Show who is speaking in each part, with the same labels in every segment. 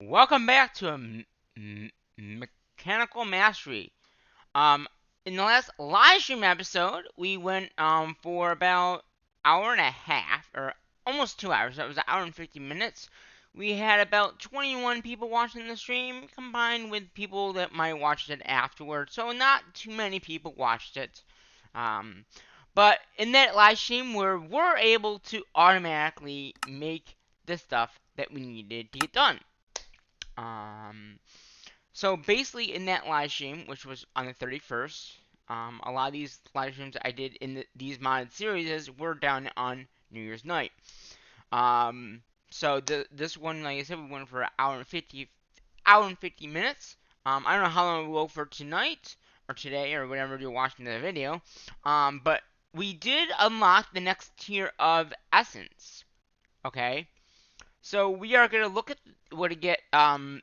Speaker 1: Welcome back to Mechanical Mastery. Um, in the last live stream episode, we went for about hour and a half, or almost 2 hours. That was an hour and 50 minutes. We had about 21 people watching the stream, combined with people that might watch it afterwards. So not too many people watched it. Um, but in that live stream, we're able to automatically make the stuff that we needed to get done. Um, so basically, in that live stream, which was on the 31st, a lot of these live streams I did in these modded series were done on New Year's night. So this one, like I said, we went for an hour and 50 minutes. I don't know how long we'll go for tonight or today or whenever you're watching the video. But we did unlock the next tier of essence. Okay, so we are gonna look at what to get. We're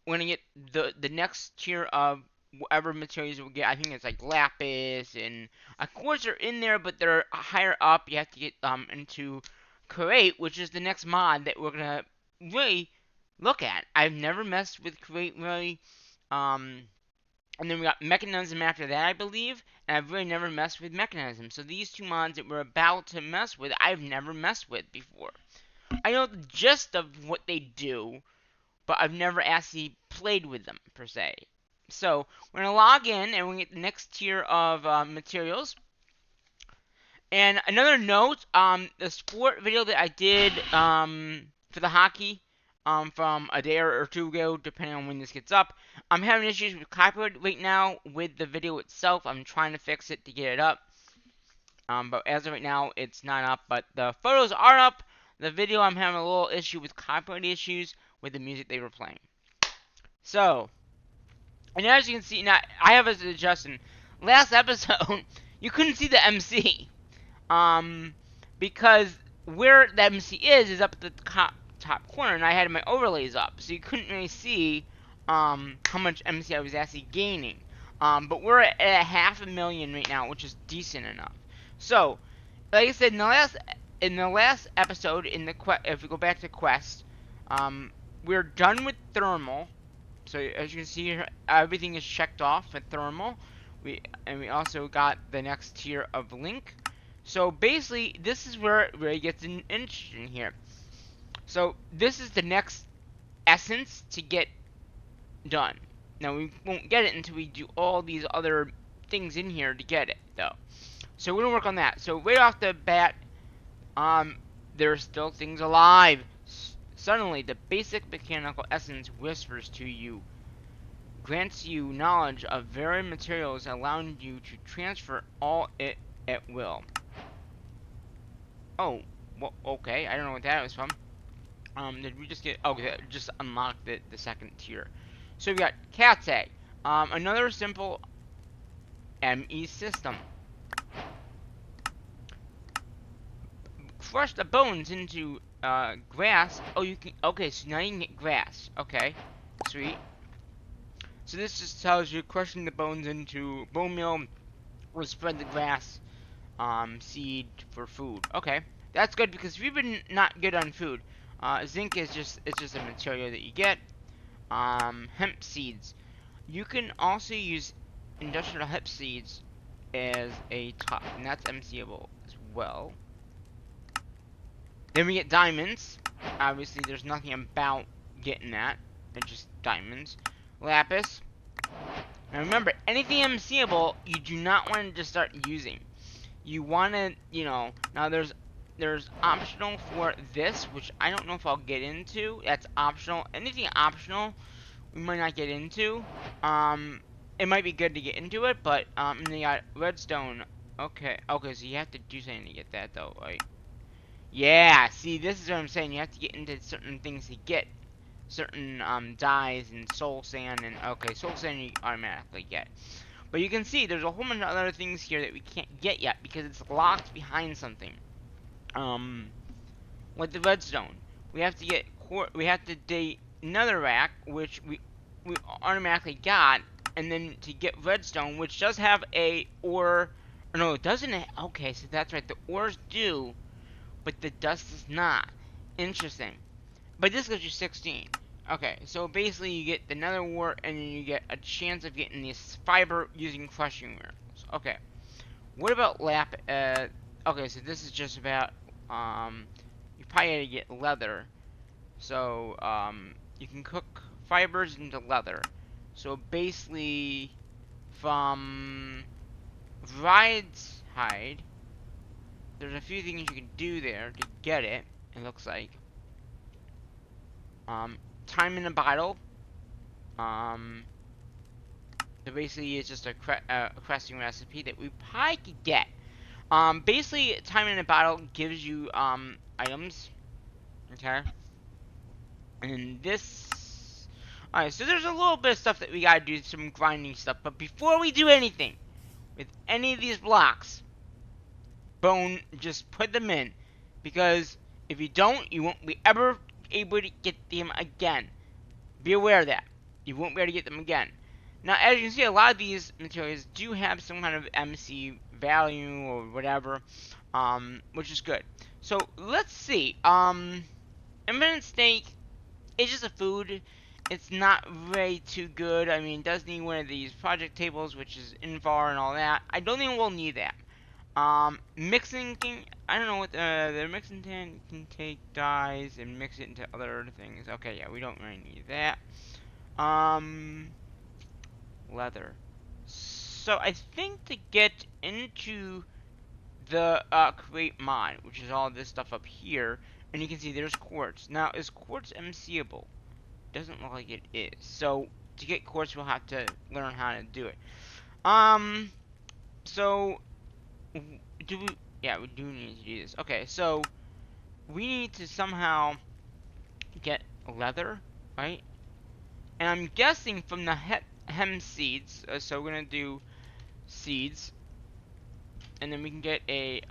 Speaker 1: gonna get the next tier of whatever materials we get. I think it's like lapis and of course they're in there, but they're higher up. You have to get into create, which is the next mod that we're gonna really look at. I've never messed with create really. Um, and then we got mechanism after that, I believe, and I've really never messed with mechanism. So these two mods that we're about to mess with, I've never messed with before. I know the gist of what they do, but I've never actually played with them per se. So we're gonna log in and we get the next tier of materials. And another note, the sport video that I did for the hockey from a day or two ago, depending on when this gets up, I'm having issues with copyright right now with the video itself. I'm trying to fix it to get it up. But as of right now, it's not up. But the photos are up. The video, I'm having a little issue with copyright issues with the music they were playing. So, and as you can see, now I have a suggestion. Last episode, you couldn't see the MC, um, because where the MC is up at the top corner, and I had my overlays up, so you couldn't really see how much MC I was actually gaining. But we're at 500,000 right now, which is decent enough. So, like I said, in the last episode, if we go back to quest, we're done with thermal. So as you can see here, everything is checked off at thermal. We also got the next tier of link. So basically, this is where it really gets interesting here. So this is the next essence to get done. Now we won't get it until we do all these other things in here to get it, though. So we're gonna work on that. So right off the bat, there are still things alive. Suddenly, the basic mechanical essence whispers to you, grants you knowledge of varied materials, allowing you to transfer all it at will. Oh, well, okay. I don't know what that was from. Did we just get? Oh, just unlocked the second tier. So we got cat's egg. Another simple ME system. Crush the bones into grass. Oh, you can. Okay, so now you can get grass. Okay, sweet. So this just tells you crushing the bones into bone meal will spread the grass seed for food. Okay, that's good because we've been not good on food. Zinc is just a material that you get. Hemp seeds. You can also use industrial hemp seeds as a top, and that's MCable as well. Then we get diamonds. Obviously, there's nothing about getting that. They're just diamonds. Lapis. Now remember, anything MCable, you do not want to just start using. You want to, now there's optional for this, which I don't know if I'll get into. That's optional. Anything optional, we might not get into. It might be good to get into it, but, and then you got redstone. Okay, so you have to do something to get that, though, right? Yeah, see, this is what I'm saying. You have to get into certain things to get certain dyes and soul sand, and okay, soul sand you automatically get. But you can see there's a whole bunch of other things here that we can't get yet because it's locked behind something. Like the redstone, we have to get dig another rack, which we automatically got, and then to get redstone, which does have a ore. Or no, it doesn't. Okay, so that's right. The ores do, but the dust does not. Interesting. But this gives you 16. Okay, so basically you get the nether wart, and then you get a chance of getting this fiber using crushing miracles. Okay, what about okay, so this is just about, you probably gotta get leather. So, you can cook fibers into leather. So basically, from Vride's hide, there's a few things you can do there to get it, it looks like. Time in a bottle. So basically it's just a crafting recipe that we probably could get. Basically, time in a bottle gives you, items. Okay? And this... Alright, so there's a little bit of stuff that we gotta do, some grinding stuff. But before we do anything with any of these blocks, Bone, just put them in. Because if you don't, you won't be ever able to get them again. Be aware of that. You won't be able to get them again. Now, as you can see, a lot of these materials do have some kind of MC value or whatever, which is good. So, let's see. Infinite Steak is just a food. It's not very too good. I mean, it does need one of these project tables, which is Invar and all that. I don't think we'll need that. Mixing can, I don't know what, the mixing can take dyes and mix it into other things. Okay, yeah, we don't really need that. Leather. So I think to get into the create mod, which is all this stuff up here, and you can see there's quartz. Now, is quartz MCable? Doesn't look like it is. So to get quartz, we'll have to learn how to do it. So do we? Yeah, we do need to do this. Okay, so we need to somehow get leather, right? And I'm guessing from the hem seeds. So we're gonna do seeds, and then we can get a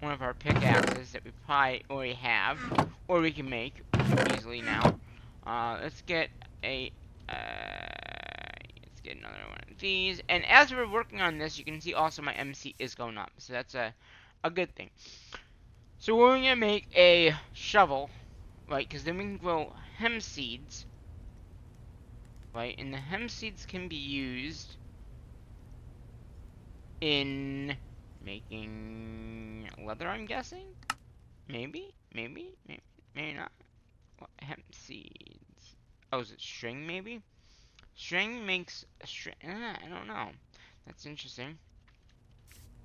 Speaker 1: one of our pickaxes that we probably already have, or we can make easily now. Let's get a let's get another one of these. And as we're working on this, you can see also my MC is going up, so that's a good thing. So we're gonna make a shovel, right? Because then we can grow hem seeds, right? And the hem seeds can be used in making leather, I'm guessing. Maybe not. What, hemp seeds? Oh, is it string? Maybe string makes a string. I don't know. That's interesting.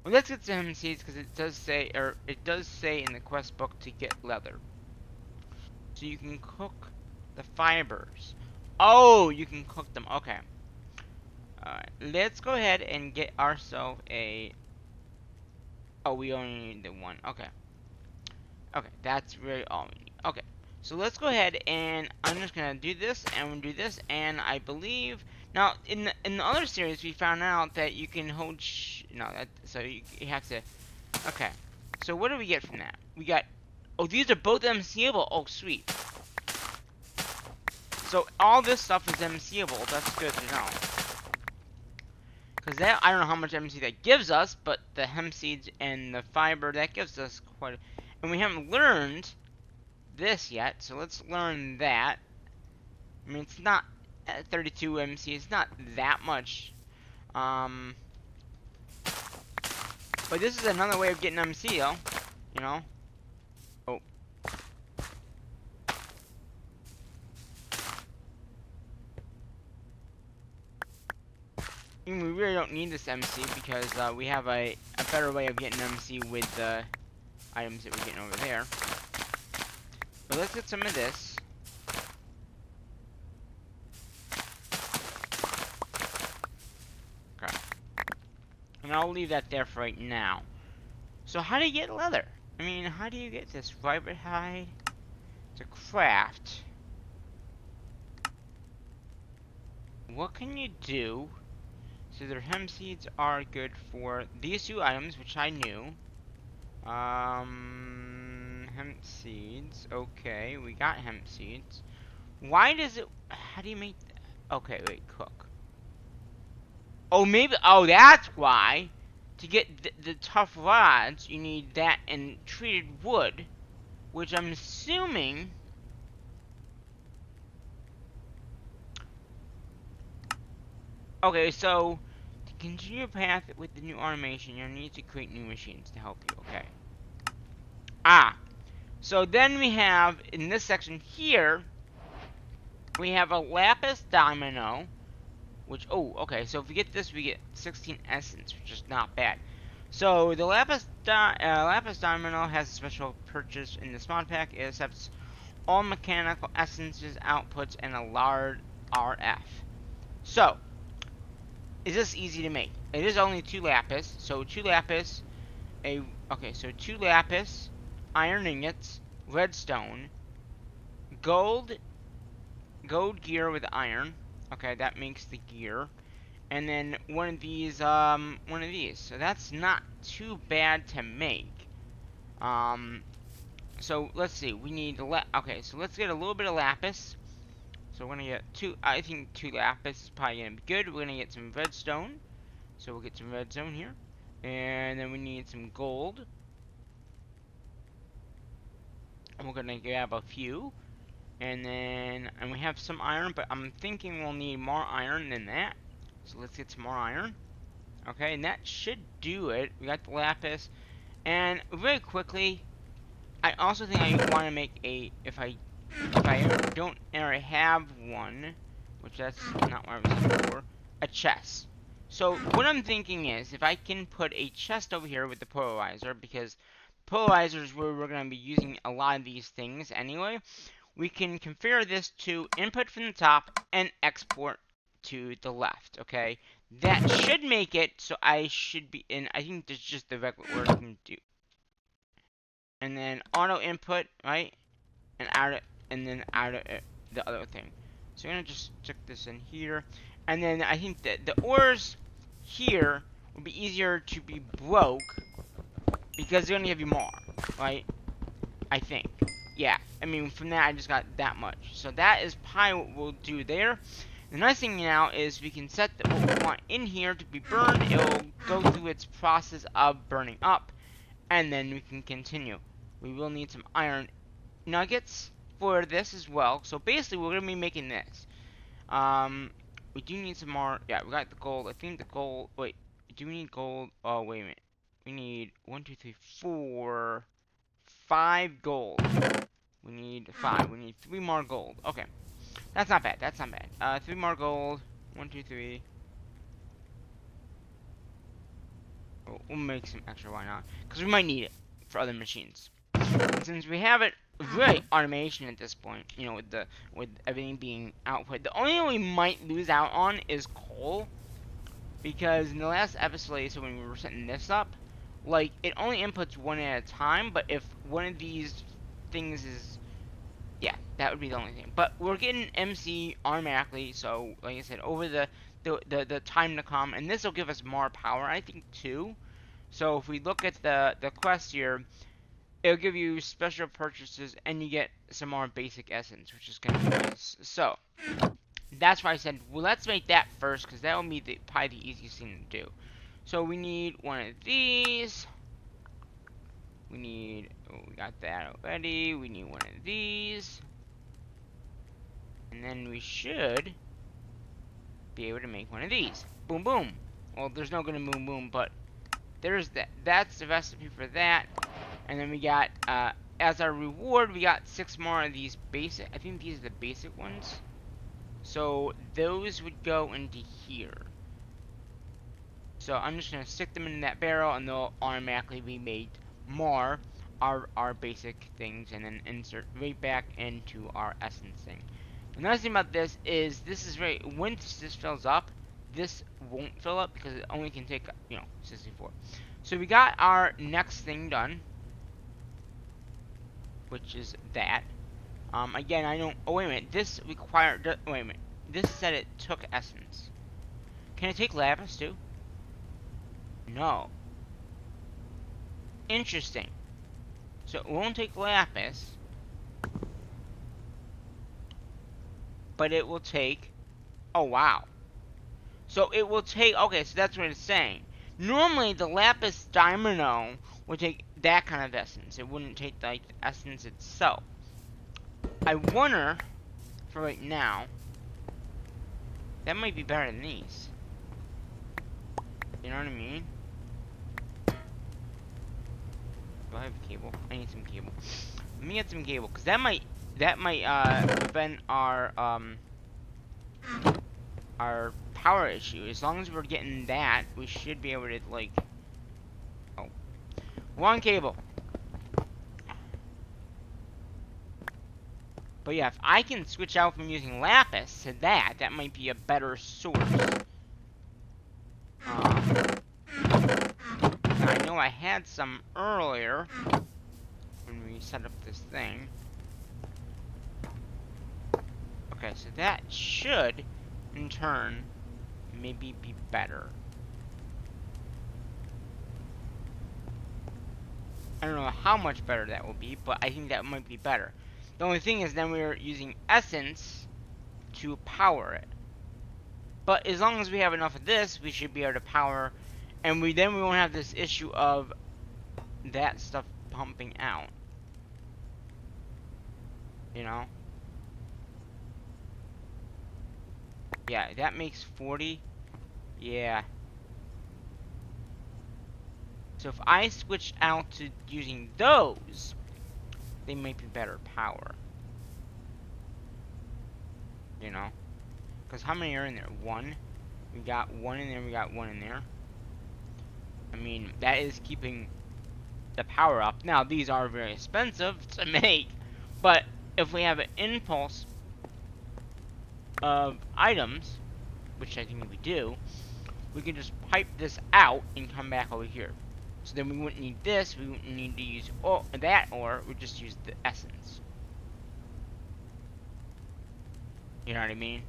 Speaker 1: Well, let's get some hemp seeds because it does say, or it does say in the quest book to get leather. So you can cook the fibers. Oh, you can cook them. Okay. Alright, let's go ahead and get ourselves a... Oh, we only need the one. Okay. Okay, that's really all we need. Okay, so let's go ahead and I'm just gonna do this and we'll do this, and I believe now in the other series we found out that you can hold so you have to. Okay, so what do we get from that? We got, oh, these are both MCable. Oh, sweet. So all this stuff is MCable. That's good to know. Because that, I don't know how much MC that gives us, but the hemp seeds and the fiber, that gives us quite a... And we haven't learned this yet, so let's learn that. I mean, it's not 32 MC, it's not that much. But this is another way of getting MC, though. You know? Oh. I mean, we really don't need this MC because we have a better way of getting MC with the items that we're getting over there. But let's get some of this. Okay. And I'll leave that there for right now. So how do you get leather? I mean, how do you get this vibrant hide to craft? What can you do? So their hemp seeds are good for these two items, which I knew. Hemp seeds. Okay, we got hemp seeds. Why does it... How do you make... Okay, wait, cook. Oh, maybe... Oh, that's why. To get the tough rods, you need that and treated wood. Which I'm assuming... Okay, so to continue your path with the new automation, you'll need to create new machines to help you. Okay. So then we have, in this section here, we have a lapis domino, which, okay, so if we get this, we get 16 essence, which is not bad. So the lapis domino has a special purchase in this mod pack. It accepts all mechanical essences, outputs, and a large RF. So, is this easy to make? It is only 2 lapis, so 2 lapis, so 2 lapis, iron ingots, redstone, gold gear with iron. Okay, that makes the gear. And then one of these. So that's not too bad to make. So let's see. We need okay, so let's get a little bit of lapis. So we're gonna get 2. I think 2 lapis is probably gonna be good. We're gonna get some redstone. So we'll get some redstone here, and then we need some gold. And we're gonna grab a few. And we have some iron, but I'm thinking we'll need more iron than that. So let's get some more iron. Okay, and that should do it. We got the lapis. And very quickly, I also think I want to make if I don't already have one, which that's not what I was looking for, a chest. So what I'm thinking is, if I can put a chest over here with the polarizer, because polarizer is where we're going to be using a lot of these things anyway, we can configure this to input from the top and export to the left, okay? That should make it so I should be in, I think there's just the regular word I can do. And then auto input, right? And then out of the other thing. So I'm gonna just stick this in here. And then I think that the ores here will be easier to be broke because they're gonna give you more, right? I think. Yeah, I mean, from that I just got that much. So that is probably what we'll do there. The nice thing now is we can set what we want in here to be burned. It'll go through its process of burning up, and then we can continue. We will need some iron nuggets for this as well. So basically, we're going to be making this. We do need some more. Yeah, we got the gold. I think the gold. Wait, do we need gold? Oh, wait a minute. We need 1, 2, 3, 4, 5 gold. We need 5. We need 3 more gold. Okay. That's not bad. That's not bad. 3 more gold. 1, 2, 3. Oh, we'll make some extra. Why not? Because we might need it for other machines. And since we have it, really automation at this point, you know, with everything being output. The only thing we might lose out on is coal, because in the last episode, so when we were setting this up, like it only inputs one at a time. But if one of these things is yeah, that would be the only thing. But we're getting MC automatically, so like I said, over the time to come, and this will give us more power, I think, too. So if we look at the quest here, it'll give you special purchases, and you get some more basic essence, which is gonna be nice. So that's why I said, well, let's make that first, because that will be probably the easiest thing to do. So we need one of these. We got that already. We need one of these. And then we should be able to make one of these. Boom, boom. Well, there's no gonna boom, boom, but there's that. That's the recipe for that. And then we got, as our reward, we got 6 more of these basic. I think these are the basic ones. So those would go into here. So I'm just gonna stick them in that barrel, and they'll automatically be made more our basic things, and then insert right back into our essence thing. The nice thing about this is once this fills up, this won't fill up because it only can take 64. So we got our next thing done, which is that. Again, I don't. Oh wait a minute. This required. Wait a minute. This said it took essence. Can it take lapis too? No. Interesting. So it won't take lapis, but it will take. Oh wow. So it will take. Okay, so that's what it's saying. Normally the lapis domino would take that kind of essence. It wouldn't take like the essence itself. I wonder, for right now, that might be better than these. You know what I mean? Do I have cable? I need some cable. Let me get some cable, because that might prevent our power issue. As long as we're getting that, we should be able to, like... Oh. Wrong cable. But yeah, if I can switch out from using lapis to that, that might be a better source. I know I had some earlier when we set up this thing. Okay, so that should, in turn, maybe be better. I don't know how much better that will be, but I think that might be better. The only thing is then we're using essence to power it. But as long as we have enough of this, we should be able to power, and we won't have this issue of that stuff pumping out. You know? Yeah, that makes 40. Yeah. So if I switch out to using those, they might be better power. You know? Because how many are in there? One? We got one in there, we got one in there. I mean, that is keeping the power up. Now, these are very expensive to make, but if we have an impulse of items, which I think we do, we can just pipe this out and come back over here. So then we wouldn't need this, we wouldn't need to use that ore, we just use the essence. You know what I mean?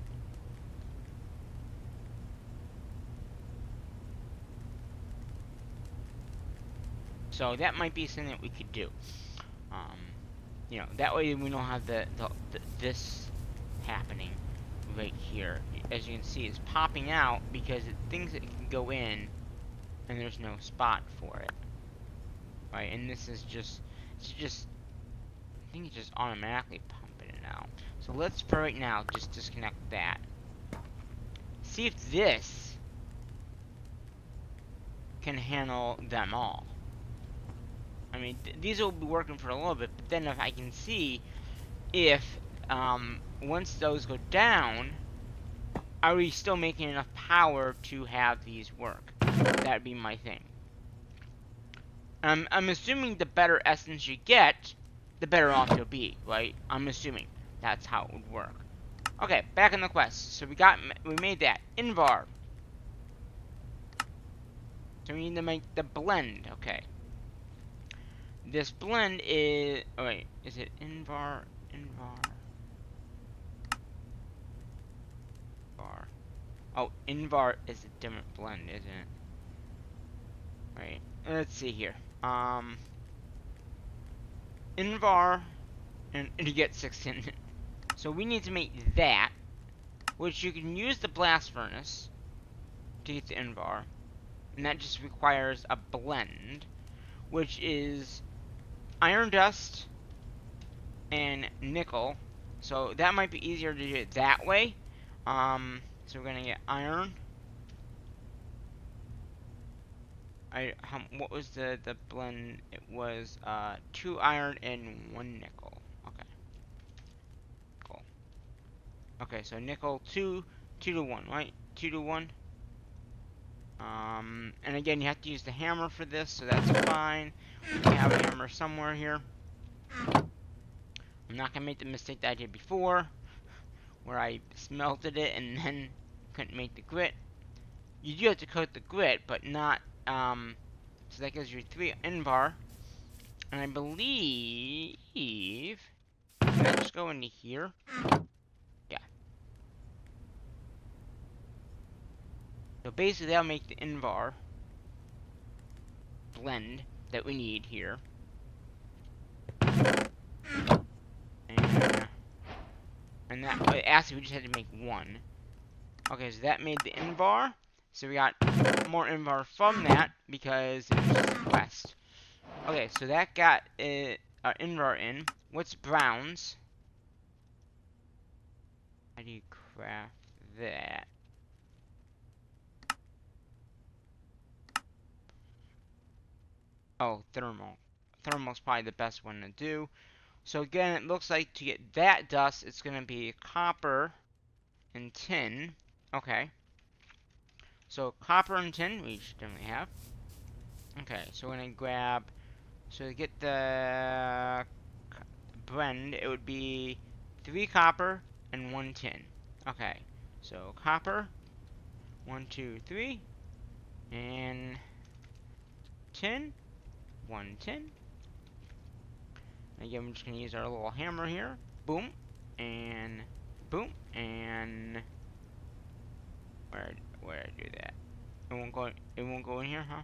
Speaker 1: So that might be something that we could do. You know, that way we don't have this happening right here. As you can see, it's popping out because it thinks it can go in, and there's no spot for it. Right, and this is just, I think it's just automatically pumping it out. So let's, for right now, just disconnect that. See if this can handle them all. I mean, these will be working for a little bit, but then if I can see if, once those go down, are we still making enough power to have these work? That'd be my thing. I'm assuming the better essence you get, the better off you'll be, right? I'm assuming that's how it would work. Okay, back in the quest. So we made that. Invar. So we need to make the blend, okay. This blend is, oh wait, is it Invar? Oh, Invar is a different blend, isn't it? Right, let's see here. Invar, and you get 16. So we need to make that, which you can use the blast furnace to get the Invar, and that just requires a blend, which is iron dust and nickel. So that might be easier to do it that way. So we're gonna get iron. What was the blend? It was 2 iron and 1 nickel. Okay. Cool. Okay, so nickel 2 to 1, right? 2 to 1. And again, you have to use the hammer for this, so that's fine. We have a hammer somewhere here. I'm not gonna make the mistake that I did before, where I smelted it and then couldn't make the grit. You do have to coat the grit, but not, so that gives you 3 Invar. And I believe, can I just go into here? Yeah. So basically that'll make the Invar blend that we need here. And that, actually we just had to make 1. Okay, so that made the Invar. So we got more Invar from that because it was just a quest. Okay, so that got Invar in. What's browns? How do you craft that? Oh, thermal. Thermal's probably the best one to do. So again, it looks like to get that dust, it's going to be copper and tin. Okay. So copper and tin, we should definitely have. Okay, so we're going to grab... So to get the blend, it would be 3 copper and 1 tin. Okay. So copper, 1, 2, 3. And tin, 1 tin. Again, we're just going to use our little hammer here. Boom. And boom. And where did I do that? It won't go in here, huh?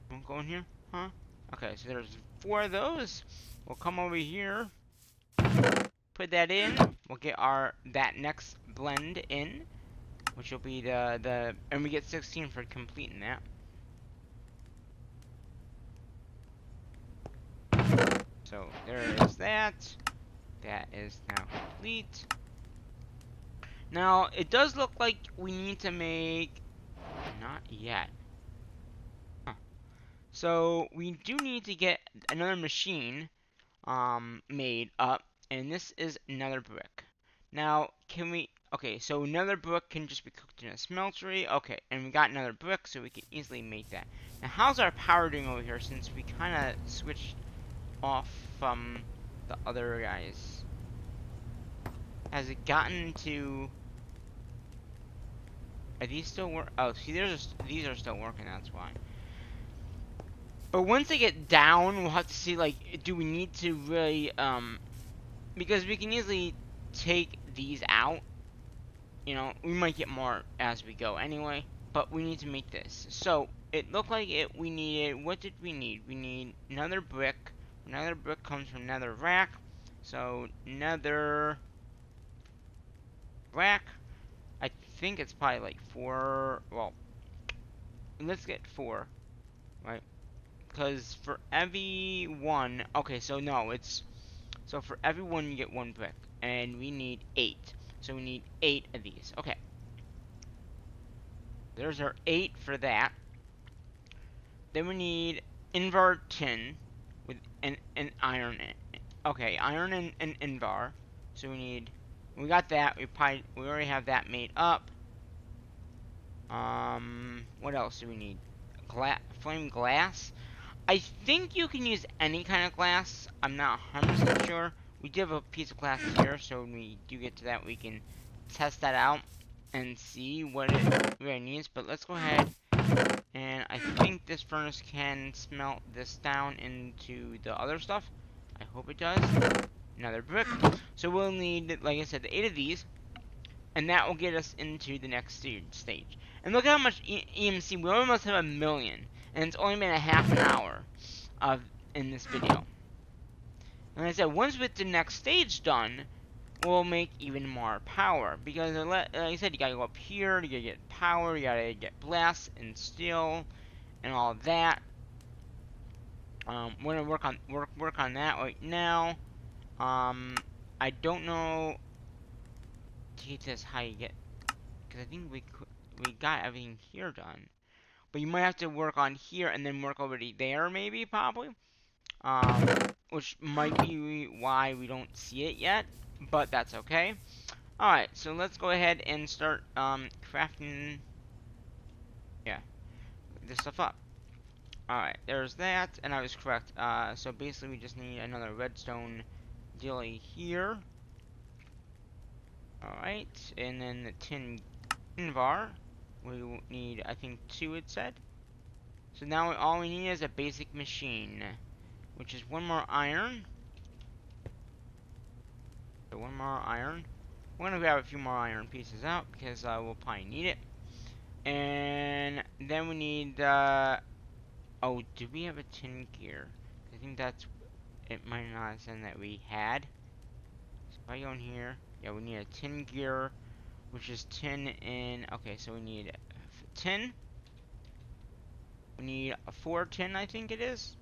Speaker 1: It won't go in here, huh? Okay, so there's 4 of those. We'll come over here, put that in. We'll get that next blend in, which will be and we get 16 for completing that. So there is that. That is now complete. Now, it does look like we need to make... Not yet. Huh. So, we do need to get another machine made up, and this is nether brick. Now, can we... Okay, so nether brick can just be cooked in a smeltery. Okay, and we got nether brick, so we can easily make that. Now, how's our power doing over here, since we kind of switched off from the other guys? Has it gotten to... Are these still work? Oh, see, these are still working. That's why. But once they get down, we'll have to see. Like, do we need to really? Because we can easily take these out. You know, we might get more as we go anyway. But we need to make this. So it looked like we needed. What did we need? We need another brick. Another brick comes from nether rack. So nether rack. I think it's probably like 4. Well, let's get 4, right? Because for every one, okay, so no, so for every one you get 1 brick, and we need 8. So we need 8 of these. Okay. There's our 8 for that. Then we need Invar tin with an iron in it. Okay, iron and Invar. So we got that. We already have that made up. What else do we need? Flame glass. I think you can use any kind of glass. I'm not 100% sure. We do have a piece of glass here, so when we do get to that, we can test that out and see what it really needs. But let's go ahead, and I think this furnace can smelt this down into the other stuff. I hope it does. Another brick. So we'll need, like I said, the 8 of these, and that will get us into the next stage. And look at how much EMC. We almost have 1 million. And it's only been a half an hour in this video. And like I said, once with the next stage done, we'll make even more power. Because like I said, you gotta go up here, you gotta get power, you gotta get blast and steel and all of that. We're gonna work on that right now. I don't know to get this how you get, because I think we got everything here done. But you might have to work on here and then work over there, maybe, probably. Which might be why we don't see it yet, but that's okay. Alright, so let's go ahead and start, crafting, this stuff up. Alright, there's that, and I was correct. So basically we just need another redstone dealie here. Alright, and then the tin var. We need, I think, 2 it said. So now all we need is a basic machine, which is 1 more iron. So 1 more iron. We're gonna grab a few more iron pieces out because we'll probably need it. And then we need, oh, do we have a tin gear? I think it might not have said that we had. So if I go in here, yeah, we need a tin gear, which is tin in, okay, so we need tin. We need a 4 tin, I think it is.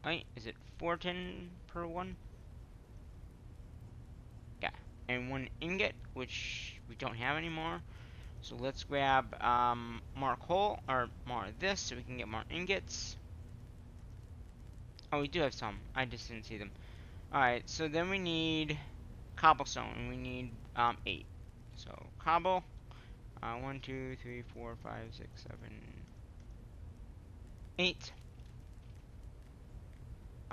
Speaker 1: Right, is it 4 tin per one? Yeah, and 1 ingot, which we don't have anymore. So let's grab more coal, or more of this, so we can get more ingots. Oh, we do have some. I just didn't see them. Alright, so then we need cobblestone, and we need 8. So, cobble. 1, 2, 3, 4, 5, 6, 7, 8.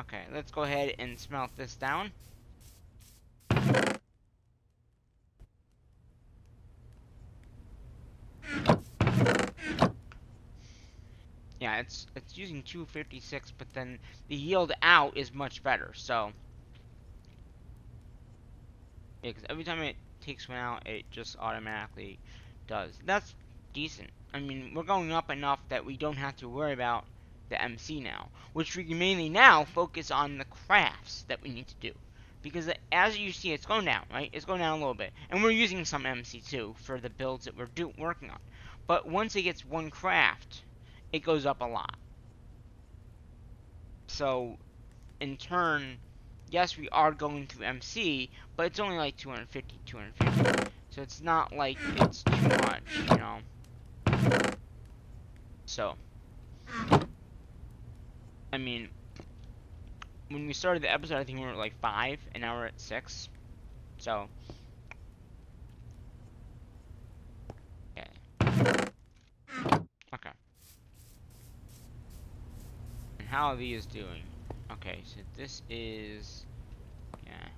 Speaker 1: Okay, let's go ahead and smelt this down. Yeah, it's using 256, but then the yield out is much better. So, yeah, because every time it takes one out, it just automatically does. That's decent. I mean, we're going up enough that we don't have to worry about the MC now, which we can mainly now focus on the crafts that we need to do. Because as you see, it's going down, right? It's going down a little bit. And we're using some MC too for the builds that we're working on. But once it gets one craft, it goes up a lot. So, in turn, yes, we are going through MC, but it's only like 250, 250. So it's not like it's too much, you know? So, I mean, when we started the episode, I think we were at like 5, and now we're at 6. So, okay. Okay. And how are these doing? Okay, so this is, yeah.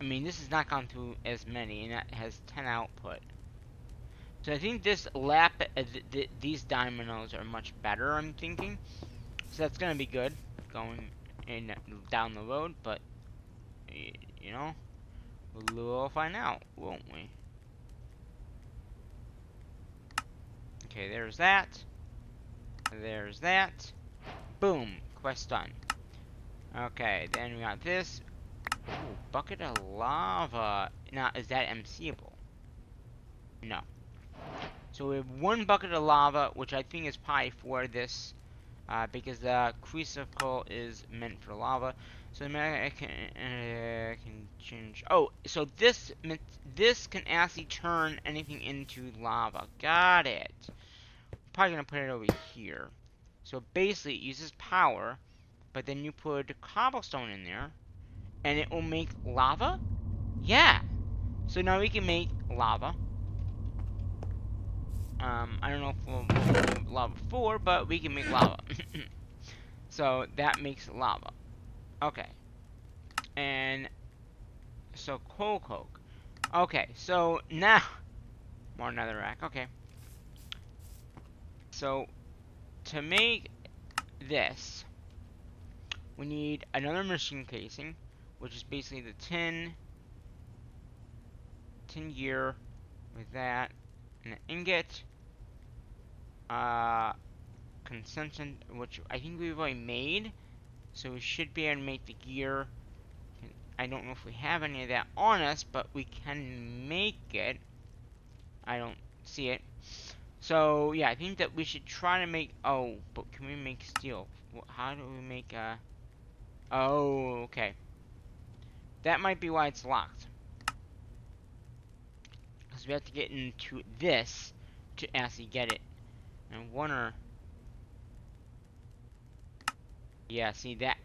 Speaker 1: I mean, this has not gone through as many, and that has 10 output. So I think this these dominoes are much better, I'm thinking. So that's gonna be good, going in down the road, but, you know, we'll find out, won't we? Okay, there's that. There's that. Boom, quest done. Okay, then we got this. Ooh, bucket of lava. Now, is that MCable? No. So we have one bucket of lava, which I think is probably for this, because the crucible is meant for lava. So I can change. Oh, so this can actually turn anything into lava. Got it. Probably gonna put it over here. So basically, it uses power, but then you put cobblestone in there, and it will make lava? Yeah. So now we can make lava. I don't know if we'll make lava for, but we can make lava. So that makes lava. Okay. And so coal coke. Okay, so now more netherrack. Okay. So to make this, we need another machine casing, which is basically the tin gear with that, and an ingot, consumption, which I think we've already made, so we should be able to make the gear. I don't know if we have any of that on us, but we can make it. I don't see it. So, yeah, I think that we should try to make... Oh, but can we make steel? How do we make Oh, okay. That might be why it's locked. Because we have to get into this to actually get it. And I wonder... Yeah, see that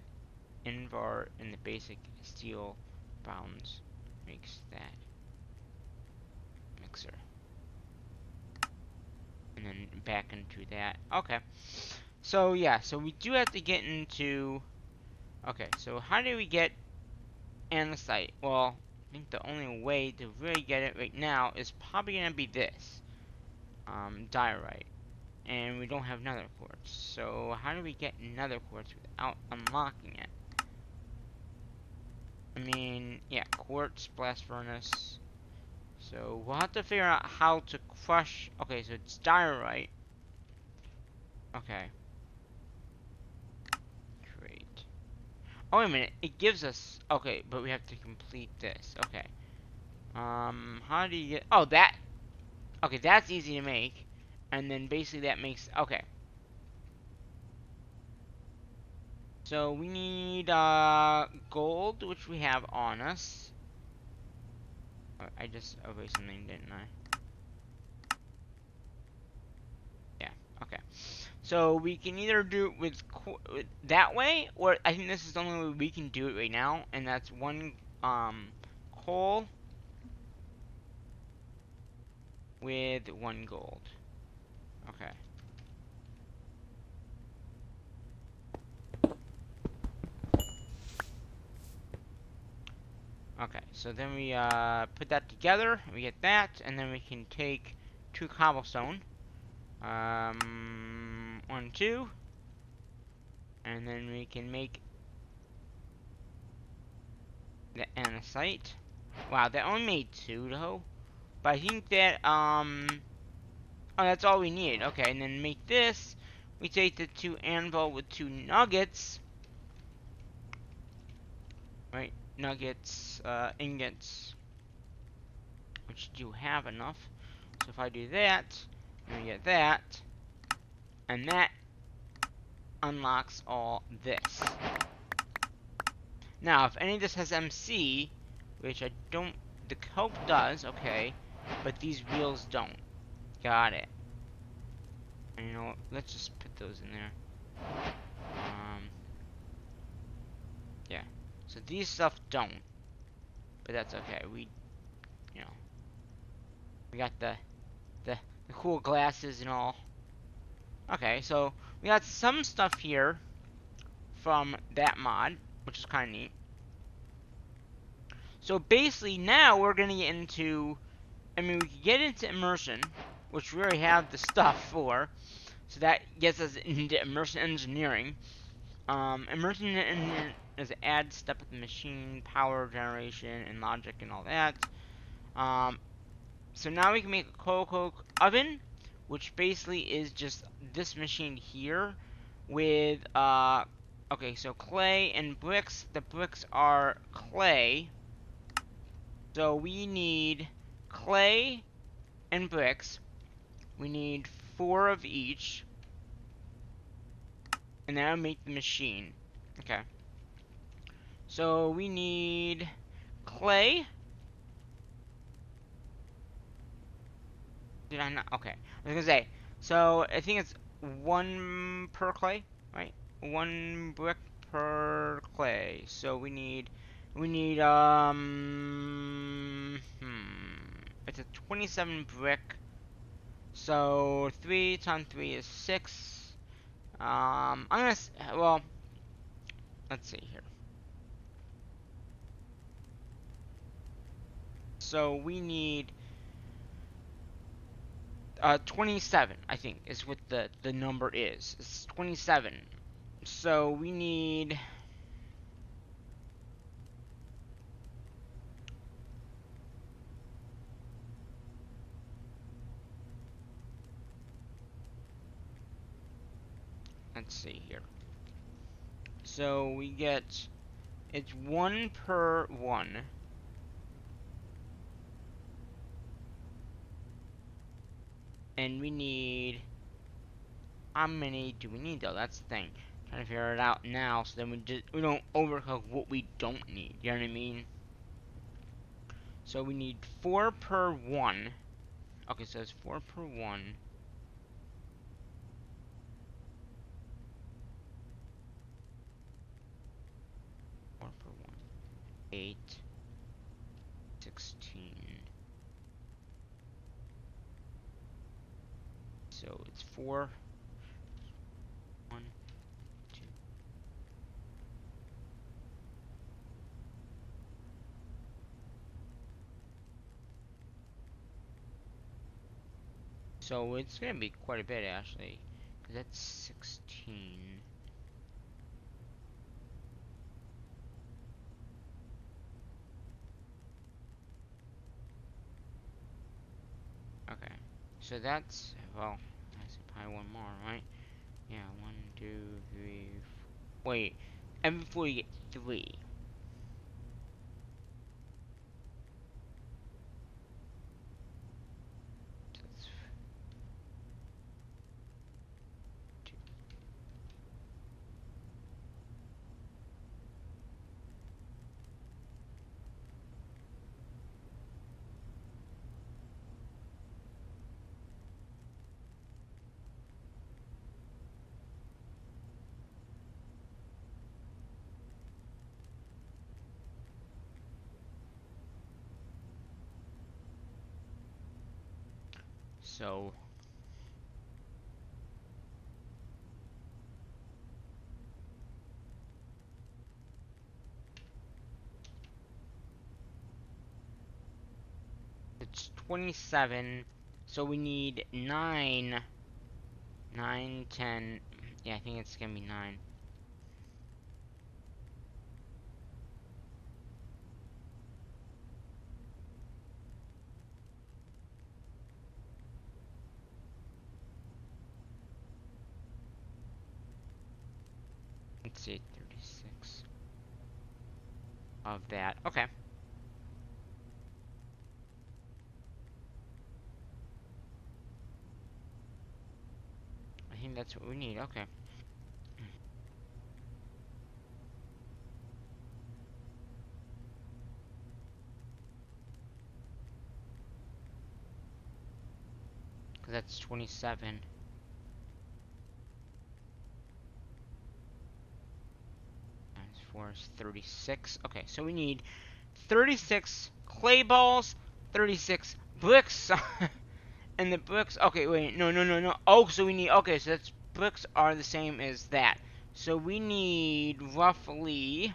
Speaker 1: invar in the basic steel bounds makes that mixer. And then back into that. Okay. So, yeah, so we do have to get into... Okay, so how do we get andesite? Well, I think the only way to really get it right now is probably going to be this. Diorite. And we don't have nether quartz. So, how do we get nether quartz without unlocking it? I mean, yeah, quartz, blast furnace. So, we'll have to figure out how to crush... Okay, so it's diorite. Okay. Great. Oh, wait a minute. It gives us... Okay, but we have to complete this. Okay. How do you get... Oh, that... Okay, that's easy to make. And then basically that makes... Okay. So we need, gold, which we have on us. I just erased something, didn't I? Okay. So we can either do it with that way, or I think this is the only way we can do it right now, and that's one coal with 1 gold. Okay. Okay, so then we put that together, we get that, and then we can take 2 cobblestone. 1, 2, and then we can make the andesite. Wow, that only made 2 though. But I think that oh, that's all we need. Okay, and then make this. We take the 2 anvil with 2 nuggets. Right, nuggets, ingots, which do have enough. So if I do that, and we get that, and that unlocks all this. Now, if any of this has MC, which I don't, the coke does, okay, but these wheels don't. Got it. And you know what, let's just put those in there. Yeah. So these stuff don't, but that's okay. We, you know, we got the cool glasses and all. Okay, so we got some stuff here from that mod, which is kind of neat. So basically, now we're gonna get into, I mean, we can get into immersion, which we already have the stuff for. So that gets us into immersion engineering. Immersion engineering is an add step with the machine, power generation, and logic and all that. So now we can make a coke oven, which basically is just this machine here with, okay, so clay and bricks. The bricks are clay. So we need clay and bricks. We need 4 of each. And that'll make the machine. Okay. So we need clay. Did I not? Okay. I was gonna say. So I think it's 1 per clay, right? 1 brick per clay. So we need it's a 27 brick. So 3 times 3 is 6. I'm gonna well, let's see here. So we need 27, I think, is what the number is. It's 27. So we need, let's see here. So we get, it's 1 per 1. And we need, how many do we need though? That's the thing. Trying to figure it out now so then we don't overcook what we don't need. You know what I mean? So we need 4 per 1. Okay, so it's 4 per 1. Four per 1. 8. 16. So it's 4. 1, 2. So it's gonna be quite a bit actually, because that's 16. Okay, so that's, well, that's probably 1 more, right? Yeah, 1, 2, 3, 4. Wait, and before you get 3. That's 2. So it's 27. So we need 9, 9, 10. Yeah, I think it's gonna be 9. Let's see, 36 of that. Okay. I think that's what we need. Okay. Because that's 27. Times 4 is 36. Okay, so we need 36 clay balls, 36 bricks. And the bricks, okay, wait, no. Oh, so we need, okay, so that's, bricks are the same as that. So we need roughly,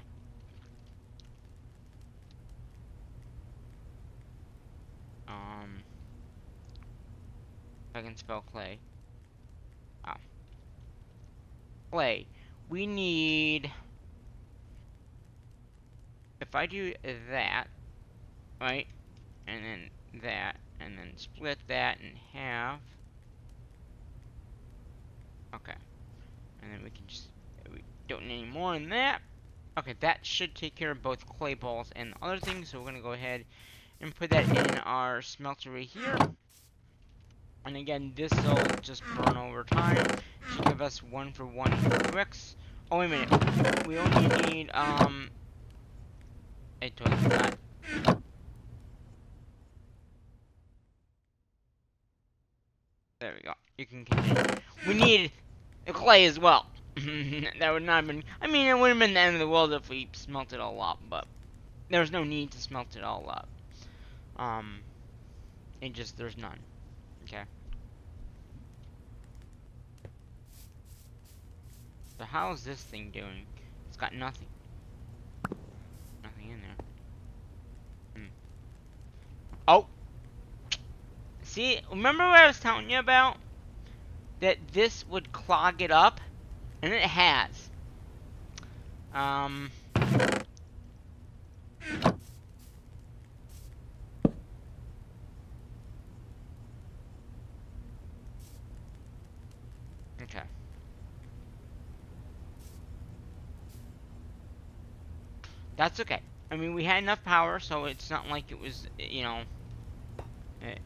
Speaker 1: if I can spell clay. Oh. Clay. We need, if I do that, right, and then that, and then split that in half. Okay. And then we can just, we don't need any more than that. Okay, that should take care of both clay balls and other things, so we're going to go ahead and put that in our smelter right here. And again, this will just burn over time to give us 1-for-1 bricks. Oh, wait a minute. We only need, I totally forgot. There we go. You can continue. We need the clay as well. That would not have been, I mean, it would have been the end of the world if we smelted it all up, but there's no need to smelt it all up. It just, there's none. Okay. So how's this thing doing? It's got nothing. Nothing in there. Oh! See, remember what I was telling you about? That this would clog it up? And it has. Okay. That's okay. I mean, we had enough power, so it's not like it was, you know...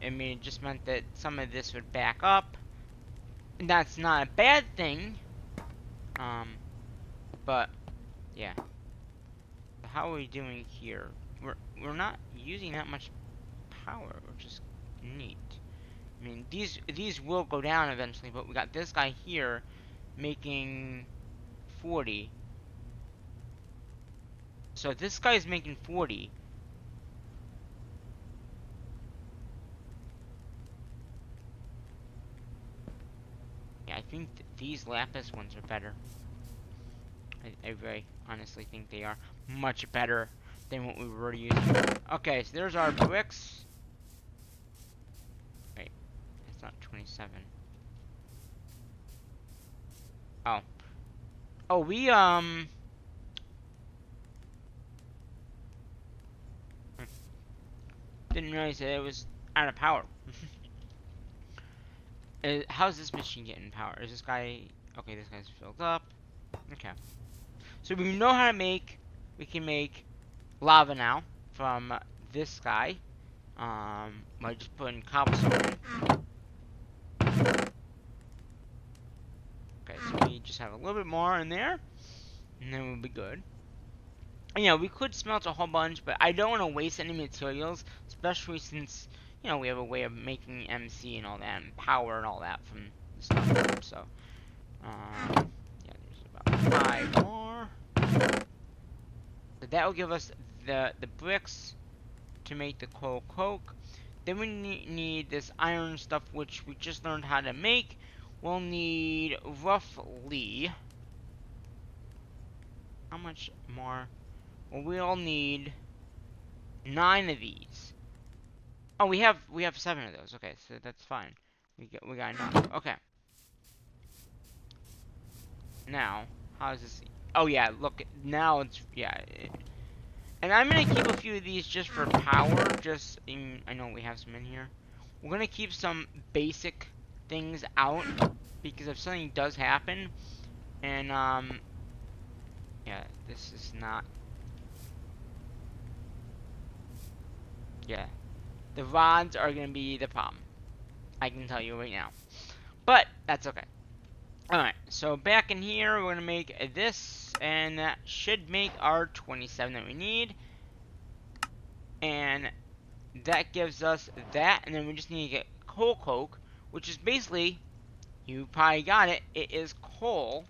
Speaker 1: I mean, it just meant that some of this would back up. And that's not a bad thing. But, yeah. So how are we doing here? We're not using that much power, which is neat. I mean, these will go down eventually, but we got this guy here making 40. So this guy's making 40. Yeah, I think these lapis ones are better. I very honestly think they are much better than what we were using. Okay, so there's our bricks. Wait, it's not 27. Oh. Oh, we, didn't realize that it was out of power. How's this machine getting power? Is this guy... Okay, this guy's filled up. Okay. So we know how to make... We can make lava now from this guy. By just putting cobblestone in. Okay, so we just have a little bit more in there. And then we'll be good. And, you know, we could smelt a whole bunch, but I don't want to waste any materials. Especially since, you know, we have a way of making MC and all that, and power and all that from the stuff. So, yeah, there's about 5 more. So that will give us the bricks to make the coal coke. Then we need this iron stuff, which we just learned how to make. We'll need roughly... How much more? Well, we'll need 9 of these. Oh, we have 7 of those. Okay, so that's fine. We got enough. Okay. Now, how is this? Oh yeah, look. Now it's and I'm gonna keep a few of these just for power. I know we have some in here. We're gonna keep some basic things out because if something does happen, and yeah, this is not. Yeah, the rods are gonna be the problem. I can tell you right now, but that's okay. Alright, so back in here, we're gonna make this, and that should make our 27 that we need. And that gives us that, and then we just need to get coal coke, which is basically, you probably got it, it is coal.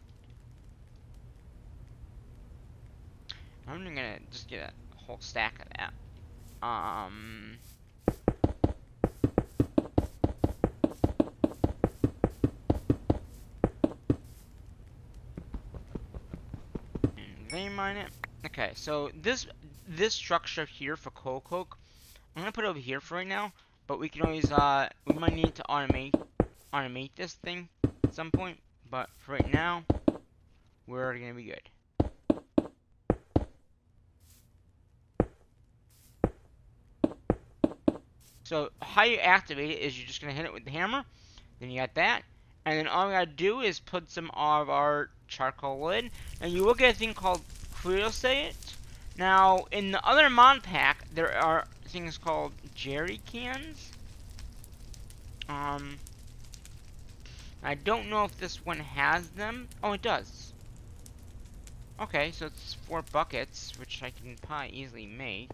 Speaker 1: I'm gonna just get a whole stack of that. And vein mine it. Okay, so this structure here for coal coke, I'm gonna put it over here for right now, but we can always we might need to automate this thing at some point, but for right now we're gonna be good. So how you activate it is you're just gonna hit it with the hammer, then you got that, and then all we gotta do is put some of our charcoal in, and you will get a thing called Cryostate. Now in the other mod pack there are things called jerry cans. I don't know if this one has them. Oh, it does. Okay, so it's 4 buckets, which I can probably easily make.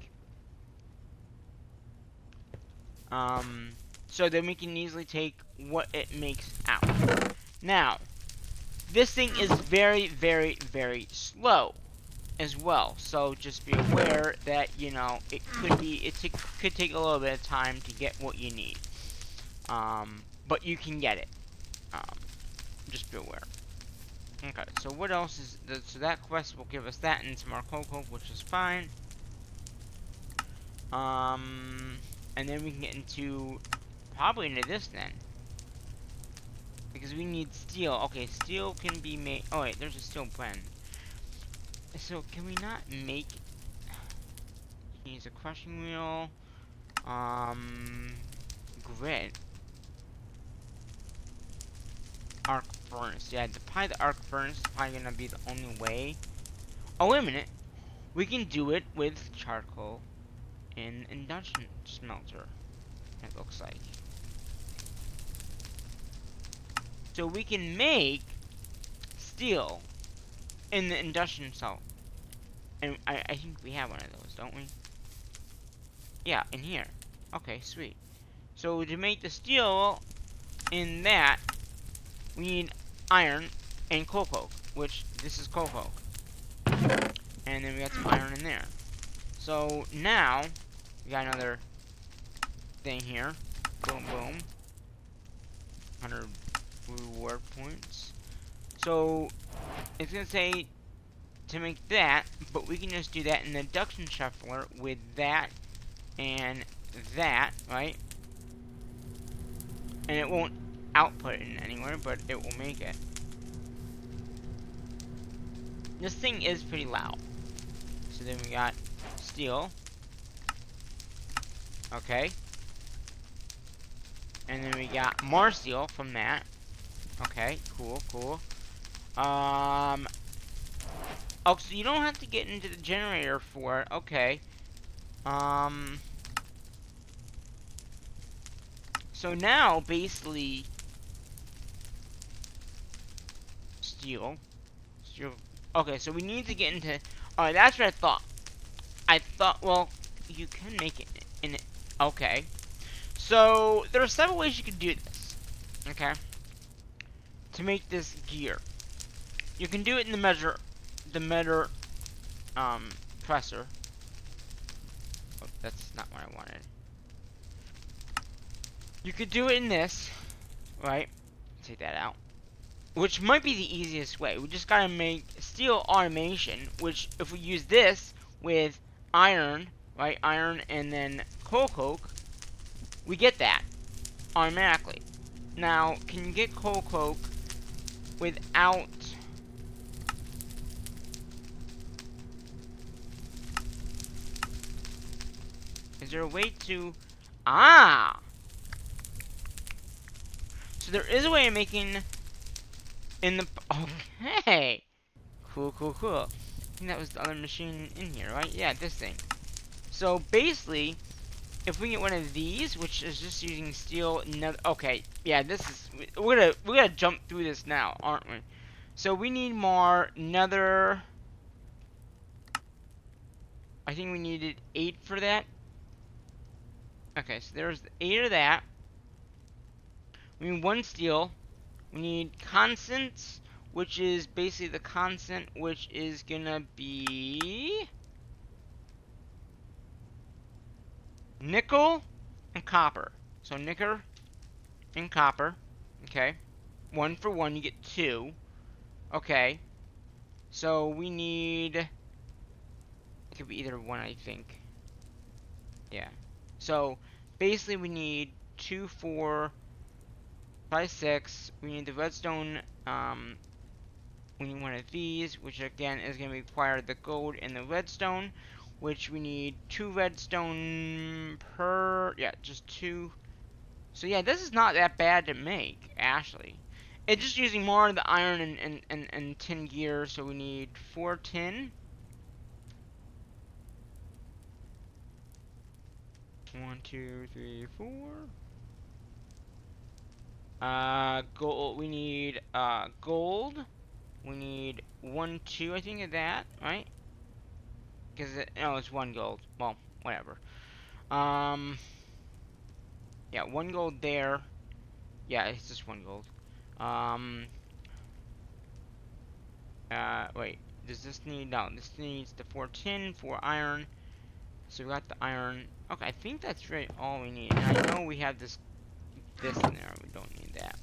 Speaker 1: So then we can easily take what it makes out. Now, this thing is very, very, very slow as well. So just be aware that, you know, it could take a little bit of time to get what you need. But you can get it. Just be aware. Okay, so what else is so that quest will give us that and some more cocoa, which is fine. And then we can get into probably into this then, because we need steel. Okay, steel can be made. Oh wait, there's a steel blend. So can we not make? Use a crushing wheel. Grit. Arc furnace. Yeah, probably the arc furnace is probably gonna be the only way. Oh wait a minute, we can do it with charcoal in induction smelter. It looks like. So we can make steel in the induction cell. And I think we have one of those, don't we? Yeah, in here. Okay, sweet. So to make the steel in that, we need iron and coal coke, which this is coal coke. And then we got some iron in there. So now, we got another thing here. Boom, boom. 100 reward points. So, it's going to say to make that, but we can just do that in the induction shuffler with that and that, right? And it won't output it anywhere, but it will make it. This thing is pretty loud. So then we got steel. Okay. And then we got more steel from that. Okay, cool, cool. Oh, so you don't have to get into the generator for it. Okay. So now, basically, steel. Okay, so we need to get into... Alright, that's what I thought. I thought, well, you can make it in it. Okay. So, there are several ways you can do this. Okay. To make this gear. You can do it in the measure presser. Oh, that's not what I wanted. You could do it in this, right? Take that out. Which might be the easiest way. We just gotta make steel automation, which if we use this with iron, right? Iron and then coal coke, we get that automatically. Now, can you get coal coke without... Is there a way to... Ah! So there is a way of making... In the... Okay! Cool, cool, cool. I think that was the other machine in here, right? Yeah, this thing. So, basically, if we get one of these, which is just using steel... Okay, yeah, this is... We're gonna jump through this now, aren't we? So, we need more nether... I think we needed 8 for that. Okay, so there's 8 of that. We need 1 steel. We need constants, which is basically the constant, which is gonna be nickel and copper. So nickel and copper. Okay. 1 for 1, you get 2. Okay. So we need... It could be either one, I think. Yeah. So basically we need 2, 4, 5, 6. We need the redstone. We need one of these, which again is going to require the gold and the redstone, which we need 2 redstone per... Yeah, just 2. So yeah, this is not that bad to make, actually. It's just using more of the iron and tin gear, so we need 4 tin. 1, 2, 3, 4. Gold. We need gold. We need 1, 2. I think of that, right? Because no, it's 1 gold. Well, whatever. Yeah, 1 gold there. Yeah, it's just 1 gold. Wait. Does this need... No, this needs the 4 tin, 4 iron. So we got the iron. Okay, I think that's really all we need. And I know we have this in there. We don't need that.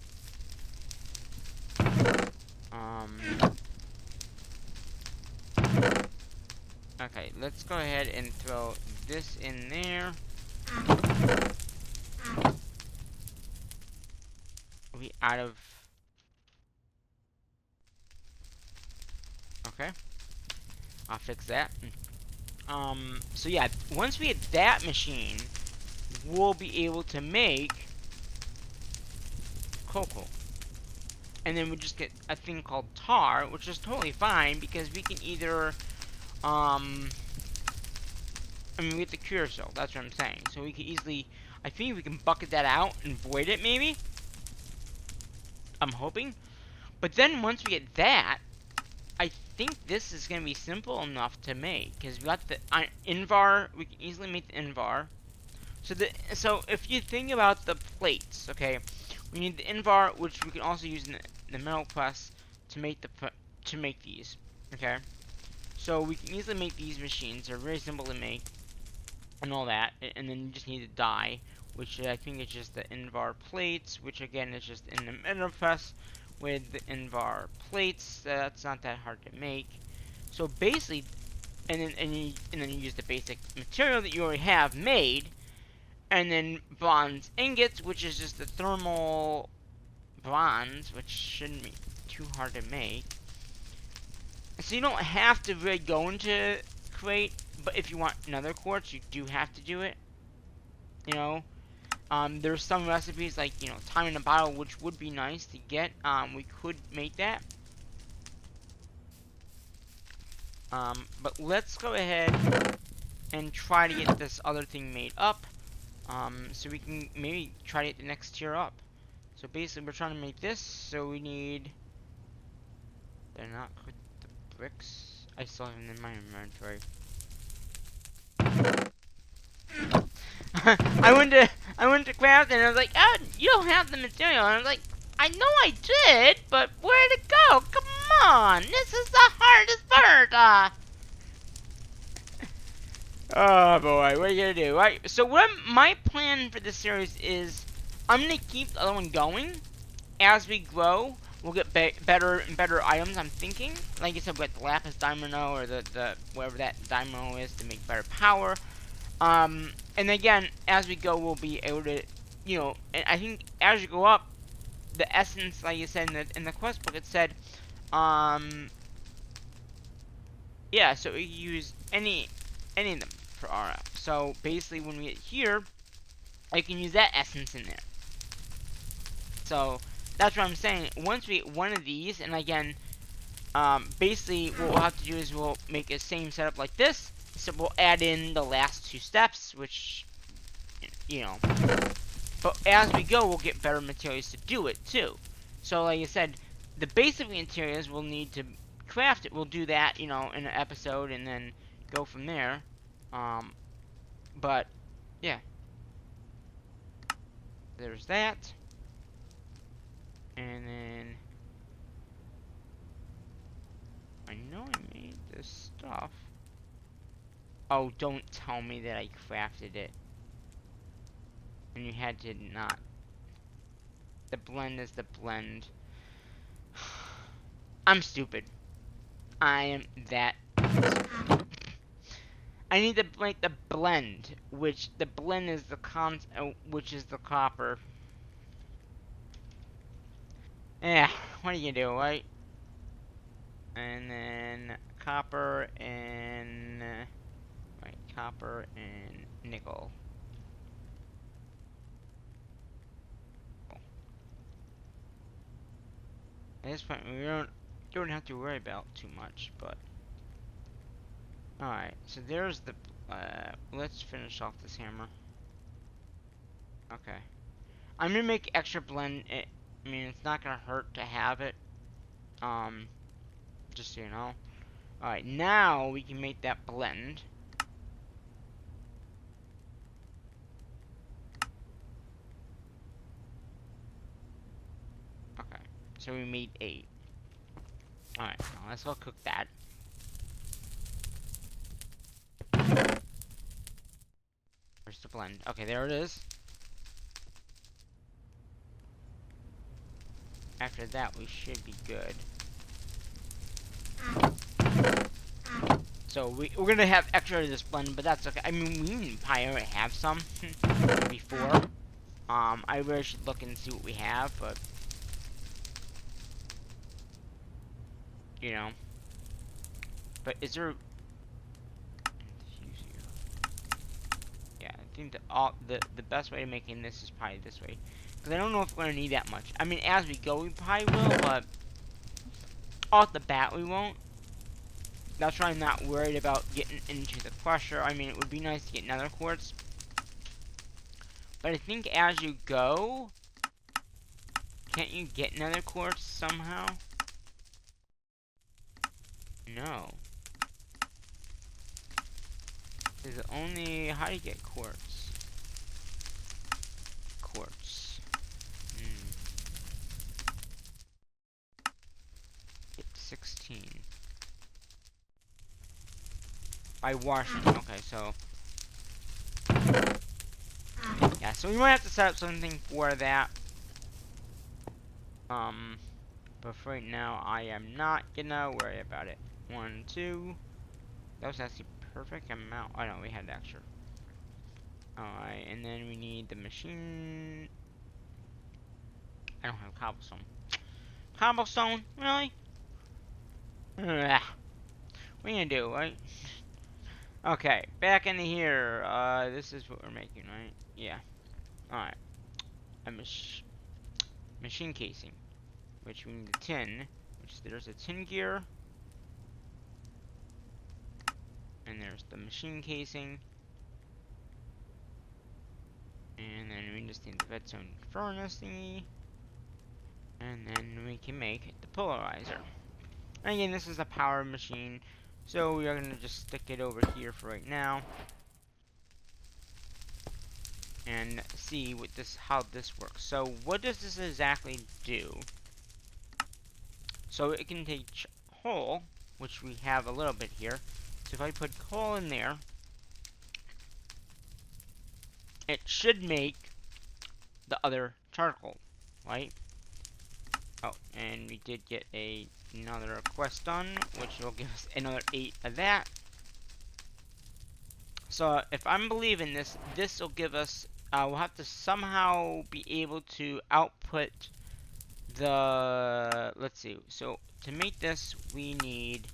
Speaker 1: Okay, let's go ahead and throw this in there. Are we out of... Okay. I'll fix that. So yeah, once we get that machine, we'll be able to make cocoa. And then we just get a thing called tar, which is totally fine, because we can either, I mean, we get the curacao, that's what I'm saying. So we can easily, I think we can bucket that out and void it, maybe? I'm hoping. But then once we get that, I think this is going to be simple enough to make, because we got the Invar, we can easily make the Invar. So if you think about the plates, okay, we need the Invar, which we can also use in the metal quest to make these, okay. So we can easily make these machines. They're very simple to make, and all that. And then you just need the dye, which I think is just the Invar plates, which again is just in the metal quest with the Invar plates. That's not that hard to make. So basically, and then you use the basic material that you already have made, and then bronze ingots, which is just the thermal bronze, which shouldn't be too hard to make. So you don't have to really go into create, but if you want nether quartz, you do have to do it. You know, there's some recipes like, you know, time in a bottle, which would be nice to get. We could make that. But let's go ahead and try to get this other thing made up. So we can maybe try to get the next tier up. So basically, we're trying to make this. So we need. They're not with the bricks. I still have them in my inventory. I went to craft and I was like, oh, you don't have the material. And I was like, I know I did, but where'd it go? Come on, this is the hardest part. Oh boy, what are you gonna do? Right. So what my plan for this series is, I'm gonna keep the other one going. As we grow, we'll get better and better items, I'm thinking. Like I said, we got the Lapis Dynamo, or the whatever that Dynamo is, to make better power. And again, as we go, we'll be able to, you know, and I think as you go up, the essence, like you said in the quest book, it said, yeah, so we use any of them for RF. So basically, when we get here, I can use that essence in there. So that's what I'm saying. Once we get one of these, and again, basically what we'll have to do is we'll make a same setup like this. So we'll add in the last 2 steps, which, you know, but as we go, we'll get better materials to do it too. So like I said, the basic materials we'll need to craft it. We'll do that, you know, in an episode, and then go from there. But yeah, there's that. And then I know I made this stuff. Oh, don't tell me that I crafted it. And you had to not. The blend is the blend. I'm stupid. I am that. I need to make the blend, which the blend is the which is the copper. Yeah, what do you do, right? And then copper and copper and nickel. At this point, we don't have to worry about too much, but alright. So there's the. Let's finish off this hammer. Okay. I'm gonna make extra blend. I mean, it's not gonna hurt to have it. Just so you know. Alright, now we can make that blend. Okay, so we made 8. Alright, now let's go cook that. Where's the blend? Okay, there it is. After that, we should be good. So we're gonna have extra of this blend, but that's okay. I mean, we probably already have some before. I really should look and see what we have, but you know. But is there? Yeah, I think the best way of making this is probably this way, because I don't know if we're gonna need that much. I mean, as we go, we probably will, but off the bat, we won't. That's why I'm not worried about getting into the crusher. I mean, it would be nice to get nether quartz, but I think as you go, can't you get nether quartz somehow? No. Is it only how do you get quartz? Quartz. Get 16. By washing. Okay, so yeah, so we might have to set up something for that. But for right now, I am not gonna worry about it. 1, 2. That was actually perfect amount. Oh no, we had extra. Alright, and then we need the machine. I don't have cobblestone. Cobblestone? Really? Ugh. What are you gonna do, right? Okay, back into here. This is what we're making, right? Yeah. Alright. A machine casing. Which we need a tin. Which there's a tin gear. And there's the machine casing. And then we just need the redstone furnace thingy. And then we can make the polarizer. And again, this is a power machine. So we are going to just stick it over here for right now. And see what how this works. So what does this exactly do? So it can take coal, which we have a little bit here. So if I put coal in there, it should make the other charcoal, right? Oh, and we did get another quest done, which will give us another 8 of that. So if I'm believing this, this will give us, we'll have to somehow be able to output the, let's see, so to make this, we need,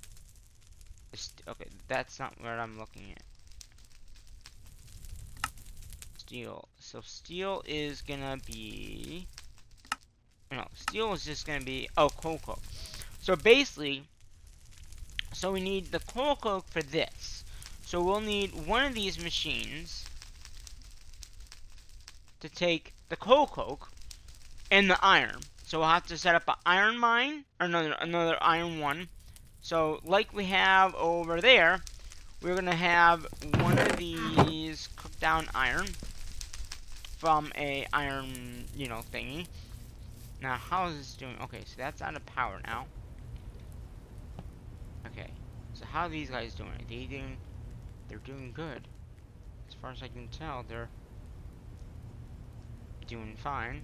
Speaker 1: okay, that's not what I'm looking at. Steel. So steel is gonna be, no, steel is just gonna be, oh, coal coke. So basically, so we need the coal coke for this. So we'll need one of these machines to take the coal coke and the iron. So we'll have to set up an iron mine, or another iron one. So like we have over there, we're gonna have one of these cooked down iron from a iron, thingy. Now how is this doing? Okay, so that's out of power now. Okay, so how are these guys doing? They're doing good. As far as I can tell, they're doing fine.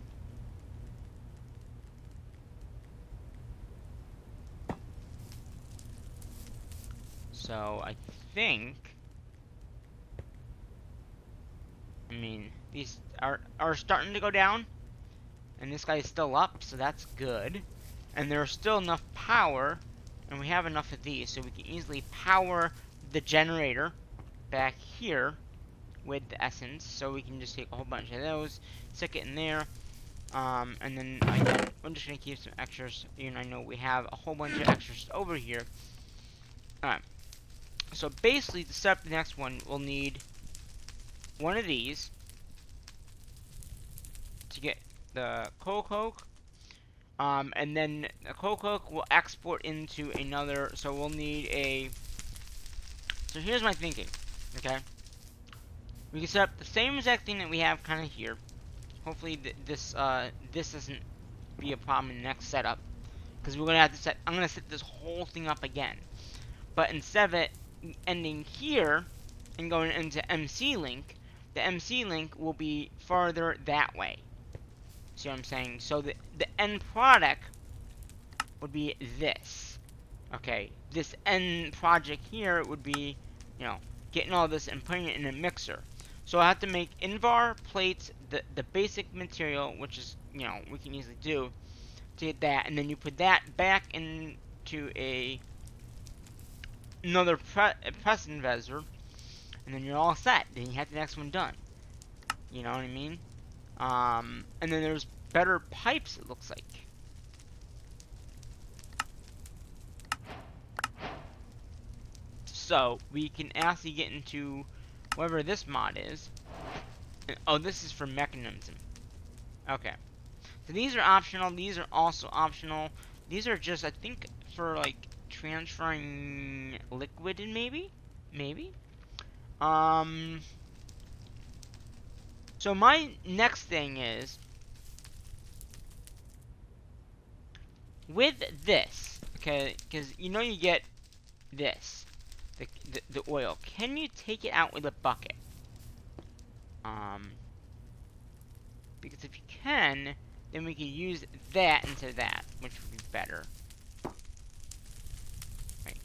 Speaker 1: So I think, I mean, these are starting to go down, and this guy is still up, so that's good. And there's still enough power, and we have enough of these, so we can easily power the generator back here with the essence. So we can just take a whole bunch of those, stick it in there, and then I'm just gonna keep some extras. I know we have a whole bunch of extras over here. Alright. So basically, to set up the next one, we'll need one of these to get the coal coke, and then the coal coke will export into another. So we'll need a. So here's my thinking. Okay, we can set up the same exact thing that we have kind of here. Hopefully, this doesn't be a problem in the next setup, because we're gonna have to set. I'm gonna set this whole thing up again, but instead of it ending here and going into MC Link, the MC Link will be farther that way. See what I'm saying? So the end product would be this. Okay, this end project here would be, getting all this and putting it in a mixer. So I have to make Invar plates, the basic material, which is, we can easily do, to get that, and then you put that back into another press invisor, and then you're all set. Then you have the next one done. You know what I mean? And then there's better pipes, it looks like. So we can actually get into whatever this mod is. Oh, this is for mechanism. Okay. So these are optional. These are also optional. These are just, I think, for like transferring liquid in maybe? So my next thing is, with this, okay, because you get this, the oil. Can you take it out with a bucket? Because if you can, then we can use that instead of that, which would be better. Right.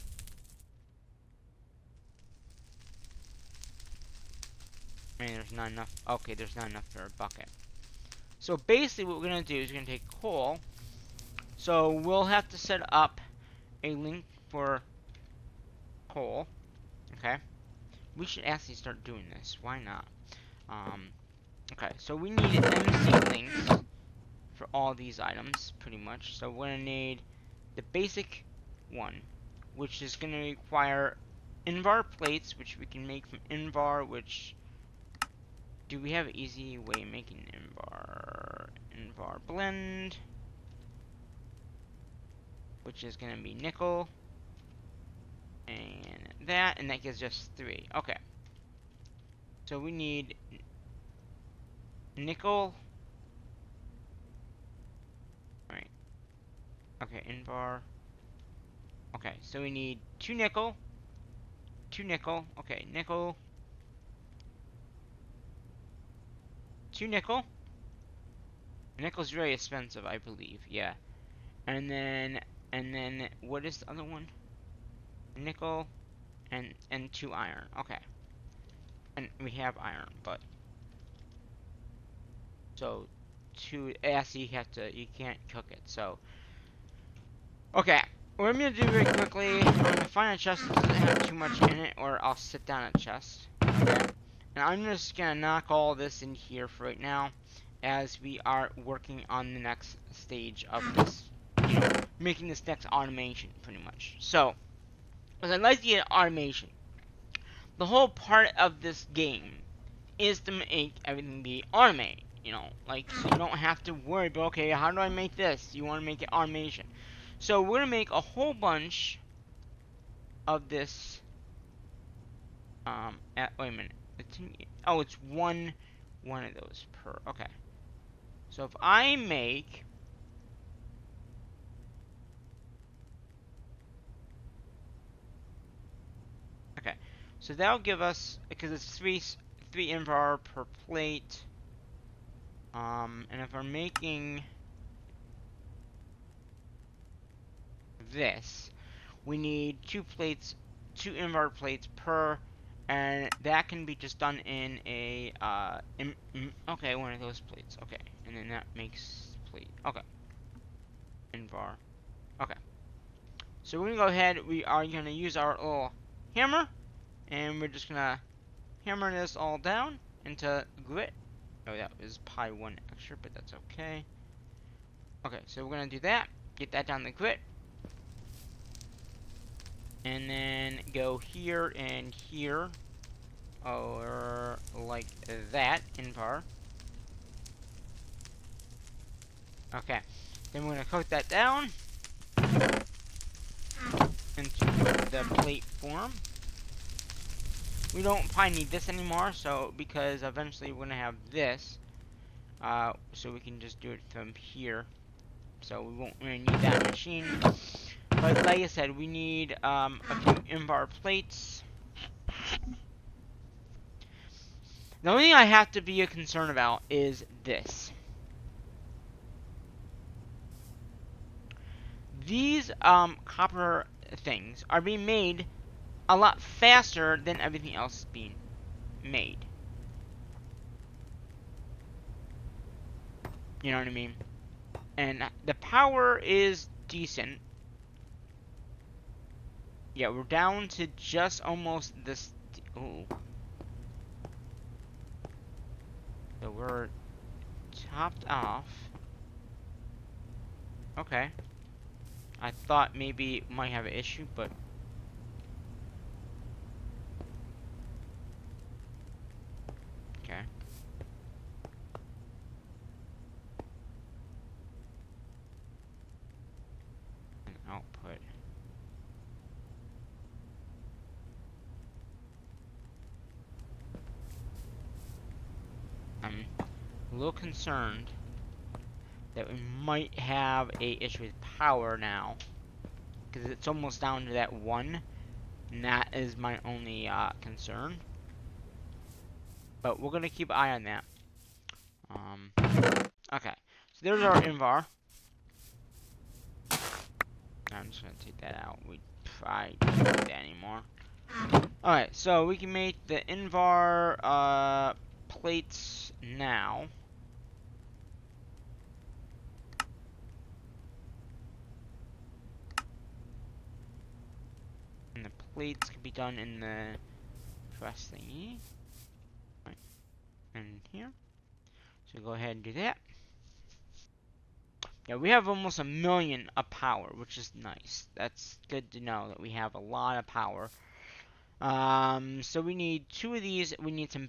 Speaker 1: I mean, there's not enough. Okay, there's not enough for a bucket. So basically, what we're gonna do is we're gonna take coal. So we'll have to set up a link for coal. Okay. We should actually start doing this. Why not? Okay, so we need MC links for all these items, pretty much. So we're gonna need the basic one, which is gonna require Invar plates, which we can make from Invar, which... Do we have an easy way of making Invar blend, which is gonna be nickel, and that gives us 3. Okay. So we need nickel. Right. Okay, Invar. Okay, so we need 2 nickel. 2 nickel. Okay, nickel. 2 nickel. Nickel's very expensive, I believe. Yeah. And then what is the other one? Nickel and 2 iron. Okay. And we have iron, but so 2. Yeah, so you can't cook it. So okay. What I'm gonna do very quickly, I'm gonna find a chest that doesn't have too much in it, or I'll sit down at a chest. Okay. And I'm just gonna knock all this in here for right now, as we are working on the next stage of this, making this next automation, pretty much. So, as I'd like to get automation, the whole part of this game is to make everything be automated. Like, so you don't have to worry about, okay, how do I make this? You want to make it automation. So we're gonna make a whole bunch of this. Wait a minute. It's one of those per. Okay. So if I make. Okay. So that'll give us, because it's three invar per plate. And if we're making this, we need 2 invar plates per, and that can be just done in a okay, one of those plates. Okay, and then that makes plate. Okay, invar. Okay, so we're gonna go ahead. We are gonna use our little hammer, and we're just gonna hammer this all down into grit. Oh, that was pi 1 extra, but that's okay. Okay, so we're gonna do that. Get that down the grit. And then go here and here, or like that, invar. Okay, then we're gonna coat that down into the plate form. We don't probably need this anymore, so because eventually we're gonna have this, so we can just do it from here. So we won't really need that machine. But like I said, we need a few invar plates. The only thing I have to be concerned about is this. These copper things are being made a lot faster than everything else being made. You know what I mean? And the power is decent. Yeah, we're down to just almost this. Ooh. So we're topped off. Okay. I thought maybe it might have an issue, but okay. And output. I'm a little concerned that we might have a issue with power now, because it's almost down to that 1, and that is my only concern. But we're gonna keep an eye on that. Okay, so there's our invar. I'm just gonna take that out. We probably don't need that anymore. Alright, so we can make the invar plates now. And the plates can be done in the press thingy. Right. And here. So go ahead and do that. Yeah, we have almost 1,000,000 of power, which is nice. That's good to know that we have a lot of power. So we need 2 of these. We need some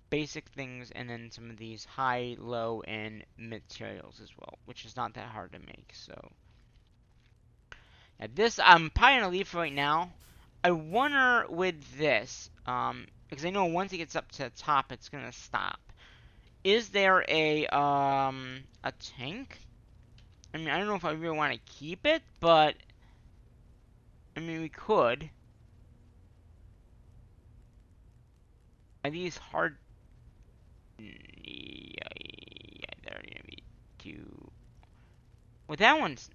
Speaker 1: basic things, and then some of these high, low, and materials as well, which is not that hard to make. So yeah, this I'm probably gonna leave for right now. I wonder with this, because I know once it gets up to the top, it's gonna stop. Is there a tank? I mean, I don't know if I really want to keep it, but I mean, we could. Are these hard? Yeah, they're gonna be to... Well, that one's...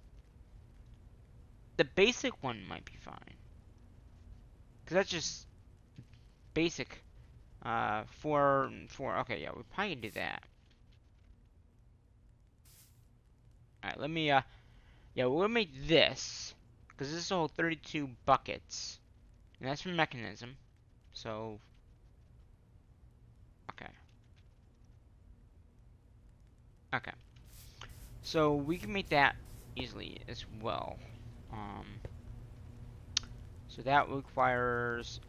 Speaker 1: The basic one might be fine. Because that's just basic. Four. Okay, yeah, we probably can do that. Alright, let me, yeah, we'll make this. Because this is a whole 32 buckets. And that's from mechanism. So... Okay. Okay. So we can make that easily as well. So that requires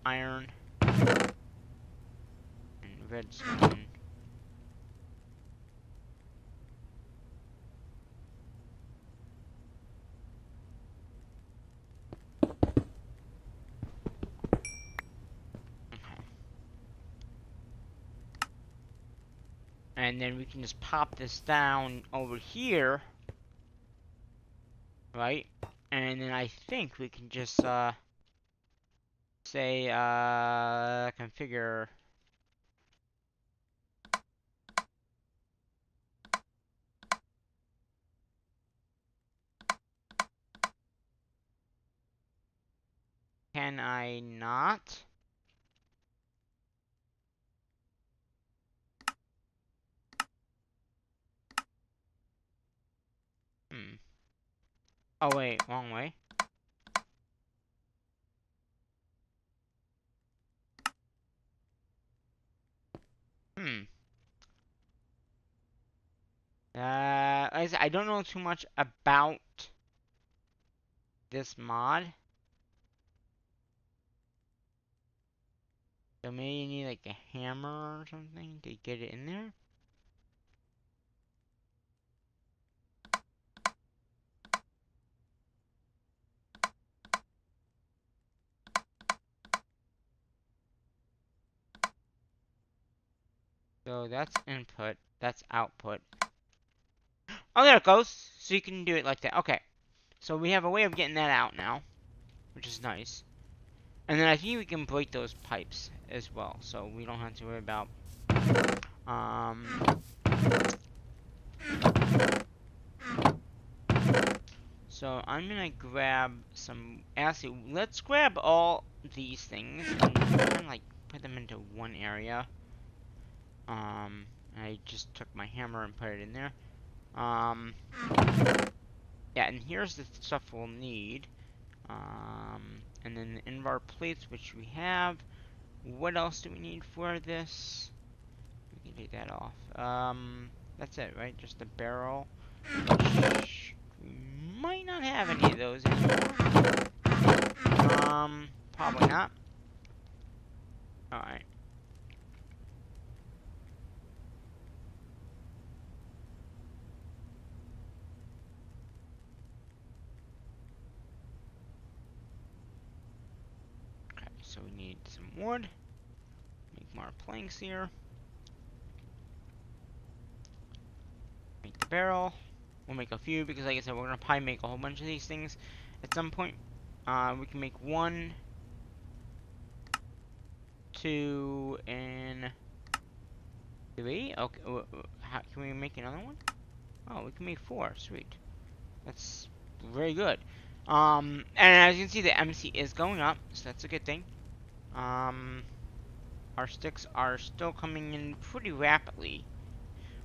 Speaker 1: iron and redstone. And then we can just pop this down over here. Right? And then I think we can just, say, configure. Can I not? Oh wait, wrong way. I don't know too much about this mod. So maybe you need like a hammer or something to get it in there. So that's input, that's output. Oh, there it goes. So you can do it like that. Okay. So we have a way of getting that out now, which is nice. And then I think we can break those pipes as well, so we don't have to worry about, So I'm gonna grab some acid. Let's grab all these things and kind of like put them into one area. I just took my hammer and put it in there. Yeah, and here's the stuff we'll need. And then the Invar plates, which we have. What else do we need for this? We can take that off. That's it, right? Just a barrel. Which we might not have any of those anymore. Probably not. Alright. Okay, so we need some wood. Make more planks here. Make the barrel. We'll make a few because, like I said, we're gonna probably make a whole bunch of these things at some point. We can make 1, 2, and 3. Okay, how can we make another one? Oh, we can make 4. Sweet. That's very good. And as you can see, the MC is going up, so that's a good thing. Our sticks are still coming in pretty rapidly,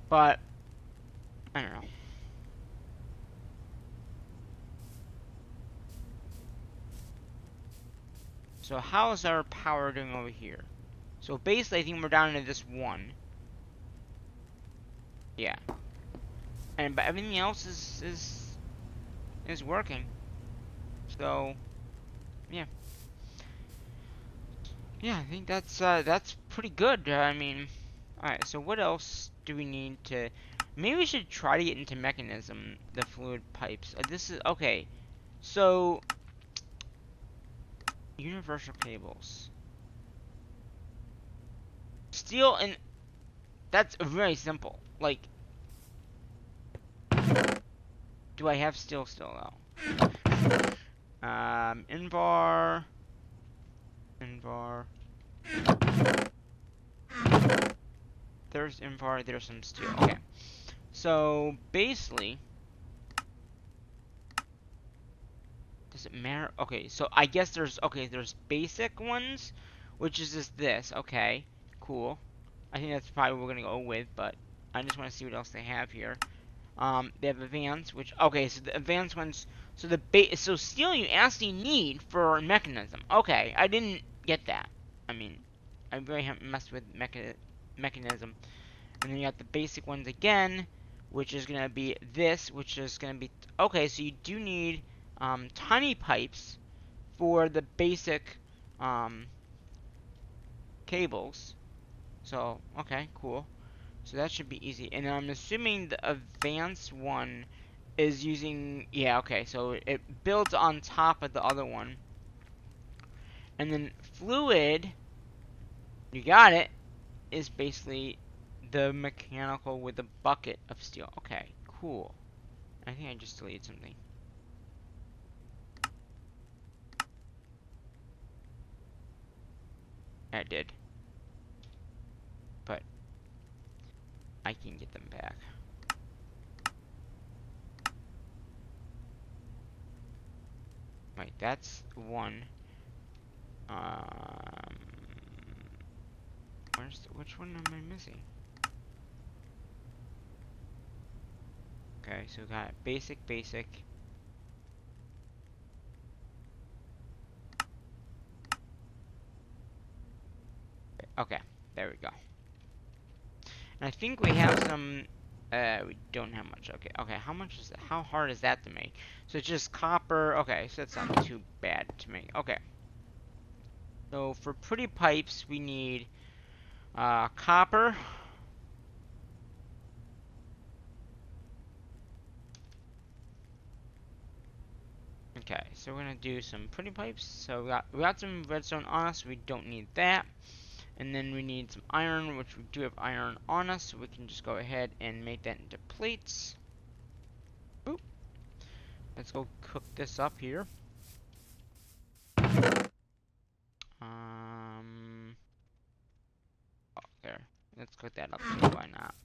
Speaker 1: but I don't know. So how is our power doing over here? So basically, I think we're down to this 1. Yeah. But everything else is working. So yeah. Yeah, I think that's pretty good. I mean, alright, so what else do we need to... Maybe we should try to get into mechanism, the fluid pipes. This is... Okay, so... Universal cables. Steel and... That's very simple. Like... Do I have steel still, though? Invar... Invar... There's Invar, there's some steel. Okay. So basically, does it matter? Okay, so I guess there's basic ones, which is just this. Okay, cool. I think that's probably what we're gonna go with, but I just want to see what else they have here. They have advanced, which okay, so the advanced ones. So so steel you actually need for mechanism. Okay, I didn't get that. I mean, I really haven't messed with mechanism. And then you got the basic ones again, which is gonna be this, which is gonna be okay. So you do need tiny pipes for the basic cables. So okay, cool. So that should be easy. And I'm assuming the advanced one is using, yeah, okay, so it builds on top of the other one. And then fluid, you got it, is basically the mechanical with a bucket of steel. Okay, cool. I think I just deleted something. I did. But I can get them back. Wait, that's one. Which one am I missing? Okay, so we got basic. Okay, there we go. And I think we have some, we don't have much. Okay, how much is that? How hard is that to make? So it's just copper. Okay, so that's not too bad to make. Okay. So for pretty pipes, we need, copper. Okay, so we're gonna do some pretty pipes. So we got some redstone on us. We don't need that. And then we need some iron, which we do have iron on us, so we can just go ahead and make that into plates. Oop. Let's go cook this up here. Oh, there. Let's cook that up too, why not?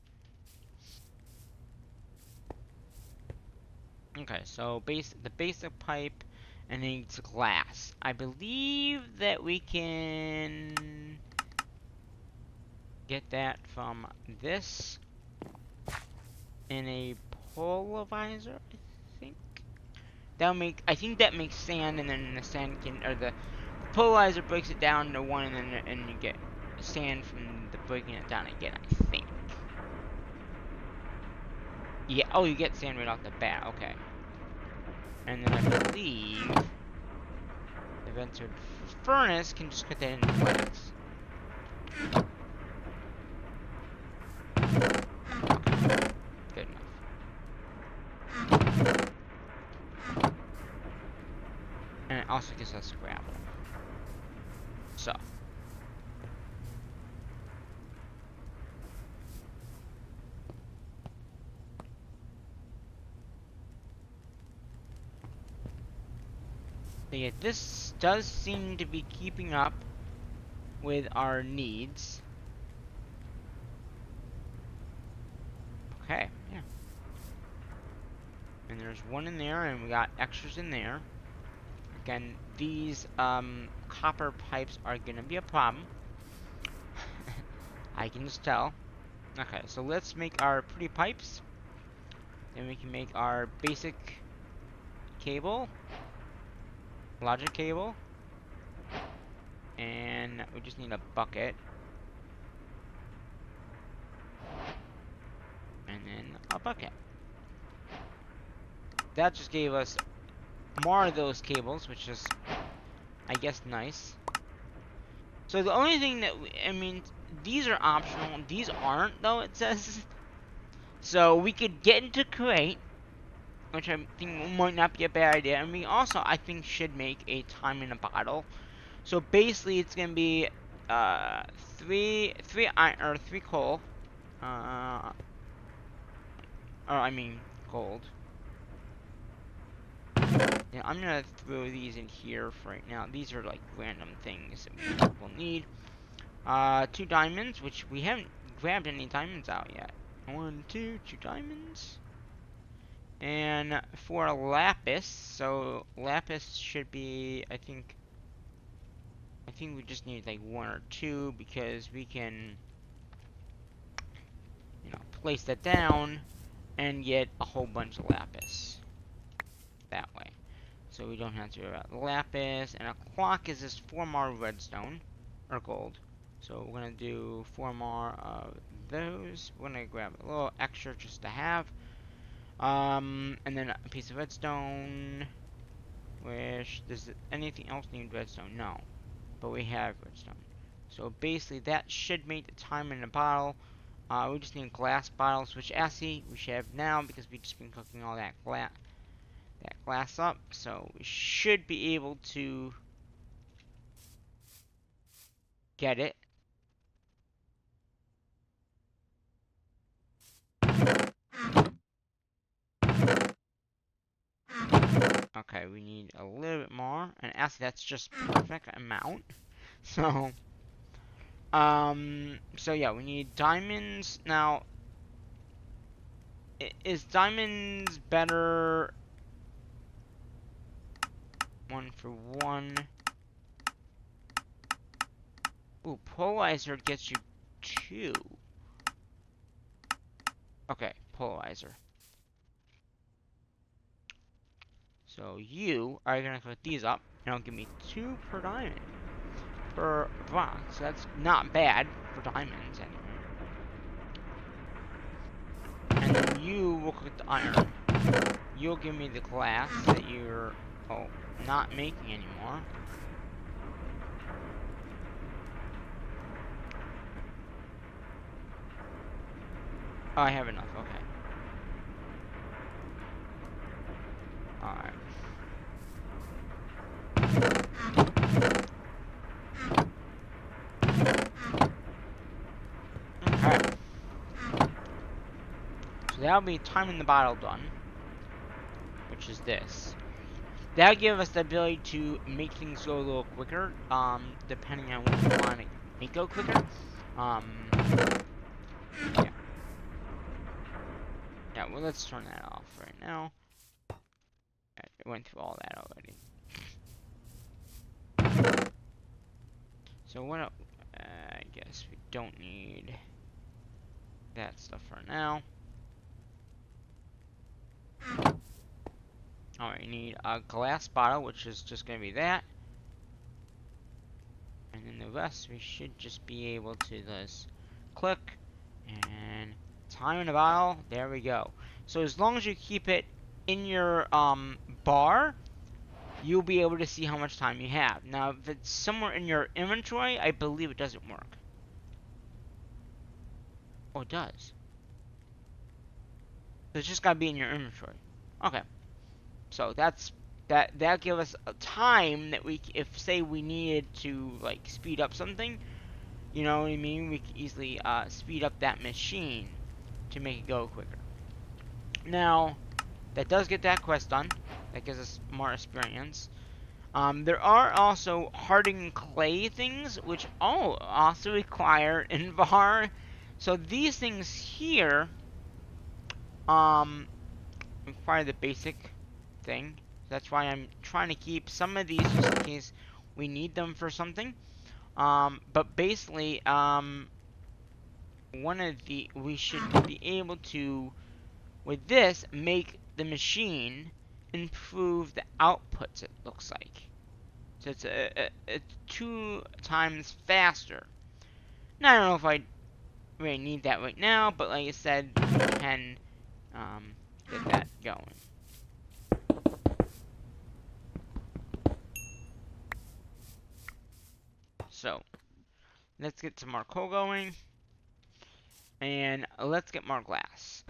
Speaker 1: Okay, so the basic pipe and then it's glass. I believe that we can get that from this in a polarizer, I think. I think that makes sand, and then the sand can, or the polarizer breaks it down to one, and you get sand from the breaking it down again, I think. Yeah, oh, you get sand right off the bat, okay. And then I believe the vented furnace can just put that in flats. Okay, good enough. And it also gives us gravel. So. Yeah, this does seem to be keeping up with our needs. Okay, yeah. And there's one in there, and we got extras in there. Again, these copper pipes are gonna be a problem. I can just tell. Okay, so let's make our pretty pipes. Then we can make our basic cable, logic cable, and we just need a bucket. And then a bucket. That just gave us more of those cables, which is, I guess, nice. So the only thing that I mean, these are optional. These aren't, though, it says. So we could get into Create, which I think might not be a bad idea. And we also, I think, should make a time in a bottle. So basically, it's gonna be three coal, or I mean gold. Yeah, I'm gonna throw these in here for right now. These are like random things that we will need. 2 diamonds, which we haven't grabbed any diamonds out yet. 1, 2 diamonds. And for lapis, so lapis should be, I think we just need like 1 or 2 because we can, you know, place that down and get a whole bunch of lapis that way. So we don't have to worry about lapis. And a clock is just 4 more redstone or gold. So we're gonna do 4 more of those. We're gonna grab a little extra just to have. And then a piece of redstone. Which, does anything else need redstone? No. But we have redstone. So basically that should make the time in a bottle. We just need glass bottles, which actually we should have now because we've just been cooking all that glass up. So we should be able to get it. Okay, we need a little bit more, and actually that's just perfect amount. So, so yeah, we need diamonds. Now, is diamonds better 1 for 1? Ooh, polarizer gets you 2. Okay, polarizer. So you are gonna put these up, and it'll give me 2 per diamond per box. So that's not bad for diamonds anyway. And then you will cook the iron. You'll give me the glass that you're not making anymore. Oh, I have enough. Okay. Alright. Okay. So that'll be time in the bottle done. Which is this. That'll give us the ability to make things go a little quicker, depending on what we want to make go quicker. Yeah. Yeah, well, let's turn that off right now. I went through all that already. So what I guess we don't need that stuff for now. Alright, you need a glass bottle, which is just going to be that. And then the rest, we should just be able to just click and time in the bottle. There we go. So as long as you keep it in your bar, you'll be able to see how much time you have. Now, if it's somewhere in your inventory, I believe it doesn't work. Oh, it does. So it's just gotta be in your inventory. Okay. So that'll give us a time that if say we needed to like speed up something, you know what I mean? We can easily speed up that machine to make it go quicker. Now, that does get that quest done. That gives us more experience. There are also hardened clay things, which also require Invar. So these things here, require the basic thing. That's why I'm trying to keep some of these just in case we need them for something. But basically, we should be able to, with this, make the machine improve the outputs, it looks like. So it's 2 times faster. Now, I don't know if I really need that right now, but like I said, we can get that going. So, let's get some more coal going. And let's get more glass.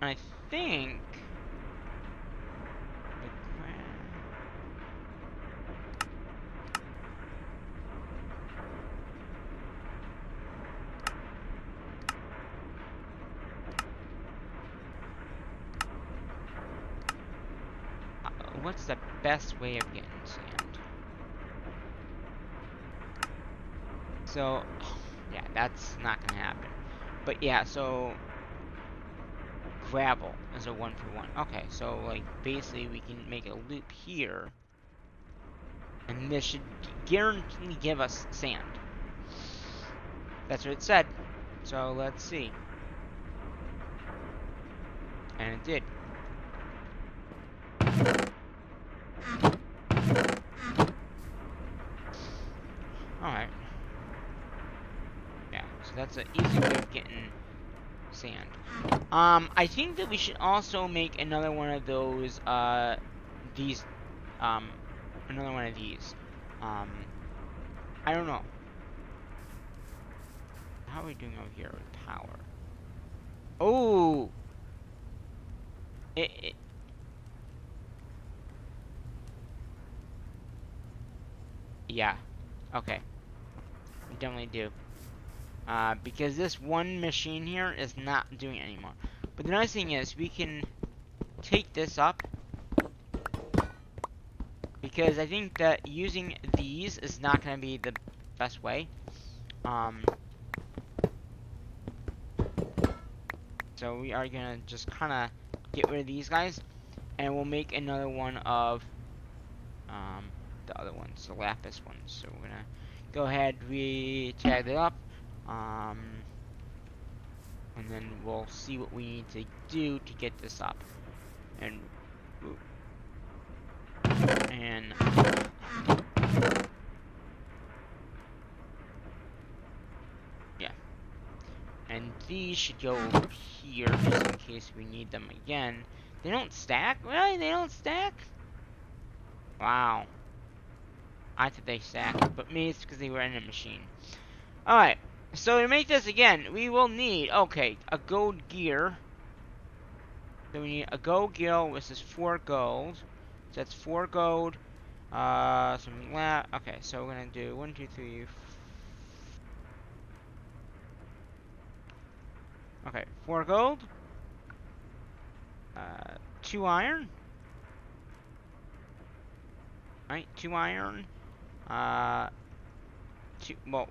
Speaker 1: I think... what's the best way of getting sand? So, yeah, that's not gonna happen. But yeah, so gravel as a 1-for-1. Okay, so like basically we can make a loop here, and this should guarantee give us sand. That's what it said. So let's see. And it did. Alright. Yeah, so that's an easy way of getting sand. I think that we should also make another one of those, these, another one of these. I don't know. How are we doing over here with power? Oh! Yeah. Okay. We definitely do. Because this one machine here is not doing it anymore. But the nice thing is, we can take this up. Because I think that using these is not going to be the best way. So we are going to just kind of get rid of these guys. And we'll make another one of the other ones, the lapis ones. So we're going to go ahead, tag it up. And then we'll see what we need to do to get this up. And yeah. And these should go over here just in case we need them again. They don't stack? Really? They don't stack? Wow. I thought they stacked, but maybe it's because they were in a machine. Alright, so to make this again, we will need, okay, a gold gear. So we need a gold gear, which is 4 gold. So that's 4 gold. Okay, so we're gonna do 1, 2, 3. Okay, 4 gold. 2 iron. Right, 2 iron. Well,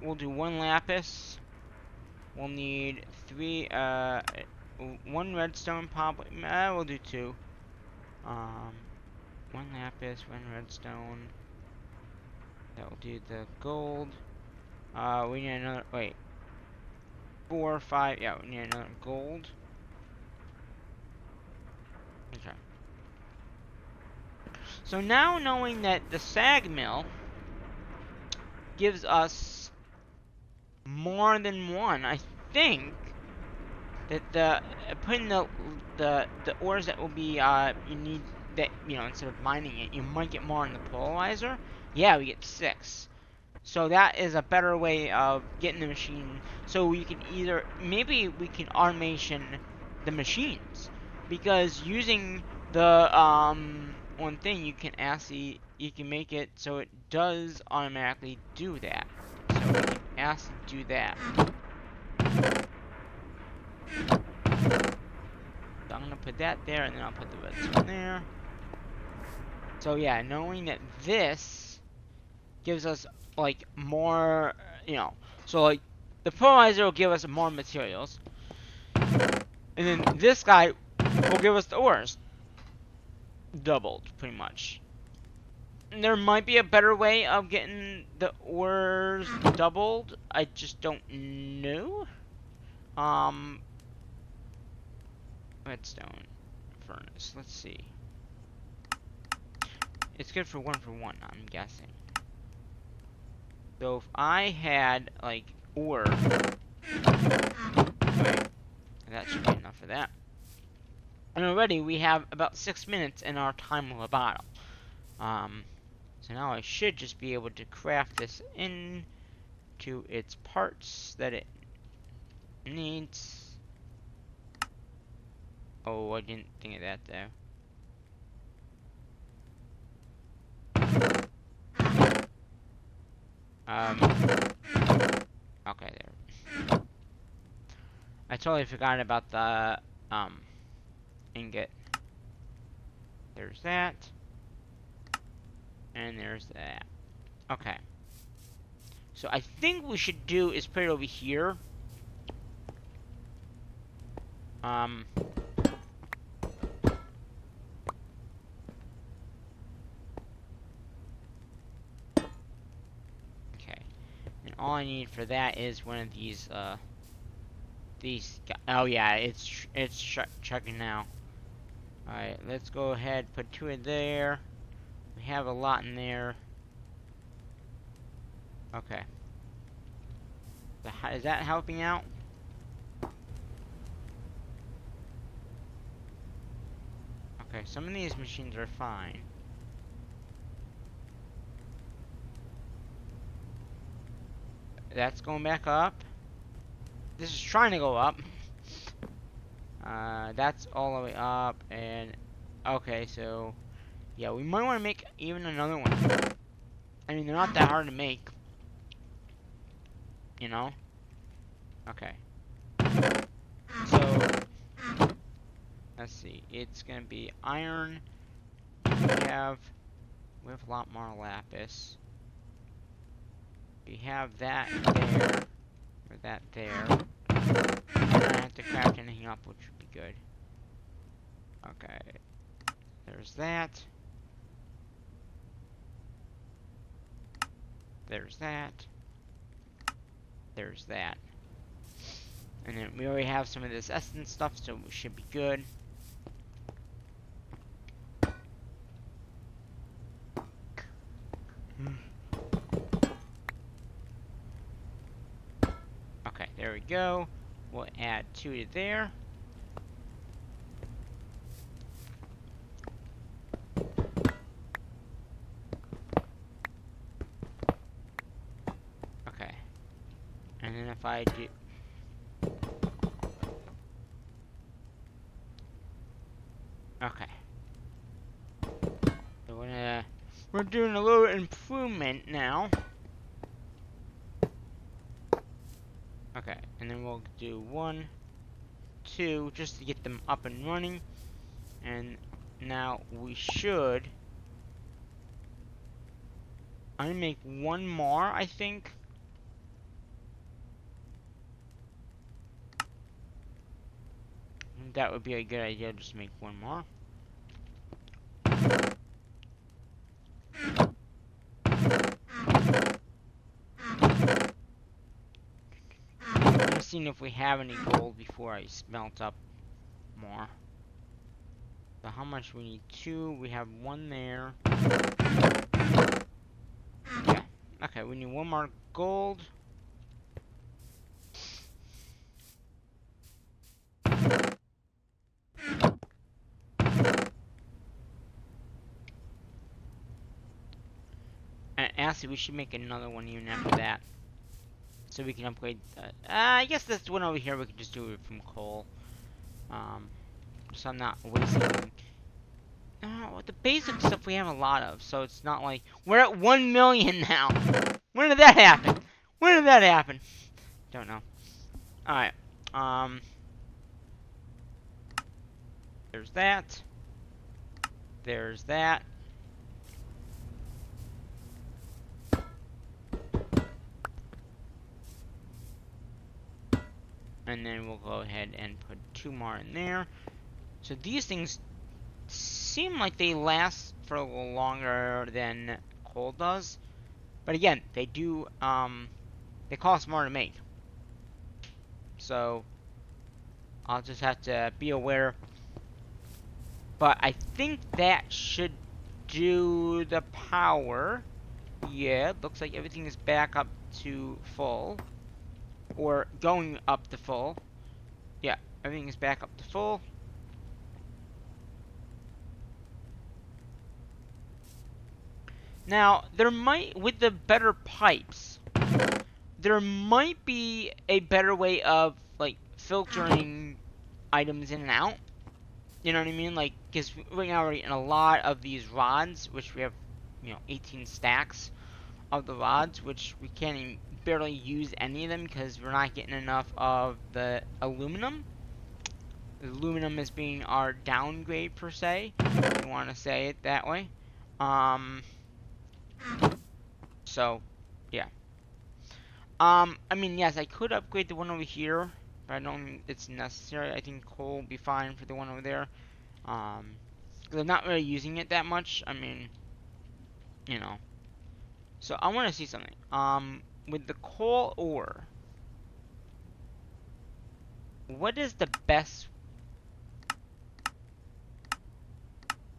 Speaker 1: we'll do 1 lapis. We'll need 3, 1 redstone probably. We'll do 2. 1 lapis, 1 redstone. That will do the gold. We need another, wait. 4, 5, yeah, we need another gold. Okay. So now knowing that the sag mill gives us more than 1, I think that putting the ores that will be you need that, you know, instead of mining it, you might get more in the polarizer. Yeah, we get 6. So that is a better way of getting the machine. So we can either, maybe we can automation the machines, because using the one thing, you can make it so it does automatically do that. So we can actually do that. So I'm gonna put that there, and then I'll put the redstone there. So yeah, knowing that this gives us like more, you know, so like the polarizer will give us more materials, and then this guy will give us the ores doubled, pretty much. And there might be a better way of getting the ores doubled. I just don't know. Redstone furnace. Let's see. It's good for 1-for-1, I'm guessing. So if I had like ore, right, that should be enough for that. And already we have about 6 minutes in our time battle. So now I should just be able to craft this into its parts that it needs. Oh, I didn't think of that there. Okay, there. I totally forgot about the, ingot. There's that. And there's that. Okay. So I think we should do is put it over here. all I need for that is one of these, oh yeah, it's checking now. Alright, let's go ahead, put 2 in there. We have a lot in there. Okay. Is that helping out? Okay, some of these machines are fine. That's going back up. This is trying to go up. That's all the way up, and okay, so yeah, we might want to make even another one. I mean, they're not that hard to make, you know. Okay, so let's see. It's gonna be iron. We have a lot more lapis. We have that there, or that there. I don't have to craft anything up, which would be good. Okay, there's that. There's that. There's that. And then we already have some of this essence stuff, so we should be good. Okay, there we go. We'll add 2 to there. Okay. And then if I do... Okay. So we're doing a little improvement now. Okay, and then we'll do 1, 2, just to get them up and running. And now we should... I'm gonna make 1 more, I think. That would be a good idea, just make 1 more. I'm just seeing if we have any gold before I smelt up more. So how much we need? 2. We have 1 there. Yeah. Okay, we need 1 more gold. And actually, we should make another one even after that. So we can upgrade... I guess this one over here, we can just do it from coal. So I'm not wasting... the basic stuff we have a lot of, so it's not like... We're at 1 million now! When did that happen? When did that happen? Don't know. Alright. There's that. There's that. And then we'll go ahead and put 2 more in there. So these things seem like they last for a little longer than coal does. But again, they do, they cost more to make. So, I'll just have to be aware. But I think that should do the power. Yeah, looks like everything is back up to full. Or going up to full. Yeah, everything is back up to full. Now, there might, with the better pipes, there might be a better way of, like, filtering items in and out. You know what I mean? Like, because right now we're getting a lot of these rods, which we have, 18 stacks of the rods, which we can't even barely use any of them because we're not getting enough of the aluminum. The aluminum is being our downgrade, per se, if you want to say it that way. So, yeah. I mean, yes, I could upgrade the one over here, but I don't think it's necessary. I think coal will be fine for the one over there. Because I'm not really using it that much. I mean, So, I want to see something. with the coal ore, what is the best?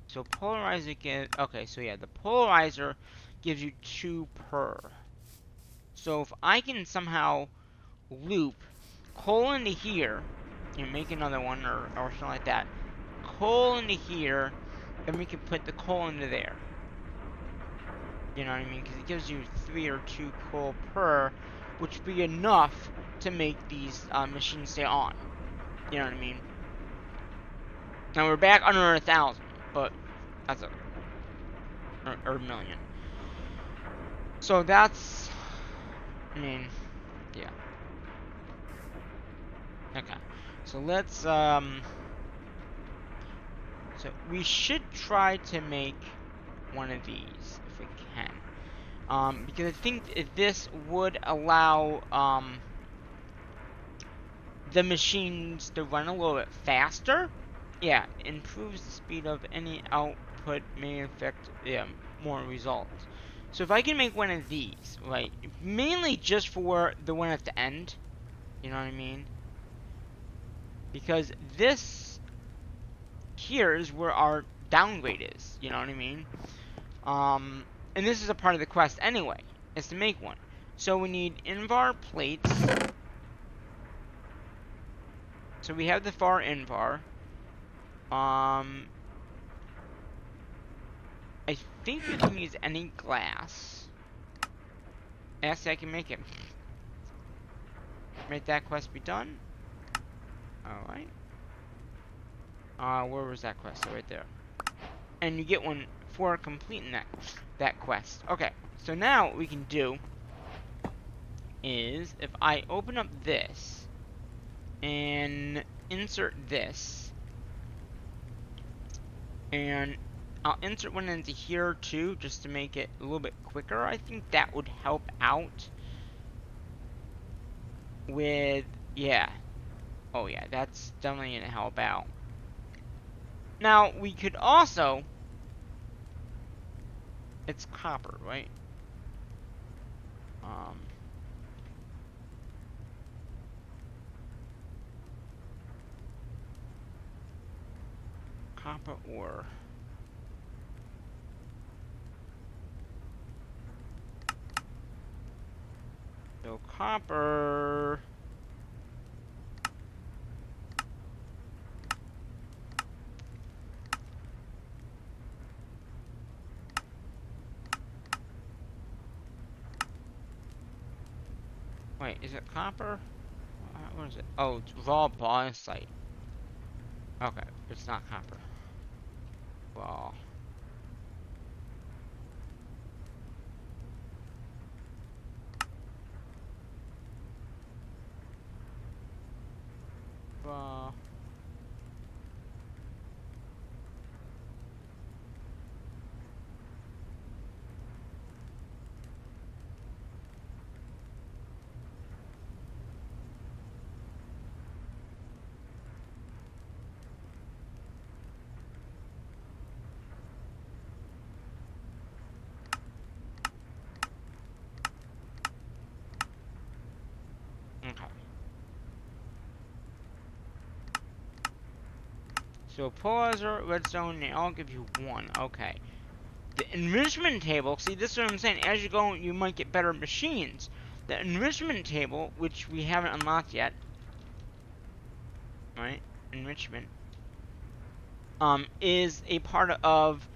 Speaker 1: So polarizer gives, okay, so yeah, the polarizer gives you 2 per. So if I can somehow loop coal into here, and make another one, or something like that, coal into here, then we can put the coal into there. You know what I mean? Because it gives you 3 or 2 coal per, which would be enough to make these machines stay on. You know what I mean? Now we're back under 1,000, but that's a or million. So that's, I mean, yeah. Okay. So let's so we should try to make one of these if we can. Because I think this would allow the machines to run a little bit faster. Yeah, improves the speed of any output, may affect more results. So if I can make one of these, right, mainly just for the one at the end, you know what I mean? Because this here is where our downgrade is, you know what I mean? And this is a part of the quest anyway, is to make one. So we need Invar plates. So we have the far Invar. I think we can use any glass. Actually, I can make it. Make that quest be done. Alright. Where was that quest? Oh, right there. And you get one for completing that quest. Okay, so now what we can do is, if I open up this and insert this, and I'll insert one into here too, just to make it a little bit quicker. I think that would help out with, yeah. Oh yeah, that's definitely gonna help out. Now, we could also, it's copper, right? Copper ore. So copper. Wait, is it copper? What is it? Oh, it's raw bauxite. Okay, it's not copper. Raw. Raw. Okay. So polarizer, redstone, they all give you 1. Okay. The enrichment table, see, this is what I'm saying. As you go, you might get better machines. The enrichment table, which we haven't unlocked yet, right? Enrichment, is a part of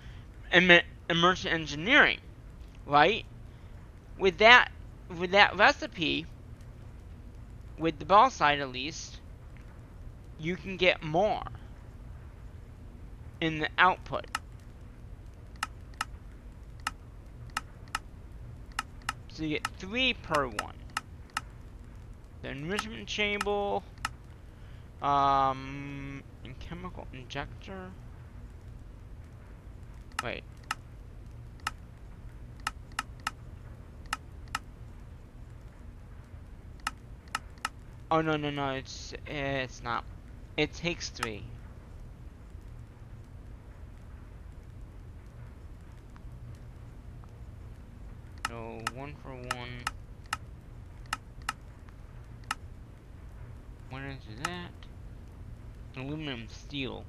Speaker 1: immersive engineering, right? With that recipe, with the bauxite at least, you can get more in the output. So you get 3 per one. The enrichment table, and chemical injector. Wait. Oh no, it's not. It takes 3. So 1 for 1. What is that? Aluminum steel.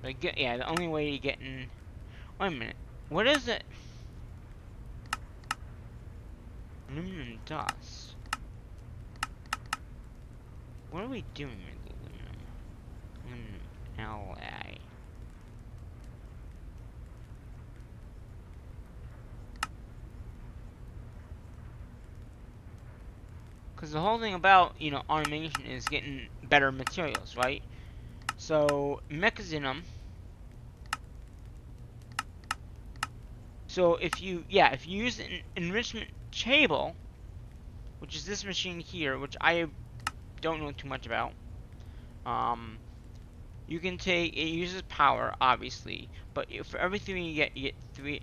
Speaker 1: But yeah, the only way to get in. Wait a minute. What is it? Aluminum dust. What are we doing with aluminum? Aluminum LA. Because the whole thing about, you know, automation is getting better materials, right? So, Mechanism. So, if you use an enrichment table, which is this machine here, which I don't know too much about, you can take, it uses power, obviously, but for every three you get three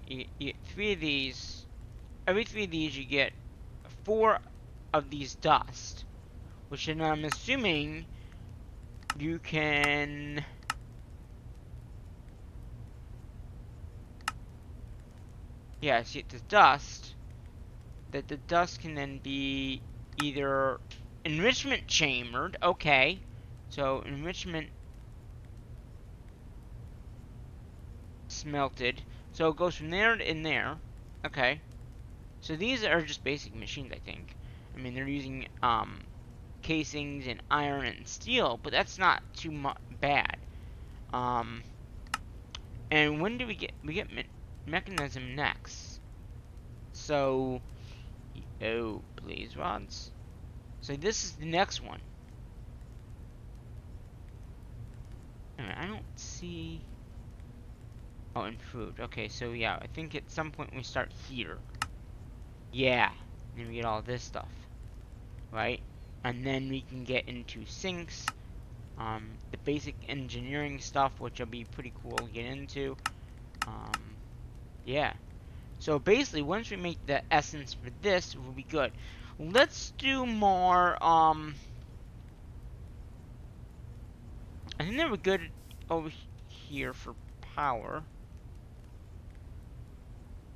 Speaker 1: of these. Every three of these, you get 4 of these dust, which then I'm assuming you can. Yeah, see the dust. That the dust can then be either enrichment chambered. Okay, so enrichment smelted. So it goes from there to in there. Okay. So these are just basic machines, I think. I mean, they're using casings and iron and steel, but that's not too bad. And when do we get mechanism next? So, oh, please, rods. So this is the next one. I don't see. Oh, improved. Okay, so yeah, I think at some point we start here. Yeah, then we get all this stuff, right? And then we can get into sinks, the basic engineering stuff, which will be pretty cool to get into. Yeah. So basically, once we make the essence for this, we'll be good. Let's do more, I think they were good over here for power.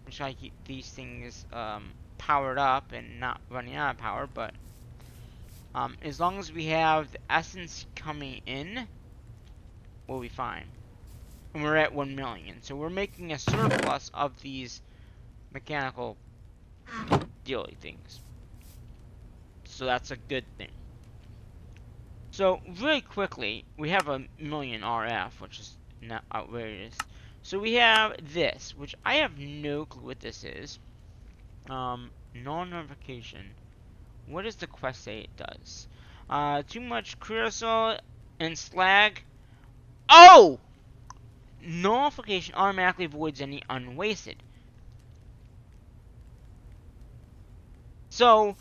Speaker 1: I'm trying to keep these things, powered up and not running out of power, but, as long as we have the essence coming in, we'll be fine. And we're at 1 million, so we're making a surplus of these mechanical dealy things. So that's a good thing. So, really quickly, we have a million RF, which is not outrageous. So we have this, which I have no clue what this is. Non-notification. What does the quest say it does? Too much creosote and slag. Oh! Nullification automatically avoids any unwasted. So,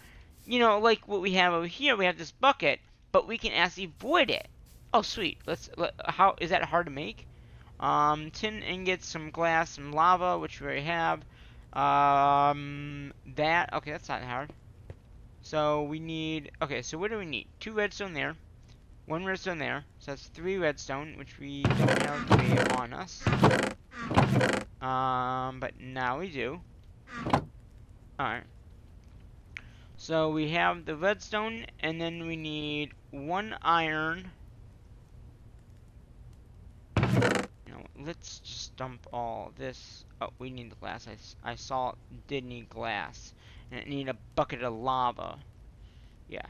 Speaker 1: you know, like what we have over here, we have this bucket, but we can actually void it. Oh, sweet. How is that hard to make? Tin ingots, some glass, some lava, which we already have. Okay, that's not hard. So we need, okay, so what do we need? 2 redstone there, 1 redstone there, so that's 3 redstone, which we don't have on us. But now we do. Alright. So we have the redstone, and then we need 1 iron. Let's just dump all this. Oh, we need the glass. I saw it did need glass. And it need a bucket of lava. Yeah.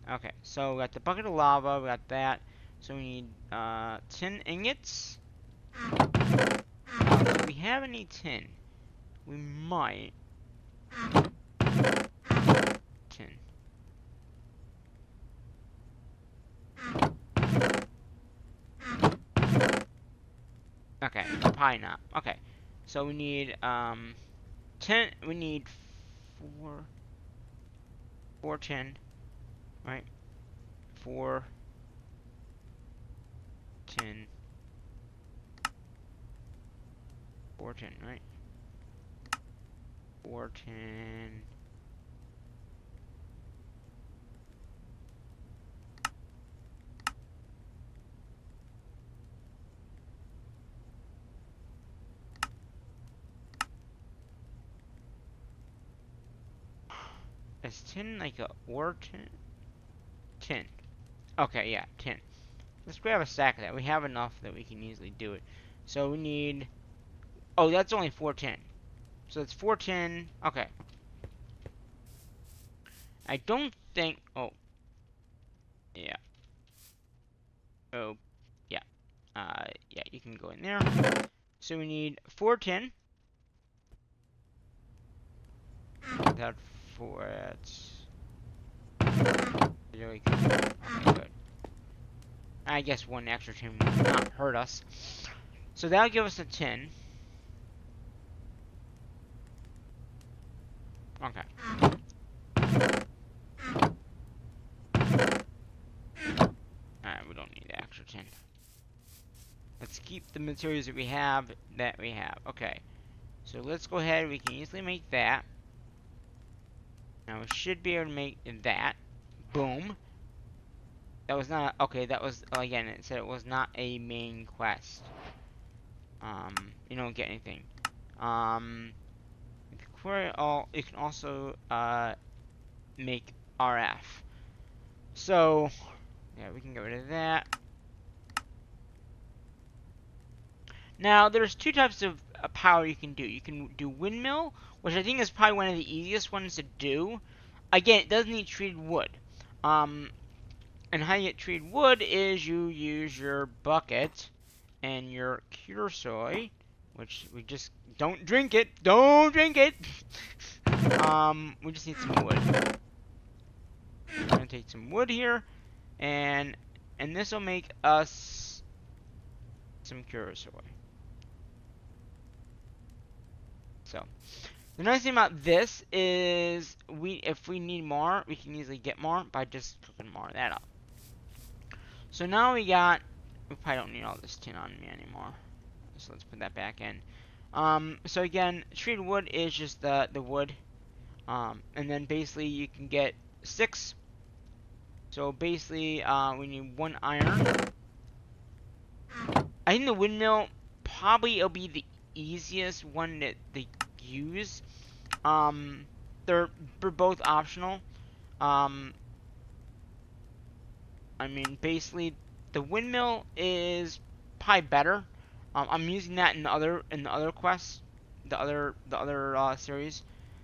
Speaker 1: Okay, so we got the bucket of lava, we got that. So we need 10 ingots. Do we have any tin? We might. 10. Okay, probably not. Okay. So we need 10, we need 4 tin, right? 4 tin. 4 tin, right? 4 tin. Is tin like a ore tin? Tin. Okay, yeah, tin. Let's grab a stack of that. We have enough that we can easily do it. So we need... Oh, that's only 4 tin. So it's 4 tin. Okay. I don't think... Oh. Yeah. Oh. Yeah. Yeah, you can go in there. So we need 4 tin. That 4... That's... Really good. Okay, good. I guess 1 extra tin would not hurt us. So that'll give us a tin. Okay. Alright, we don't need the extra tin. Let's keep the materials that we have. Okay. So let's go ahead. We can easily make that. Now we should be able to make that. Boom. That was not... Okay, that was... Again, it said it was not a main quest. You don't get anything. You can also, make RF. So, yeah, we can get rid of that. Now, there's 2 types of power you can do. You can do windmill, which I think is probably one of the easiest ones to do. Again, it does need treated wood. And how you get treated wood is you use your bucket and your cure soy, which we just don't drink it. Don't drink it. We just need some wood. I'm gonna take some wood here, and this will make us some cure soy. So, the nice thing about this is if we need more, we can easily get more by just cooking more of that up. So now we probably don't need all this tin on me anymore. So let's put that back in. So again, treated wood is just the wood. And then basically you can get 6. So basically, we need 1 iron. I think the windmill probably will be the easiest one that they use. They're both optional. I mean, basically, the windmill is probably better. I'm using that in the other quests, the other series.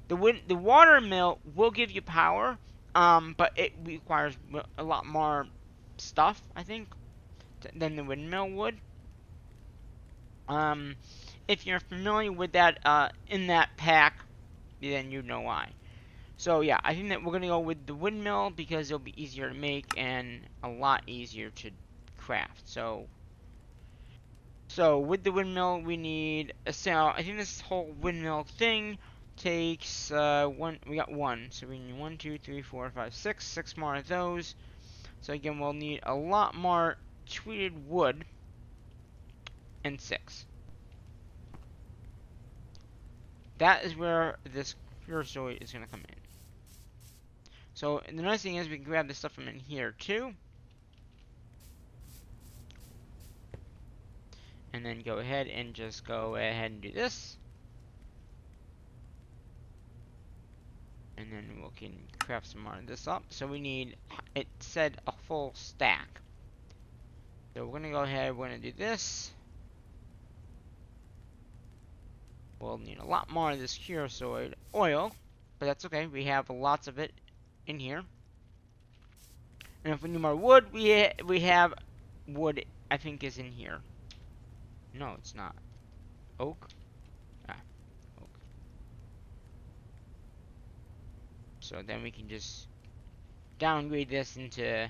Speaker 1: The water mill will give you power, but it requires a lot more stuff, I think, than the windmill would. If you're familiar with that in that pack, then you know why. So yeah, I think that we're gonna go with the windmill because it'll be easier to make and a lot easier to craft. So with the windmill, we need a cell. I think this whole windmill thing takes one. We got 1, so we need 1, 2, 3, 4, 5, 6. 6 more of those. So again, we'll need a lot more treated wood and 6. That is where this pure soy is gonna come in. So the nice thing is we can grab this stuff from in here too. And then go ahead and just go ahead and do this. And then we can craft some more of this up. So we need, it said a full stack. So we're gonna go ahead, we're gonna do this. We'll need a lot more of this curacao oil, but that's okay, we have lots of it in here. And if we need more wood, we have wood, I think, is in here. No, it's not. Oak? Ah, oak. So then we can just downgrade this into,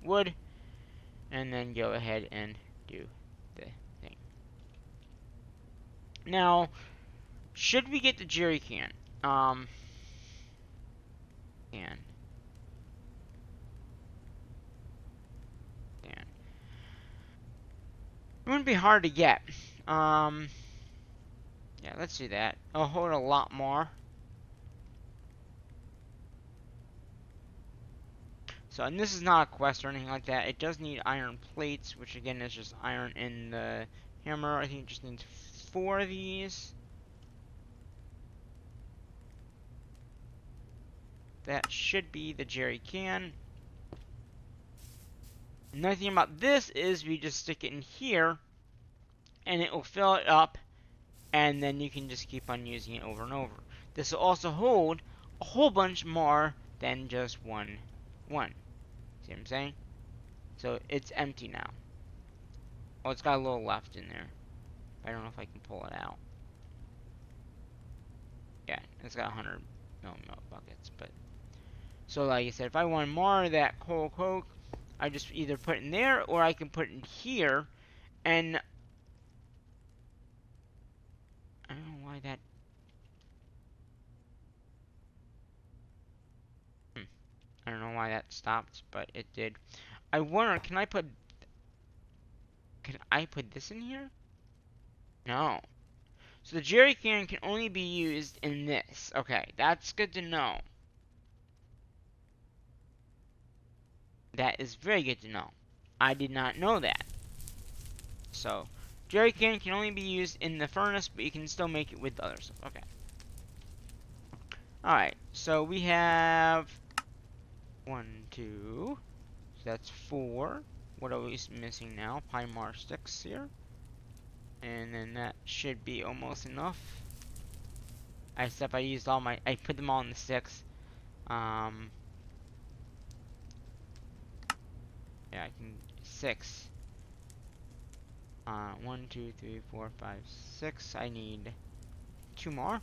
Speaker 1: wood, and then go ahead and do the thing. Now, should we get the jerry can? It wouldn't be hard to get. Yeah, let's do that. I'll hold a lot more. So, and this is not a quest or anything like that. It does need iron plates, which again is just iron in the hammer. I think it just needs 4 of these. that should be the jerry can. Another thing about this is we just stick it in here, and it will fill it up, and then you can just keep on using it over and over. This will also hold a whole bunch more than just one. See what I'm saying? So it's empty now. Oh, it's got a little left in there. I don't know if I can pull it out. Yeah, it's got 100 milk buckets. But so like I said, if I want more of that Coke, I just either put it in there or I can put it in here. And I don't know why that. I don't know why that stopped, but it did. I wonder, can I put this in here? No. So the jerry can only be used in this. Okay, that's good to know. That is very good to know. I did not know that. So, jerry can only be used in the furnace, but you can still make it with other stuff. Okay. Alright, so we have 1, 2. So that's 4. What are we missing now? Pymar sticks here. And then that should be almost enough. Except I used all my, I put them all in the sticks. Yeah, I can, 6. 1, 2, 3, 4, 5, 6. I need 2 more.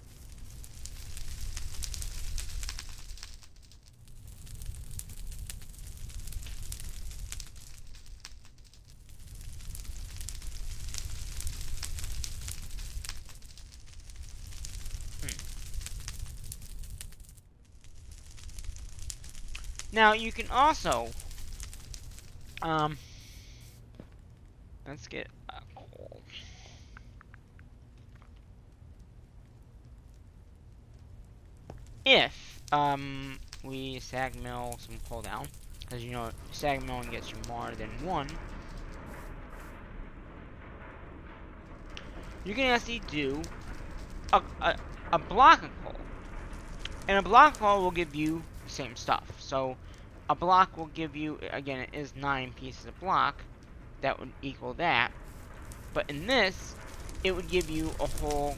Speaker 1: Now you can also, let's get coal. If we sag mill some coal down, because you know sag milling gets you more than 1, you can actually do a block of coal, and a block of coal will give you the same stuff. So a block will give you, again, it is 9 pieces of block. That would equal that. But in this, it would give you a whole.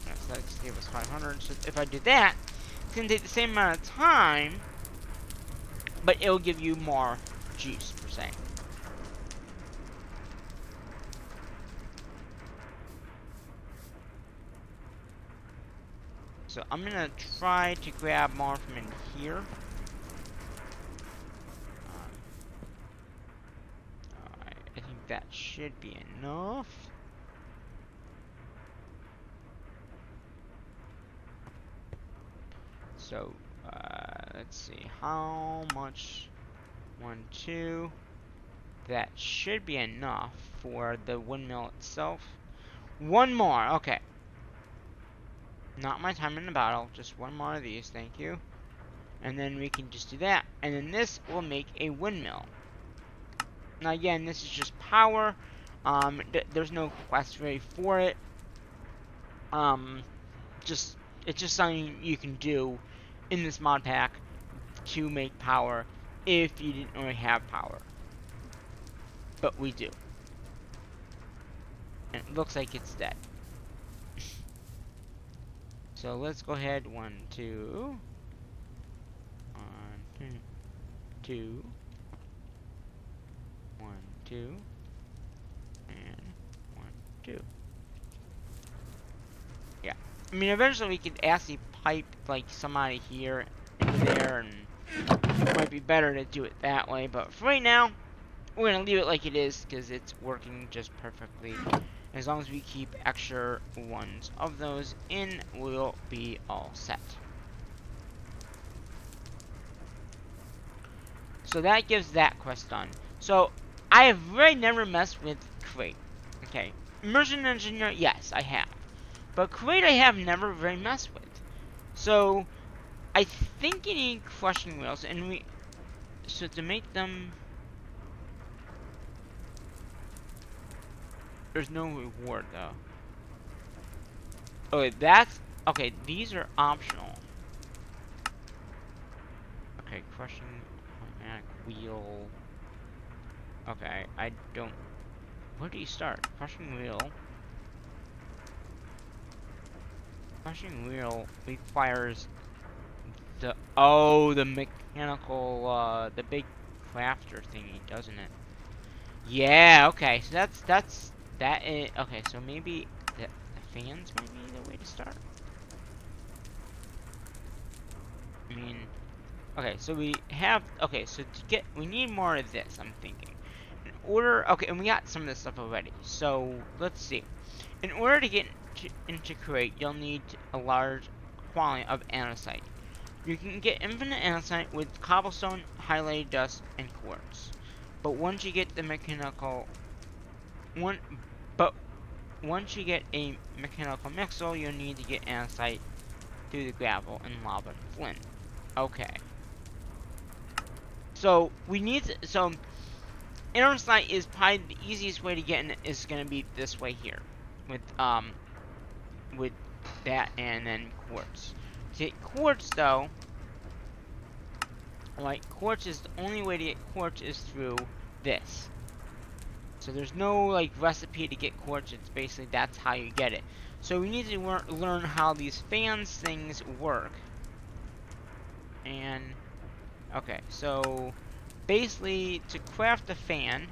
Speaker 1: So let's give us 500. So if I do that, it's gonna take the same amount of time, but it'll give you more juice per se. So I'm gonna try to grab more from in here. Alright, I think that should be enough. So, let's see, how much? 1, 2. That should be enough for the windmill itself. 1 more, okay. Not my time in the battle, just 1 more of these, thank you. And then we can just do that, and then this will make a windmill. Now again, this is just power. There's no quest ready for it. It's just something you can do in this mod pack to make power if you didn't already have power. But we do. And it looks like it's dead. So let's go ahead. 1, 2. 1, 2. 1, 2. And 1, 2. Yeah. I mean, eventually we could actually pipe like some out of here into there, and it might be better to do it that way. But for right now, we're gonna leave it like it is because it's working just perfectly. As long as we keep extra ones of those in, we'll be all set. So that gives that quest done. So I have really never messed with Crate. Okay, Immersion Engineer, yes, I have. But Crate I have never very messed with. So I think you need crushing wheels, and so to make them, there's no reward though. Okay, that's okay. These are optional. crushing automatic wheel. Okay, I don't. Where do you start? Crushing wheel. Crushing wheel requires the mechanical, the big crafter thingy, doesn't it? Yeah, okay, so that is, okay, so maybe the fans might be the way to start? I mean, okay, so we have, okay, so we need more of this, I'm thinking. In order, okay, and we got some of this stuff already, so let's see. In order to get into Kuwait, you'll need a large quantity of andesite. You can get infinite andesite with cobblestone, highlighted dust, and quartz. But once you get the mechanical but once you get a mechanical mixel, you'll need to get andesite through the gravel and lava and flint. Okay. So we need to, so andesite is probably the easiest way to get in, is gonna be this way here. With that and then quartz. To get quartz though, like, quartz is the only way to get quartz is through this. So there's no, like, recipe to get quartz. It's basically, that's how you get it. So we need to learn how these fans things work. And, okay, so basically, to craft a fan,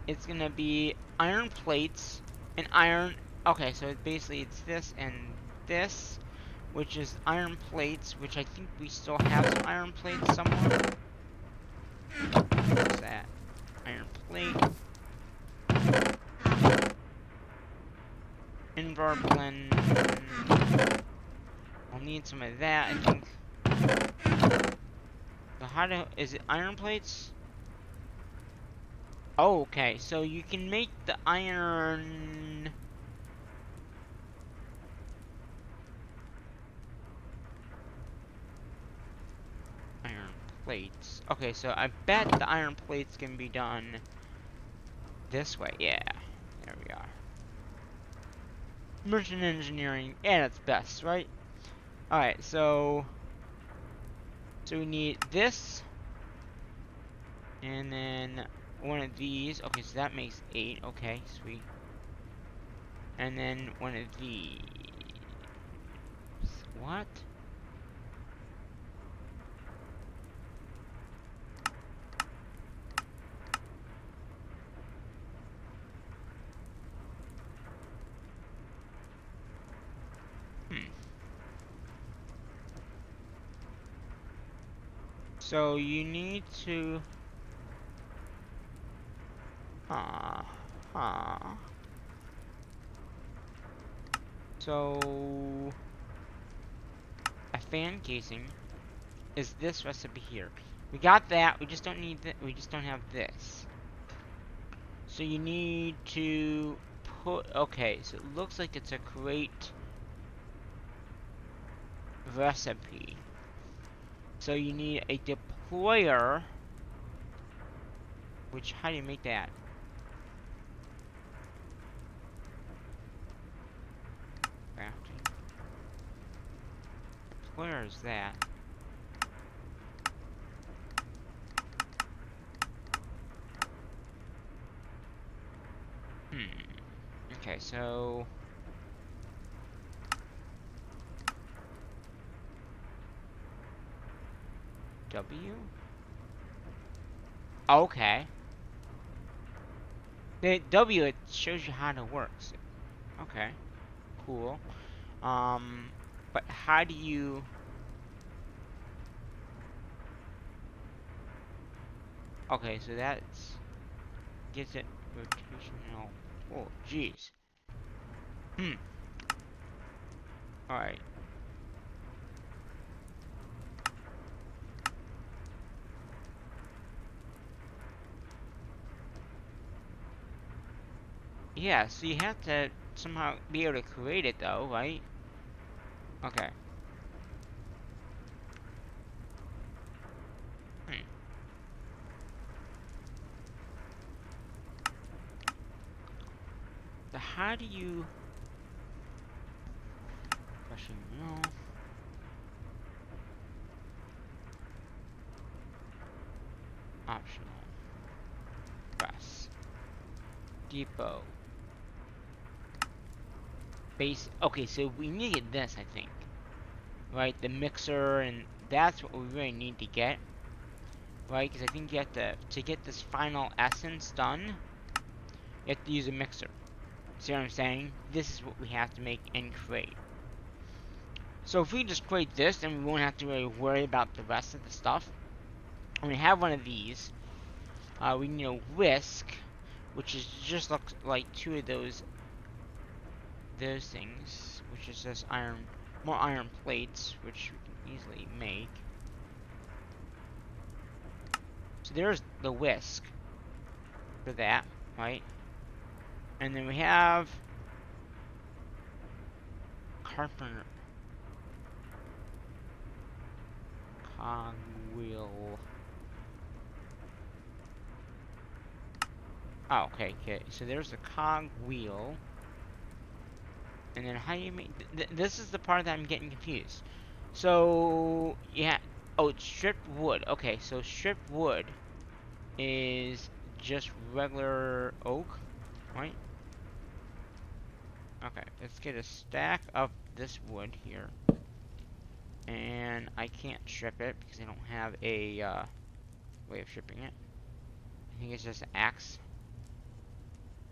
Speaker 1: it's gonna be iron plates and iron. Okay, so basically it's this and this, which is iron plates, which I think we still have some iron plates somewhere. What's that? Iron plate. Invar blend. I'll need some of that, I think. So is it iron plates? Oh, okay, so you can make the iron plates. Okay, so I bet the iron plates can be done this way. Yeah, there we are. Merchant engineering at its best, right? Alright, so we need this, and then one of these. Okay, so that makes 8. Okay, sweet. And then one of these. What? So you need to So a fan casing is this recipe here. We got that, we just don't need that, we just don't have this. So you need to put, okay, so it looks like it's a great recipe. So you need a deployer, which, how do you make that? Crafting. Deployer is that. Okay, so W? Okay. The W, it shows you how it works. Okay. Cool. But how do you... Okay, so that's... Gets it rotational... Oh, jeez. Alright. Yeah, so you have to somehow be able to create it though, right? Okay. So how do you... Crushing mill. Optional. Press. Depot. Base. Okay, so we need to get this, I think. Right, the mixer, and that's what we really need to get. Right, because I think you have to get this final essence done, you have to use a mixer. See what I'm saying? This is what we have to make and create. So if we just create this, then we won't have to really worry about the rest of the stuff. When we have one of these, we need a whisk, which is just looks like two of those things, which is just more iron plates, which we can easily make. So there's the whisk for that, right? And then we have carpenter cogwheel. Oh, okay. So there's the cogwheel. And then how do you make... this is the part that I'm getting confused. So, yeah. Oh, it's stripped wood. Okay, so stripped wood is just regular oak, right? Okay, let's get a stack of this wood here. And I can't strip it because I don't have a way of stripping it. I think it's just an axe.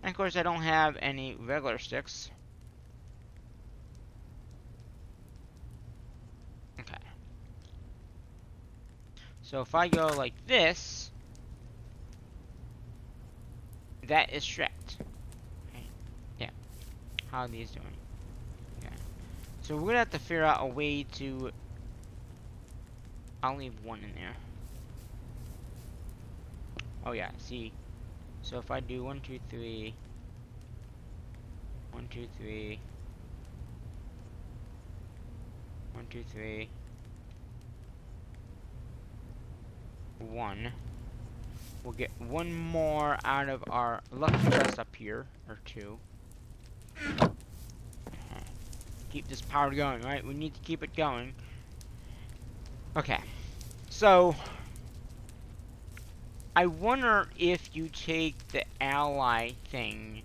Speaker 1: And of course I don't have any regular sticks. Okay. So if I go like this, that is stripped. Okay. Yeah. How are these doing? Okay. So we're gonna have to figure out a way to... I'll leave one in there. Oh yeah, see. So if I do 1, 2, 3, 1, 2, 3, 1, 2, 3, 1. We'll get one more out of our lucky chest up here, or 2. Keep this power going, right? We need to keep it going. Okay. So, I wonder if you take the ally thing.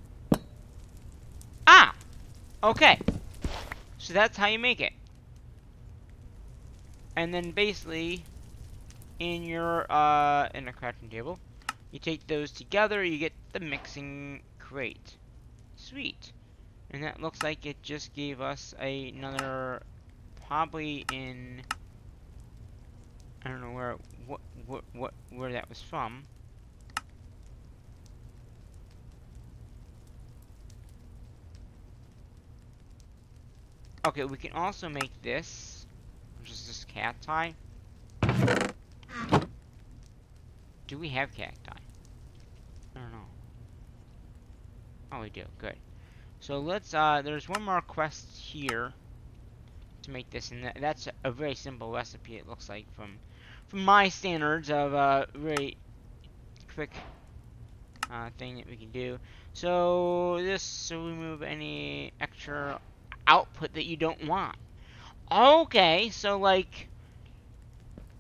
Speaker 1: Ah! Okay. So that's how you make it. And then basically, in your, in a crafting table, you take those together, you get the mixing crate. Sweet. And that looks like it just gave us another, probably in, I don't know where that was from. Okay, we can also make this, which is this cacti. Do we have cacti? I don't know. Oh, we do. Good. So let's, there's one more quest here to make this, and that's a very simple recipe, it looks like, from my standards of, very quick, thing that we can do. So this will remove any extra output that you don't want. Okay, so like,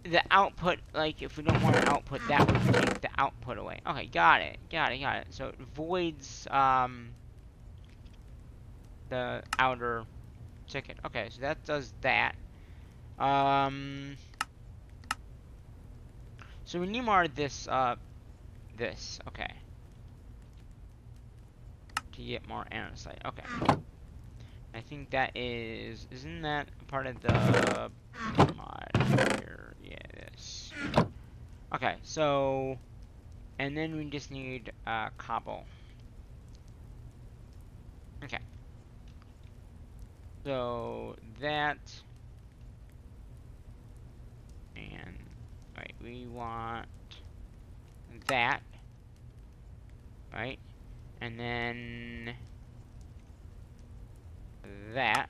Speaker 1: the output, like, if we don't want to output, that would take the output away. Okay, got it. So it voids, the outer ticket. Okay, so that does that. So we need more of this, okay. To get more andesite, okay. I think that isn't that part of the mod here? Yeah, it is. Okay, so, and then we just need, cobble. Okay. So, that, and, right, we want that, right, and then that,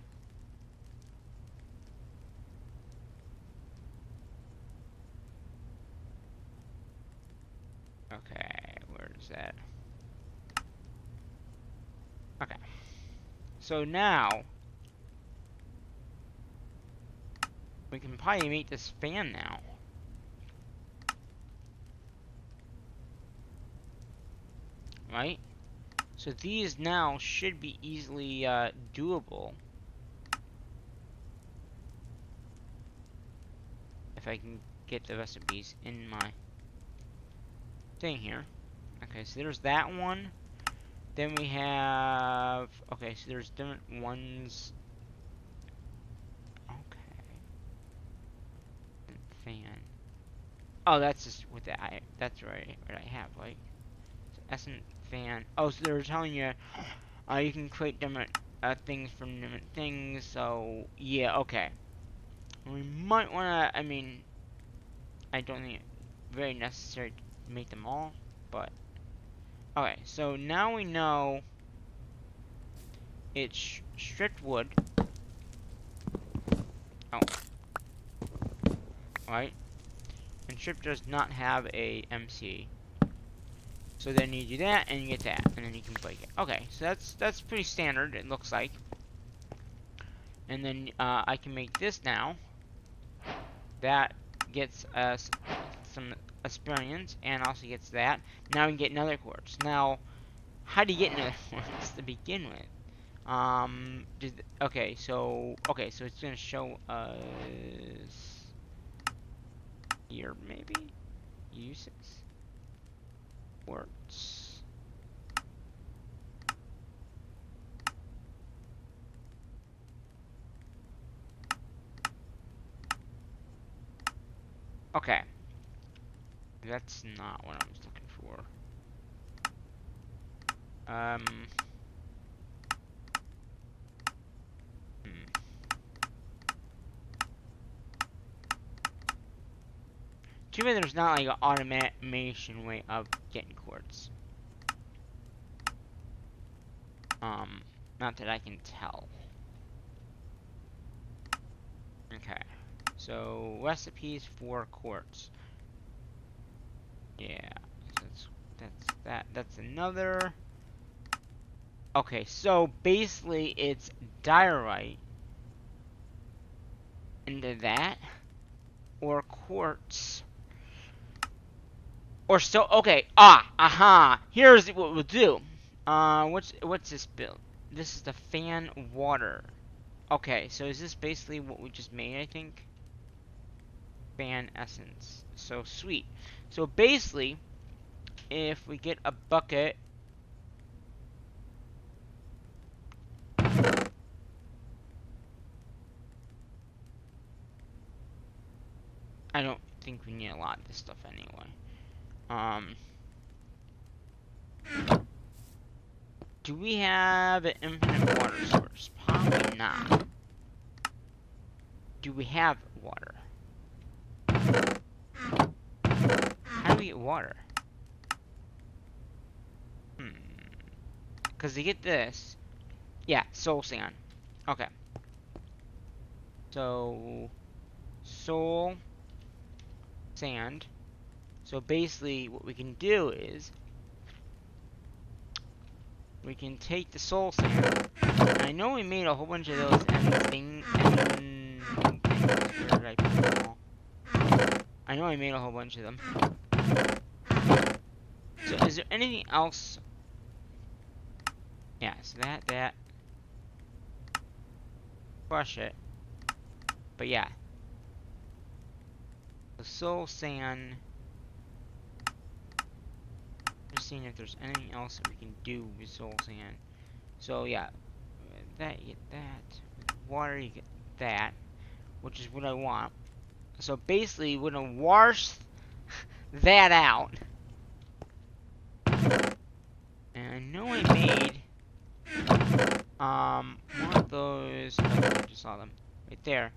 Speaker 1: okay, where's that, okay, so now, we can probably make this fan now. right? So these now should be easily doable. If I can get the recipes in my thing here. Okay, so there's that one. Then we have... Okay, so there's different ones. Okay. Fan. Oh, that's just what that's right. What I have, like. So Essence fan. Oh, so they're telling you, you can create different things from different things. So yeah, okay. We might wanna. I mean, I don't think it's very necessary to make them all, but okay. So now we know it's stripped wood. Oh, right. And strip does not have a MC. So then you do that, and you get that, and then you can break it. Okay, so that's pretty standard, it looks like. And then I can make this now. That gets us some experience, and also gets that. Now we can get another quartz. Now, how do you get another quartz to begin with? Okay, so it's gonna show us here, maybe uses quartz. Okay. That's not what I was looking for. Too bad there's not like an automation way of getting quartz. Not that I can tell. Okay. So recipes for quartz. Yeah. That's another. Okay, so basically it's diorite into that, or quartz, or so. Okay, aha. Here's what we'll do. What's this build? This is the fan water. Okay, so is this basically what we just made? I think. Fan essence. So sweet. So basically, if we get a bucket. I don't think we need a lot of this stuff anyway. Do we have an infinite water source? Probably not. Do we have water? How do we get water? Because to get this... Yeah, soul sand. Okay. So... soul... sand. So basically, what we can do is... we can take the soul sand. I know we made a whole bunch of those things. Where did I put them all? I know I made a whole bunch of them. So is there anything else? Yeah, so that. Crush it. But yeah. The soul sand. Just seeing if there's anything else that we can do with soul sand. So yeah. That, you get that. With water, you get that. Which is what I want. So basically, we're gonna wash that out. And I know I made one of those. Oh, I just saw them right there.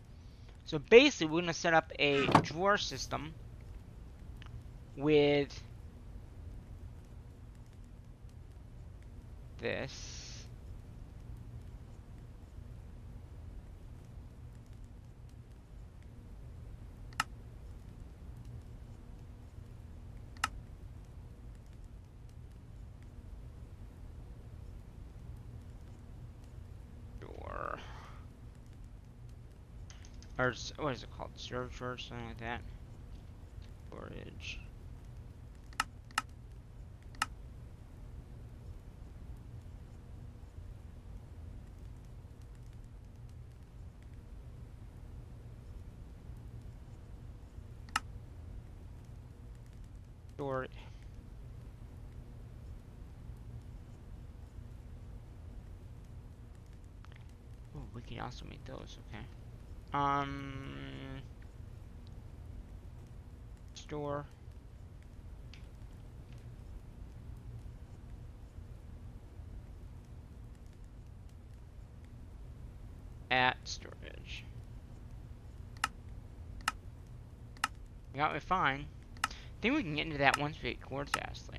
Speaker 1: So basically, we're gonna set up a drawer system with this. Or what is it called? Storage or something like that. Storage. Store. Oh, we can also make those. Okay. Store at storage. We got it fine. I think we can get into that once we get quartz, Astley.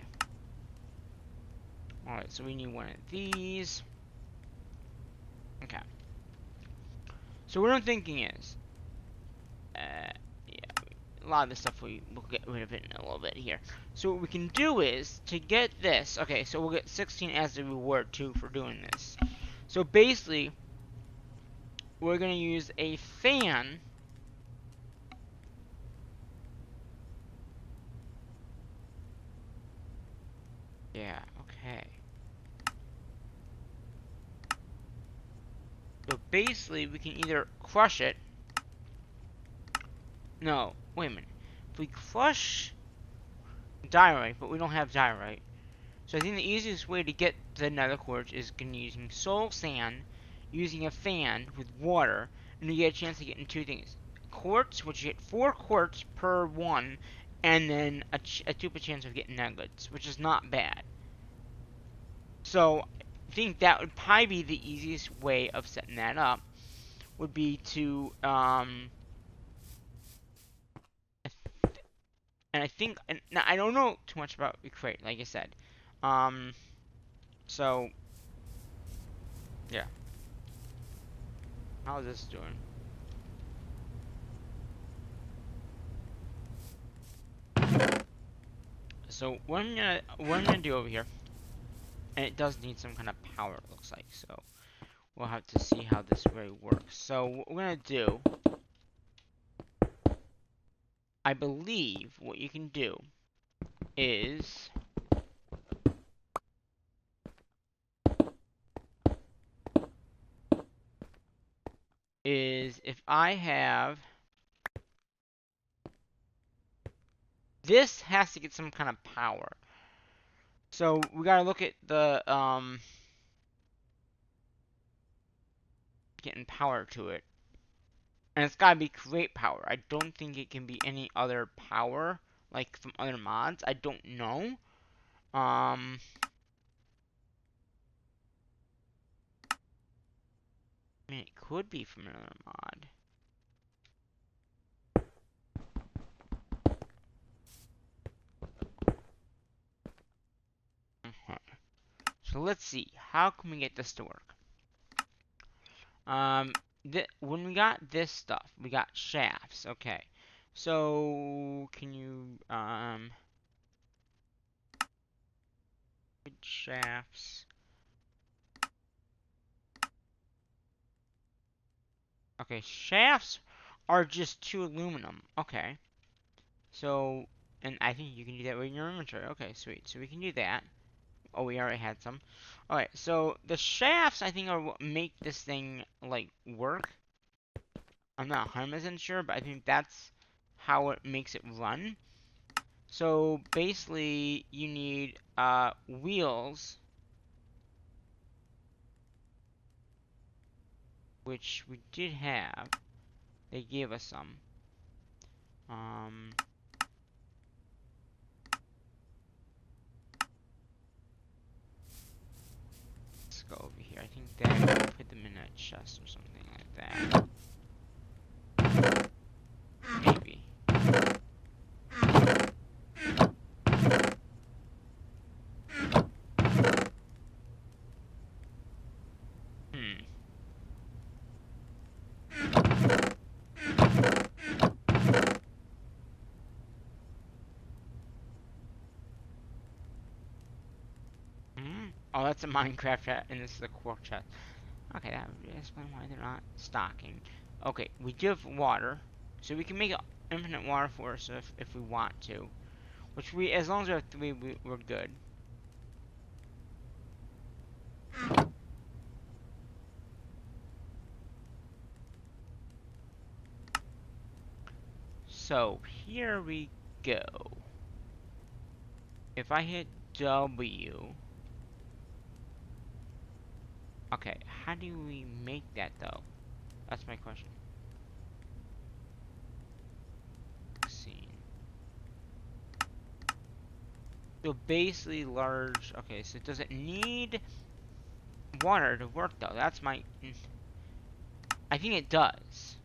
Speaker 1: Alright, so we need one of these. Okay. So what I'm thinking is, yeah, a lot of this stuff we'll get rid of it in a little bit here. So what we can do is, to get this, okay, so we'll get 16 as a reward too for doing this. So basically, we're gonna use a fan. Yeah, okay. So basically, we can either crush it. No, wait a minute. If we crush diorite, but we don't have diorite. So I think the easiest way to get the nether quartz is using soul sand, using a fan with water, and you get a chance of getting two things. Quartz, which you get 4 quartz per one, and then a 2% chance of getting nuggets, which is not bad. So I think that would probably be the easiest way of setting that up, would be to, and I think, and now I don't know too much about Recreate, like I said. So, yeah. How's this doing? So what I'm gonna do over here, and it does need some kind of power, it looks like. So we'll have to see how this really works. So what we're gonna do, I believe, what you can do is if I have this has to get some kind of power. So we gotta look at the getting power to it. And it's gotta be create power. I don't think it can be any other power, like from other mods. I don't know. I mean, it could be from another mod. So let's see. How can we get this to work? When we got this stuff, we got shafts. Okay. So can you shafts? Okay, shafts are just 2 aluminum. Okay. So, and I think you can do that with your inventory. Okay, sweet. So we can do that. Oh, we already had some. Alright, so the shafts, I think, are what make this thing, like, work. I'm not 100% sure, but I think that's how it makes it run. So, basically, you need, wheels, which we did have. They gave us some. Let's go over here. I think that put them in a chest or something like that. Maybe. Hmm. Hmm? Oh, that's a Minecraft chat, and this is a Quark chat. Okay, that would explain why they're not stocking. Okay, we do have water, so we can make an infinite water force if we want to. Which we, as long as we have 3, we're good. So, here we go. if I hit W... Okay, how do we make that, though? That's my question. Scene. So basically large... Okay, so does it need water to work, though? That's my... I think it does.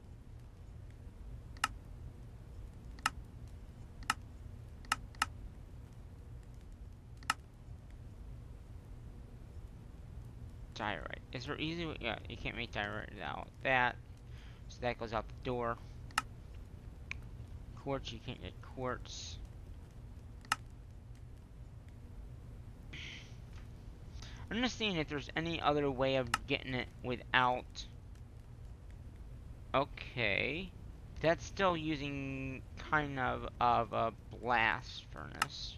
Speaker 1: Diorite. Is there easy way? Yeah, you can't make diorite out like that. So that goes out the door. Quartz, you can't get quartz. I'm just seeing if there's any other way of getting it without... Okay. That's still using kind of a blast furnace.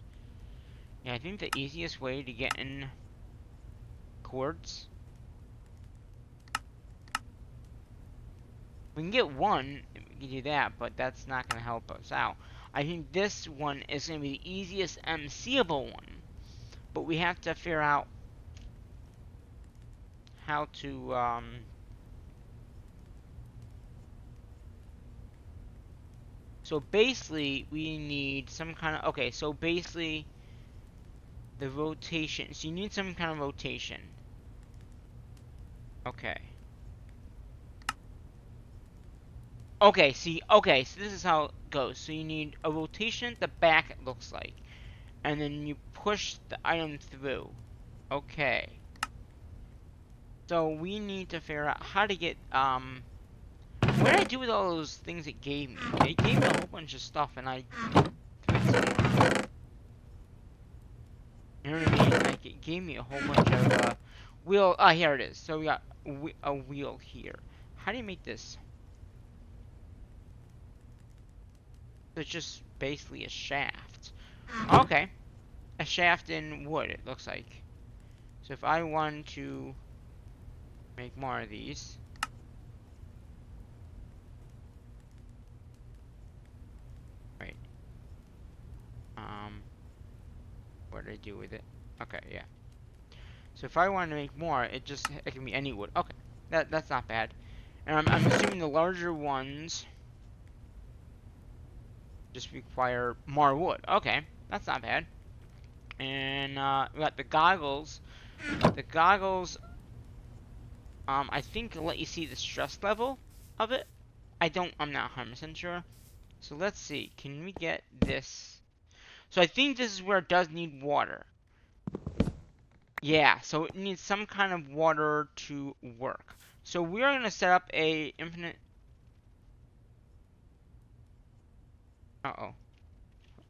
Speaker 1: Yeah, I think the easiest way to get in quartz... We can get one, we can do that, but that's not going to help us out. I think this one is going to be the easiest MCable one. But we have to figure out how to, So basically, we need some kind of... Okay, so basically, the rotation. So you need some kind of rotation. Okay. Okay, see, okay, so this is how it goes. So you need a rotation at the back, it looks like. And then you push the item through. Okay. So we need to figure out how to get, what did I do with all those things it gave me? It gave me a whole bunch of stuff, and I... You know what I mean? Like, it gave me a whole bunch of, wheel... Ah, here it is. So we got a wheel here. How do you make this? It's just basically a shaft. Okay. A shaft in wood, it looks like. So if I want to make more of these... Right. What did I do with it? Okay, yeah. So if I want to make more, it can be any wood. Okay. That's not bad. And I'm assuming the larger ones just require more wood. Okay. That's not bad. And we got the goggles. The goggles, I think let you see the stress level of it. I'm not 100% sure. So let's see, can we get this? So I think this is where it does need water. Yeah, so it needs some kind of water to work. So we are going to set up a infinite... Uh-oh.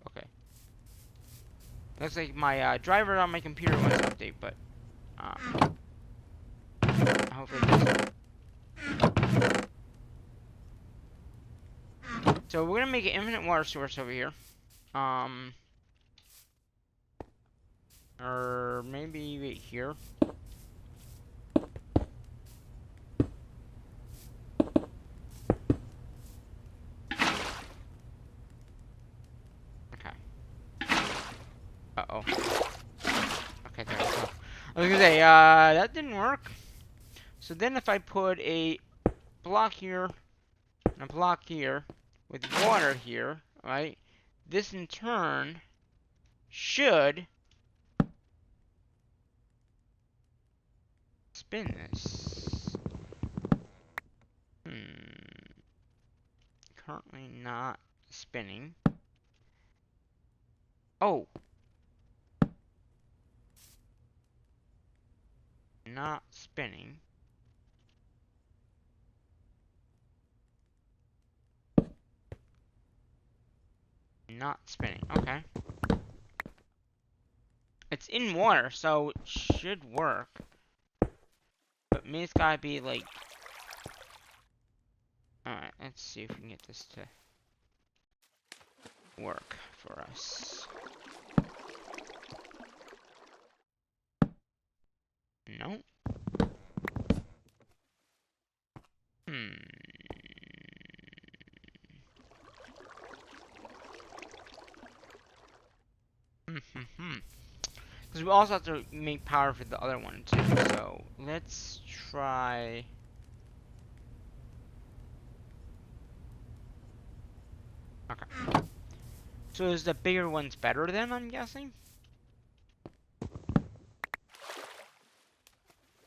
Speaker 1: Okay. Looks like my driver on my computer wants to update, but... hopefully it doesn't. So we're going to make an infinite water source over here. Or maybe right here. Okay. Uh-oh. Okay, there we go. I was gonna say, that didn't work. So then if I put a block here, and a block here, with water here, right? This in turn should spin this. Currently not spinning. Oh. Not spinning. Not spinning. Okay. It's in water, so it should work. But maybe it's gotta be like... Alright, let's see if we can get this to work for us. No. Because we also have to make power for the other one too. So let's try. Okay. So is the bigger ones better then? I'm guessing.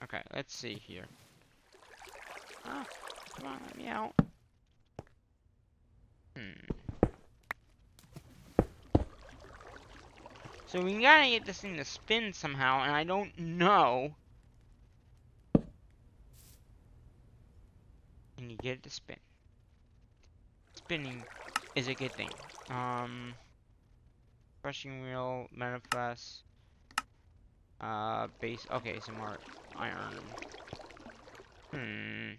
Speaker 1: Okay, let's see here. Ah, come on, let me out. So we gotta get this thing to spin somehow, and I don't know. Can you get it to spin? Spinning is a good thing. Crushing wheel, manifest. Base. Okay, some more iron. Hmm.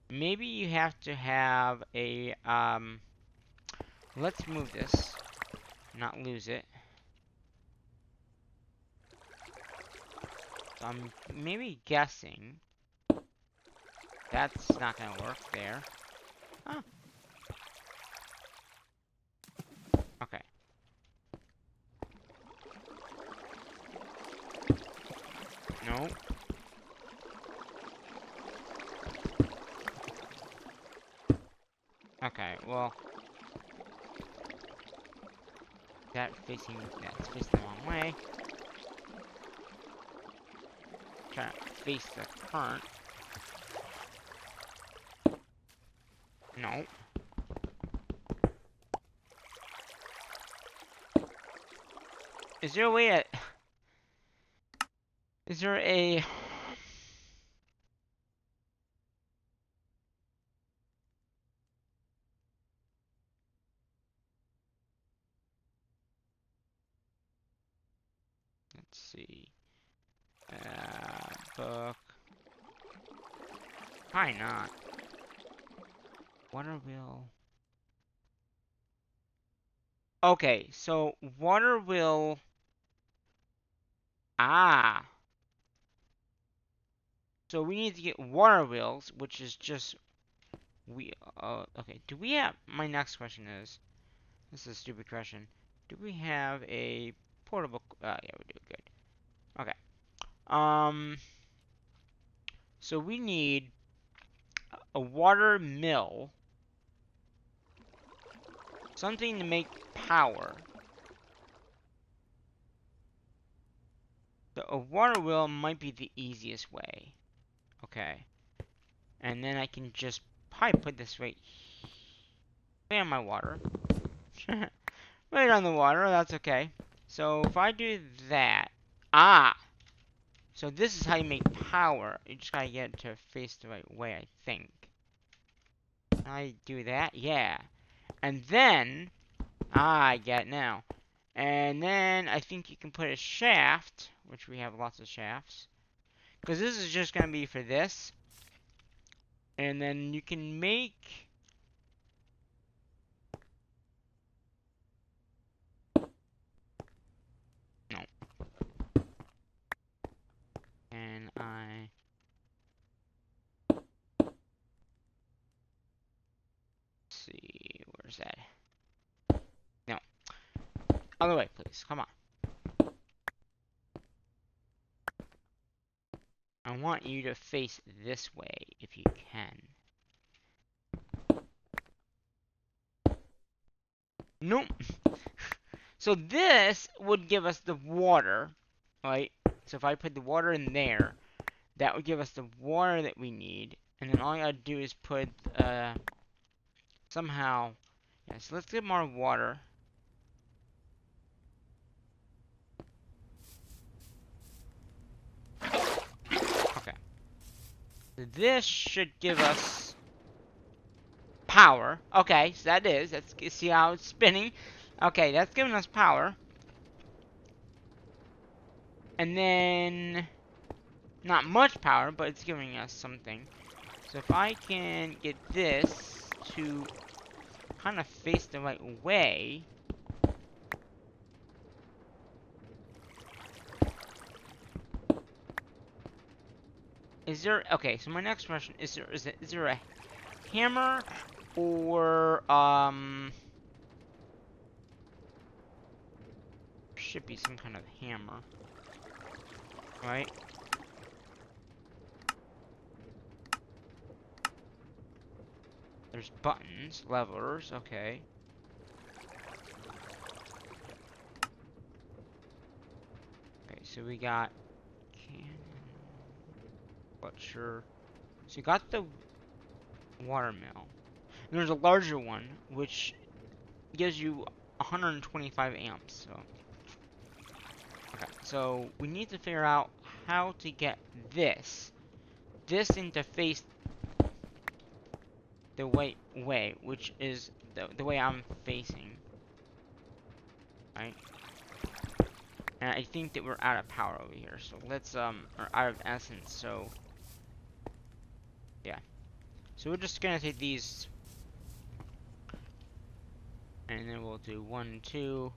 Speaker 1: Maybe you have to have a, let's move this. Not lose it. So I'm maybe guessing that's not gonna work there. Huh. Okay. No. Okay, well. That's facing the wrong way. Trying to face the current. No. Is there a way to... Is there a... Let's see. Book. Why not? Water wheel. Okay, so water wheel. Ah. So we need to get water wheels, which is just okay. Do we have? My next question is. This is a stupid question. Do we have a portable? Yeah, we do. Good. Okay. So we need a water mill, something to make power. So a water wheel might be the easiest way. Okay. And then I can just probably put this right on my water. Right on the water, that's okay. So if I do that, so this is how you make power. You just gotta get it to face the right way, I think. I do that, yeah. And then, I get it now. And then I think you can put a shaft, which we have lots of shafts. Because this is just gonna be for this. And then you can make... No. And I... see, where's that? No. Other way, please. Come on. I want you to face this way, if you can. Nope. So this would give us the water, right? So if I put the water in there, that would give us the water that we need. And then all I gotta do is put, somehow... Yeah, so let's get more water. Okay. This should give us power. Okay, so that is. Let's see how it's spinning. Okay, that's giving us power. And then... not much power, but it's giving us something. So if I can get this to kind of face the right way. Is there, okay, so my next question, is there a hammer or, should be some kind of hammer, right? There's buttons, levers, okay. Okay, so we got cannon, butcher. So you got the watermill. And there's a larger one, which gives you 125 amps, so. Okay, so we need to figure out how to get this into face the right way, which is the way I'm facing, right? And I think that we're out of power over here, so let's, or out of essence, so, yeah. So we're just gonna take these, and then we'll do 1, 2,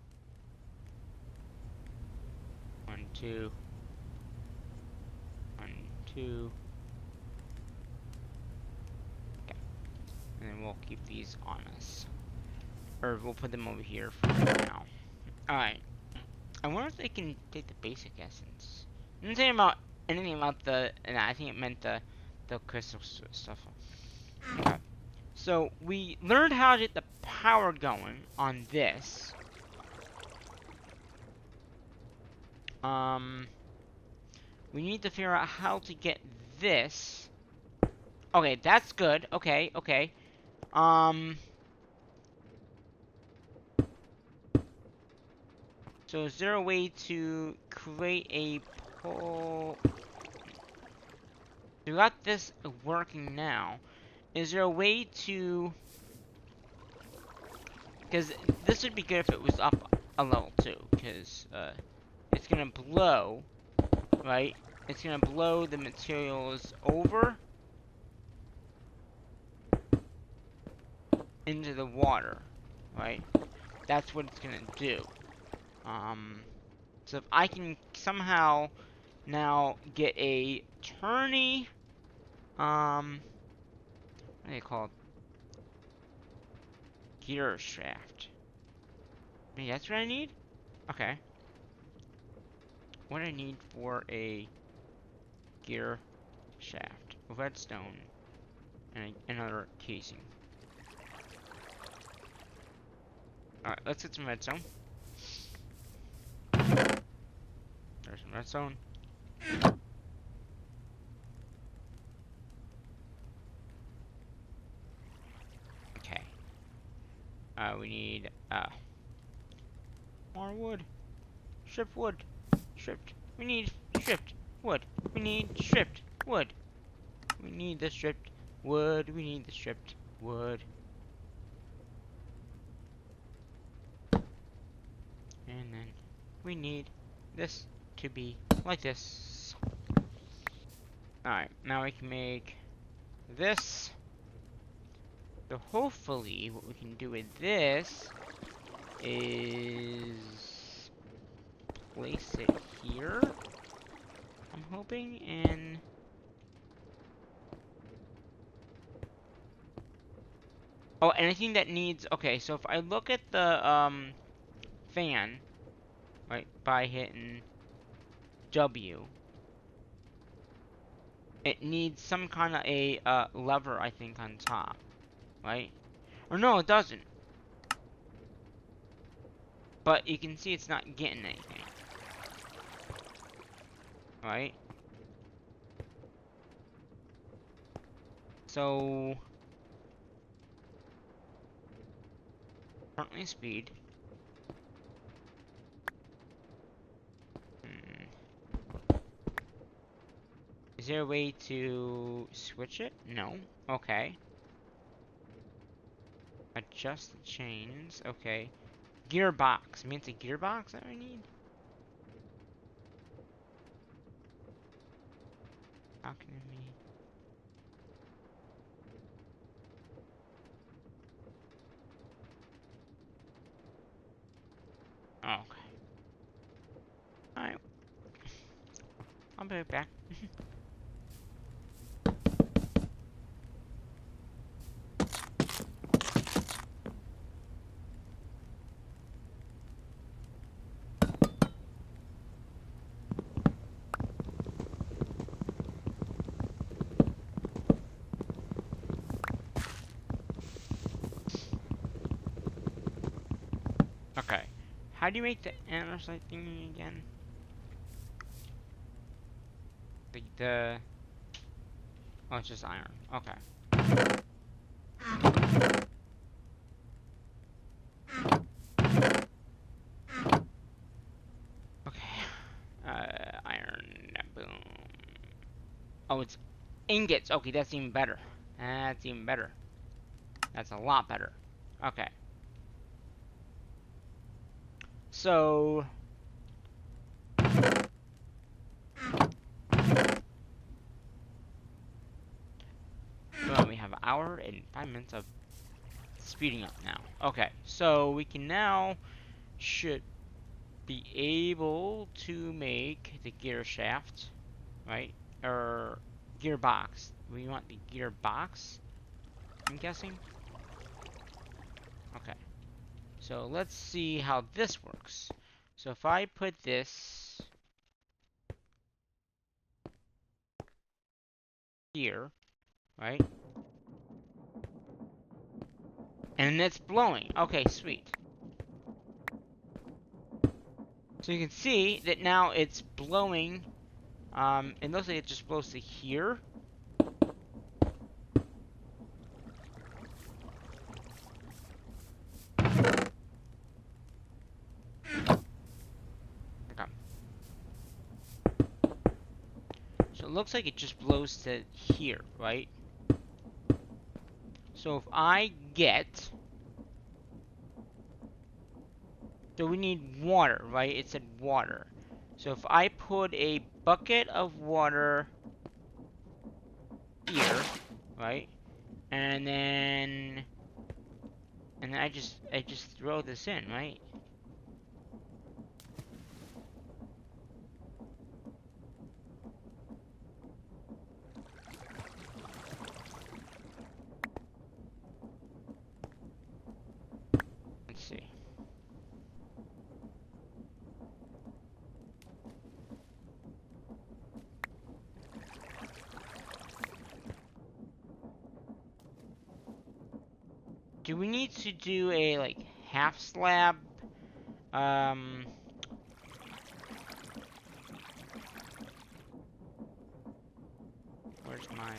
Speaker 1: 1, 2, 1, 2. Okay. And then we'll keep these on us. Or we'll put them over here for now. Alright. I wonder if they can take the basic essence. It didn't say about anything about the, and I think it meant the crystal stuff. Okay. So we learned how to get the power going on this. We need to figure out how to get this. Okay, that's good. Okay, okay. So is there a way to create a pole? We got this working now. Is there a way to... Because this would be good if it was up a level too, because it's gonna blow, right? It's gonna blow the materials over into the water, right? That's what it's gonna do. So if I can somehow now get a tourney, what do they call it? Gear shaft. Maybe that's what I need? Okay. What I need for a gear shaft? Redstone and another casing. Alright, let's get some redstone. There's some redstone. Okay. We need, more wood. Stripped wood. Stripped. We need stripped wood. We need stripped wood. We need the stripped wood. We need the stripped wood. And then we need this to be like this. Alright, now we can make this. So hopefully what we can do with this is place it here, I'm hoping, and oh, anything that needs, okay, so if I look at the fan, right, by hitting W, it needs some kind of a lever, I think, on top, right? Or no, it doesn't. But you can see it's not getting anything. Right? So... currently speed. Is there a way to switch it? No. Okay. Adjust the chains. Okay. Gearbox. I mean, it's a gearbox that I need? How can it be? Okay. Alright. I'll be right back. Okay. How do you make the anthracite thingy again? The... Oh, it's just iron. Okay. Okay. Iron. Boom. Oh, it's ingots. Okay, that's even better. That's even better. That's a lot better. Okay. So... Well, we have an hour and 5 minutes of speeding up now. Okay, so we can now... should be able to make the gear shaft, right? Or gearbox. We want the gearbox, I'm guessing. Okay. So let's see how this works. So if I put this here, right? And it's blowing. Okay, sweet. So you can see that now it's blowing. It looks like it just blows to here. Okay. So it looks like it just blows to here, right? So if I get... So we need water, right? It said water. So if I put a bucket of water here, right? And then I just throw this in, right? Let's see. Do we need to do a like half slab? Where's my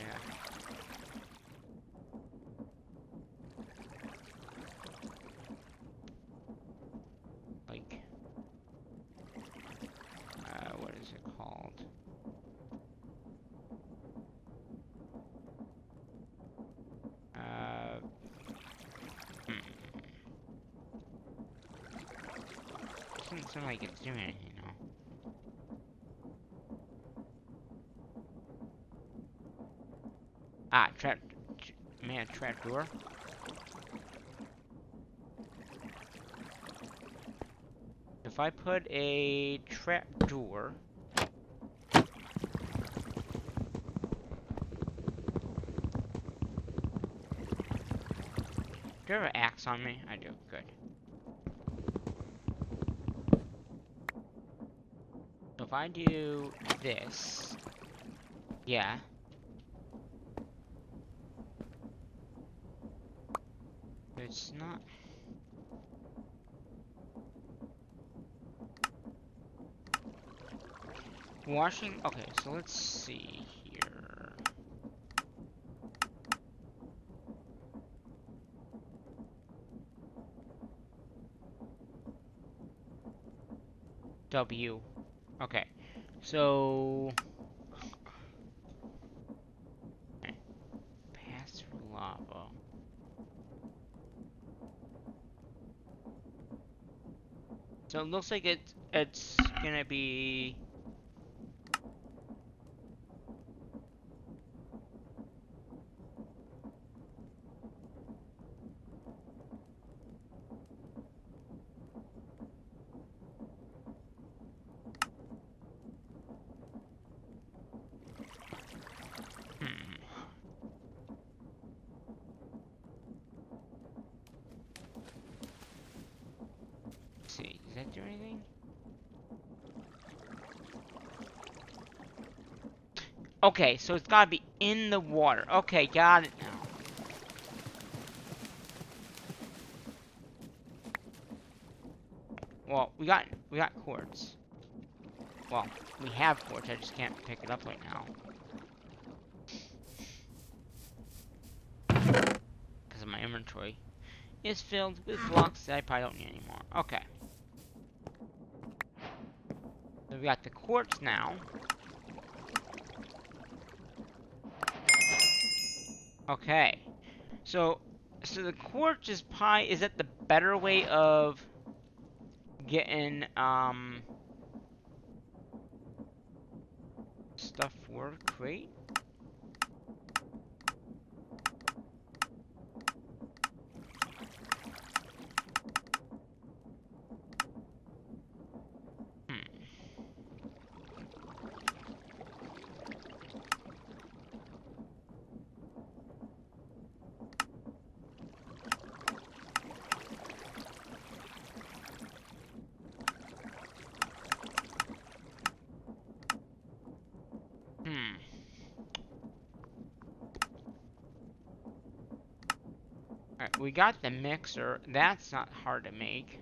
Speaker 1: like what is it called? Hmm. Doesn't seem like it's doing anything, you know. Ah, trap door. If I put a trap door, do you have an axe on me? I do. Good. So if I do this, yeah. It's not. Washing. Okay, so let's see here. W. Okay. So. Okay. Pass through lava. So it looks like it's gonna be. Let's see, does that do anything? Okay, so it's gotta be in the water. Okay, got it now. Well, we got quartz. Well, we have quartz, I just can't pick it up right now. Because of my inventory is filled with blocks that I probably don't need anymore. Okay. So we got the quartz now. Okay. So the quartz is probably, is that the better way of getting, stuff for crate? Alright, we got the mixer. That's not hard to make.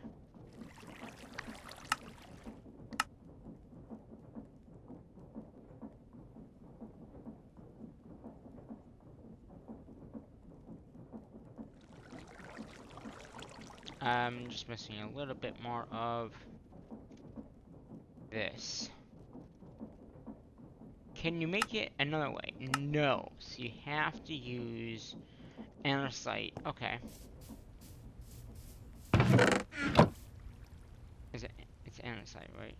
Speaker 1: I'm just missing a little bit more of this. Can you make it another way? No. So you have to use andesite. Okay. It's andesite, right?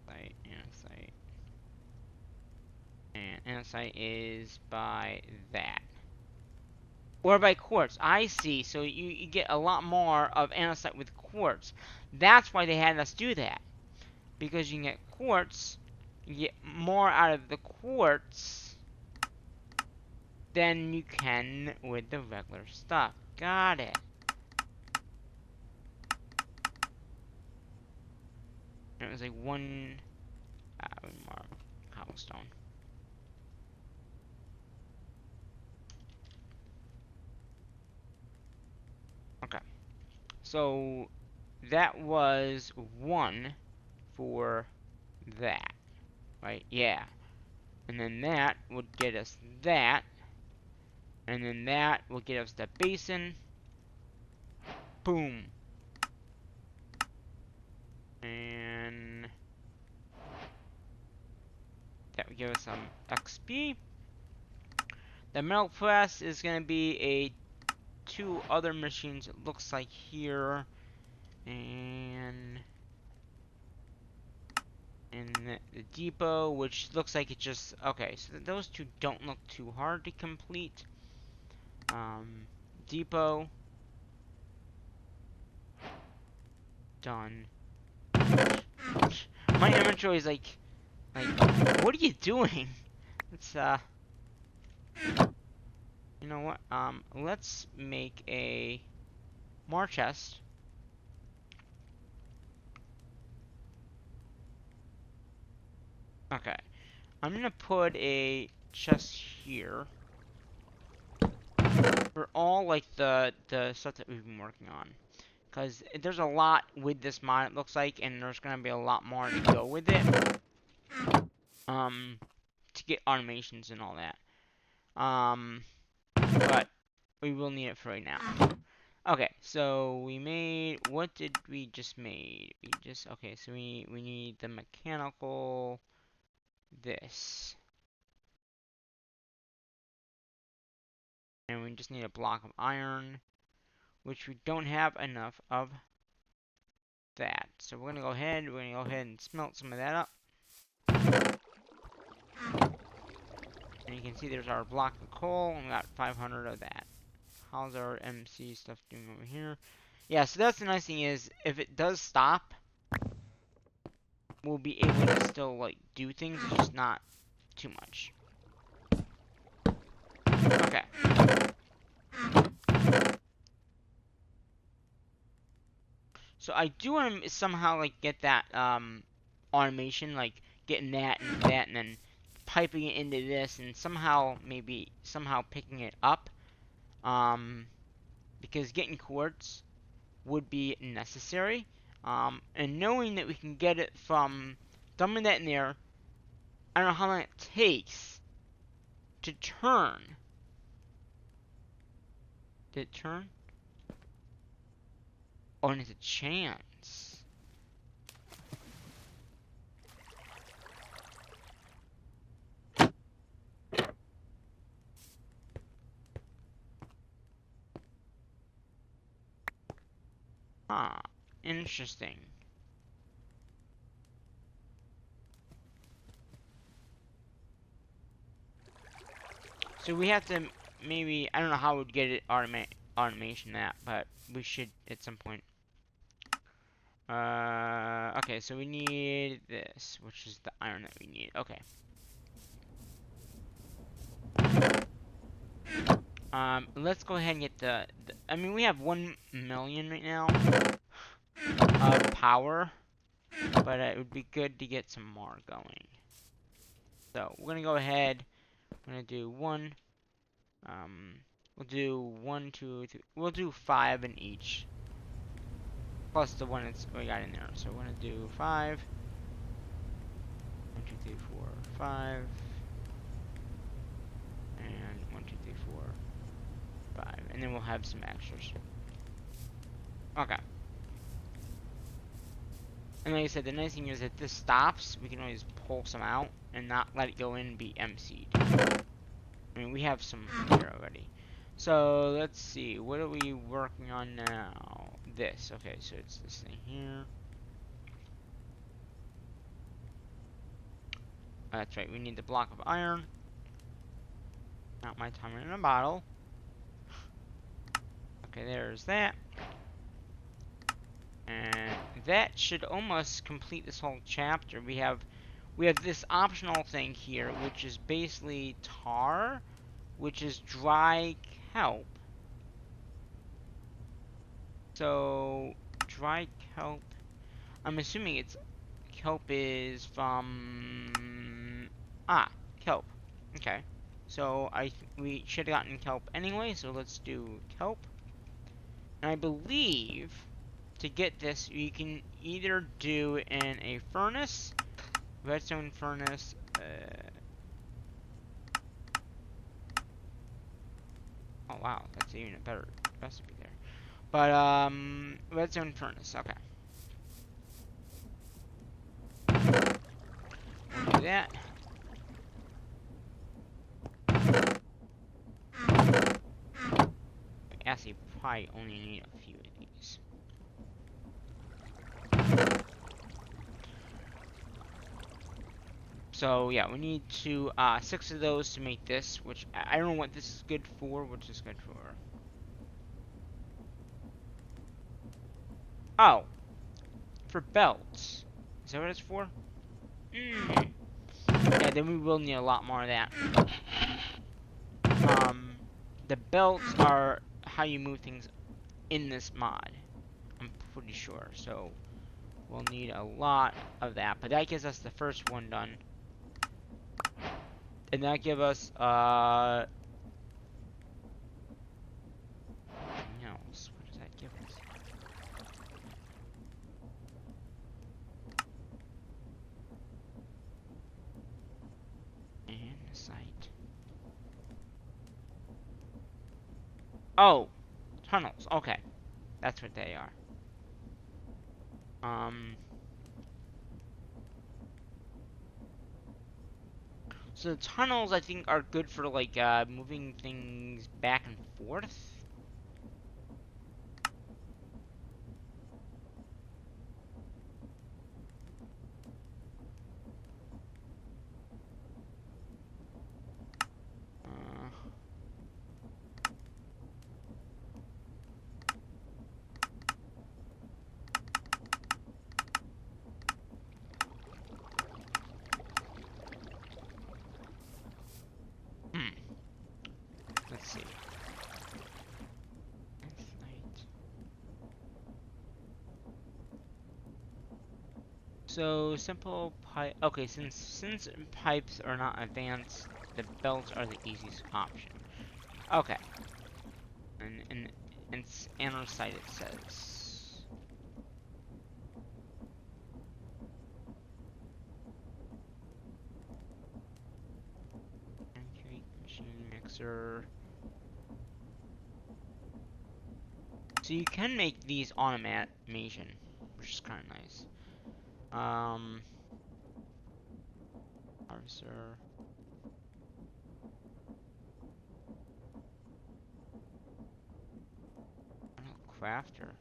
Speaker 1: Andesite. And andesite is by that. Or by quartz. I see. So you get a lot more of andesite with quartz. That's why they had us do that. Because you can get quartz, you get more out of the quartz than you can with the regular stuff. Got it. And it was like one more cobblestone. Okay. So that was one for that. Right? Yeah. And then that would get us that. And then that will get us the basin. Boom. And that would give us some XP. The metal press is going to be a 2 other machines, it looks like here. And the depot, which looks like it just... Okay, so those 2 don't look too hard to complete. Depot. Done. My inventory is like, what are you doing? It's, you know what? Let's make a more chest. Okay. I'm gonna put a chest here for all, like, the stuff that we've been working on. Because there's a lot with this mod, it looks like, and there's gonna be a lot more to go with it. To get automations and all that. But we will need it for right now. Okay, so we made, what did we just made? Okay, so we need the mechanical, this. And we just need a block of iron, which we don't have enough of that. So we're gonna go ahead and smelt some of that up. And you can see there's our block of coal, and we got 500 of that. How's our MC stuff doing over here? Yeah, so that's the nice thing is, if it does stop, we'll be able to still, like, do things, it's just not too much. Okay. So I do want to somehow like get that automation, like getting that and that, and then piping it into this, and somehow maybe somehow picking it up. Because getting quartz would be necessary. And knowing that we can get it from dumping that in there, I don't know how long it takes to turn. Did it turn? Oh, and it's a chance. Huh. Interesting. So we have to maybe, I don't know how we'd get it automation that, but we should at some point. Okay, so we need this, which is the iron that we need. Okay. Let's go ahead and get I mean, we have 1 million right now of power, but it would be good to get some more going. So we're gonna go ahead. We're gonna do one. We'll do 1, 2, 3. We'll do 5 in each, plus the one that's we got in there. So we're gonna do 5. 1, 2, 3, 4, 5, and 1, 2, 3, 4, 5, and then we'll have some extras. Okay. And like I said, the nice thing is that this stops, we can always pull some out and not let it go in and be emptied. I mean, we have some here already. So, let's see, what are we working on now? This, okay, so it's this thing here. That's right, we need the block of iron. Not my time in a bottle. Okay, there's that. And that should almost complete this whole chapter. We have this optional thing here, which is basically tar, which is dry kelp. So, dry kelp, I'm assuming it's, kelp is from, kelp. Okay. So, we should have gotten kelp anyway, so let's do kelp. And I believe, to get this, you can either do in a furnace, redstone furnace, oh wow, that's even a better recipe there. But, redstone furnace, okay. We'll do that. Actually, probably only need a few of these. So, yeah, we need 6 of those to make this, which I don't know what this is good for. What's this good for? Oh, for belts. Is that what it's for? Yeah, then we will need a lot more of that. The belts are how you move things in this mod, I'm pretty sure. So, we'll need a lot of that. But that gives us the first one done. And that gives us, what does that give us? And the site. Oh, tunnels. Okay, that's what they are. So the tunnels, I think, are good for like moving things back and forth. Let's see. So simple pipe. Okay, since pipes are not advanced, the belts are the easiest option. Okay, and it's andesite it says. Concrete machine mixer. So you can make these automation, which is kind of nice. Harvester. Crafter.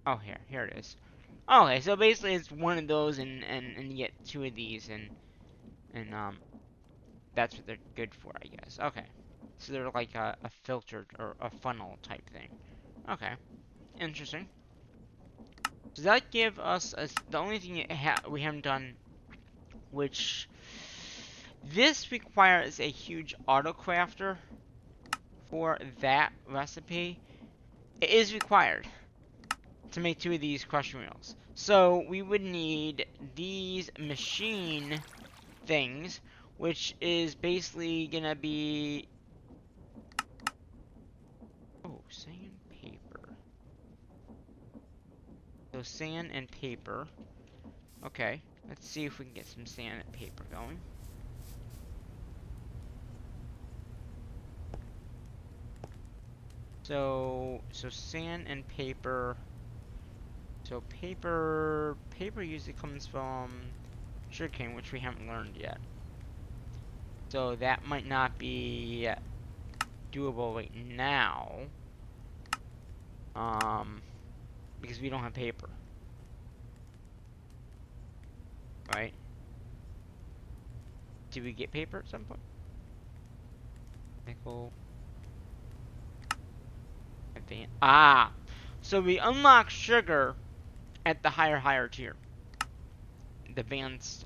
Speaker 1: Oh, here it is. Okay, so basically it's one of those, and you get two of these, and that's what they're good for, I guess. Okay, so they're like a filtered or a funnel type thing. Okay, interesting. Does that give us the only thing we haven't done, which this requires a huge auto crafter for that recipe. It is required to make two of these crushing wheels. So we would need these machine things, which is basically gonna be sandpaper. So sand and paper. Okay, let's see if we can get some sand and paper going. So sand and paper. So paper usually comes from sugarcane, which we haven't learned yet. So that might not be doable right now. Because we don't have paper. Right? Did we get paper at some point? Nickel. Ah! So we unlock sugar at the higher tier. The advanced,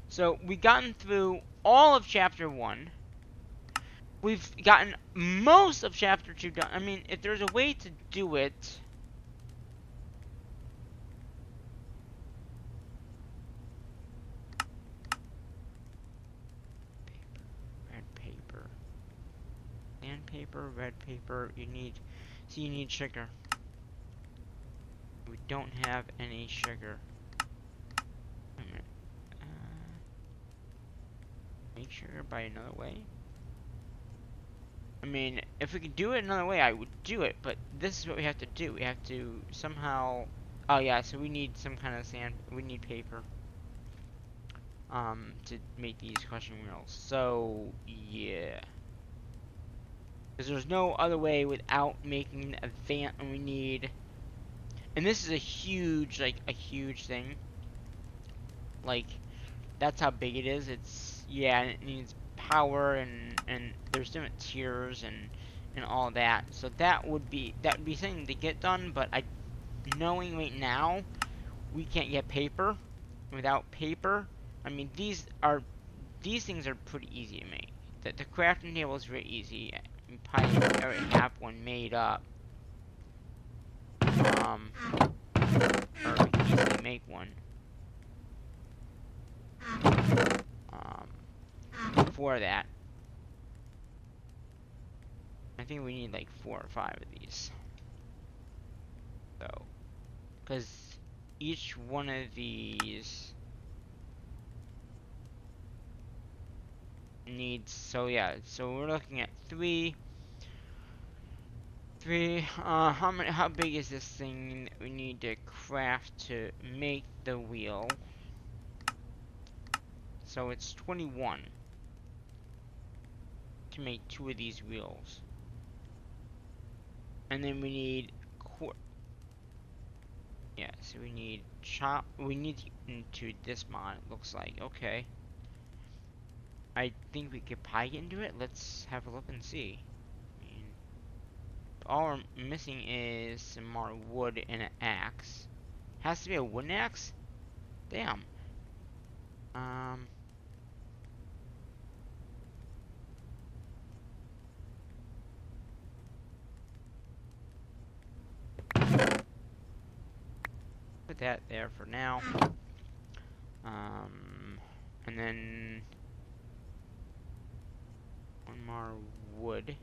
Speaker 1: So we've gotten through all of chapter 1. We've gotten most of chapter 2 done. I mean, if there's a way to do it... Sandpaper, red paper, you need sugar. We don't have any sugar. Wait a minute. Make sugar by another way? I mean, if we could do it another way, I would do it, but this is what we have to do. We have to somehow... Oh yeah, so we need some kind of sand... We need paper. To make these crushing wheels. So, yeah. Because there's no other way without making a van, and we need... And this is a huge, like, a huge thing. Like, that's how big it is. It's, yeah, and it needs power, and there's different tiers, and all that. So that would be something to get done, but knowing right now, we can't get paper. Without paper, I mean, these things are pretty easy to make. The crafting table is very easy. You probably already have one made up. Or we can easily make one. For that. I think we need like 4 or 5 of these. So, because each one of these needs, so yeah, so we're looking at 3. How big is this thing that we need to craft to make the wheel? So it's 21 to make 2 of these wheels. And then we need yeah, so we need we need into this mod, it looks like. Okay. I think we could probably get into it. Let's have a look and see. I mean, all we're missing is some more wood and an axe. Has to be a wooden axe? Damn. that there for now. And then one more wood.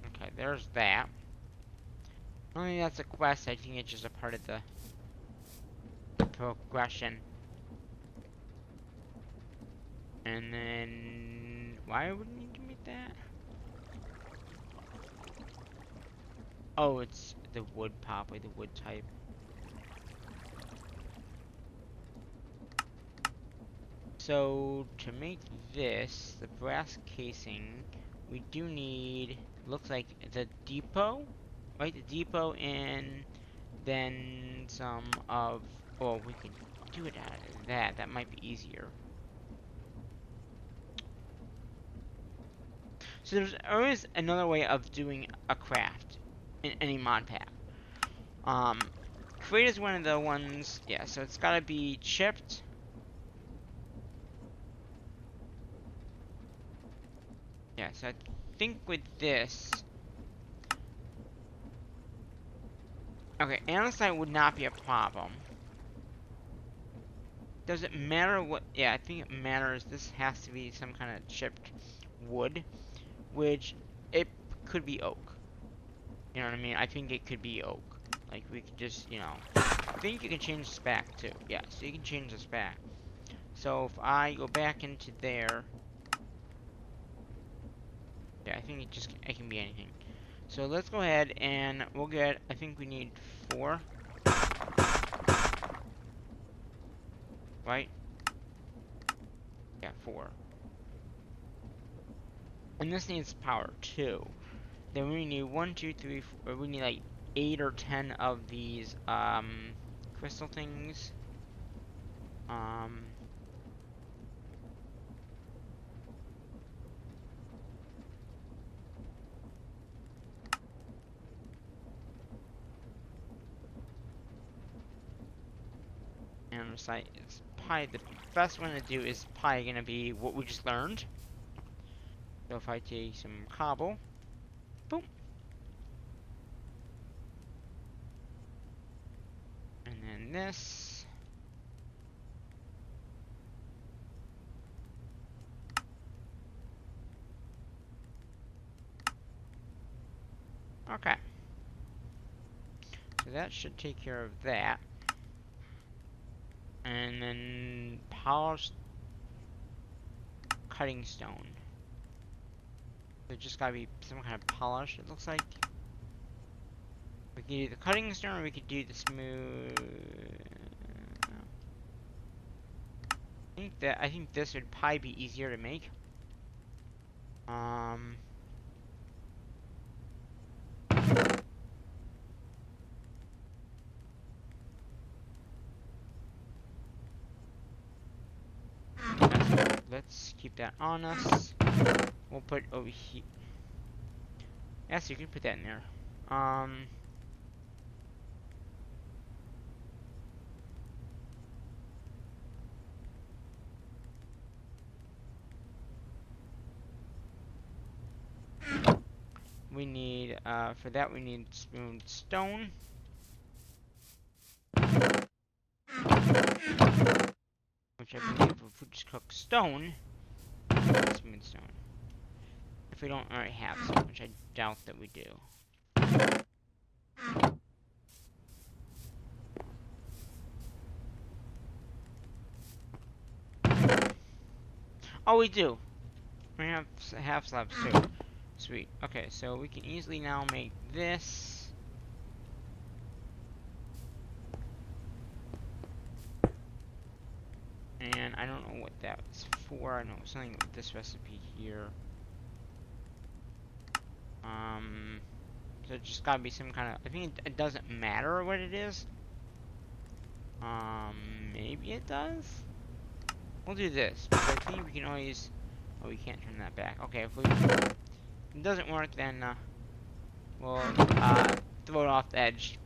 Speaker 1: Okay, there's that. I don't think that's a quest, I think it's just a part of the progression. And then, why would we need to make that? Oh, it's the wood probably, the wood type. So, to make this, the brass casing, we do need, looks like the depot, right? The depot and then some of, oh, we can do it out of that. That might be easier. So there's always another way of doing a craft in any mod pack. Crate is one of the ones, yeah, so it's gotta be chipped. Yeah, so I think with this, okay, andesite would not be a problem. Does it matter what, yeah, I think it matters. This has to be some kind of chipped wood, which it could be oak. You know what I mean? I think it could be oak. Like, we could just, you know, I think you can change the spec too. Yeah, so you can change the spec. So if I go back into there, yeah, I think it can be anything. So let's go ahead and we'll get, I think we need 4. Right? Yeah, 4. And this needs power too. Then we need 1, 2, 3, 4, we need like 8 or 10 of these, crystal things. And recite is probably the best one to do is probably gonna be what we just learned. So if I take some cobble, boom. And then this. Okay. So that should take care of that. And then polished cutting stone. So it just gotta be some kind of polish, it looks like. We can do the cutting stone or we could do the smooth. I think this would probably be easier to make. Let's keep that on us. We'll put it over here. Yes, you can put that in there. We need, for that we need smooth stone. Which I believe if we just cook stone, smooth stone. If we don't already have some, which I doubt that we do. Oh, we do. We have half slabs too. Sweet. Okay, so we can easily now make this. And I don't know what that's for. I know something with this recipe here. So it just gotta be some kind of. I think it doesn't matter what it is. Maybe it does. We'll do this because I think we can always. Oh, we can't turn that back. Okay, if it doesn't work, then we'll throw it off the edge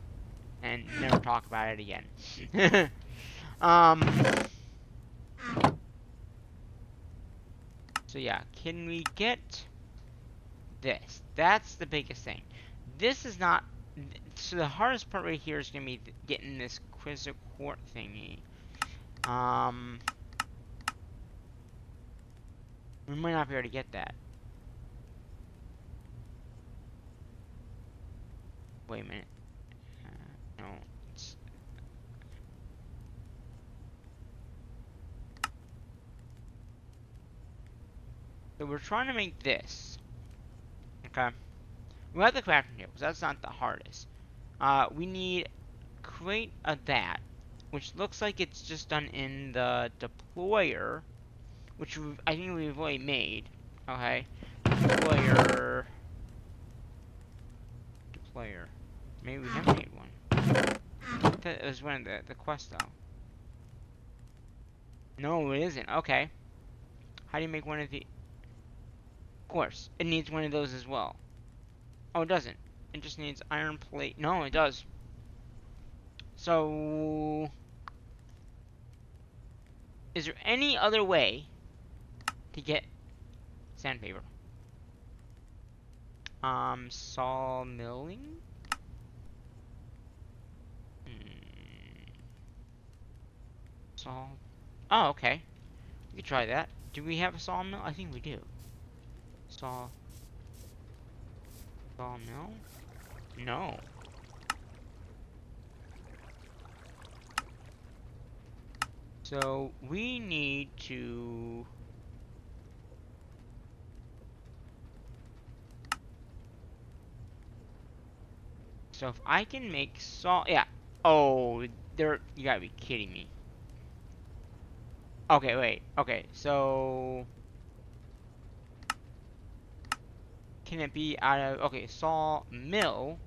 Speaker 1: and never talk about it again. So yeah, can we get this? That's the biggest thing. This is not. So the hardest part right here is gonna be getting this Quizziquart thingy. We might not be able to get that. Wait a minute. No. So we're trying to make this. Okay. We have the crafting tables. That's not the hardest. We need create a that, which looks like it's just done in the deployer, which I think we've already made. Okay. Deployer. Maybe we have made one. That was one of the quests though. No, it isn't. Okay. How do you make one of the? Of course, it needs one of those as well. Oh, it doesn't. It just needs iron plate. No, it does. So, is there any other way to get sandpaper? Sawmilling? Saw. Oh, okay. We could try that. Do we have a sawmill? I think we do. Sawmill? No. So we need to. So if I can make saw, yeah. Oh, there. You gotta be kidding me. Okay, wait. Okay, so can it be out of? Okay, sawmill.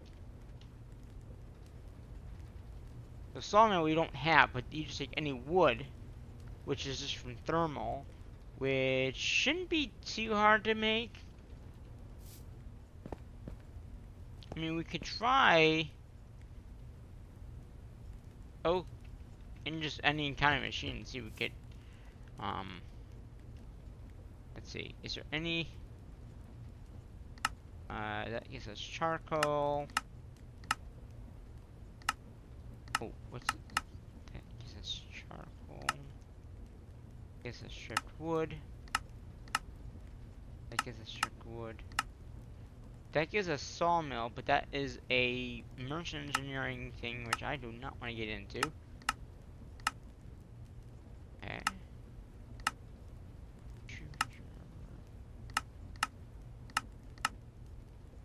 Speaker 1: The sawmill we don't have, but you just take any wood, which is just from thermal, which shouldn't be too hard to make. I mean, we could try oak in just any kind of machine and see if we get, let's see, is there any, that gives us charcoal. Oh, what's it? That gives us charcoal. Gives us stripped wood. That gives us stripped wood. That gives us sawmill, but that is a merchant engineering thing, which I do not want to get into. Okay.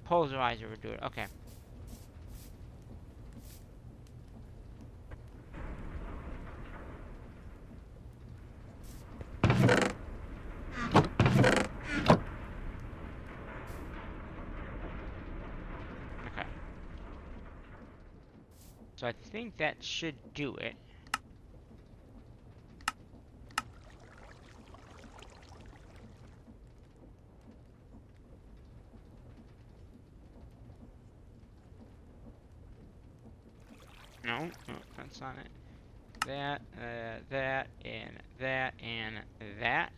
Speaker 1: Polarizer would do it. Okay. Okay. So I think that should do it. No, that's not it. That, that, and that, and that.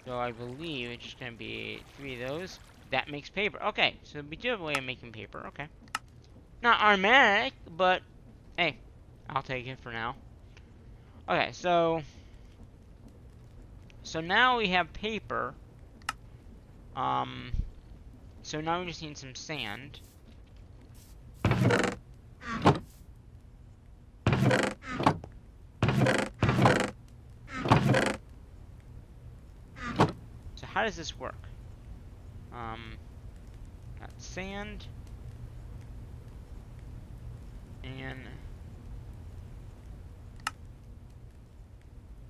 Speaker 1: So I believe it's just gonna be 3 of those. That makes paper. Okay, so we do have a way of making paper. Okay. Not automatic, but hey, I'll take it for now. Okay, so now we have paper. So now we just need some sand. So how does this work? Got sand. And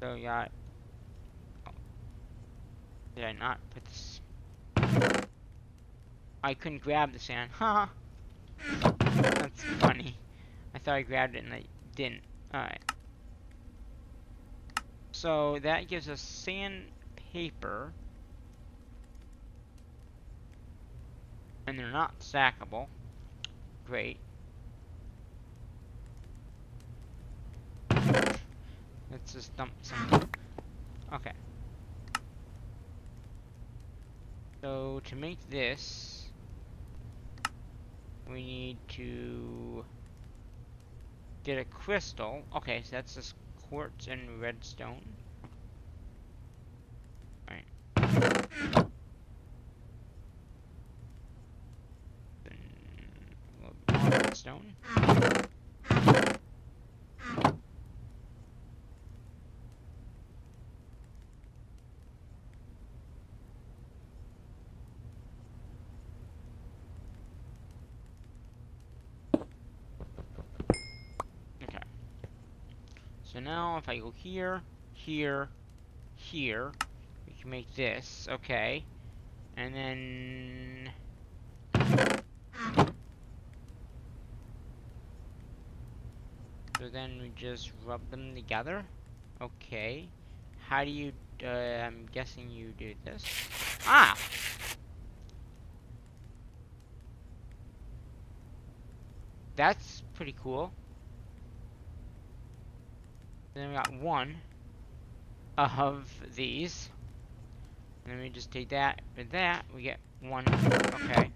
Speaker 1: so we got. Oh, did I not put this? I couldn't grab the sand. Haha. That's funny. I thought I grabbed it and I didn't. Alright. So that gives us sandpaper. And they're not stackable. Great. Let's just dump some. Okay. So to make this, we need to get a crystal. Okay, so that's just quartz and redstone. Alright. Then a little bit more redstone. Okay. So now if I go here, here, here, we can make this, okay. And then so then we just rub them together. Okay. How do you I'm guessing you do this. Ah! That's pretty cool. Then we got one of these. And then we just take that and that. We get one. Okay.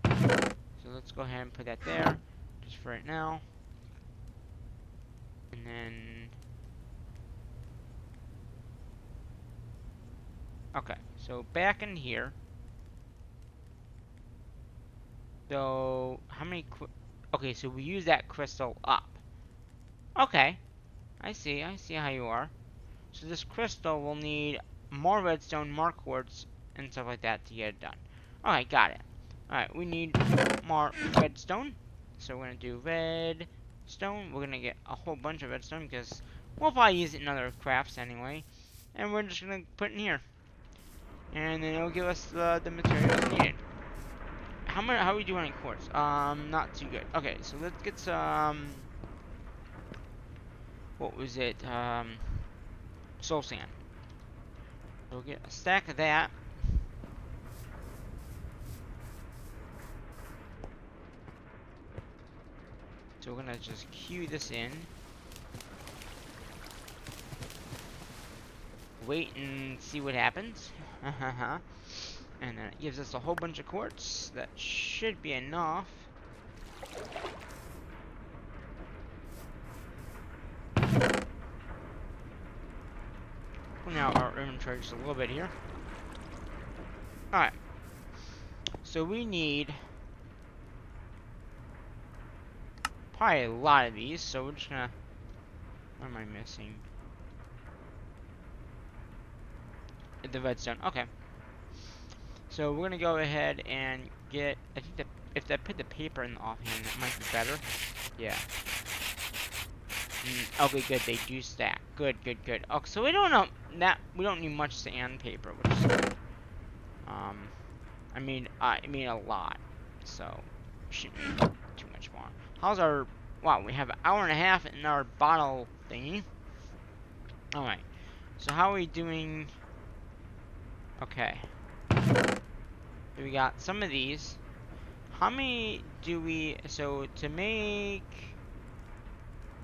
Speaker 1: So let's go ahead and put that there. Just for right now. And then... Okay. So back in here. So how many... Okay, so we use that crystal up. Okay. I see how you are. So this crystal will need more redstone, more quartz, and stuff like that to get it done. Alright, got it. Alright, we need more redstone. So we're gonna do redstone. We're gonna get a whole bunch of redstone because we'll probably use it in other crafts anyway. And we're just gonna put it in here. And then it'll give us the materials needed. How are we doing in quartz? Not too good. Okay, so let's get some... What was it? Soul sand. So we'll get a stack of that. So we're gonna just queue this in. Wait and see what happens. And then it gives us a whole bunch of quartz. That should be enough. Now our inventory just a little bit here. Alright. So we need probably a lot of these, so we're just gonna... What am I missing? The redstone. Okay. So we're gonna go ahead and get... I think that if I put the paper in the offhand, that might be better. Yeah. Okay, good. They do stack. Good. Oh, so we don't know that we don't need much sandpaper, which is good. I mean a lot. So shouldn't need too much more. How's our? Wow, we have an hour and a half in our bottle thingy. All right. So how are we doing? Okay. So we got some of these. How many do we? So to make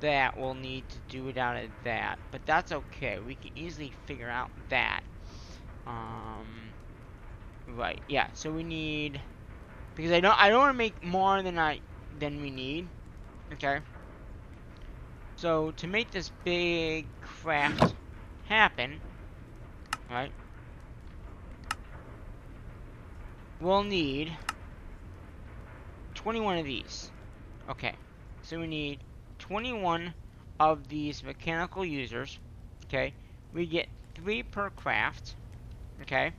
Speaker 1: that, we'll need to do it out of that, but that's okay. We can easily figure out that. Right, yeah. So we need, because I don't want to make more than we need. Okay. So to make this big craft happen, right? We'll need 21 of these. Okay. So we need 21 of these mechanical users. Okay. We get 3 per craft. Okay.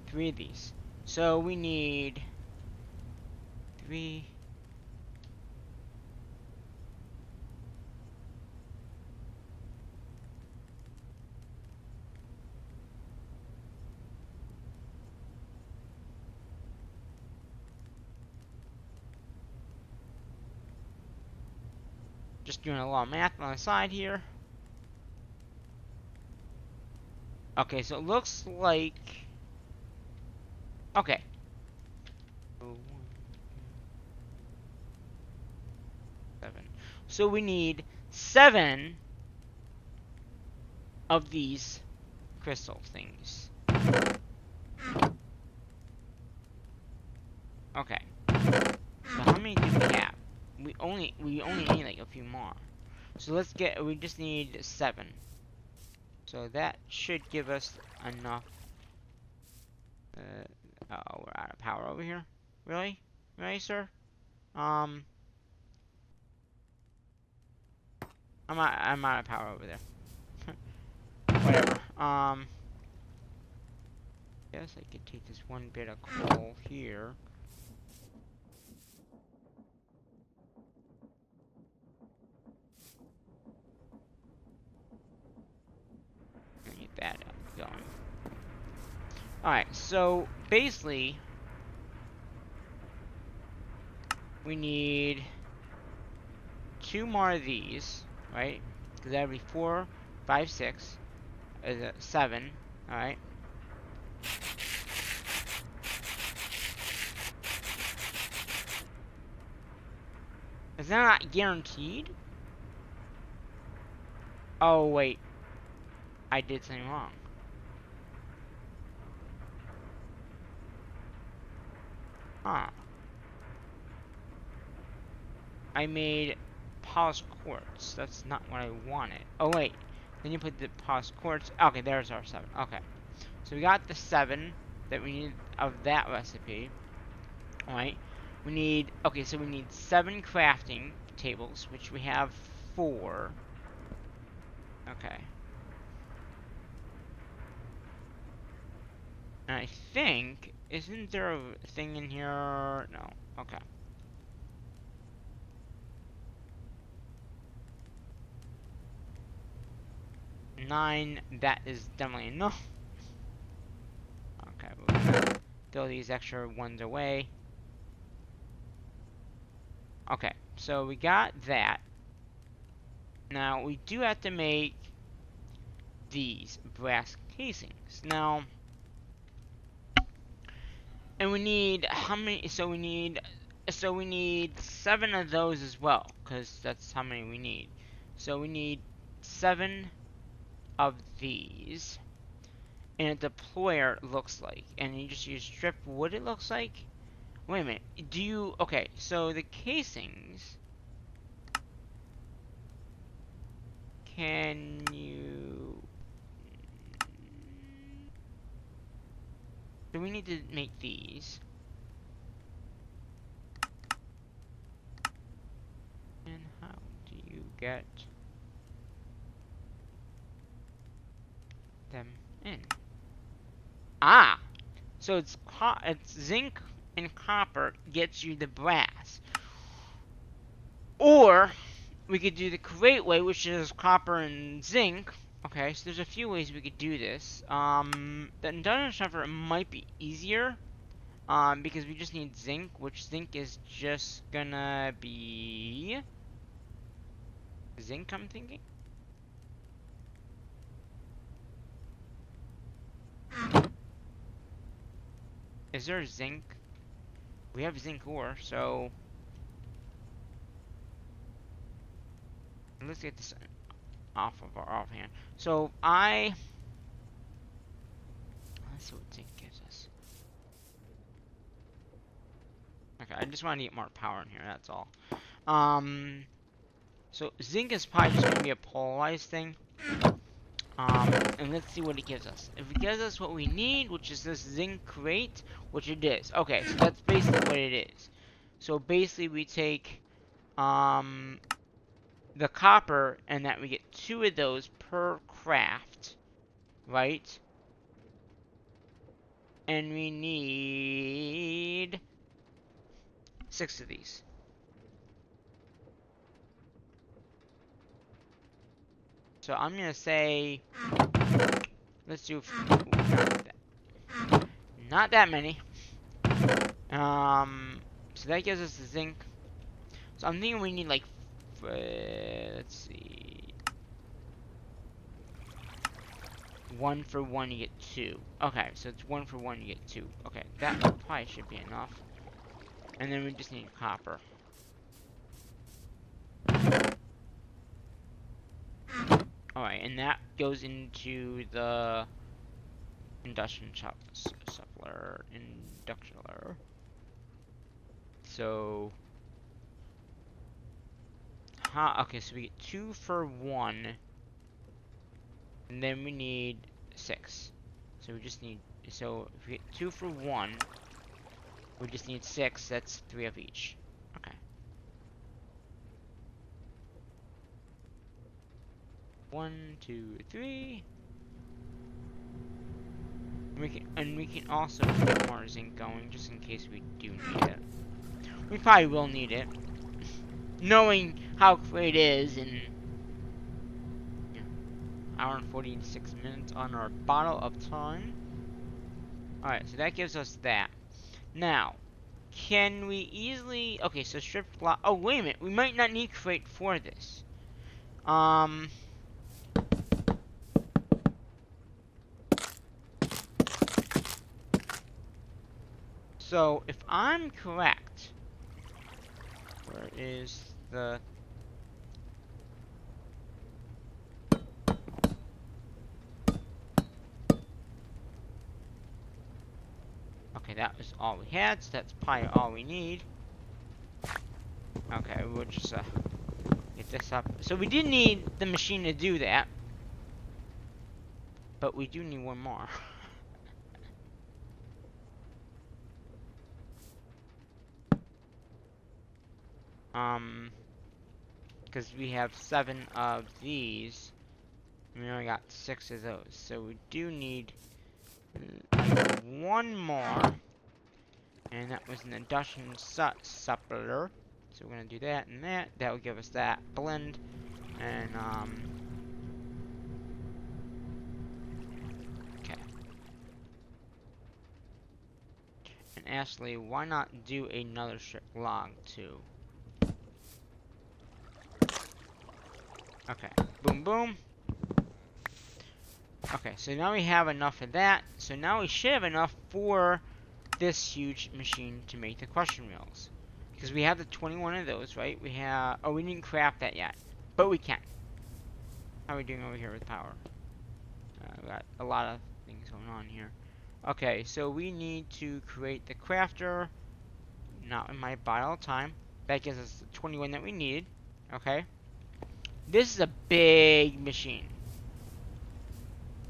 Speaker 1: 3 of these. So we need 3. Just doing a little math on the side here. Okay, so it looks like... Okay. 7. So we need 7 of these crystal things. Okay. So how many do we have? We only need like a few more. So we just need 7. So that should give us enough. Oh, we're out of power over here. Really? Really, sir? Um, I'm out of power over there. Whatever. Guess I could take this one bit of coal here. And get that up going. Alright, so basically we need 2 more of these, right? Because that would be 4, 5, 6, 7, alright? Is that not guaranteed? Oh, wait. I did something wrong. Huh. I made polished quartz. That's not what I wanted. Oh, wait. Then you put the polished quartz. Okay, there's our 7. Okay. So we got the 7 that we need of that recipe. Alright. We need... Okay, so we need 7 crafting tables, which we have 4. Okay. And I think... Isn't there a thing in here? No. Okay. 9, that is definitely enough. Okay, we're gonna throw these extra ones away. Okay, so we got that. Now, we do have to make these brass casings. Now, and we need how many? So we need 7 of those as well, because that's how many we need. So we need 7 of these. And a deployer looks like, and you just use strip wood. It looks like. Wait a minute. Do you... Okay, so the casings... Can you... Do we need to make these? And how do you get them in? Ah! So it's zinc and copper gets you the brass. Or we could do the great way, which is copper and zinc. Okay, so there's a few ways we could do this. The industrial shuffer might be easier. Because we just need zinc, which zinc is just gonna be... Zinc, I'm thinking? Is there zinc? We have zinc ore, so... Let's get this off of our offhand. So, let's see what zinc gives us. Okay, I just want to get more power in here, that's all. So zinc is probably just gonna be a polarized thing. And let's see what it gives us. If it gives us what we need, which is this zinc crate, which it is. Okay, so that's basically what it is. So basically we take, the copper, and that we get 2 of those per craft, right? And we need 6 of these. So I'm gonna say, let's do not that many. So that gives us the zinc. So I'm thinking we need like, let's see, 1 for 1 you get 2. Okay, so it's 1 for 1 you get 2. Okay, that probably should be enough. And then we just need copper. Alright, and that goes into the induction shuffler. So, okay, so we get 2 for 1, and then we need 6. So we just need, so if we get 2 for 1, we just need 6, that's 3 of each. Okay. 1, 2, 3. We can also get more zinc going, just in case we do need it. We probably will need it, knowing how quick it is, and hour and 46 minutes on our bottle of time. Alright, so that gives us that. Now, can we easily... Okay, so strip block... Oh, wait a minute. We might not need crate for this. So, if I'm correct... Where is the... Okay, that was all we had, so that's probably all we need. Okay, we'll just get this up. So we did need the machine to do that. But we do need one more. Because we have 7 of these. We only got 6 of those. So we do need one more. And that was an induction suppler. So we're going to do that and that. That will give us that blend. And, okay. And Ashley, why not do another strip log too? Okay. Boom, boom. Okay, so now we have enough of that. So now we should have enough for this huge machine to make the crushing wheels. Because we have the 21 of those, right? We have... Oh, we didn't craft that yet. But we can. How are we doing over here with power? We got a lot of things going on here. Okay, so we need to create the crafter. Not in my bottle of time. That gives us the 21 that we needed. Okay. This is a big machine.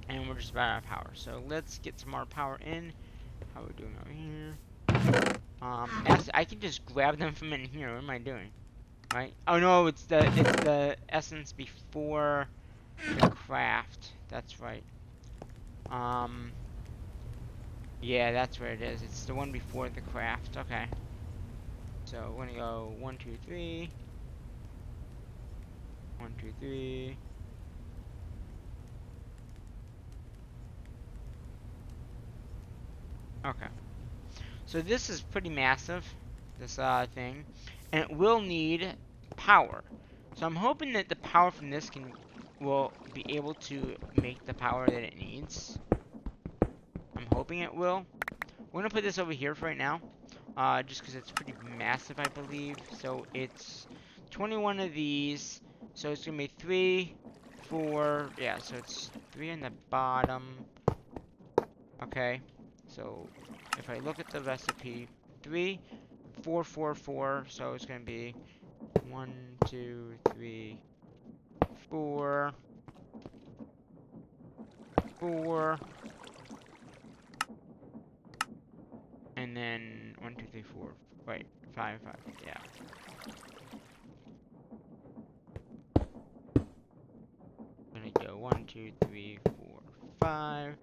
Speaker 1: And we're just about out of power. So let's get some more power in. How are we doing over here? I can just grab them from in here. What am I doing? Right? Oh no, it's the essence before the craft. That's right. Yeah, that's where it is. It's the one before the craft. Okay. So we're gonna go 1, 2, 3. 1, 2, 3. Okay. So this is pretty massive, this thing, and it will need power. So I'm hoping that the power from this will be able to make the power that it needs. I'm hoping it will. We're gonna put this over here for right now, just because it's pretty massive, I believe. So it's 21 of these. So it's gonna be 3, 4. Yeah, so it's 3 on the bottom. Okay. So if I look at the recipe, 3, 4, 4, 4. So it's gonna be 1, 2, 3, 4, 4, and then 1, 2, 3, 4. Wait, 5, 5. Yeah. I'm gonna go 1, 2, 3, 4, 5.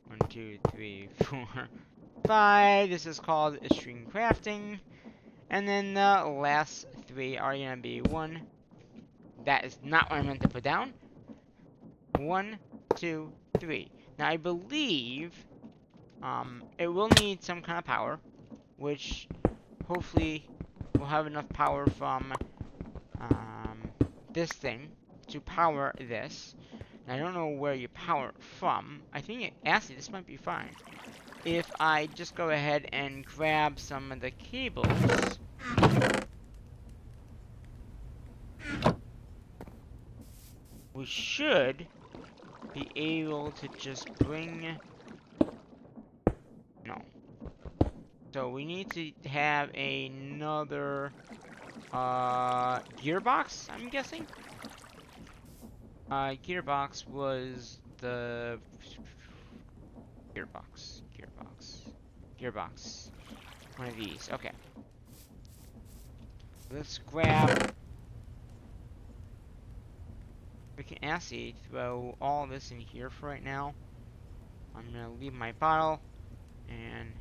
Speaker 1: 1, 2, 3, 4, 5. This is called string crafting. And then the last 3 are gonna be 1. That is not what I meant to put down. 1, 2, 3. Now I believe it will need some kind of power, which hopefully will have enough power from this thing to power this. Now, I don't know where you power it from. I think actually this might be fine if I just go ahead and grab some of the cables. We should be able to just bring... No. So we need to have another gearbox, I'm guessing. Gearbox was the gearbox. One of these. Okay. Let's grab. We can actually throw all this in here for right now. I'm gonna leave my bottle and.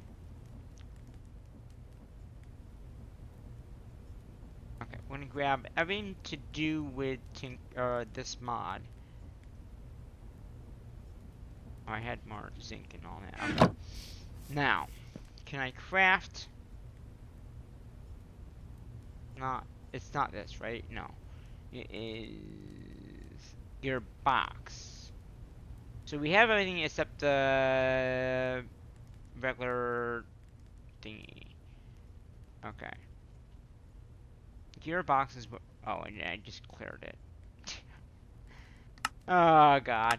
Speaker 1: Okay, we're gonna grab everything to do with this mod. Oh, I had more zinc and all that. Okay. Now, can I craft? Not. It's not this, right? No. It is gearbox. So we have everything except the regular thingy. Okay. Gearbox is what. Oh, I just cleared it. Oh God.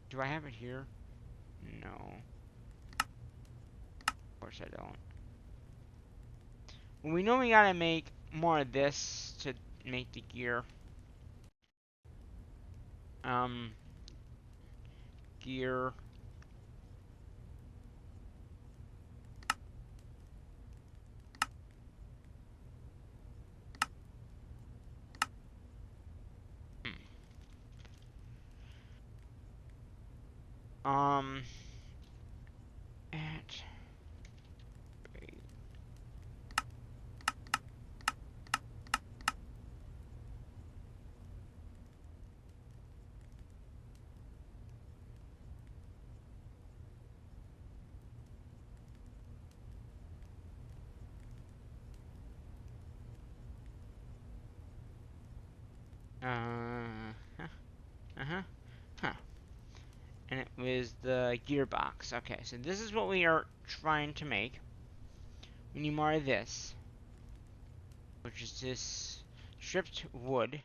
Speaker 1: Do I have it here? No. Of course I don't. Well, we know we gotta make more of this to make the gear. Gear. Um. At. Huh. Uh-huh. Huh. And it was the gearbox. Okay, so this is what we are trying to make. We need more of this, which is this stripped wood.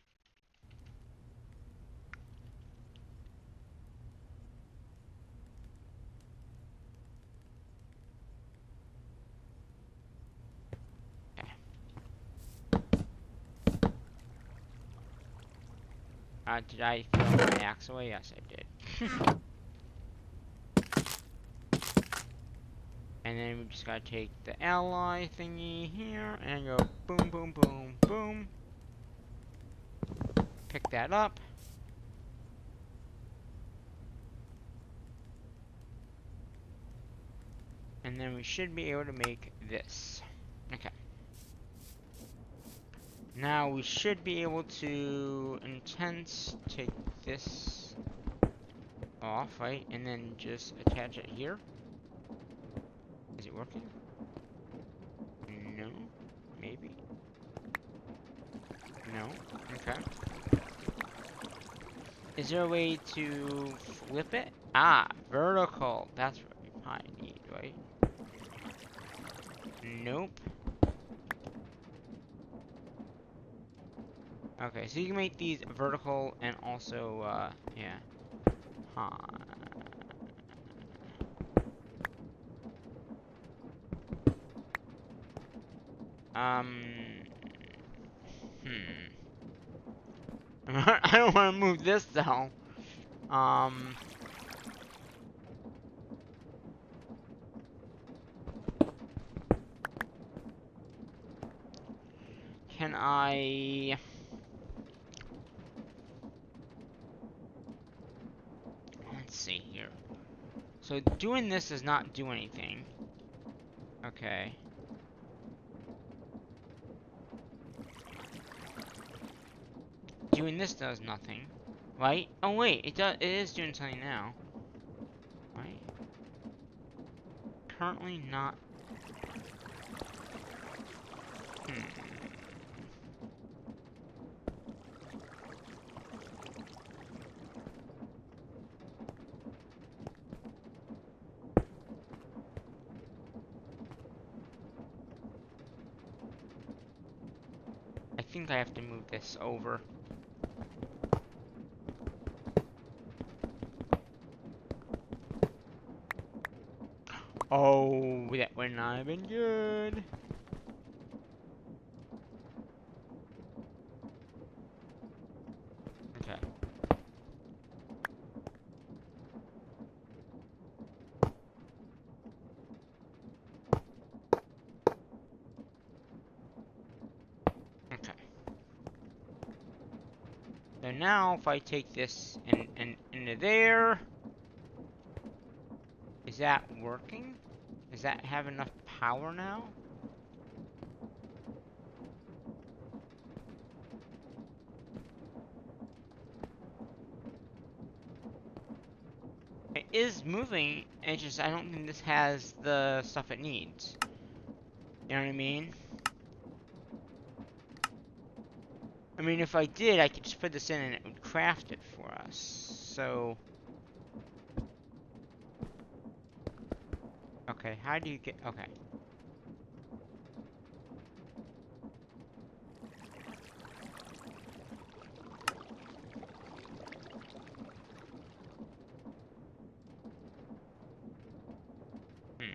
Speaker 1: Okay. Did I throw my axe away? Yes, I did. And then we just gotta take the ally thingy here and go boom, boom, boom, boom. Pick that up. And then we should be able to make this. Okay. Now we should be able to intense take this off, right? And then just attach it here. Is it working? No. Maybe. No. Okay. Is there a way to flip it? Ah, vertical. That's what we probably need, right? Nope. Okay, so you can make these vertical and also, yeah. Huh. Hmm. I don't want to move this though. Can I? Let's see here. So doing this does not do anything. Okay. Doing this does nothing. Right? Oh wait, it does. It is doing something now. Right? Currently not. Hmm. I think I have to move this over. Oh, that would not have been good. Okay. Okay. So now if I take this into there, is that working? Does that have enough power now? It is moving, it's just I don't think this has the stuff it needs. You know what I mean? I mean, if I did, I could just put this in and it would craft it for us. So... Okay, how do you get... Okay. Hmm.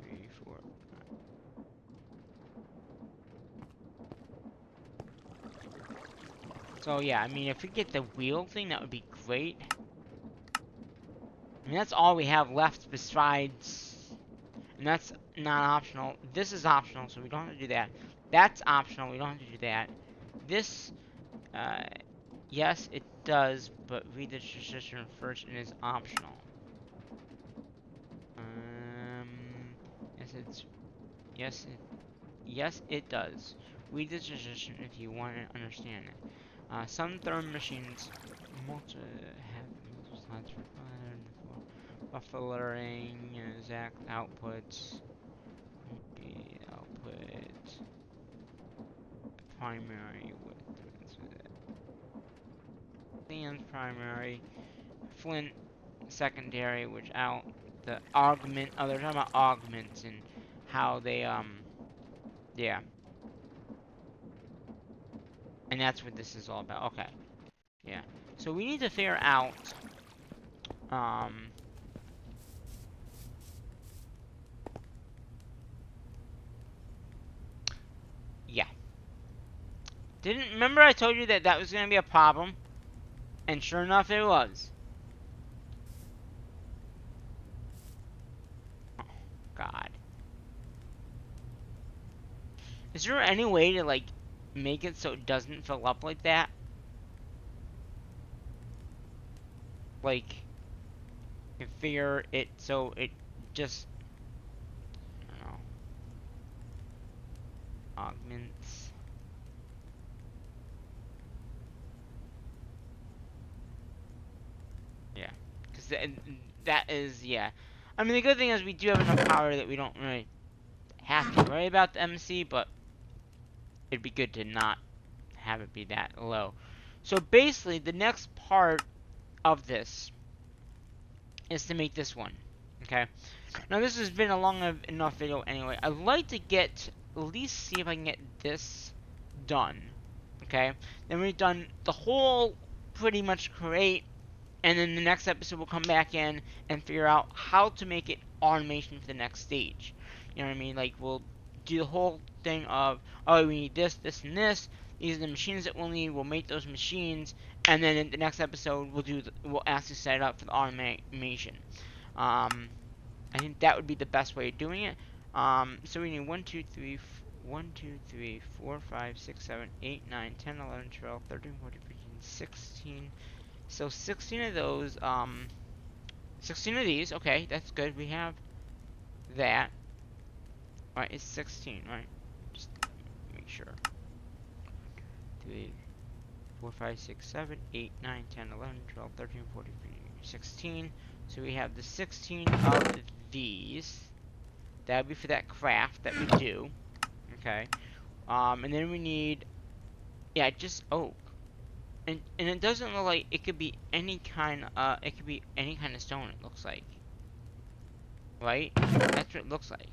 Speaker 1: 3, 4... So yeah, I mean, if we get the wheel thing, that would be great. I mean, that's all we have left besides... And that's not optional. This is optional, so we don't have to do that. That's optional, we don't have to do that. This, yes, it does, but read the description first and is optional. Yes, it's... Yes, it does. Read the description if you want to understand it. Some thermal machines have multiple slots for buffering, exact outputs. Output primary with Leon's primary, Flint secondary, which out the augment. Oh, they're talking about augments and how they yeah, and that's what this is all about. Okay, yeah. So we need to figure out um. Yeah. Didn't remember I told you that that was gonna be a problem, and sure enough, it was. Oh, God. Is there any way to like make it so it doesn't fill up like that? Like, configure it so it just, I don't know, augments. Yeah, because that is, yeah. I mean, the good thing is we do have enough power that we don't really have to worry about the MC, but it'd be good to not have it be that low. So basically, the next part of this is to make this one. Okay. Now this has been a long enough video anyway. I'd like to get at least see if I can get this done. Okay. Then we've done the whole pretty much create, and then the next episode we'll come back in and figure out how to make it automation for the next stage. You know what I mean? Like we'll do the whole thing of, oh, we need this, this, and this. These are the machines that we'll need. We'll make those machines, and then in the next episode we'll actually set it up for the automation. I think that would be the best way of doing it. So we need 1, 2, 3, 1, 2, 3, 4, 5, 6, 7, 8, 9, 10, 11, 12, 13, 14, 15, 16. So 16 of those, 16 of these, okay, that's good. We have that. Alright, it's 16, right? Just make sure. 3, 4, 5, 6, 7, 8, 9, 10, 11, 12, 13, 14, 15, 16. So we have the 16 of these. That would be for that craft that we do. Okay. And then we need, yeah, just oak. And it doesn't look like it could be any kind it could be any kind of stone, it looks like. Right? That's what it looks like.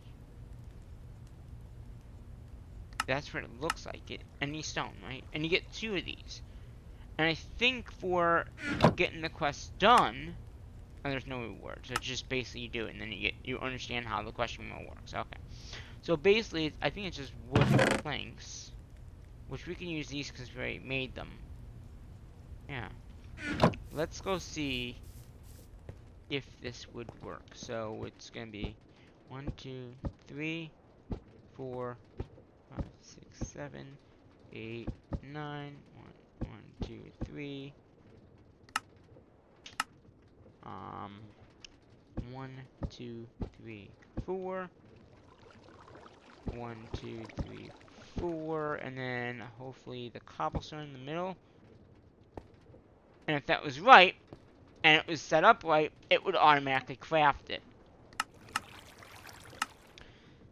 Speaker 1: That's what it looks like. Any stone, right? And you get 2 of these. And I think for getting the quest done, and there's no reward. So it's just basically you do it, and then you understand how the question wheel works. Okay. So basically, I think it's just wood planks, which we can use these because we made them. Yeah. Let's go see if this would work. So it's gonna be 1, 2, 3, 4, 5, 6, 7, 8, 9. 1, 2, 3. 1, 2, 3, 4. 1, 2, 3, 4, and then hopefully the cobblestone in the middle. And if that was right, and it was set up right, it would automatically craft it.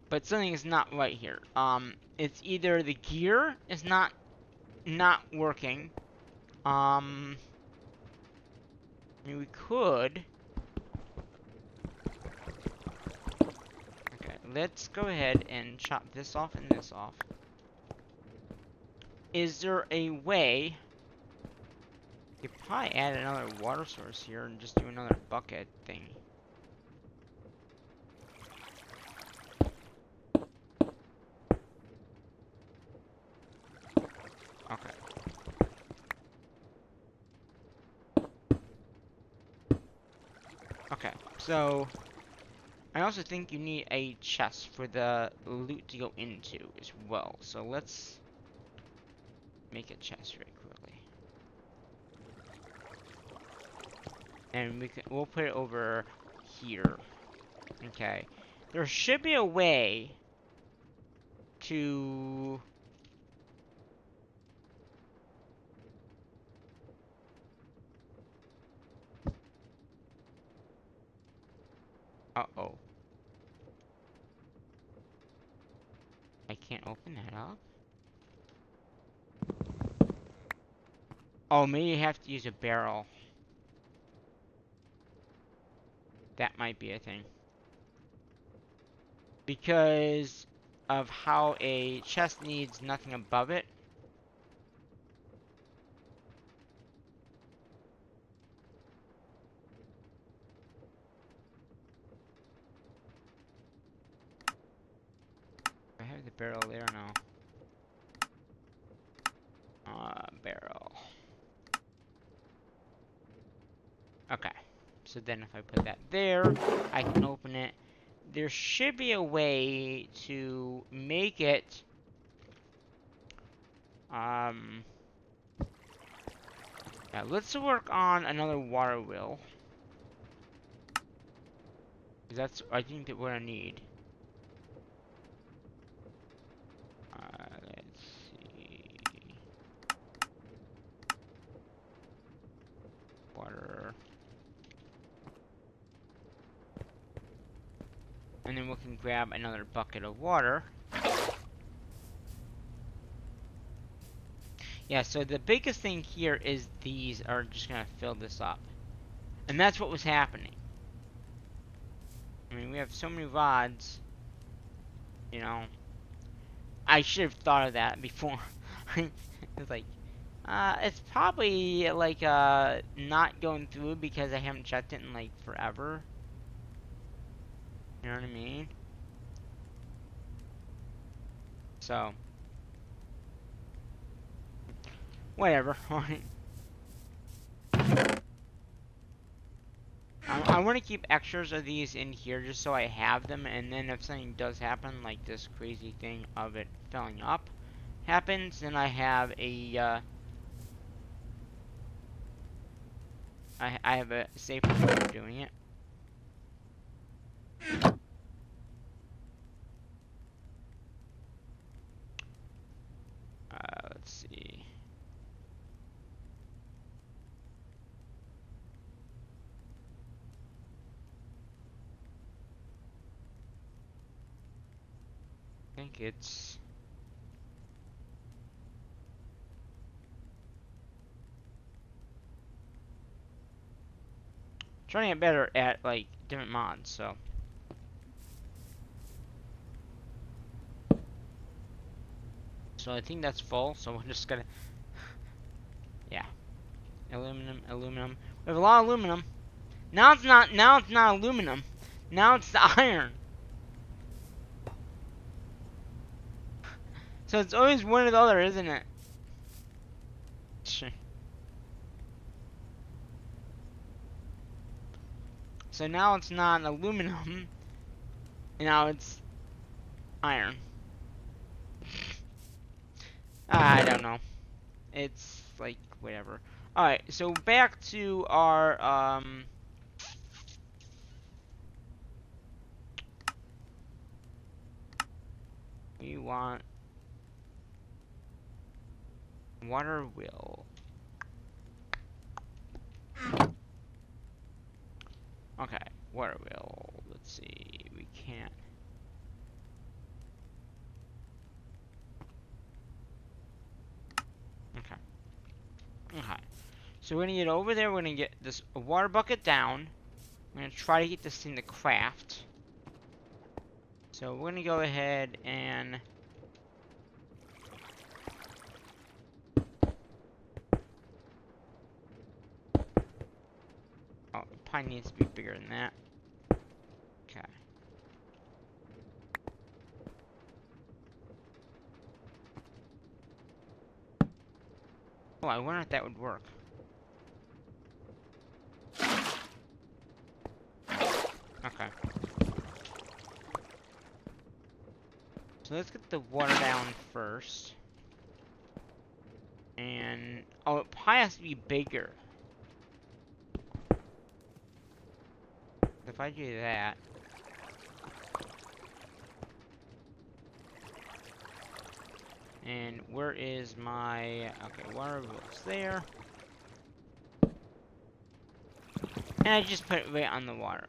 Speaker 1: But something is not right here. It's either the gear is not working. I mean, we could. Okay, let's go ahead and chop this off and this off. Is there a way? You could probably add another water source here and just do another bucket thing. Okay. Okay, so I also think you need a chest for the loot to go into as well. So let's make a chest very quickly. And we'll put it over here. Okay. There should be a way to uh-oh. I can't open that up. Oh, maybe you have to use a barrel. That might be a thing. Because of how a chest needs nothing above it. I have the barrel there now. Barrel. Okay. So then if I put that there, I can open it. There should be a way to make it yeah, let's work on another water wheel. That's I think that what I need. Let's see. Water. And then we can grab another bucket of water. Yeah, so the biggest thing here is these are just gonna fill this up. And that's what was happening. I mean, we have so many rods, you know. I should have thought of that before. It's like, it's probably, like, not going through because I haven't checked it in, like, forever. You know what I mean? So. Whatever. I want to keep extras of these in here just so I have them, and then if something does happen, like this crazy thing of it filling up happens, then I have a, I have a safer way of doing it. Let's see. I think it's trying to get better at like different mods, so I think that's full, so we're just gonna yeah. Aluminum. We have a lot of aluminum. Now it's not. Now it's not aluminum. Now it's the iron. So it's always one or the other, isn't it? Sure. So now it's not aluminum. And now it's iron. I don't know. It's like whatever. Alright, so back to our we want water wheel. Okay, water wheel. Let's see. We can't. Okay. Okay. So we're gonna get over there. We're gonna get this water bucket down. We're gonna try to get this thing to craft. So we're gonna go ahead and oh, it probably needs to be bigger than that. Okay. Oh, I wonder if that would work. Okay. So let's get the water down first. And oh, it probably has to be bigger. If I do that. And where is my... Okay, water goes there. And I just put it right on the water.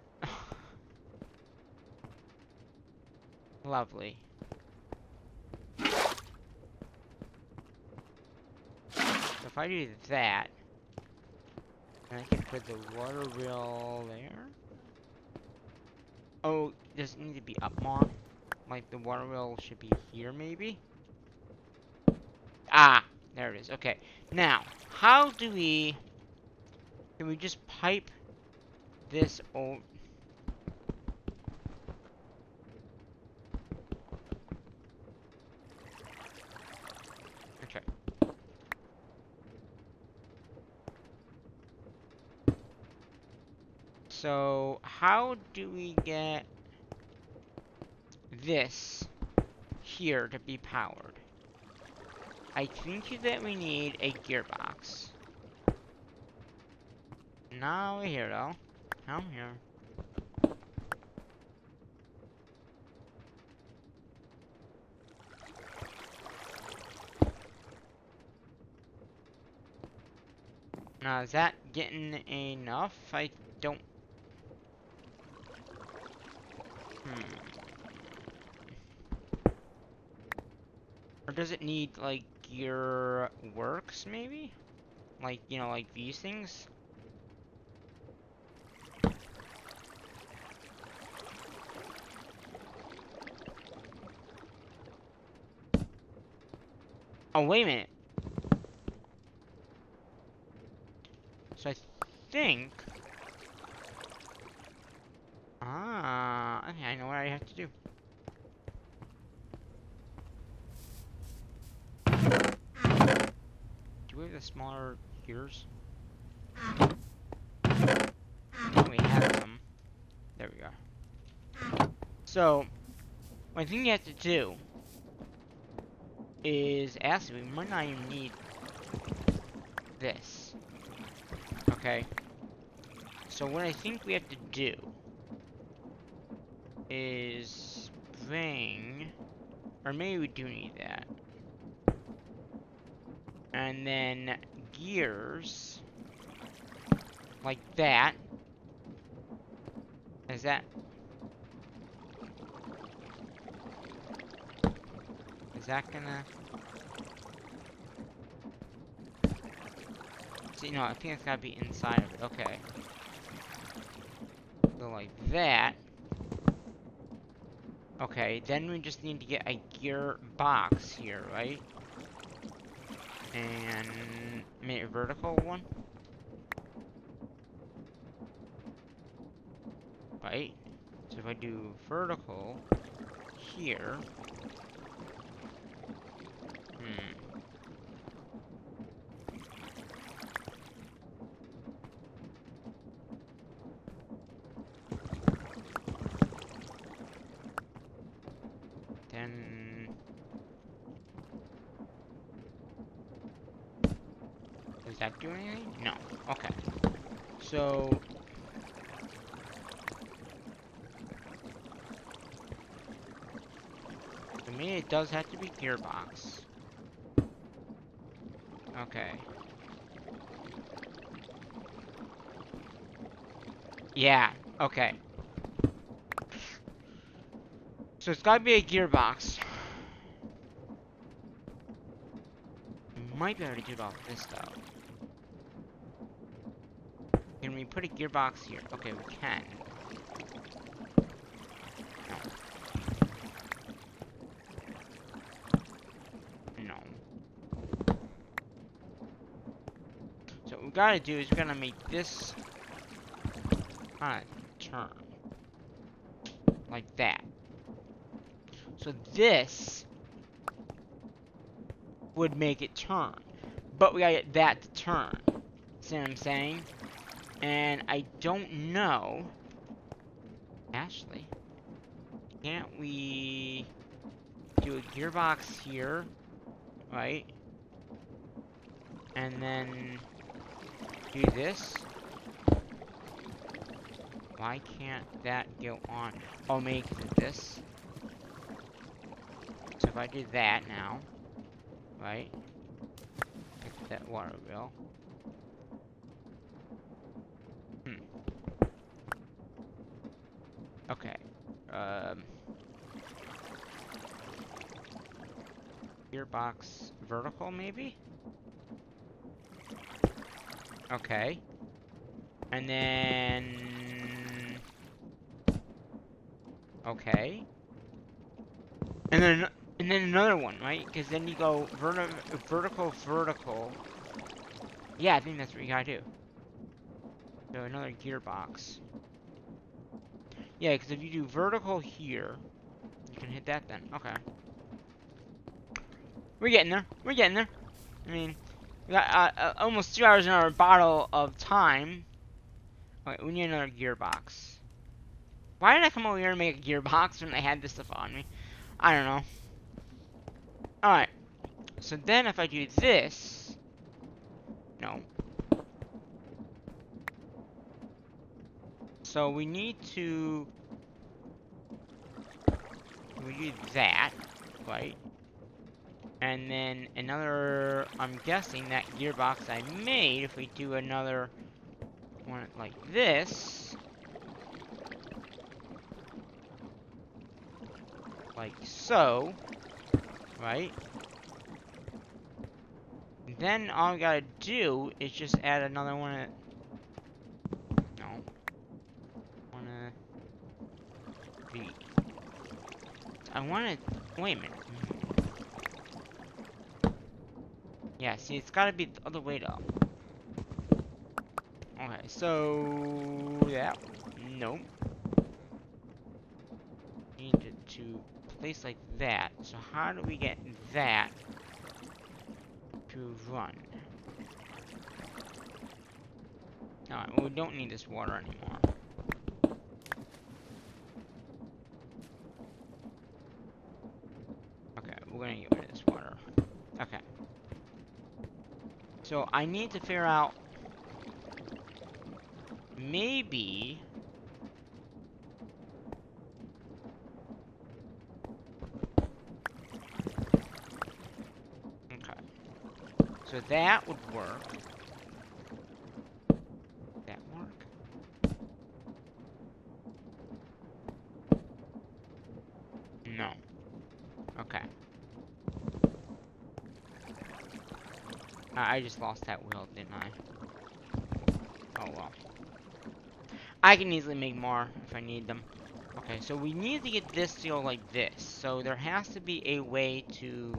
Speaker 1: Lovely. So if I do that, then I can put the water wheel there. Oh, does it need to be up more? Like the water wheel should be here, maybe? Ah, there it is. Okay. Now, how do we... Can we just pipe this old... Okay. So, how do we get this here to be powered? I think that we need a gearbox. Not over here, though. Down here. Now, is that getting enough? I don't... Or does it need, like, gear works, maybe? Like, you know, like these things? Oh, wait a minute. So I think... Ah, okay, I know what I have to do. Do we have the smaller gears? We have them. There we go. So, one thing you have to do is, actually, we might not even need this. Okay? So what I think we have to do is bring, or maybe we do need that. And then gears, like that. Is that gonna... See, no, I think it's gotta be inside of it. Okay. So like that. Okay, then we just need to get a gear box here, right? And make a vertical one. right? So if I do vertical here, then does that do anything? No. Okay. So to me, it does have to be gearbox. Okay. Yeah. Okay. So it's gotta be a gearbox. We might be able to do it off this though. Can we put a gearbox here? Okay, we can. No. No. So what we gotta do is we're gonna make this kind of turn. Like that. So this would make it turn. But we gotta get that to turn. See what I'm saying? And I don't know. Actually, can't we do a gearbox here? Right? And then do this? Why can't that go on? Oh, make this. So if I do that now, right? Pick that water wheel. Okay. Gearbox vertical, maybe? Okay. And then... Okay. And then another one, right? Because then you go vertical, vertical. Yeah, I think that's what you gotta do. So another gearbox. Yeah, because if you do vertical here, you can hit that then. Okay. We're getting there. We're getting there. I mean, we got almost 2 hours in our bottle of time. Okay, we need another gearbox. Why did I come over here and make a gearbox when I had this stuff on me? I don't know. Alright. So then if I do this... No. So we need to... We do that, right? And then another... I'm guessing that gearbox I made, if we do another one like this... Like so, right? Then all we gotta do is just add another one of... No. One of... V. I wanna... Wait a minute. Yeah, see, it's gotta be the other way though. Okay, so... Yeah. Nope. Need to place like that. So how do we get that to run? Alright, well, we don't need this water anymore. Okay, we're gonna get rid of this water. Okay. So I need to figure out... Maybe... Okay. So that would work. That work? No. Okay. I just lost that wheel, didn't I? Oh well. I can easily make more if I need them. Okay, so we need to get this to go like this. So there has to be a way to...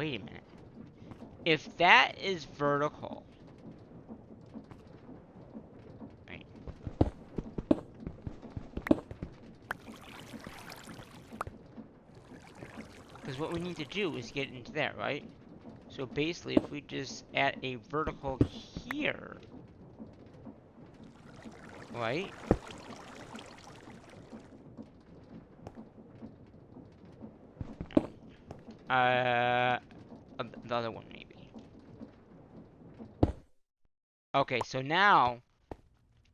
Speaker 1: wait a minute. If that is vertical, right? Because what we need to do is get into there, right? So basically, if we just add a vertical here, right? The other one maybe. Okay, so now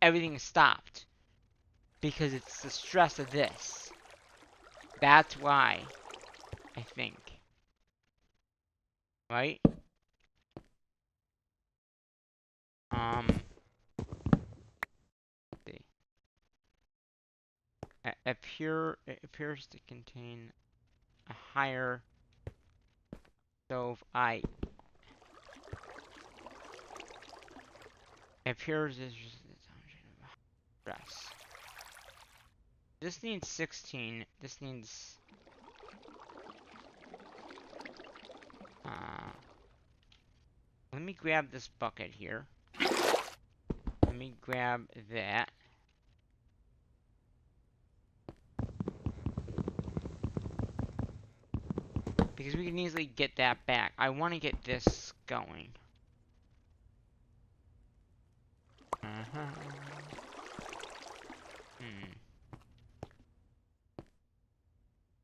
Speaker 1: everything is stopped because it's the stress of this. That's why, I think. Right? See. It appears to contain a higher stove. It appears as stress. This needs 16. This needs let me grab this bucket here. Let me grab that. Because we can easily get that back. I want to get this going.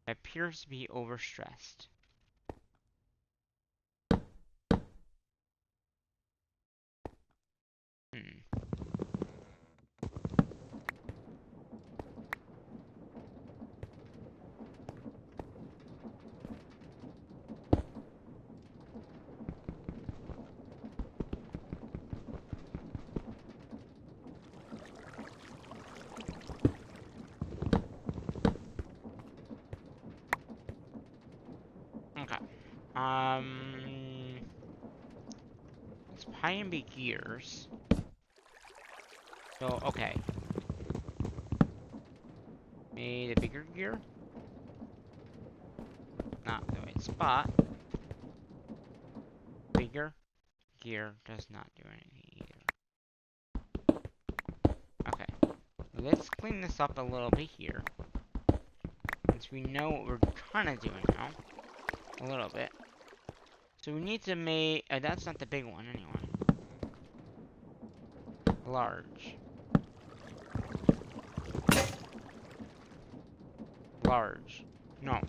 Speaker 1: Appears to be overstressed. Okay. It's probably gonna be gears. So, okay. Maybe the bigger gear? Not the right spot. Bigger gear does not do anything either. Okay. Let's clean this up a little bit here. Since we know what we're kind of doing now. A little bit. So we need to make... that's not the big one, anyway. Large. Large. No.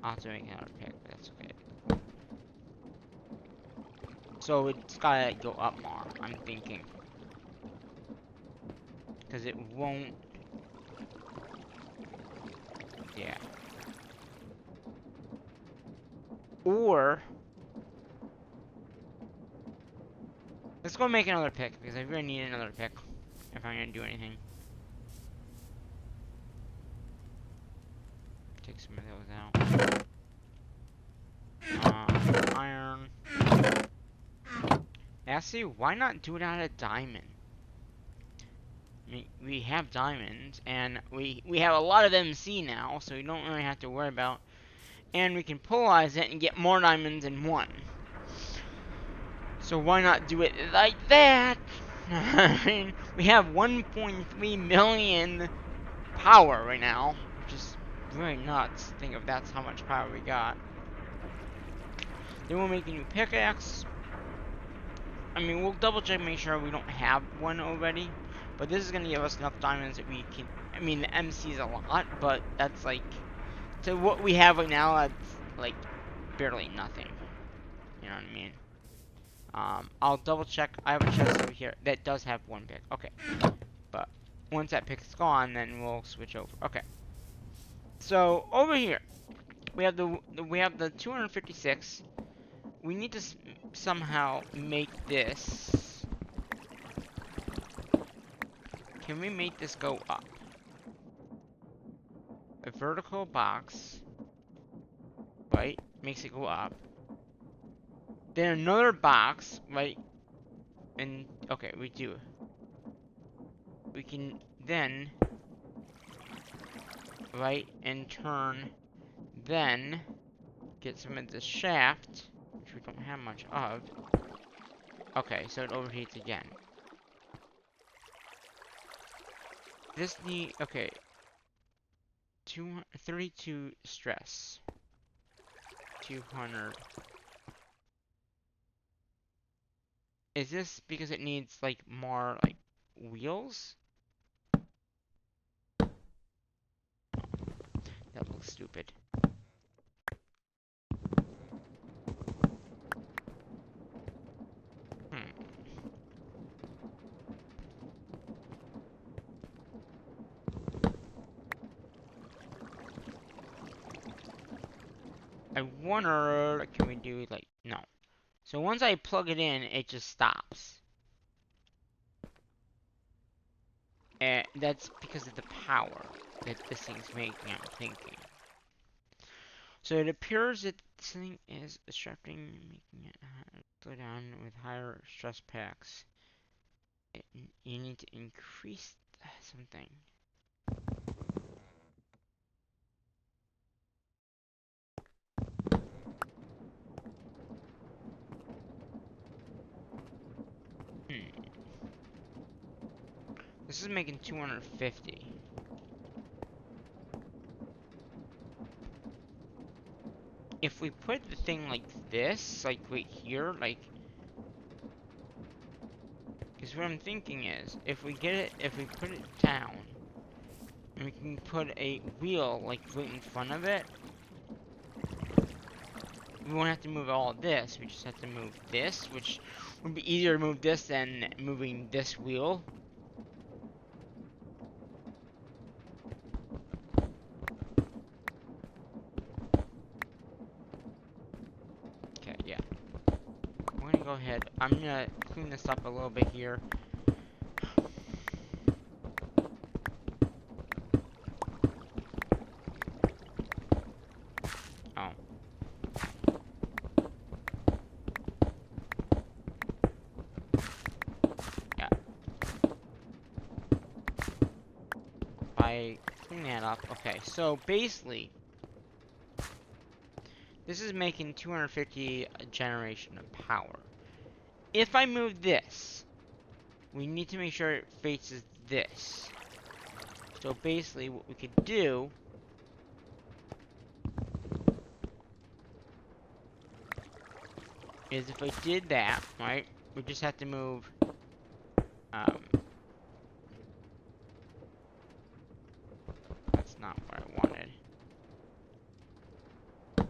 Speaker 1: I'll have to make another pick, but that's okay. So it's gotta go up more, I'm thinking. Because it won't... Yeah. Or... Let's go make another pick, because I really need another pick. If I'm gonna do anything. Take some of those out. Iron. Actually, why not do it out of diamond? I mean, we have diamonds, and we have a lot of MC now, so we don't really have to worry about. And we can polarize it and get more diamonds in one. So why not do it like that? I mean, we have 1.3 million power right now, which is really nuts. Think of that's how much power we got. Then we'll make a new pickaxe. I mean, we'll double check, make sure we don't have one already. But this is gonna give us enough diamonds that we can. I mean, the MC is a lot, but that's like to what we have right now. That's like barely nothing. You know what I mean? I'll double check. I have a chest over here that does have one pick. Okay, but once that pick is gone, then we'll switch over. Okay. So over here, we have the 256. We need to somehow make this. Can we make this go up? A vertical box, right? Makes it go up. Then another box, right? And okay, we do. We can then, right, and turn, then get some of the shaft, which we don't have much of. Okay, so it overheats again. This need, okay. 32 stress. 200. Is this because it needs, like, more, like, wheels? That looks stupid. I wonder, can we do, like, no. So once I plug it in, it just stops. And that's because of the power that this thing's making, I'm thinking. So it appears that this thing is disrupting, making it slow down with higher stress packs. You need to increase something. This is making 250. If we put the thing like this, like right here, like... Because what I'm thinking is, if we put it down, and we can put a wheel, like, right in front of it, we won't have to move all of this, we just have to move this, which would be easier to move this than moving this wheel. Okay, yeah. I'm gonna go ahead, I'm gonna clean this up a little bit here. Oh. Yeah. If I clean that up, okay, so basically, this is making 250 generation of power. If I move this, we need to make sure it faces this. So basically, what we could do is if I did that, right, we just have to move, that's not what I wanted.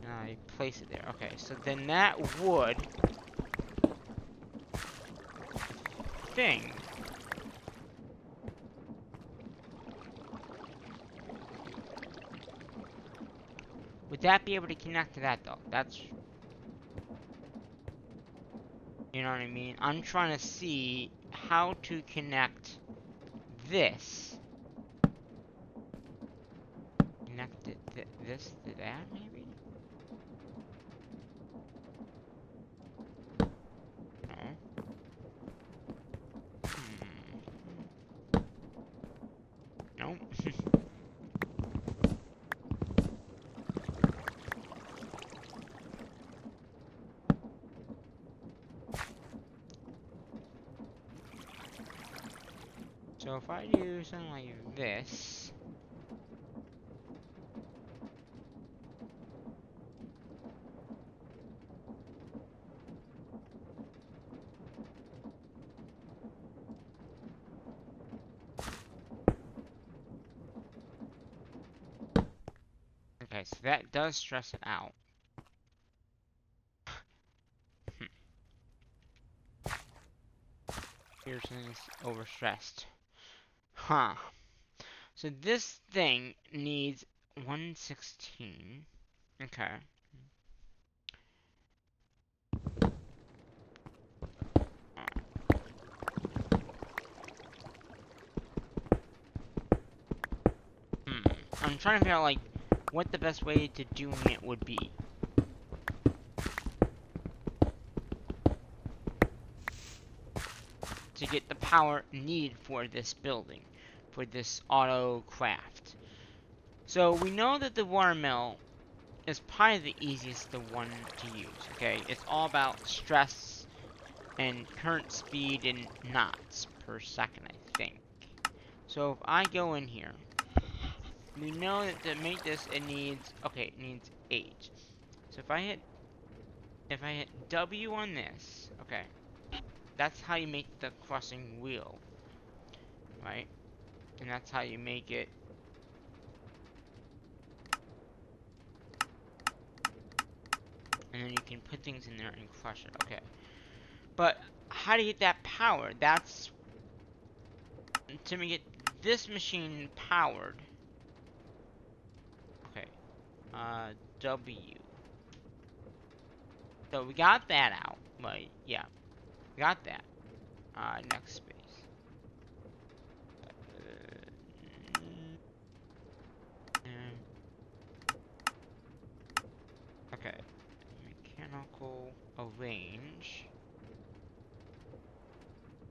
Speaker 1: Now I place it there. Okay, so then that would thing would that be able to connect to that though? That's, you know what I mean? I'm trying to see how to connect this. Connect it this to that, maybe? No. Nope. So if I do something like this, okay, so that does stress it out. Pearson's overstressed. Huh. So this thing needs 116. Okay. I'm trying to figure out, like, what the best way to doing it would be. To get the power needed for this building. For this auto craft. So we know that the water mill is probably the easiest the one to use, okay? It's all about stress and current speed in knots per second, I think. So if I go in here, we know that to make this, it needs 8. So if I hit W on this, okay, that's how you make the crossing wheel, right? And that's how you make it. And then you can put things in there and crush it, okay. But how do you get that power? That's to get this machine powered. Okay, W. So we got that out, right? Yeah, we got that. Next space. Okay, mechanical arrange.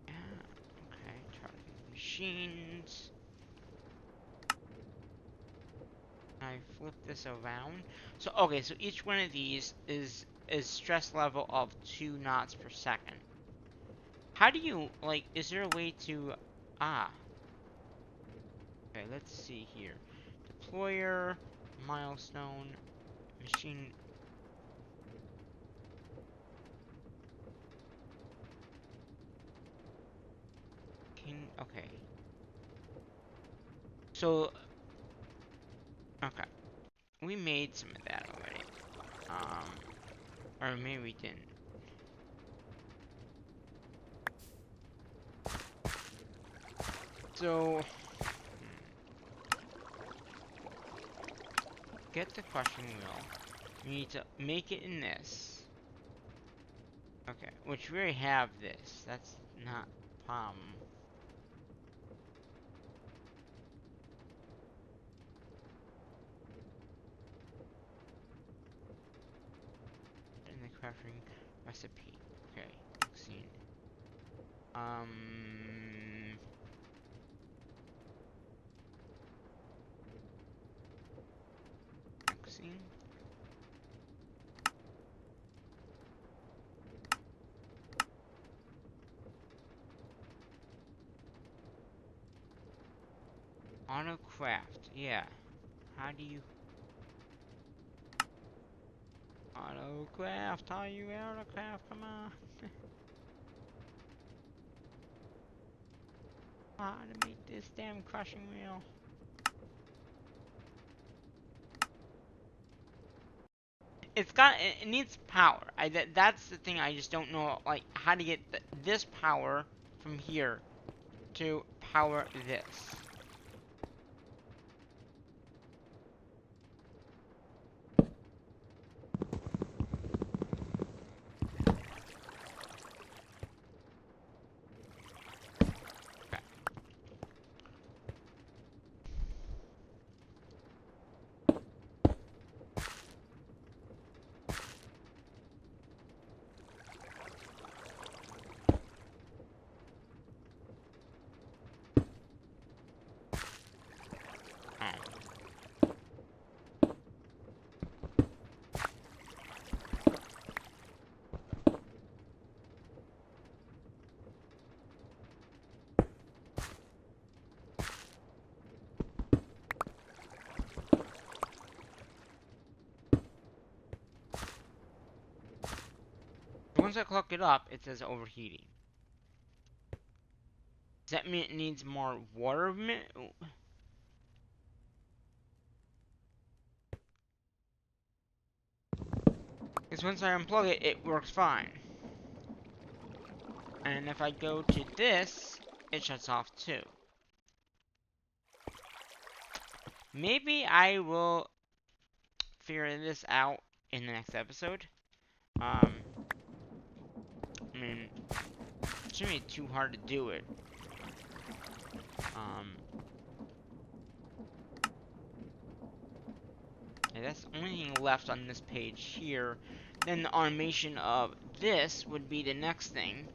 Speaker 1: Yeah, okay, target machines. I flip this around. So okay, so each one of these is stress level of 2 knots per second. How do you like? Is there a way to Okay, let's see here. Deployer, milestone, machine. Okay. So okay, we made some of that already. Or maybe we didn't. So get the crushing wheel. We need to make it in this. Okay, which we already have this. That's not a problem. In the crafting recipe. Okay, scene. Scene. Autocraft, yeah. How do you autocraft? How you autocraft? Come on. How to make this damn crushing wheel? It needs power. That's the thing. I just don't know like how to get this power from here to power this. Once I clock it up, it says overheating. Does that mean it needs more water? Because once I unplug it, it works fine. And if I go to this, it shuts off too. Maybe I will figure this out in the next episode. I mean, it shouldn't be too hard to do it. And that's the only thing left on this page here. Then the automation of this would be the next thing,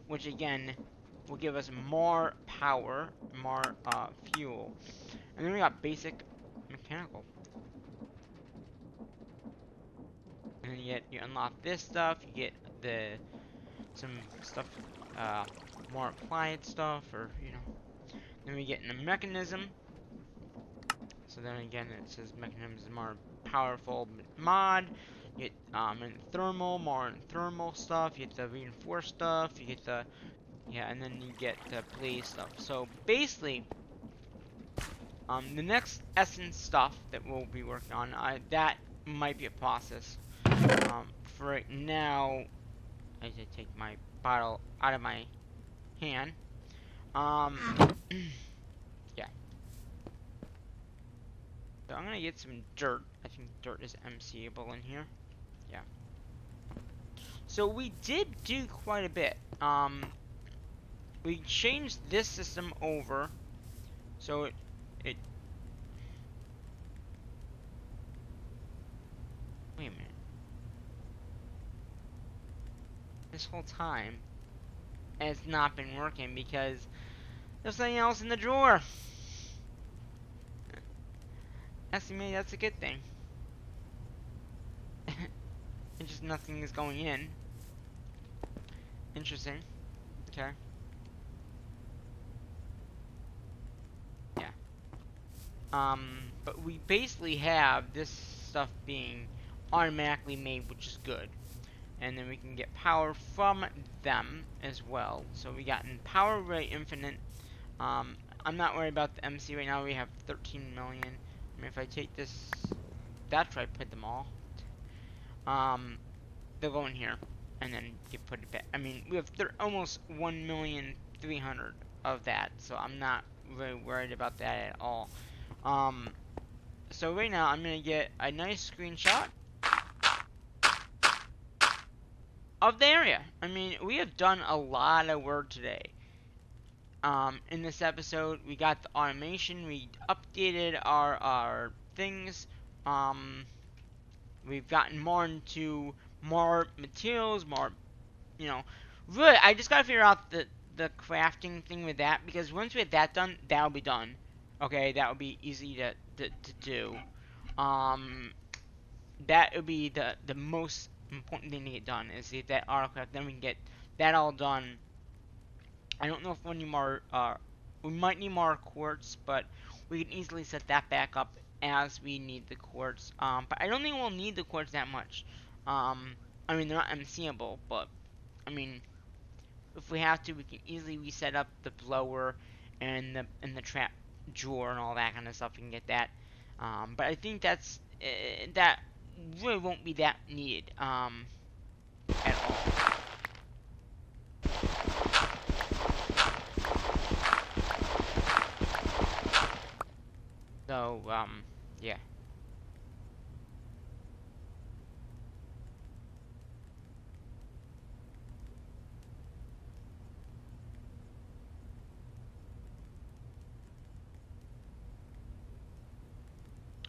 Speaker 1: which again will give us more power, more fuel. And then we got basic mechanical. then you unlock this stuff. You get some stuff, more applied stuff, or Then we get in the mechanism. So then again, it says mechanism is more powerful mod. You get in thermal, more in thermal stuff. You get the reinforced stuff. You get the and then you get the blaze stuff. So basically, the next essence stuff that we'll be working on, that might be a process. For right now, I did take my bottle out of my hand. Yeah. So I'm gonna get some dirt. I think dirt is MCable in here. Yeah. So we did do quite a bit. We changed this system over. So it wait a minute. This whole time it's not been working because there's something else in the drawer. Maybe that's a good thing. It's just nothing is going in. Interesting. Okay. Yeah. But we basically have this stuff being automatically made, which is good. And then we can get power from them as well. So we got in power rate infinite. I'm not worried about the MC right now. We have 13 million. I mean, if I take this, that's where I put them all. They'll go in here, and then you put it back. I mean, we have almost 1,300,000 of that, so I'm not really worried about that at all. So right now I'm gonna get a nice screenshot of the area. I mean, we have done a lot of work today. In this episode, we got the automation. We updated our things. We've gotten more into more materials, more, really, I just gotta figure out the crafting thing with that, because once we have that done, that'll be done. Okay, that would be easy to do. That would be the most important thing to get done, is get that autocraft, then we can get that all done. I don't know if we need more, we might need more quartz, but we can easily set that back up as we need the quartz. But I don't think we'll need the quartz that much. I mean, they're not MCable, but, I mean, if we have to, we can easily reset up the blower and the trap drawer and all that kind of stuff. We can get that. But I think that really won't be that needed, at all. So, yeah.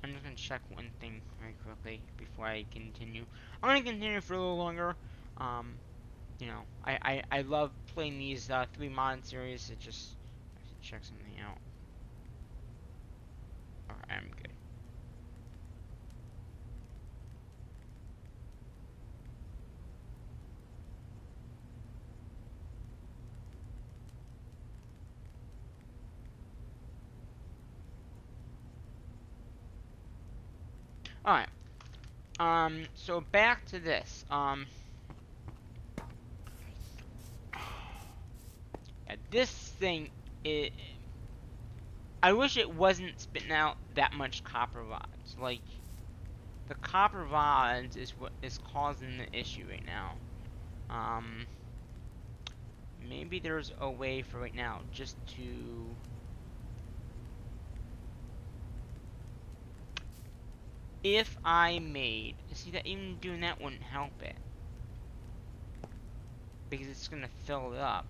Speaker 1: I'm just gonna check one thing very quickly before I continue. I'm gonna continue for a little longer. I love playing these 3 mod series. It just, I should check something out. Alright, I'm good. Alright. So back to this. Yeah, this thing, I wish it wasn't spitting out that much copper rods. Like, the copper rods is what is causing the issue right now. Maybe there's a way for right now just to... If I made... See, that even doing that wouldn't help it. Because it's gonna fill it up.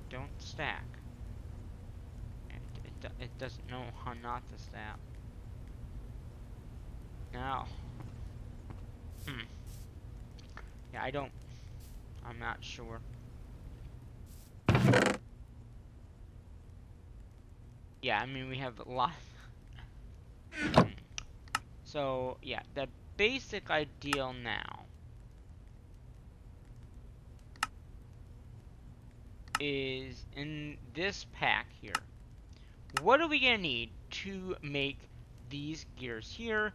Speaker 1: Don't stack. It doesn't know how not to stack. Now. Yeah, I'm not sure. yeah, I mean, we have a lot. So, yeah, the basic ideal now is in this pack here. What are we going to need to make these gears here?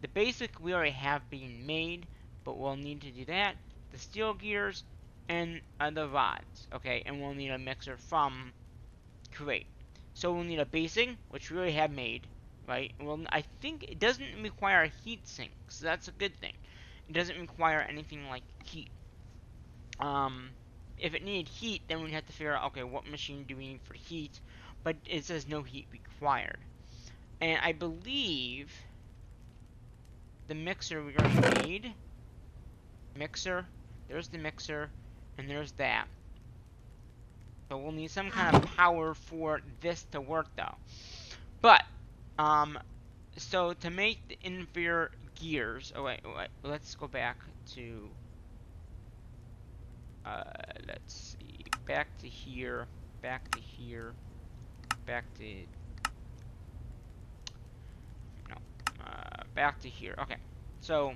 Speaker 1: The basic we already have being made, but we'll need to do that. The steel gears and the rods, okay? And we'll need a mixer from Kuwait. So we'll need a basing, which we already have made, right? Well, I think it doesn't require a heat sink, so that's a good thing. It doesn't require anything like heat. If it needed heat, then we'd have to figure out, okay, what machine do we need for heat? But it says no heat required. And I believe the mixer we already made. Mixer, there's the mixer, and there's that. So we'll need some kind of power for this to work, though. But, so to make the inferior gears, oh wait, let's go back to, let's see, back to here, back to here, back to, no, back to here. Okay, so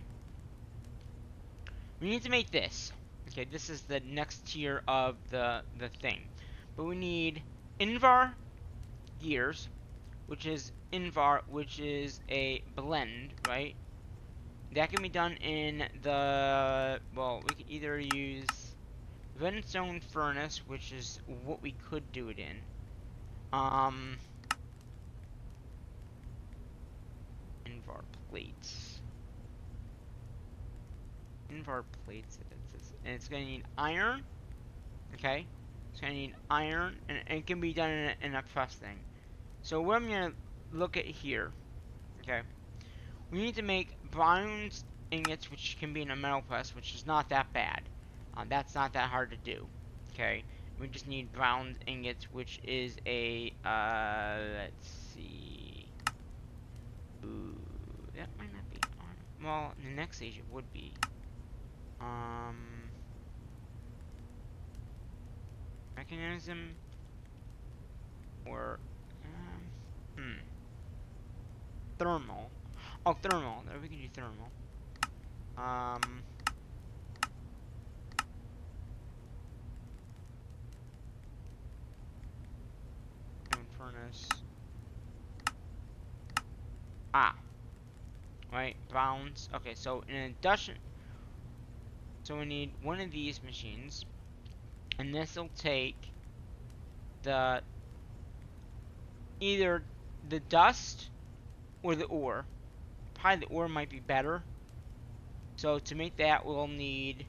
Speaker 1: we need to make this. Okay, this is the next tier of the thing. But we need Invar gears, which is Invar, which is a blend, right? That can be done in the, well, we could either use Redstone Furnace, which is what we could do it in. Invar plates. Invar plates, and it's gonna need iron, okay? It's gonna need iron, and it can be done in a press thing. So what I'm gonna look at here, okay? We need to make bronze ingots, which can be in a metal press, which is not that bad. That's not that hard to do, okay? We just need bronze ingots, which is a, let's see. Ooh, that might not be on. Well, in the next stage it would be. Mechanism or thermal. Oh, thermal. There, we can do thermal. Furnace. Right, bounds. Okay, so in induction, so we need one of these machines, and this will take the either the dust or the ore. Probably the ore might be better. So to make that, we'll need,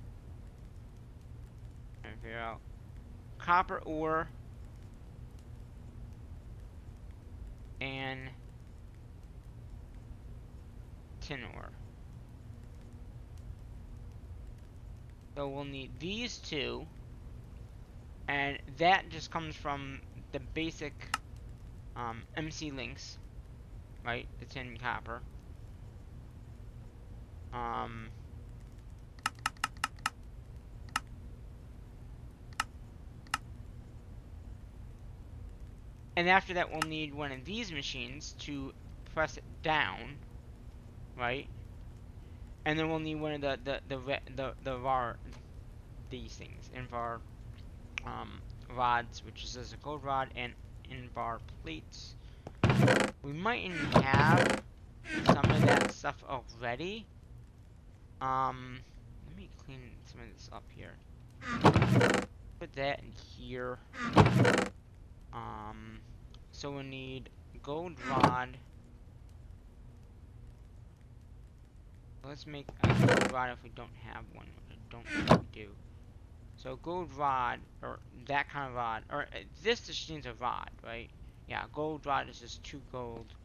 Speaker 1: trying to figure out, copper ore and tin ore. So we'll need these two, and that just comes from the basic MC links, right? The tin and copper. And after that, we'll need one of these machines to press it down, right? And then we'll need one of the var, these things, Invar rods, which is a gold rod, and Invar plates. We might even have some of that stuff already. Let me clean some of this up here. Put that in here. So we need gold rod. Let's make a gold rod if we don't have one. I don't think we do. So gold rod, or that kind of rod, or this just needs a rod, right? Yeah, gold rod is just 2 gold.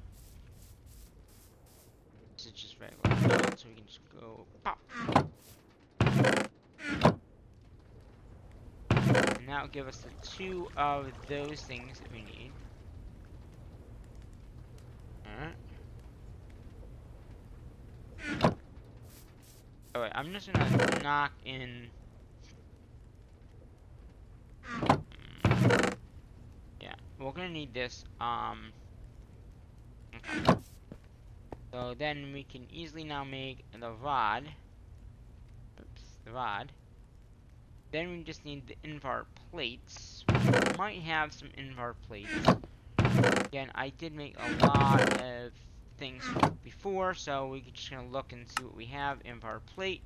Speaker 1: This is just regular gold, so we can just go pop. And that will give us the 2 of those things that we need. Alright, I'm just gonna knock in. Yeah, we're gonna need this. Okay. So then we can easily now make the rod. Oops, the rod. Then we just need the invar plates. We might have some invar plates. Again, I did make a lot of things before, so we can just gonna look and see what we have. Invar plate.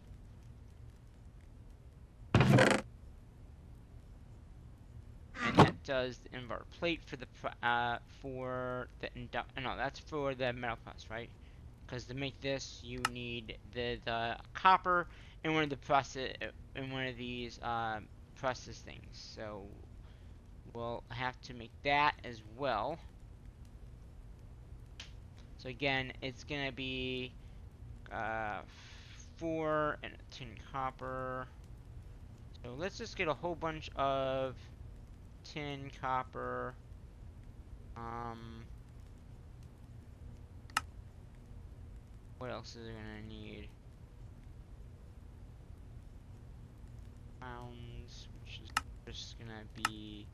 Speaker 1: And that does the invar plate for the no, that's for the metal press, right? Because to make this, you need the copper in one of the these presses things. So we'll have to make that as well. So again, it's gonna be 4 and a tin copper. So let's just get a whole bunch of tin copper. What else is it gonna need? Pounds, which is just gonna be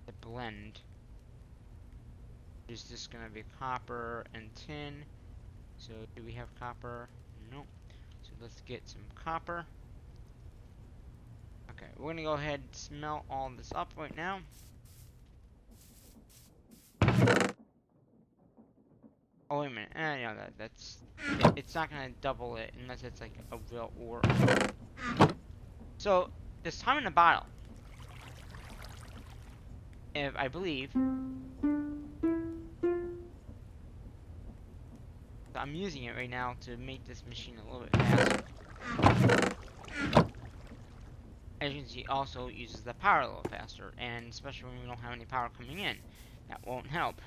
Speaker 1: the blend. Is this gonna be copper and tin? So do we have copper? Nope. So let's get some copper. Okay, we're gonna go ahead and smelt all this up right now. Oh wait a minute, no, it's not gonna double it unless it's like a real ore. So this time in the bottle, if I believe, I'm using it right now to make this machine a little bit faster. As you can see, also uses the power a little faster, and especially when we don't have any power coming in, that won't help.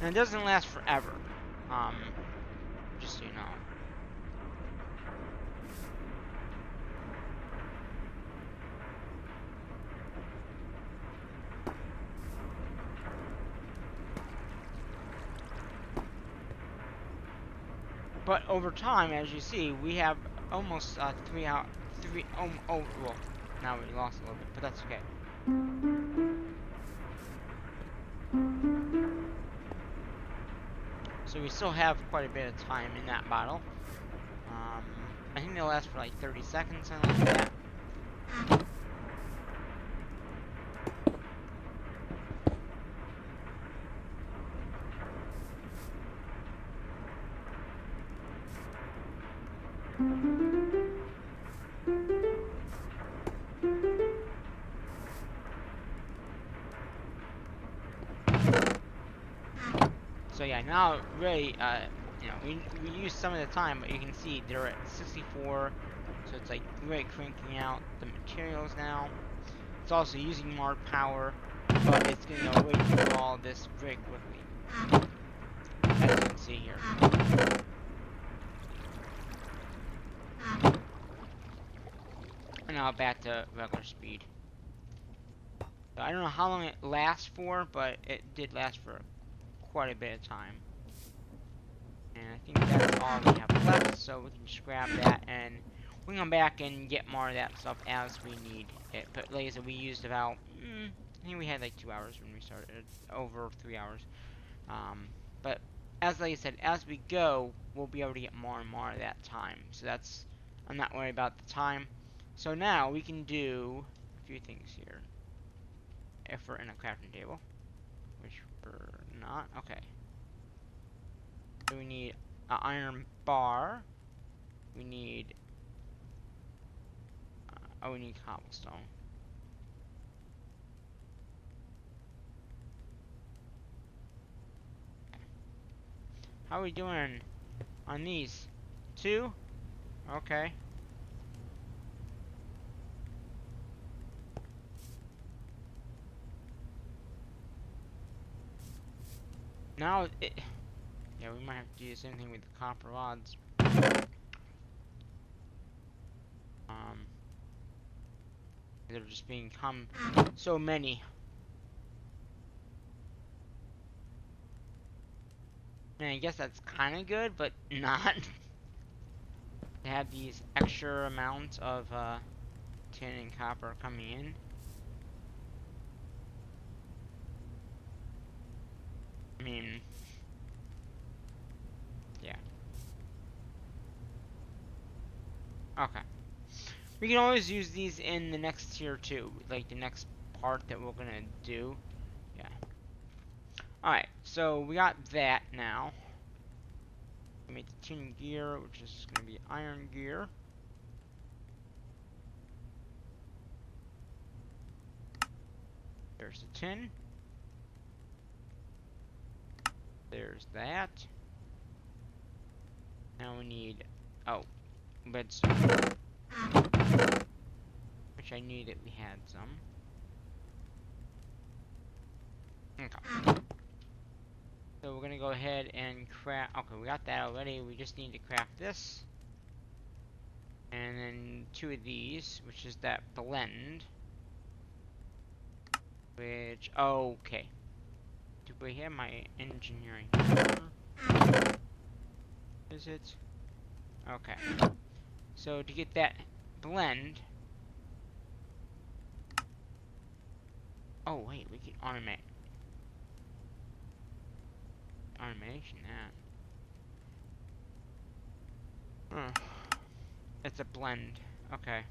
Speaker 1: And it doesn't last forever. Just so you know. But over time, as you see, we have almost 3 hours. Well, now we lost a little bit, but that's okay. So we still have quite a bit of time in that bottle. I think they'll last for like 30 seconds, something like that. So yeah, now really, you know, we use some of the time, but you can see they're at 64, so it's like really cranking out the materials now. It's also using more power, but it's gonna go way through all this very quickly, as you can see here. And now back to regular speed. So I don't know how long it lasts for, but it did last for quite a bit of time. And I think that's all we have left, so we can just grab that and we can come back and get more of that stuff as we need it. But like I said, we used about, I think we had like 2 hours when we started, over 3 hours. But as like I said, as we go, we'll be able to get more and more of that time. So that's, I'm not worried about the time. So now we can do a few things here. If we're in a crafting table, which we're not, okay. So we need an iron bar. We need, we need cobblestone. Okay. How are we doing on these? 2? Okay. Now, yeah, we might have to do the same thing with the copper rods. They're just become so many. I mean, I guess that's kind of good, but not to have these extra amounts of tin and copper coming in. I mean, yeah. Okay. We can always use these in the next tier too, like the next part that we're gonna do. Yeah. Alright, so we got that now. We made the tin gear, which is gonna be iron gear. There's the tin. There's that. Now we need, oh, redstone. Which I knew that we had some. Okay. So we're gonna go ahead and craft, okay, we got that already. We just need to craft this. And then 2 of these, which is that blend. Which, okay. Do we have my engineering? Is it? Okay. So to get that blend. Oh wait, we can automate. Automation that. It's a blend. Okay.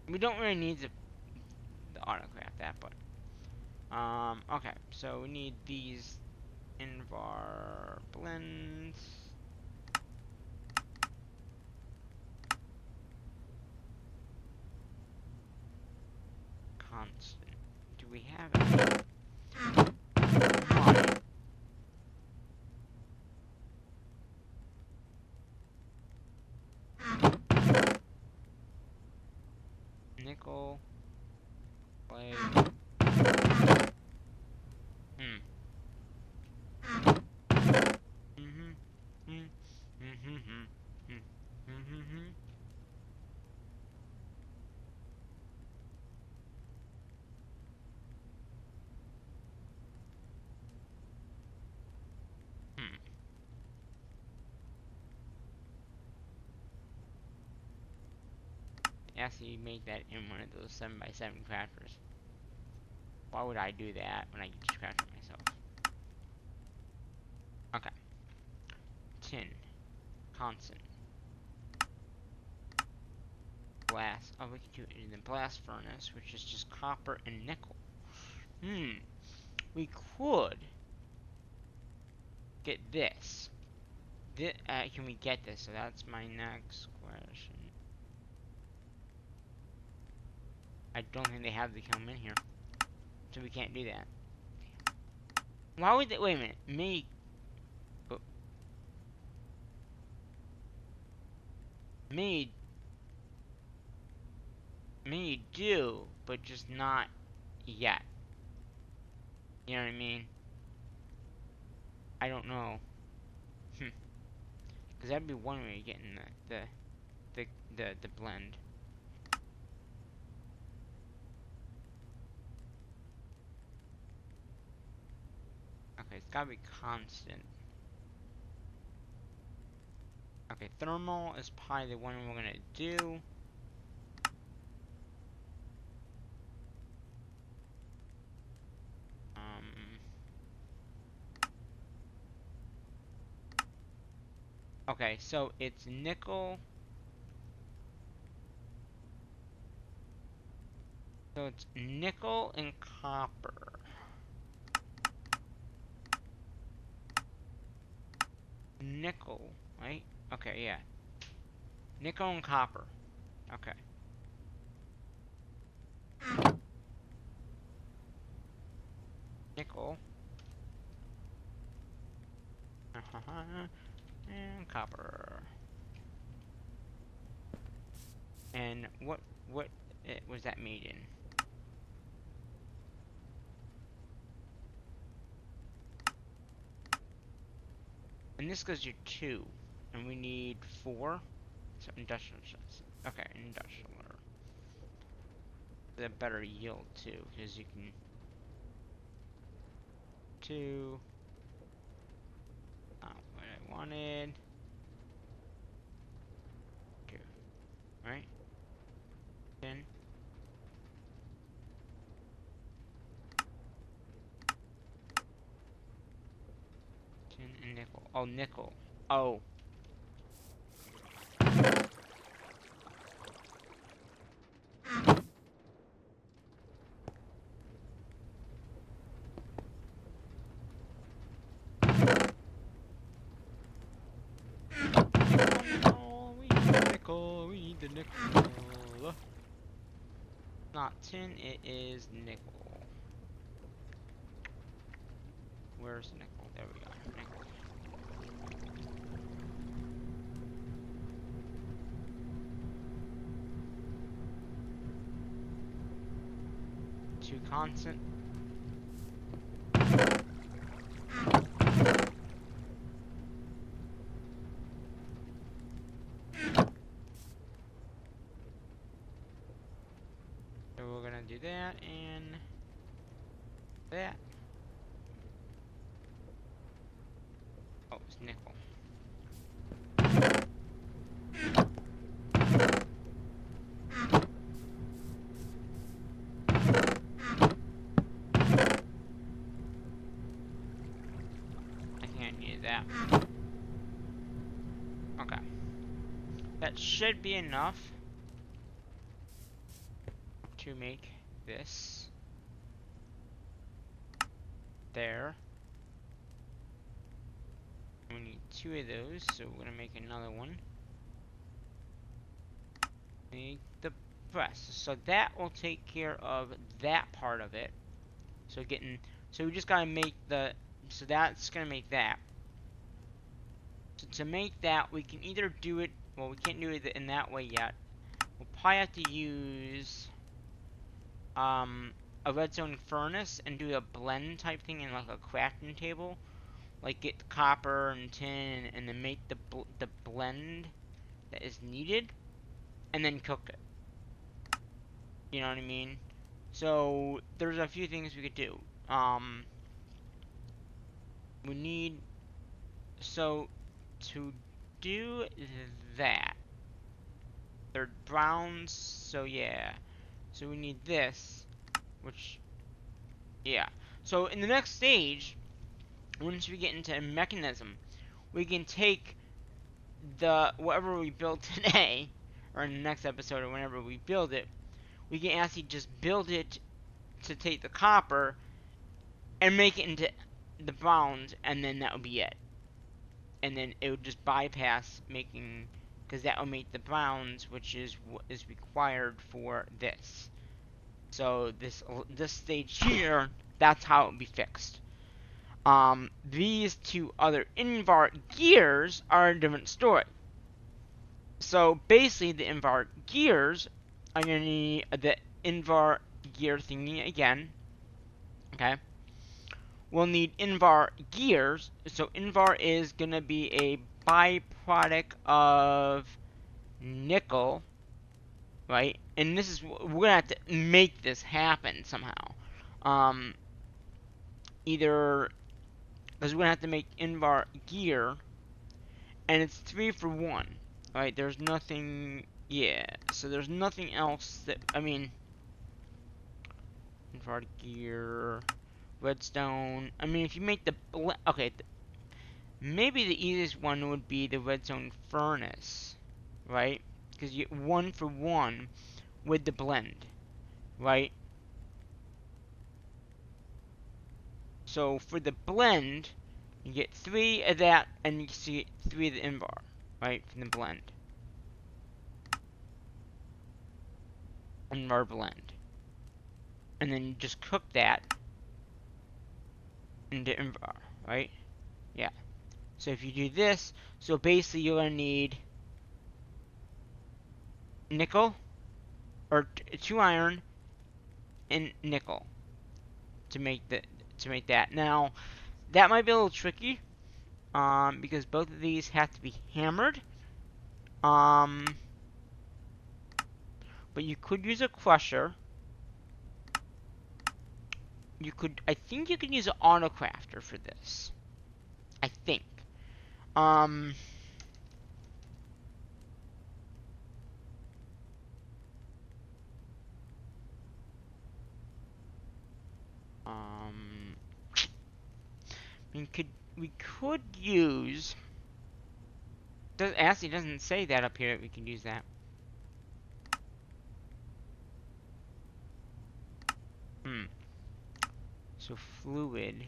Speaker 1: We don't really need the autocraft that, but okay. So we need these Invar blends. Constant. Do we have it? Nickel. Clay. Actually make that in one of those 7x7 crafters. Why would I do that when I can just craft it myself? Okay. Tin. Constant. Blast. Oh, we can do it in the blast furnace, which is just copper and nickel. We could get this. Can we get this? So that's my next question. I don't think they have the come in here. So we can't do that. Why would they? Wait a minute. May do, but just not yet. You know what I mean? I don't know. Because that'd be one way of getting the blend. Okay, it's gotta be constant. Okay, thermal is probably the one we're gonna do. Okay, so it's nickel. So it's nickel and copper. Nickel, right? Okay, yeah. Nickel and copper. Okay. Nickel. And copper. And what was that made in? And this goes to 2. And we need 4. So industrial. Okay, industrial. The better yield too, because you can 2. Not what I wanted. 2. Right? 10. And nickel. Oh, nickel. Oh. Nickel, we need the nickel, we need the nickel. Not tin, it is nickel. Where's nickel? There we go. Nickel. Two constant. So we're gonna do that and that. Oh, it's nickel. I can't use that. Okay. That should be enough to make this. There. We need 2 of those, so we're gonna make another one. Make the press. So that will take care of that part of it. So so we just gotta make so that's gonna make that. So to make that, we can either do it, well, we can't do it in that way yet. We'll probably have to use a redstone furnace and do a blend type thing in like a crafting table. Like get copper and tin and then make the blend that is needed and then cook it. You know what I mean? So there's a few things we could do. We need, so to do that, they're browns, so yeah. So we need this, which, yeah. So in the next stage, once we get into a mechanism, we can take whatever we build today, or in the next episode, or whenever we build it, we can actually just build it to take the copper and make it into the browns, and then that would be it. And then it would just bypass making, because that will make the browns, which is what is required for this. So this stage here, that's how it would be fixed. These 2 other invert gears are a different story. So basically, the invert gears are gonna need the invert gear thingy again. Okay. We'll need invert gears. So invert is gonna be a byproduct of nickel, right? And this is, we're gonna have to make this happen somehow. Either because we're gonna have to make invert gear, and it's 3 for 1, right? There's nothing, yeah. So there's nothing else that, I mean, invert gear, redstone. I mean, if you make the okay, maybe the easiest one would be the redstone furnace, right? Because you get 1 for 1 with the blend, right? So for the blend, you get 3 of that, and you see 3 of the invar, right? From the blend. Invar blend. And then you just cook that into invar, right? Yeah. So if you do this, so basically you're gonna need nickel, or 2 iron, and nickel to make that. Now, that might be a little tricky, because both of these have to be hammered. But you could use a crusher. I think you could use an autocrafter for this. I think. Um, we could use. Actually, doesn't say that up here that we can use that. So fluid.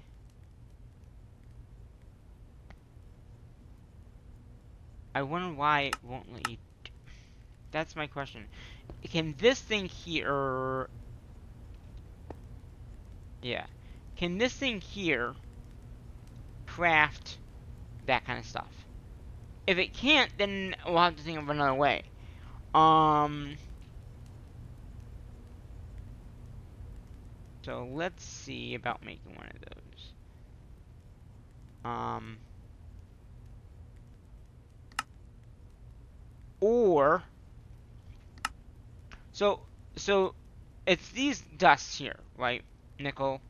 Speaker 1: I wonder why it won't let you. That's my question. Can this thing here? Yeah. Can this thing here craft that kind of stuff? If it can't, then we'll have to think of another way. So let's see about making one of those. Or so it's these dusts here, right? Nickel,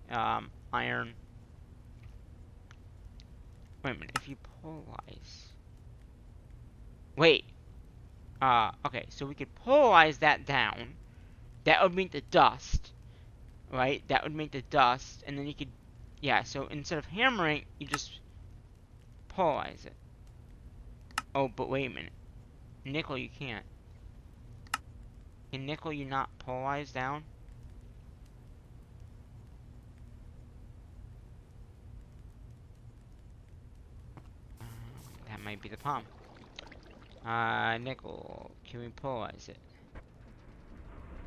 Speaker 1: iron. Wait a minute. If you polarize, wait. Okay. So we could polarize that down. That would make the dust, right? That would make the dust, and then you could, yeah. So instead of hammering, you just polarize it. Oh, but wait a minute. Nickel, you can't. Can nickel you not polarize down? That might be the problem. Nickel, can we polarize it?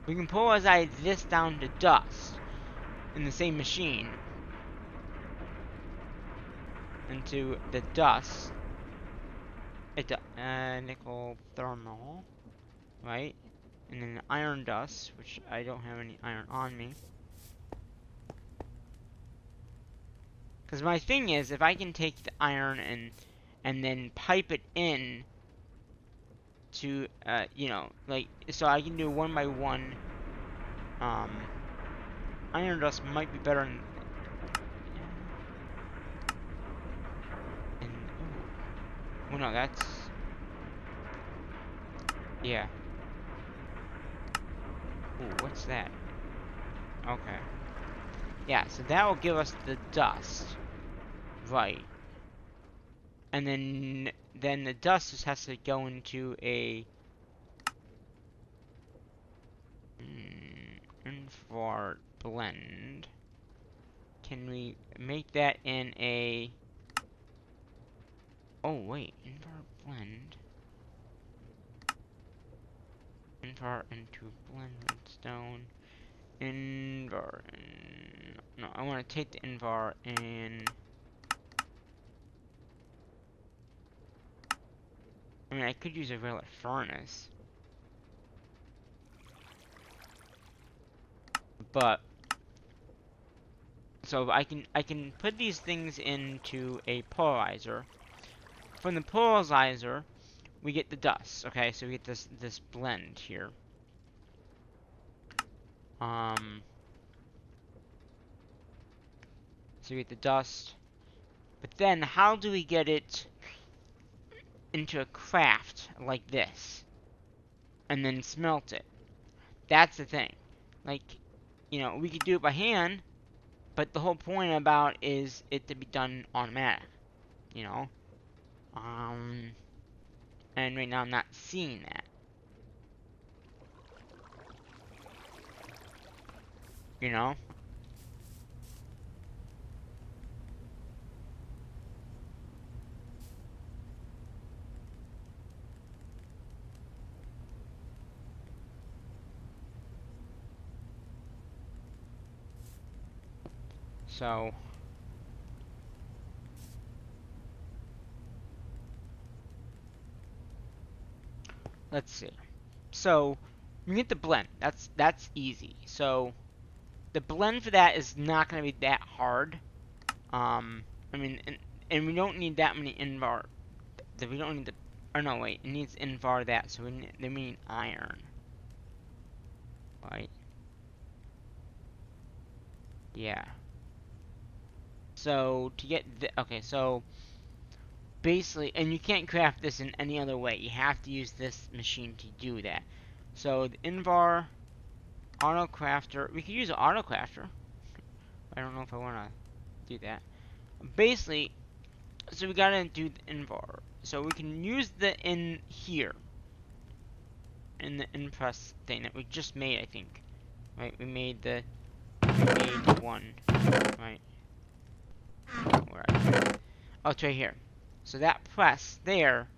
Speaker 1: We can polarize this down to dust in the same machine into the dust. Nickel thermal, right? And then iron dust, which I don't have any iron on me. Because my thing is, if I can take the iron and then pipe it in to, you know, like, so I can do 1 by 1. Iron dust might be better in. Well, no, that's. Yeah. Ooh, what's that? Okay. Yeah, so that will give us the dust. Right. And then the dust just has to go into a invert blend. Can we make that in a? Oh wait, invert blend. Invert into blend redstone. Invert. No, I want to take the invert and. I mean, I could use a regular furnace. But so I can put these things into a polarizer. From the polarizer, we get the dust. Okay, so we get this blend here. So we get the dust. But then, how do we get it into a craft like this, and then smelt it? That's the thing. Like, you know, we could do it by hand, but the whole point about is it to be done automatic, you know? And right now I'm not seeing that. You know? So let's see. So we get the blend. That's easy. So the blend for that is not going to be that hard. I mean, and we don't need that many invar. We don't need the. Oh no, wait. It needs invar that, so then we need iron. Right? Yeah. So to get okay, so basically, and you can't craft this in any other way. You have to use this machine to do that. So the invar auto crafter. We could use an auto crafter. I don't know if I want to do that. Basically, so we gotta do the invar. So we can use the in here. In the impress thing that we just made, I think. Right, we made one. Right. Where oh, it's right here. So that press there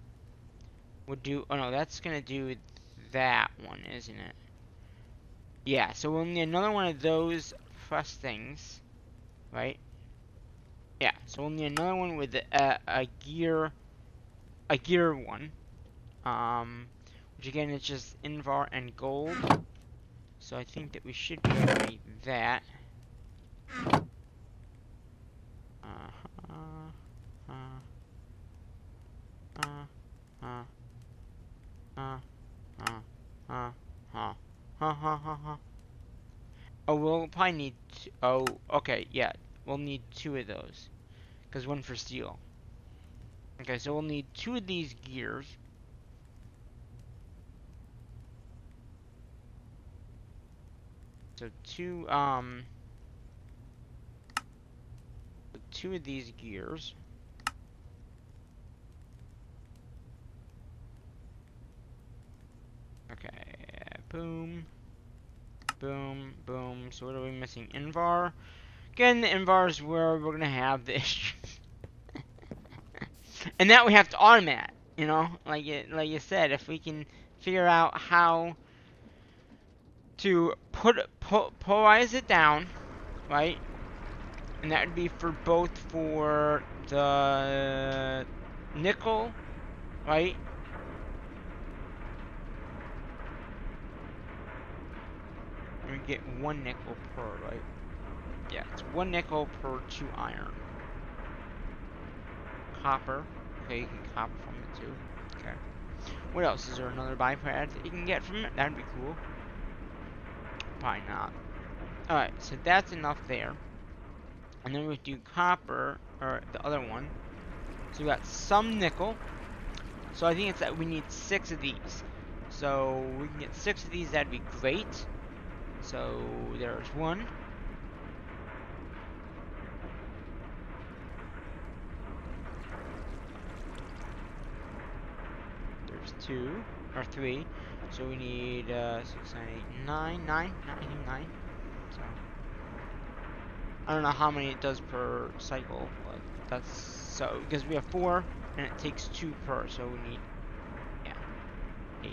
Speaker 1: would do, oh no, that's gonna do that one, isn't it? Yeah, so we'll need another one of those press things. Right? Yeah, so we'll need another one with a gear one. Which again is just invar and gold. So I think that we should be able to make that. Oh, we'll probably need. Oh, okay, yeah, we'll need two of those, cause one for steel. Okay, so we'll need two of these gears. So two of these gears. Okay, boom, boom, boom. So what are we missing? Invar. Again, the invar is where we're gonna have the issue. And that we have to automate. You know, like you said, if we can figure out how to polarize it down, right? And that would be for both for the nickel, right? And we get 1 nickel per, right? Yeah, it's 1 nickel per 2 iron. Copper. Okay, you can copper from it too. Okay. What else? Is there another byproduct that you can get from it? That'd be cool. Probably not. Alright, so that's enough there. And then we do copper, or the other one. So we got some nickel. So I think it's that we need 6 of these. So we can get 6 of these, that'd be great. So there's 1. There's 2, or 3. So we need 6, 9, 8, 9, 9, 9. So I don't know how many it does per cycle, but that's so because we have 4 and it takes 2 per, so we need 8.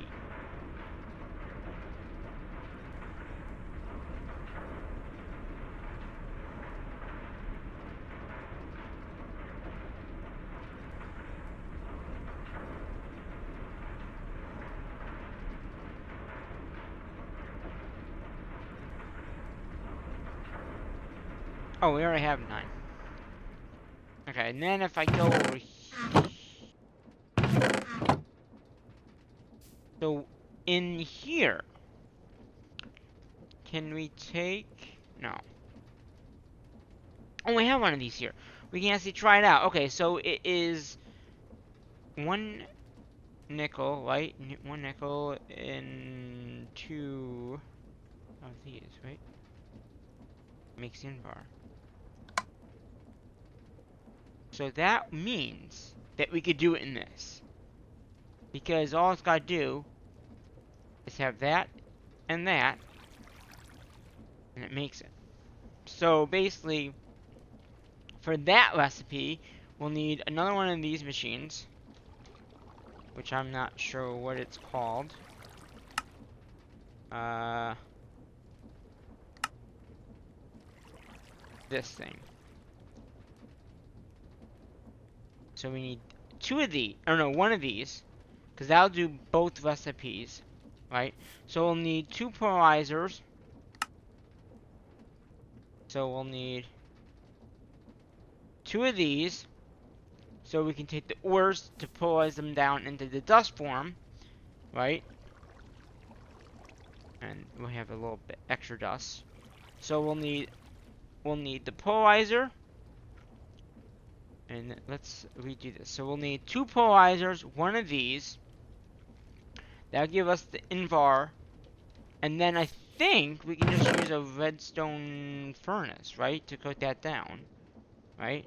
Speaker 1: Oh, we already have 9. Okay, and then if I go over here, so in here, can we take, no. Oh, we have one of these here. We can actually try it out. Okay, so it is 1 nickel, right? 1 nickel in 2 of these, right? Makes invar. So that means that we could do it in this. Because all it's got to do is have that, and it makes it. So basically, for that recipe, we'll need another one of these machines, which I'm not sure what it's called. This thing. So we need 2 of these, or no, 1 of these, because that'll do both recipes, right? So we'll need 2 polarizers. So we'll need 2 of these, so we can take the ores to polarize them down into the dust form, right? And we have a little bit extra dust. So we'll need the polarizer. And let's redo this. So we'll need 2 polarizers, one of these. That'll give us the Invar. And then I think we can just use a redstone furnace, right? To cook that down. Right?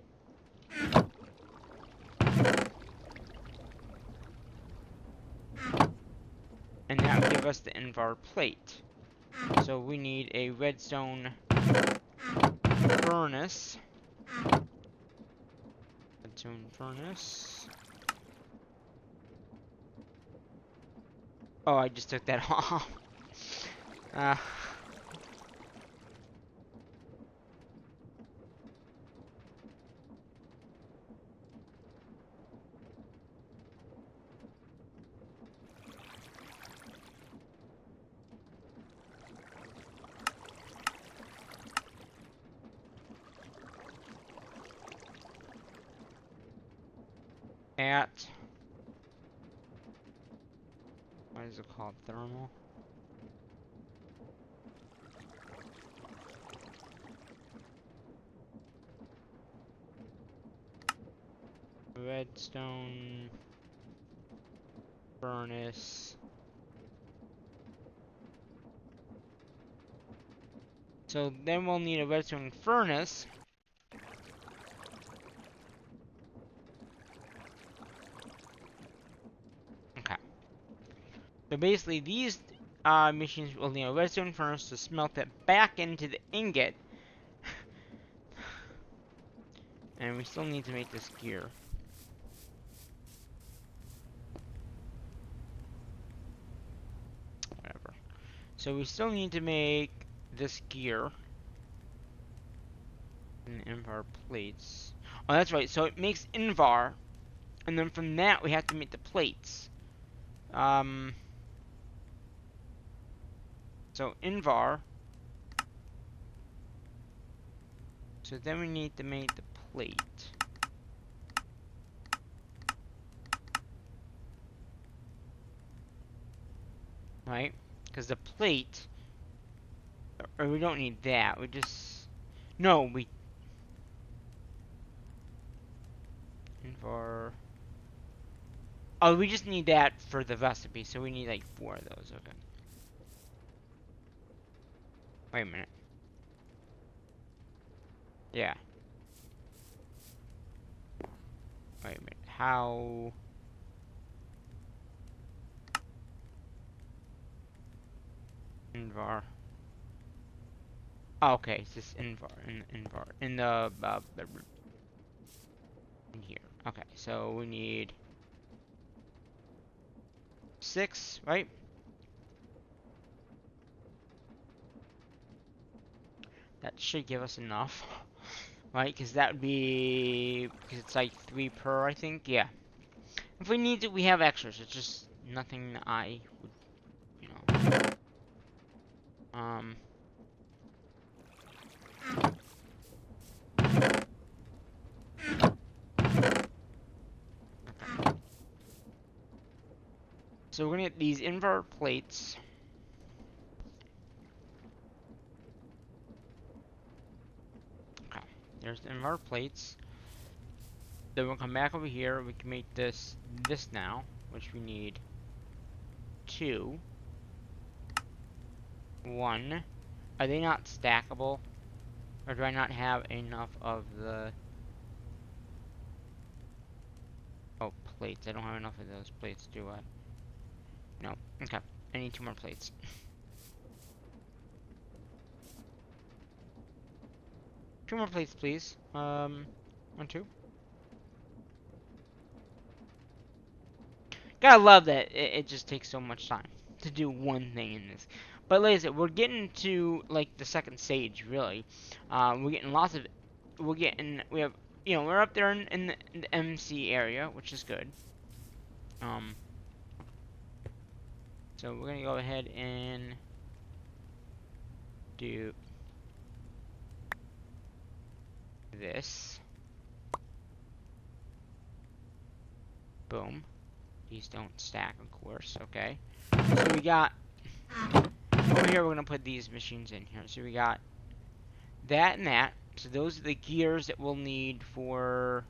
Speaker 1: And that will give us the Invar plate. So we need a redstone furnace. Redstone furnace. Oh, I just took that off. uh, at what is it called? Thermal. Redstone furnace. So then we'll need a redstone furnace. Okay. So basically these machines will need a redstone furnace to smelt it back into the ingot. And we still need to make this gear. Whatever. So we still need to make this gear. And Invar plates. Oh, that's right. So it makes Invar. And then from that, we have to make the plates. So Invar. So then we need to make the plate. Right? Because the plate... Or we don't need that. We just... No, we... Invar... Oh, we just need that for the recipe. So we need like 4 of those. Okay. Wait a minute. Yeah. Wait a minute. How... Invar... Oh, okay, it's just Invar. Invar. In the... in here. Okay, so we need... 6, right? That should give us enough. Right? Because that would be... Because it's like 3 per, I think? Yeah. If we need to, we have extras. It's just nothing I would, you know. So we're gonna get these Invar plates. Okay. There's the Invar plates. Then we'll come back over here. We can make this now, which we need 2. 1. Are they not stackable? Or do I not have enough of the... Oh, plates. I don't have enough of those plates, do I? No. Okay. I need 2 more plates. 2 more plates, please. 1, 2. Gotta love that it just takes so much time to do one thing in this. But like I said, we're getting to like the second stage, really. We're getting lots of, we have, we're up there in the MC area, which is good. So we're gonna go ahead and do this. Boom. These don't stack, of course. Okay. So we got over here. We're gonna put these machines in here. So we got that and that. So those are the gears that we'll need for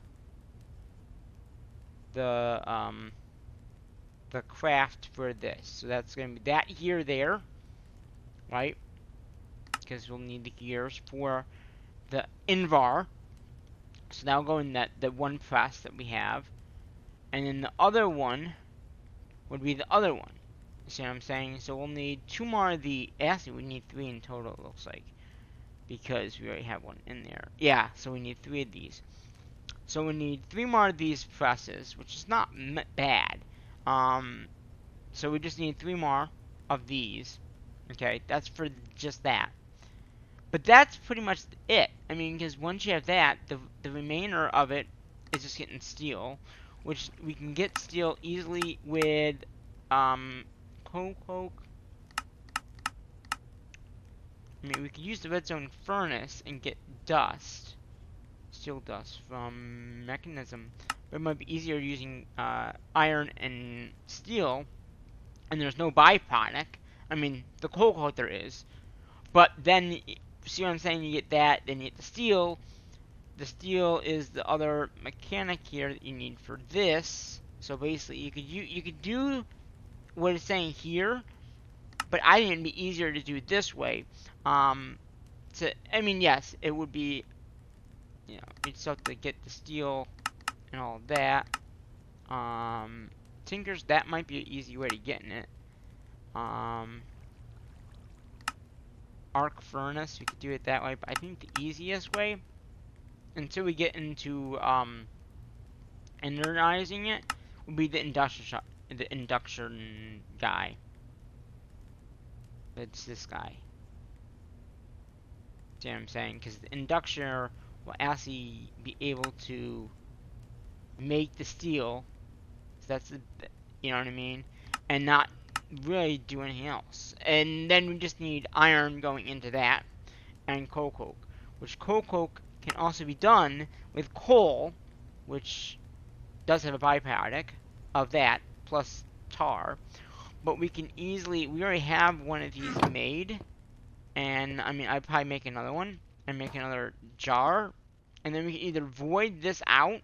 Speaker 1: the craft for this. So that's gonna be that gear there, right? Because we'll need the gears for the Invar. So that'll go in the one press that we have, and then the other one would be the other one. You see what I'm saying? So we'll need 2 more of the. Actually, we need 3 in total. It looks like, because we already have one in there. Yeah. So we need 3 of these. So we need 3 more of these presses, which is not bad. So we just need 3 more of these. Okay, that's for just that. But that's pretty much it. I mean, because once you have that, the remainder of it is just getting steel, which we can get steel easily with coke. I mean, we could use the redstone furnace and get dust, steel dust from mechanism. But it might be easier using iron and steel, and there's no byproduct. I mean, the coke there is, but then. See what I'm saying? You get that, then you get the steel. The steel is the other mechanic here that you need for this. So basically, you could do what it's saying here, but I think it'd be easier to do it this way. I mean, yes, it would be. You know, you'd still have to get the steel and all that. Tinkers, that might be an easy way to getting it. Arc furnace, we could do it that way, but I think the easiest way, until we get into energizing it, would be the induction guy. It's this guy. See what I'm saying? Because the inductioner will actually be able to make the steel. So that's the, you know what I mean, and not really do anything else. And then we just need iron going into that, and coke, which coke can also be done with coal, which does have a byproduct of that, plus tar. But we can easily, we already have one of these made, and I mean, I'd probably make another one, and make another jar, and then we can either void this out,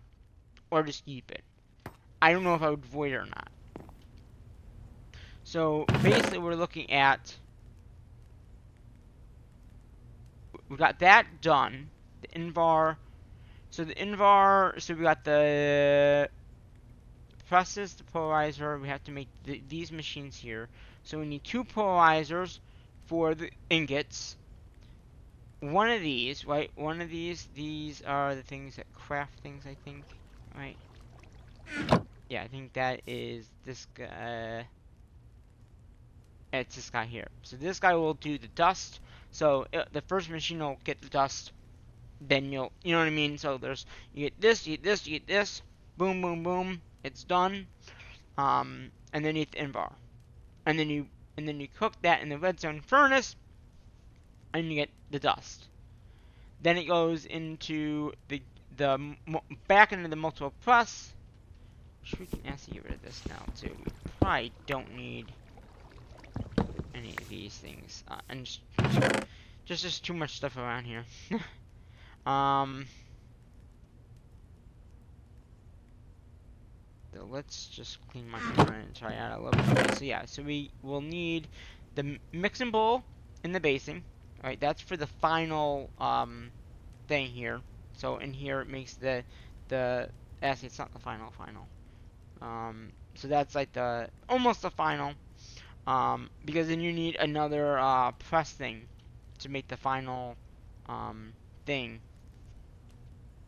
Speaker 1: or just keep it. I don't know if I would void it or not. So basically, we're looking at, we got that done. The Invar. So the Invar. So we got the presses, the polarizer. We have to make these machines here. So we need 2 polarizers for the ingots. One of these, right? One of these. These are the things that craft things, I think. Right? Yeah, I think that is this guy. It's this guy here. So this guy will do the dust. So the first machine will get the dust. Then you know what I mean? So there's, you get this, you get this, you get this. Boom, boom, boom. It's done. And then you get the Invar. And then you cook that in the redstone furnace. And you get the dust. Then it goes into the back into the multiple press. Which we can actually get rid of this now too. We probably don't need any of these things, and just too much stuff around here. So let's just clean my inventory out a little bit. So yeah, so we will need the mixing bowl and the basing. Alright, that's for the final thing here. So in here it makes the actually it's not the final. So that's like the almost the final. Because then you need another press thing to make the final thing.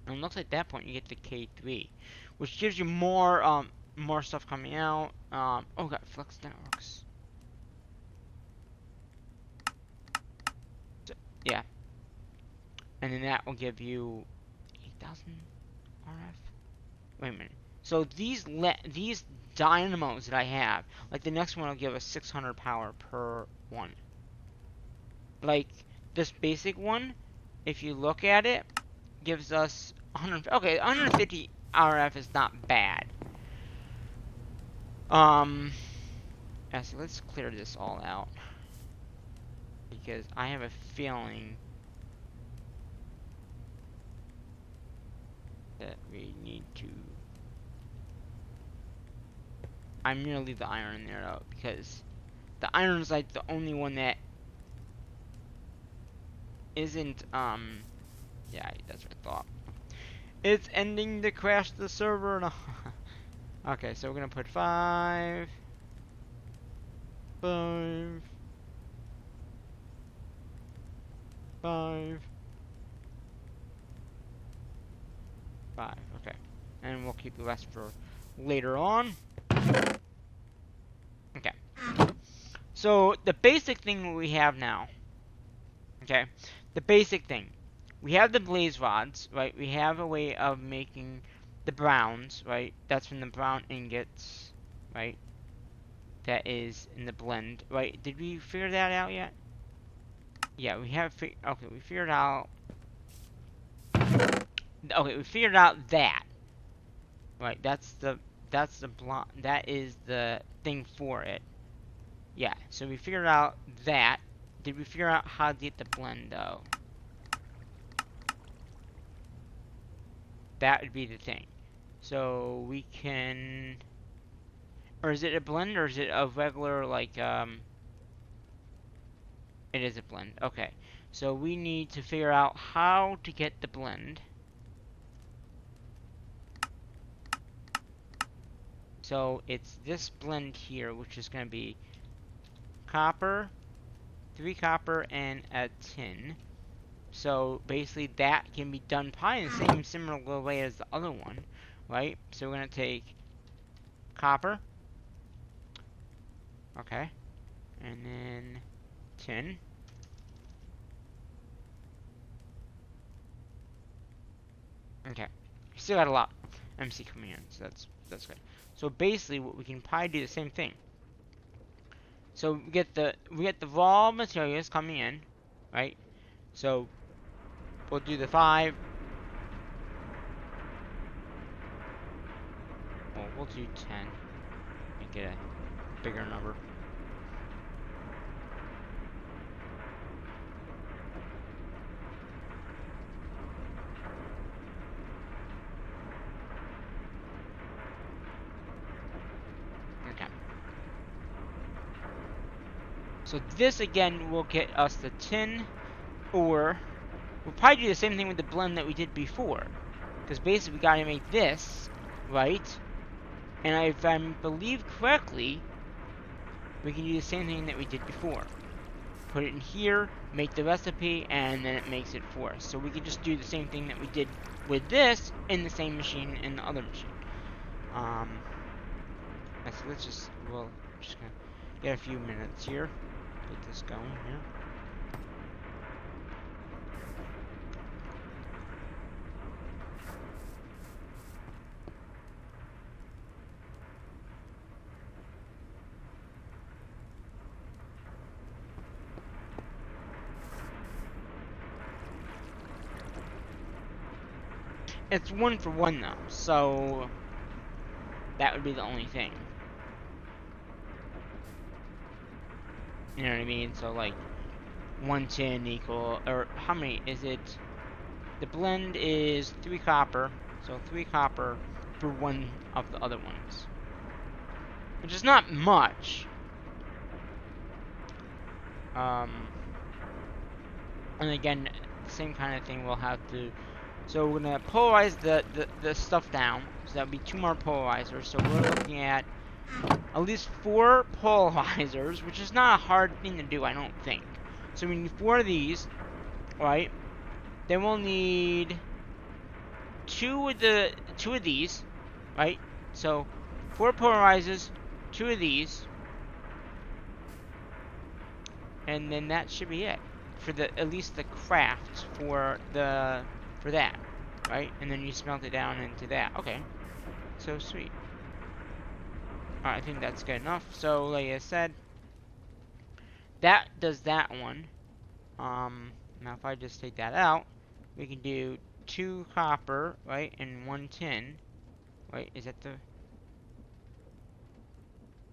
Speaker 1: And it looks like at that point you get the K3, which gives you more stuff coming out. Oh, got Flux Networks. So, yeah, and then that will give you 8,000 RF. Wait a minute. So these dynamos that I have, like the next one will give us 600 power per one. Like this basic one, if you look at it, gives us 100. Okay, 150 RF is not bad. Actually, let's clear this all out because I have a feeling that we need to. I'm gonna leave the iron in there though because the iron's like the only one that isn't yeah, that's what I thought. It's ending to crash the server. No. Okay, so we're gonna put 5, 5, 5, 5. Okay, and we'll keep the rest for later on. Okay. So the basic thing we have now. Okay, the basic thing. We have the blaze rods, right? We have a way of making the browns, right? That's from the brown ingots, right? That is in the blend, right? Did we figure that out yet? Yeah, we have. Okay, we figured out. Okay, we figured out that. Right, that's the blonde. That is the thing for it. Yeah, so we figured out that. Did we figure out how to get the blend though? That would be the thing. So we can, or is it a blend or is it a regular like It is a blend. Okay, so we need to figure out how to get the blend. So it's this blend here, which is going to be copper, 3 copper, and a tin. So basically that can be done probably in the same similar way as the other one, right? So we're going to take copper, okay, and then tin. Okay, we still got a lot MC coming in, so that's good. So basically what we can probably do the same thing. So we get the raw materials coming in, right? So we'll do the 5. Well, we'll do 10 and get a bigger number. Okay. So this again will get us the tin, or we'll probably do the same thing with the blend that we did before. Because basically we gotta make this, right? And if I believe correctly, we can do the same thing that we did before. Put it in here, make the recipe, and then it makes it for us. So we can just do the same thing that we did with this in the same machine in the other machine. So let's just, well, just gonna get a few minutes here. Get this going here. It's 1 for 1 though, so that would be the only thing. You know what I mean? So like 1 tin equal, or how many is it? The blend is 3 copper, so 3 copper for 1 of the other ones, which is not much. And again, the same kind of thing we'll have to. So we're gonna polarize the stuff down. So that'll be 2 more polarizers. So we're looking at least 4 polarizers, which is not a hard thing to do, I don't think. So we need 4 of these, right? Then we'll need 2 of these, right? So 4 polarizers, 2 of these, and then that should be it for at least the craft for that, right? And then you smelt it down into that. Okay, so sweet. Alright, I think that's good enough. So like I said, that does that one. Now if I just take that out, we can do 2 copper, right, and 1 tin. Wait, is that the?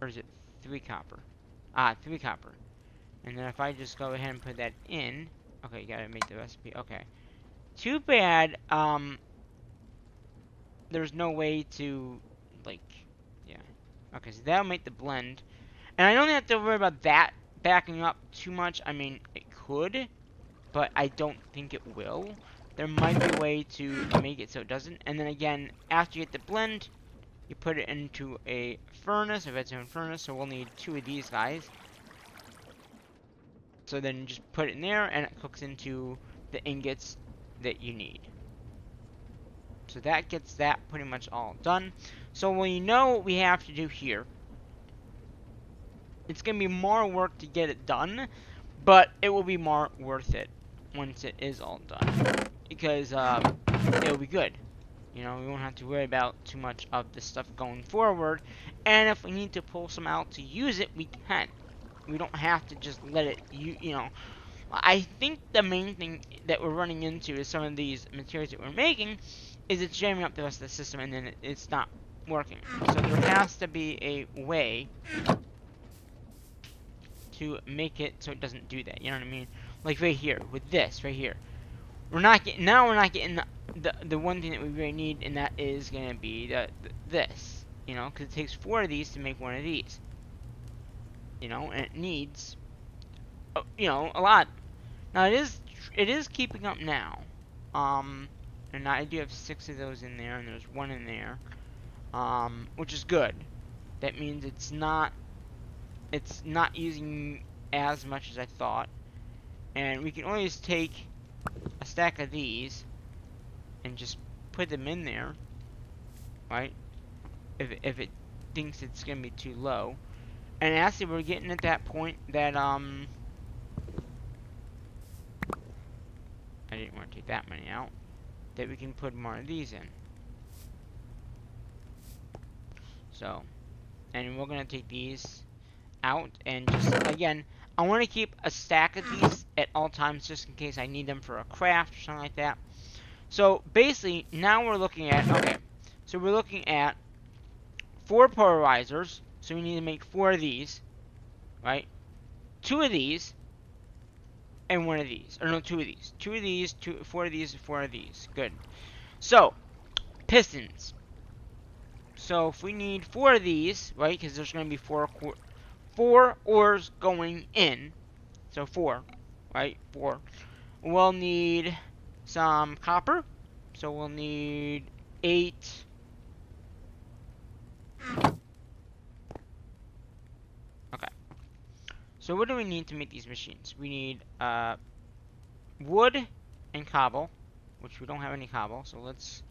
Speaker 1: Or is it 3 copper? Ah, 3 copper. And then if I just go ahead and put that in. Okay, you gotta make the recipe. Okay. Too bad, there's no way to, like, yeah. Okay, so that'll make the blend. And I don't have to worry about that backing up too much. I mean, it could, but I don't think it will. There might be a way to make it so it doesn't. And then again, after you get the blend, you put it into a furnace, a redstone furnace. So we'll need 2 of these guys. So then just put it in there, and it cooks into the ingots that you need. So that gets that pretty much all done. So we know what we have to do here. It's going to be more work to get it done, but it will be more worth it once it is all done. Because it'll be good. You know, we won't have to worry about too much of this stuff going forward. And if we need to pull some out to use it, we can. We don't have to just let it, you know. I think the main thing that we're running into is some of these materials that we're making is it's jamming up the rest of the system and then it's not working. So there has to be a way to make it so it doesn't do that. You know what I mean? Like right here, with this, right here. We're not getting the one thing that we really need, and that is gonna be this. You know, because it takes 4 of these to make 1 of these. You know, and it needs, you know, a lot. Now it is keeping up now. And I do have 6 of those in there, and there's 1 in there. Which is good. That means it's not using as much as I thought. And we can always take a stack of these and just put them in there, right? If it thinks it's gonna be too low. And actually we're getting at that point that I didn't want to take that many out, that we can put more of these in. So, and we're gonna take these out, and just again, I want to keep a stack of these at all times just in case I need them for a craft or something like that. So basically, now we're looking at, okay, so we're looking at 4 polarizers, so we need to make 4 of these, right? 2 of these, and 1 of these, or no, 2 of these. 2 of these, 4 of these, 4 of these. Good. So, pistons. So if we need 4 of these, right, because there's going to be 4 ores going in, so 4, right, 4. We'll need some copper, so we'll need 8. Okay. So what do we need to make these machines? We need wood and cobble, which we don't have any cobble, so let's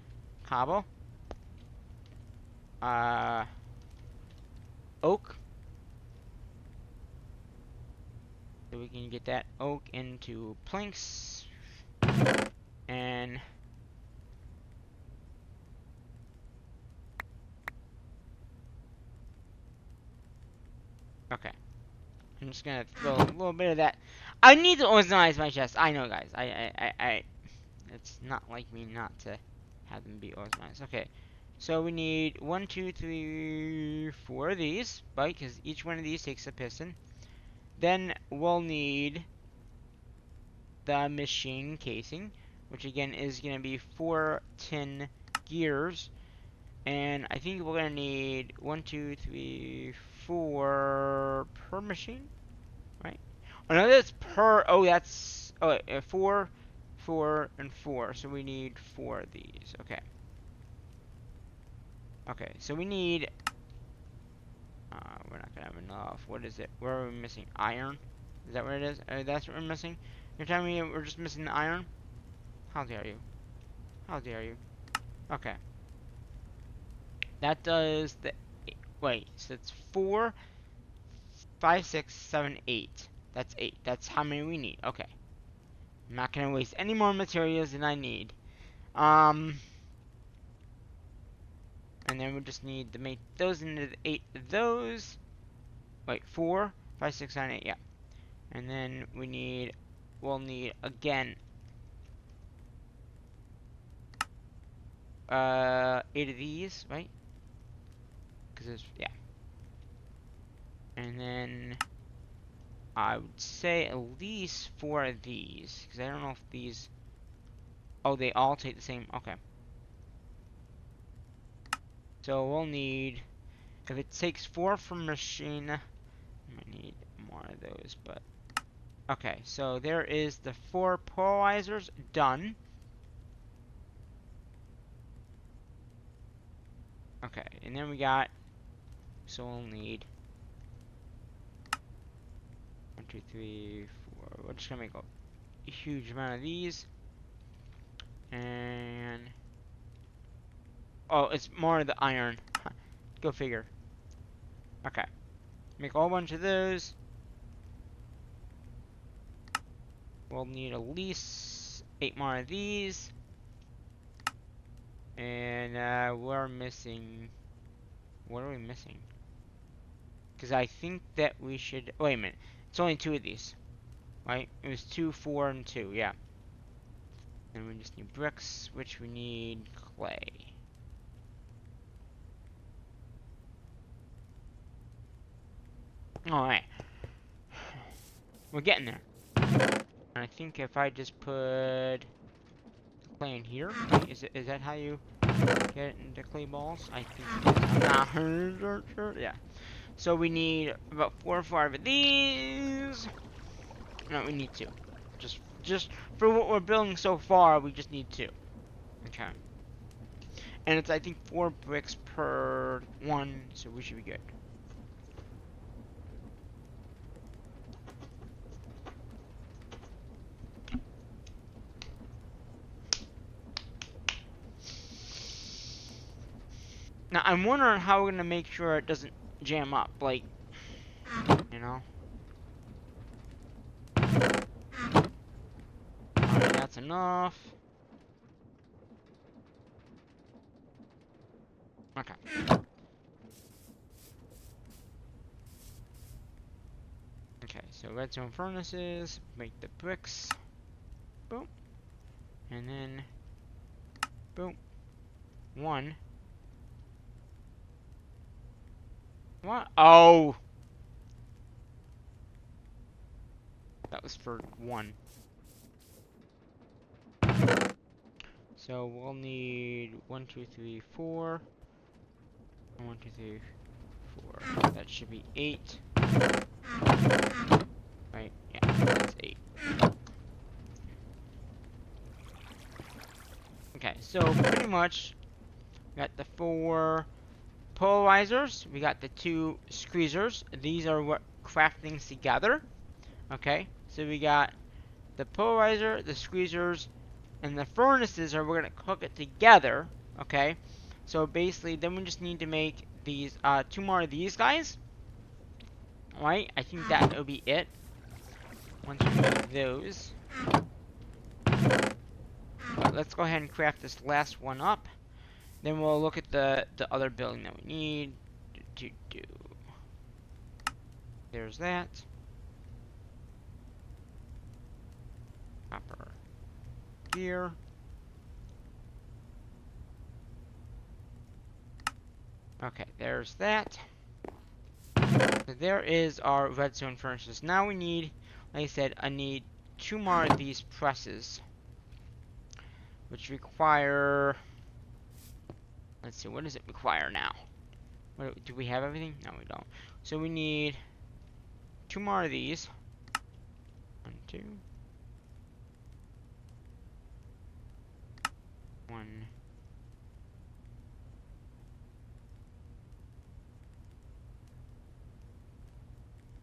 Speaker 1: cobble. Oak. So we can get that oak into planks. And okay. I'm just gonna throw a little bit of that. I need to organize my chest. I know, guys. It's not like me not to have them be organized. Okay. So we need 1, 2, 3, 4 of these, right? Because each one of these takes a piston. Then we'll need the machine casing, which again is going to be 4 tin gears. And I think we're going to need 1, 2, 3, 4 per machine, right? Oh, no, that's per, oh, that's, oh, 4, 4, and 4. So we need 4 of these, okay. Okay, so we need, we're not going to have enough. What is it? Where are we missing? Iron? Is that what it is? That's what we're missing? You're telling me we're just missing the iron? How dare you? How dare you? Okay. That does the... Wait, so it's 4, 5, 6, 7, 8. That's 8. That's how many we need. Okay. I'm not going to waste any more materials than I need. And then we just need to make those into 8 of those. Wait, 4, 5, 6, 7, 8, yeah. And then we need... We'll need, again... 8 of these, right? Because it's... Yeah. And then I would say at least 4 of these. Because I don't know if these... Oh, they all take the same... Okay. So we'll need... If it takes 4 from machine... I might need more of those, but... Okay, so there is the 4 polarizers done. Okay, and then we got... So we'll need... 1, 2, 3, 4... We're just gonna make a huge amount of these. And... Oh, it's more of the iron. Go figure. Okay. Make a whole bunch of those. We'll need at least 8 more of these. And we're missing... What are we missing? Because I think that we should... Wait a minute. It's only 2 of these. Right? It was 2, 4, and 2. Yeah. And we just need bricks, which we need clay. Alright. We're getting there. And I think if I just put clay in here, is that how you get it into clay balls? I think it is. I'm not 100% sure. Yeah. So we need about 4 or 5 of these. No, we need 2. Just for what we're building so far, we just need 2. Okay. And it's, I think, 4 bricks per one, so we should be good. Now, I'm wondering how we're gonna make sure it doesn't jam up, like, you know? Alright, that's enough. Okay. Okay, so redstone furnaces, make the bricks. Boom. And then, boom. 1. What? Oh! That was for 1. So we'll need 1, 2, 3, 4. 1, 2, 3, 4. That should be 8. Right? Yeah, that's 8. Okay, so pretty much got the 4 polarizers. We got the 2 squeezers. These are what craft things together. Okay, so we got the polarizer, the squeezers, and the furnaces are we're gonna cook it together. Okay, so basically then we just need to make these 2 more of these guys. Alright, I think that will be it. Once we make those. But let's go ahead and craft this last one up. Then we'll look at the other building that we need. There's that. Copper here. Okay, there's that. So there is our redstone furnaces. Now we need, like I said, I need 2 more of these presses, which require... Let's see, what does it require now? Do we have everything? No, we don't. So we need 2 more of these. 1, 2. 1.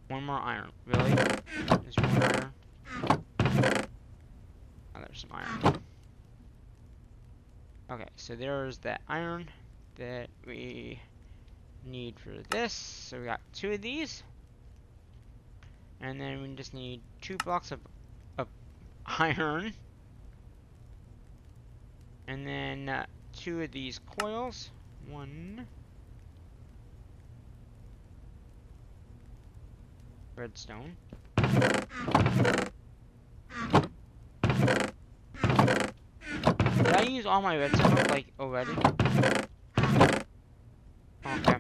Speaker 1: One more iron. Really? Just 1 iron? Oh, there's some iron. Okay, so there's that iron that we need for this. So we got 2 of these. And then we just need 2 blocks of iron. And then 2 of these coils. 1. Redstone. Did I use all my redstone, like, already? Okay.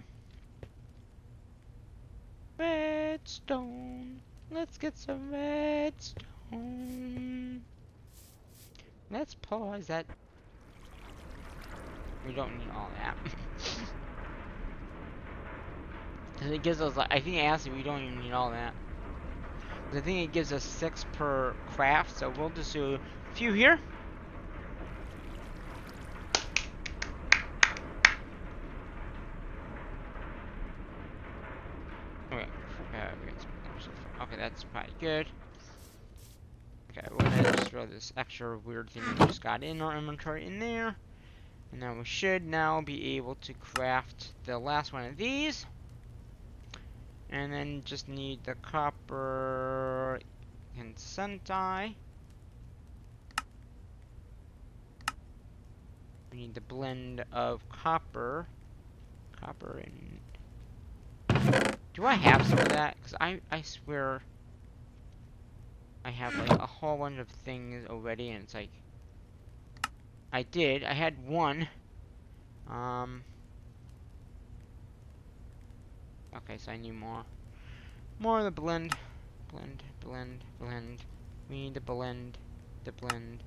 Speaker 1: get some redstone. Let's pause that. We don't need all that. Cause it gives us, like, I think actually we don't even need all that. Cause I think it gives us 6 per craft, so we'll just do a few here. Okay, we got some more so far. Okay, that's probably good. Okay, we're gonna just throw this extra weird thing we just got in our inventory in there. And now we should now be able to craft the last one of these. And then just need the copper consenti. We need the blend of copper. Copper and... Do I have some of that? Because I swear I have like a whole bunch of things already, and it's like... I did. I had one. Okay, so I need more. More of the blend. Blend, blend, blend. We need the blend. The blend.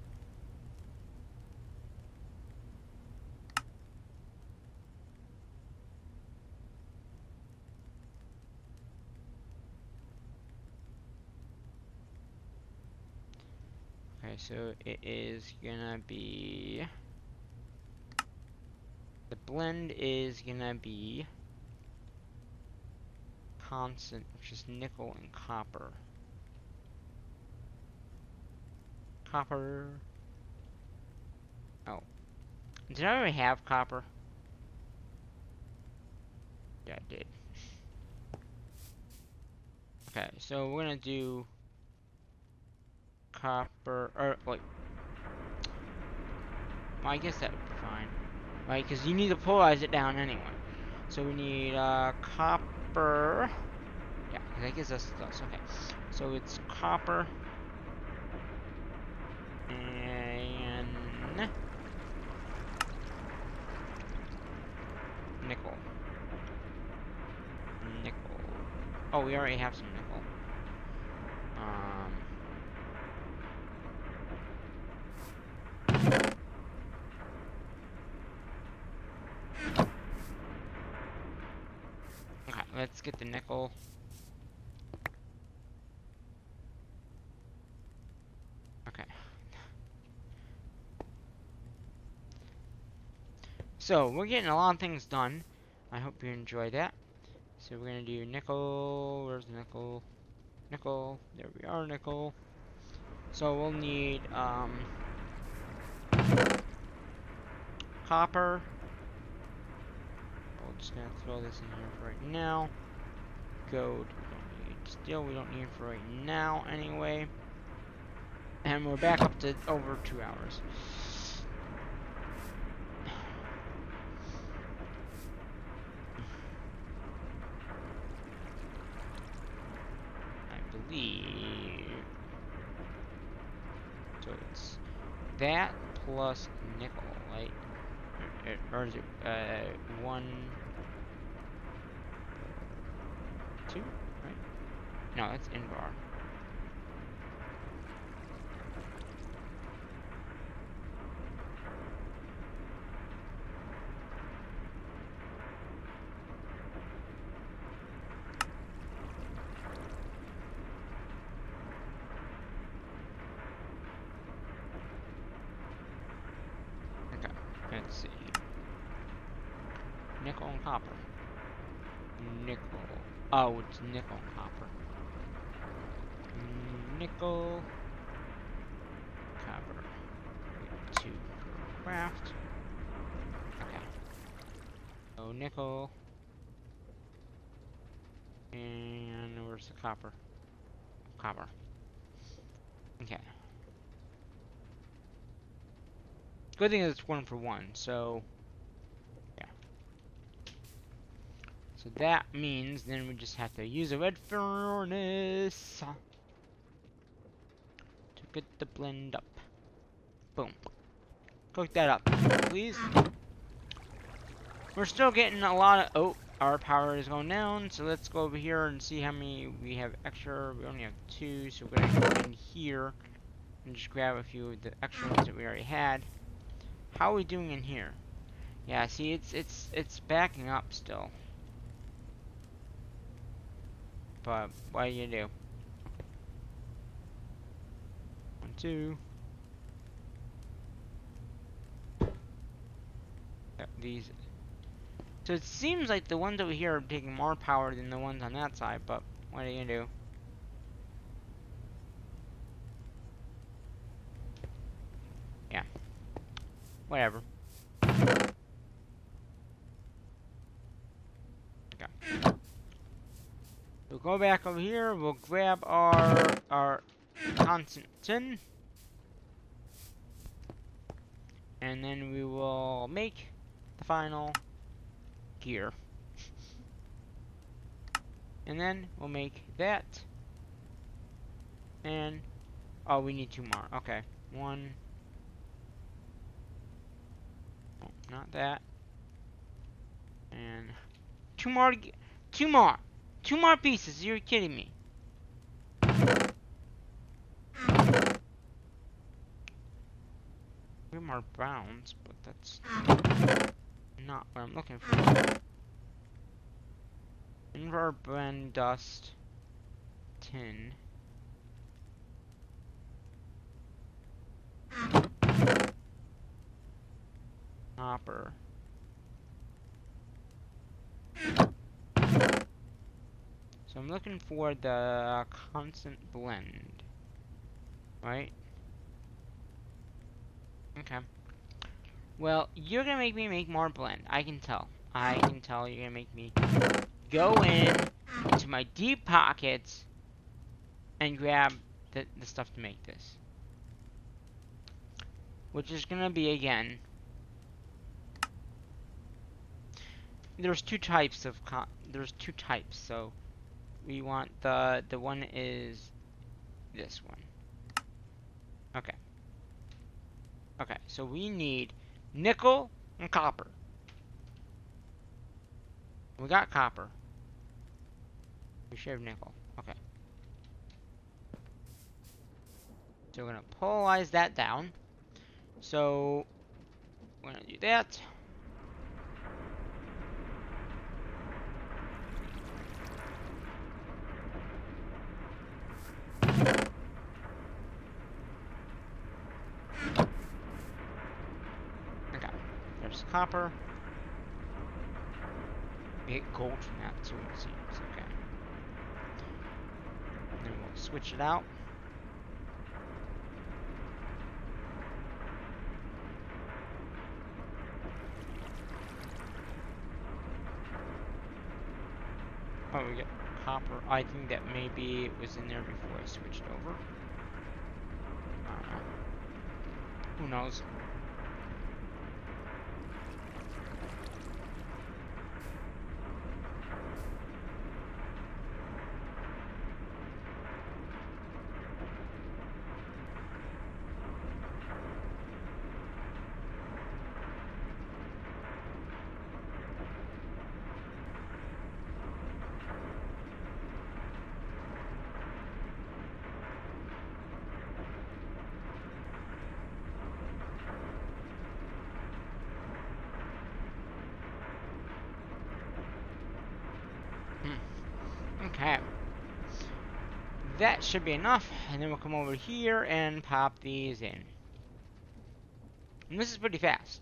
Speaker 1: Okay, so it is gonna be... The blend is gonna be constant, which is nickel and copper. Copper. Oh. Did I already have copper? Yeah, I did. Okay, so we're gonna do copper, or wait. Well, I guess that would be fine. Right, because you need to polarize it down anyway. So we need copper. Yeah, because that gives us those. Okay, so it's copper and nickel. Nickel. Oh, we already have some nickel. Okay, let's get the nickel. Okay. So, we're getting a lot of things done. I hope you enjoyed that. So we're gonna do nickel. Where's the nickel? Nickel. There we are, nickel. So we'll need copper. We're just gonna throw this in here for right now. Gold. We don't need. Steel. We don't need for right now anyway. And we're back up to over 2 hours. I believe. So it's that plus nickel, right? Or is it 1, 2, right? No, that's Invar. Okay, let's see. Nickel and copper. Nickel. Oh, it's nickel and copper. Nickel. Copper. 2 per craft. Okay. So nickel. And where's the copper? Copper. Okay. Good thing is it's 1 for 1, so yeah. So that means then we just have to use a red furnace to get the blend up. Boom. Cook that up, please. We're still getting a lot of... Oh, our power is going down, so let's go over here and see how many we have extra. We only have 2, so we're gonna go in here and just grab a few of the extra ones that we already had. How are we doing in here? Yeah, see, it's backing up still. But what do you do? 1, 2. These. So it seems like the ones over here are taking more power than the ones on that side, but what are you gonna do? Yeah. Whatever. Okay. We'll go back over here, we'll grab our constant tin. And then we will make the final gear. And then we'll make that. And oh, we need 2 more. Okay. 1. Oh, not that. And 2 more. 2 more. 2 more pieces. You're kidding me. More browns, but that's not what I'm looking for. Invar blend dust tin. Copper. So I'm looking for the constant blend. Right? Okay. Well, you're gonna make me make more blend. I can tell. I can tell you're gonna make me go into my deep pockets and grab the stuff to make this. Which is gonna be, again, there's 2 types of so we want the one is this one. Okay. Okay, so we need nickel and copper. We got copper. We should have nickel. Okay. So we're gonna polarize that down. So we're gonna do that. Okay. There's copper. We get gold from that too, it seems. Okay. And then we'll switch it out. Oh, we get copper. I think that maybe it was in there before I switched over. I don't know. Who knows? Okay. That should be enough, and then we'll come over here and pop these in. And this is pretty fast.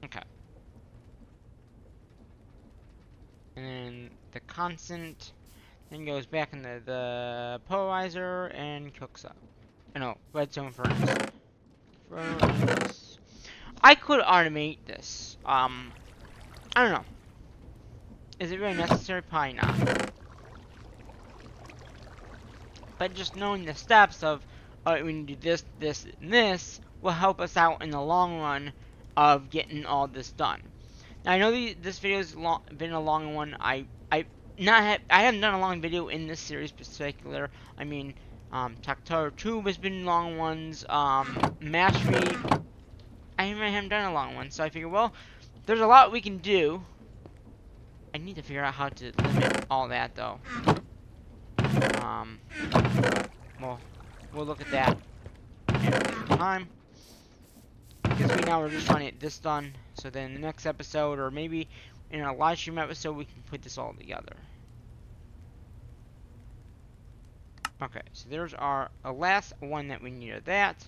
Speaker 1: Okay. And then the constant then goes back in the polarizer and cooks up. No, redstone furnace. I could automate this. I don't know. Is it really necessary? Probably not. But just knowing the steps of, alright, we need to do this, this, and this, will help us out in the long run of getting all this done. Now, I know this video's been a long one. I haven't done a long video in this series in particular. I mean, Taktar Tube has been long ones. Mastery, I haven't done a long one. So I figured, well, there's a lot we can do I need to figure out how to limit all that, though. Well, we'll look at that in time. Because right now we're just trying to get this done, so then the next episode, or maybe in a live stream episode, we can put this all together. Okay, so there's our last one that we need of that,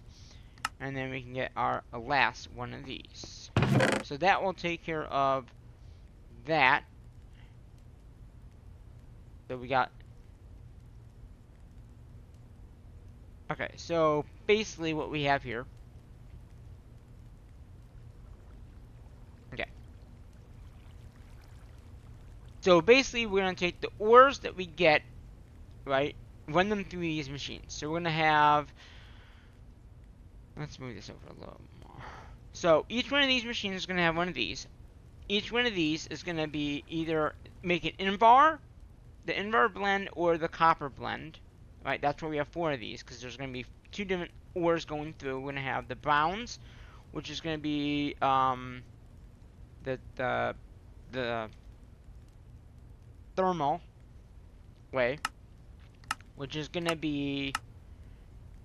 Speaker 1: and then we can get our last one of these. So that will take care of that. So we got... Okay, so basically what we have here... Okay. So basically we're going to take the ores that we get, right, run them through these machines. So we're going to have... Let's move this over a little more. So each one of these machines is going to have one of these. Each one of these is going to be either make an Invar, the Invar blend, or the copper blend. Right, that's why we have 4 of these, because there's going to be 2 different ores going through. We're going to have the browns, which is going to be the thermal way, which is going to be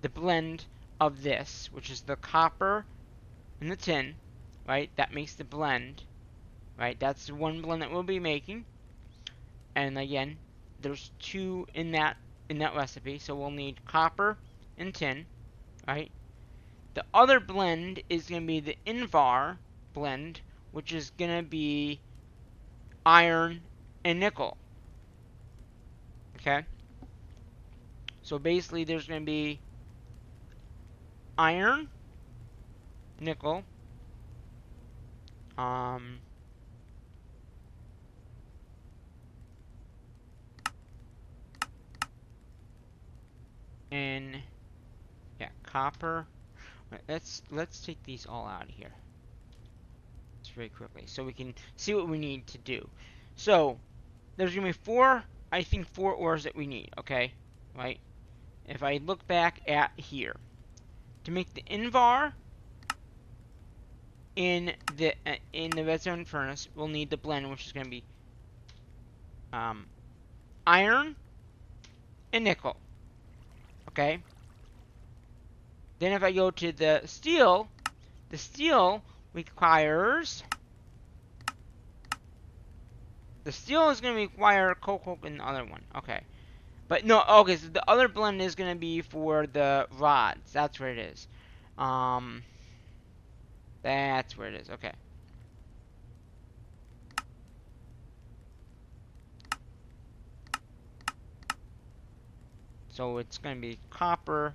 Speaker 1: the blend of this, which is the copper and the tin, right? That makes the blend, right? That's the one blend that we'll be making. And again, there's 2 in that recipe, so we'll need copper and tin, right? The other blend is going to be the Invar blend, which is going to be iron and nickel. Okay? So basically there's going to be iron, nickel, and yeah, copper. Let's take these all out of here just very quickly so we can see what we need to do. So there's gonna be 4, I think 4 ores that we need. Okay, right? If I look back at here, to make the Invar in the redstone furnace, we'll need the blend, which is gonna be iron and nickel. Okay. Then if I go to the steel requires... The steel is going to require coke and the other one. Okay. But no, okay, so the other blend is going to be for the rods. That's where it is. That's where it is. Okay. So it's going to be copper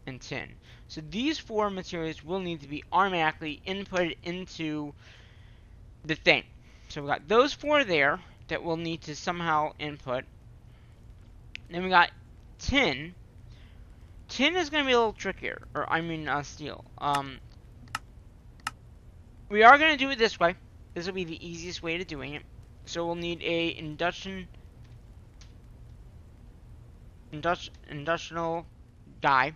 Speaker 1: and tin. So these 4 materials will need to be automatically inputted into the thing. So we got those 4 there that we'll need to somehow input. Then we got tin. Tin is going to be a little trickier, or I mean steel. We are going to do it this way. This will be the easiest way to doing it. So we'll need a industrial guy.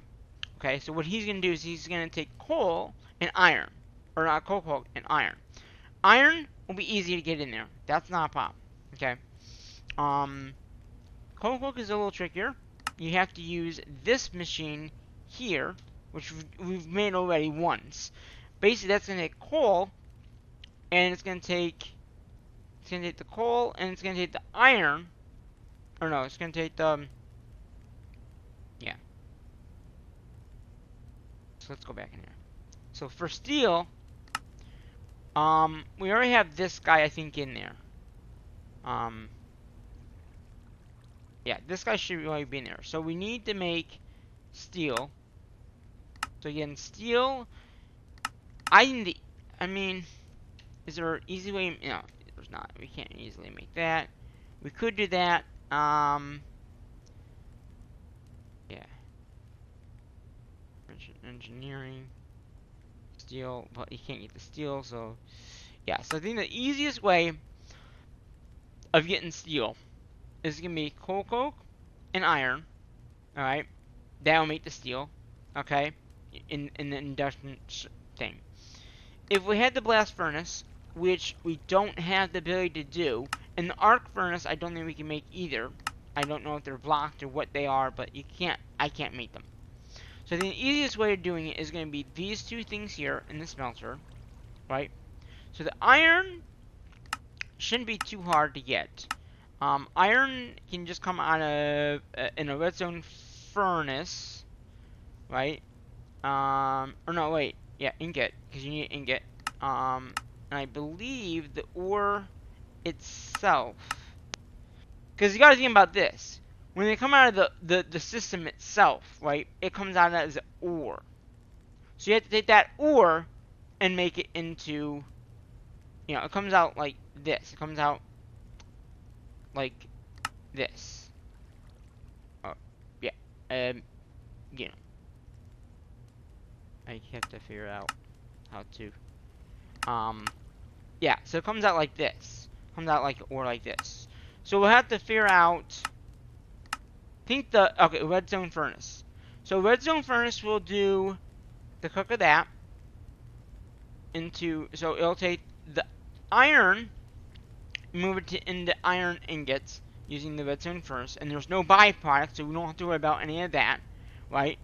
Speaker 1: Okay, so what he's going to do is he's going to take coal and iron. Or not coal and iron. Iron will be easy to get in there. That's not a problem. Okay. Coal is a little trickier. You have to use this machine here, which we've made already once. Basically, that's going to take coal, and it's going to take the coal, and it's going to take the iron. Or no, it's going to take the... Yeah. So let's go back in here. So for steel, we already have this guy, I think, in there. Yeah, this guy should already be in there. So we need to make steel. So again, steel. I mean, is there an easy way? No, there's not. We can't easily make that. We could do that. Yeah. Engineering. Steel, but you can't get the steel, so yeah. So I think the easiest way of getting steel is gonna be coke and iron. All right, that will make the steel. Okay, in the induction thing. If we had the blast furnace, which we don't have the ability to do, And the arc furnace, I don't think we can make either. I don't know if they're blocked or what they are, but I can't make them. So the easiest way of doing it is going to be these two things here in the smelter, right? So the iron shouldn't be too hard to get. Iron can just come out of in a redstone furnace, right? Or no, wait, yeah, ingot, because you need ingot. And I believe the ore itself, because you got to think about this. When they come out of the system itself, right, it comes out as ore. So you have to take that ore and make it into, it comes out like this. It comes out like this. Oh, yeah. You know. I have to figure out how to. Yeah, so it comes out like this. Comes out like ore like this. So we'll have to figure out. Okay, redstone furnace. So redstone furnace will do the cook of that into, so it'll take the iron, move it into iron ingots using the redstone furnace, and there's no byproduct, so we don't have to worry about any of that, right?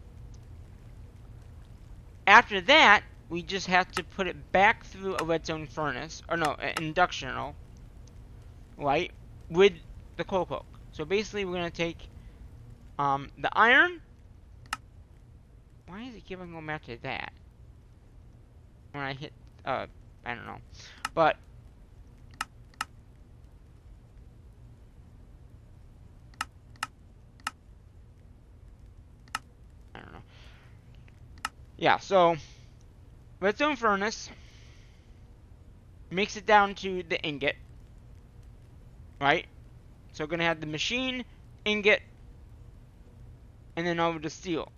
Speaker 1: After that, we just have to put it back through a redstone furnace, or no, an inductional, right, with the coal coke. So basically, we're gonna take the iron. Why does it keep on going back to that? When I hit, I don't know. But, I don't know. Yeah, so, redstone furnace makes it down to the ingot, right? So we're gonna have the machine, ingot, and then over to steel.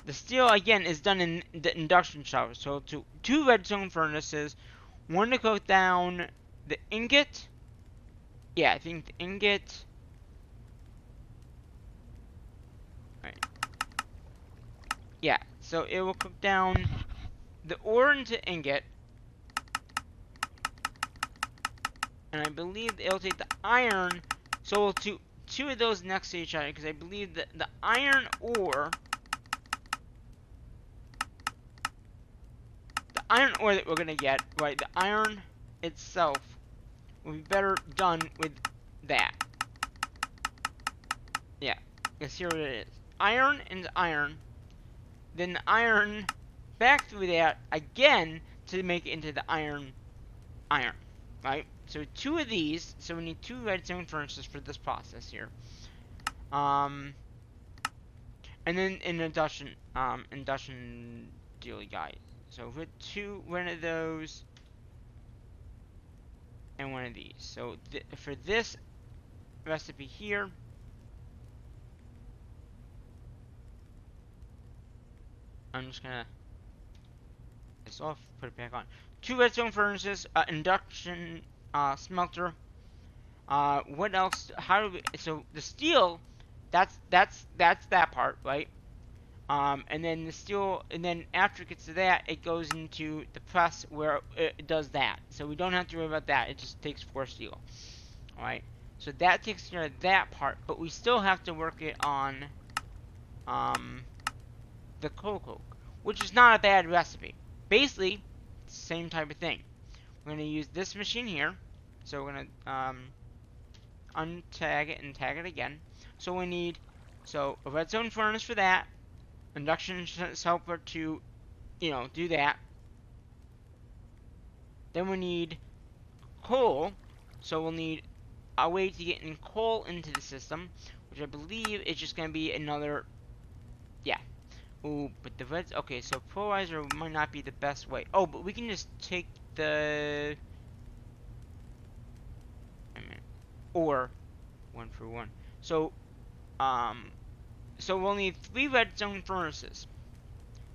Speaker 1: The steel, again, is done in the induction shower. So two redstone furnaces, one to cook down the ingot. Yeah, I think the ingot. Right. Yeah, so it will cook down the ore into ingot. And I believe it'll take the iron. So we'll do two of those next to each other, because I believe that the iron ore. The iron ore that we're going to get, right, the iron itself will be better done with that. Yeah, because here it is. Iron into iron. Then the iron back through that again to make it into the iron, right? So two of these, so we need two redstone furnaces for this process here. And then an induction dealy guy. So put one of those, and one of these. So for this recipe here, I'm just gonna this off, put it back on. Two redstone furnaces, induction smelter. What else? How do we? So the steel, that's that part, right? And then the steel, and then after it gets to that, it goes into the press where it does that. So we don't have to worry about that. It just takes 4 steel. Alright? So that takes care of that part, but we still have to work it on the coal coke, which is not a bad recipe. Basically, same type of thing. We're going to use this machine here. So we're going to untag it and tag it again. So we need a redstone furnace for that. Induction helper to, do that. Then we need coal. So we'll need a way to get in coal into the system, which I believe is just going to be another, yeah. Ooh, but the reds, okay, so polarizer might not be the best way. Oh, but we can just take the, or 1 for 1. So, so we'll need 3 redstone furnaces.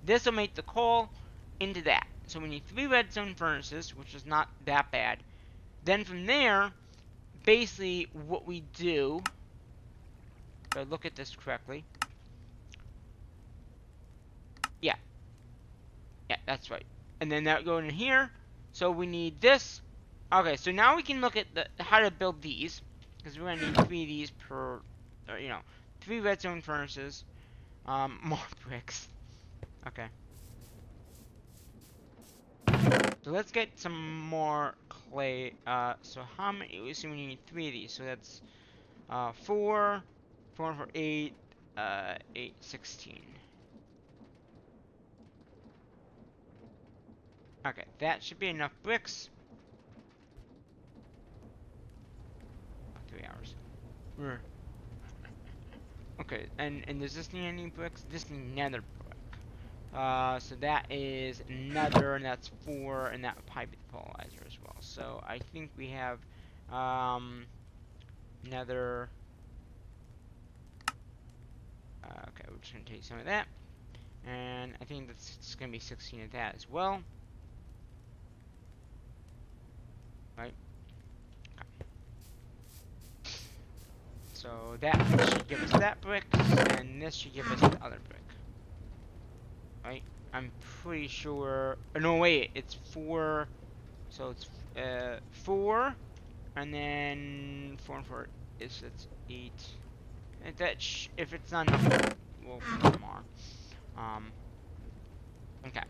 Speaker 1: This will make the coal into that. So we need 3 redstone furnaces, which is not that bad. Then from there, basically what we do, if I look at this correctly, yeah, that's right. And then that go in here. So we need this Okay, so now we can look at how to build these, because we're gonna need 3 of these per, or, 3 redstone furnaces. More bricks. Okay. So let's get some more clay. So how many? So we need 3 of these. So that's 4, 4 for 8, 8, 16. Okay, that should be enough bricks. 3 hours. Okay, and does this need any bricks? This needs nether brick. So that is nether, and that's 4, and that would probably be the polarizer as well. So I think we have nether. Okay, we're just gonna take some of that, and I think that's just gonna be 16 of that as well. Right. So that should give us that brick, and this should give us the other brick. Right? I'm pretty sure. Oh, no, wait. It's 4. So it's 4, and then 4 and 4 is it's 8. And if it's not enough, we'll put more. Okay.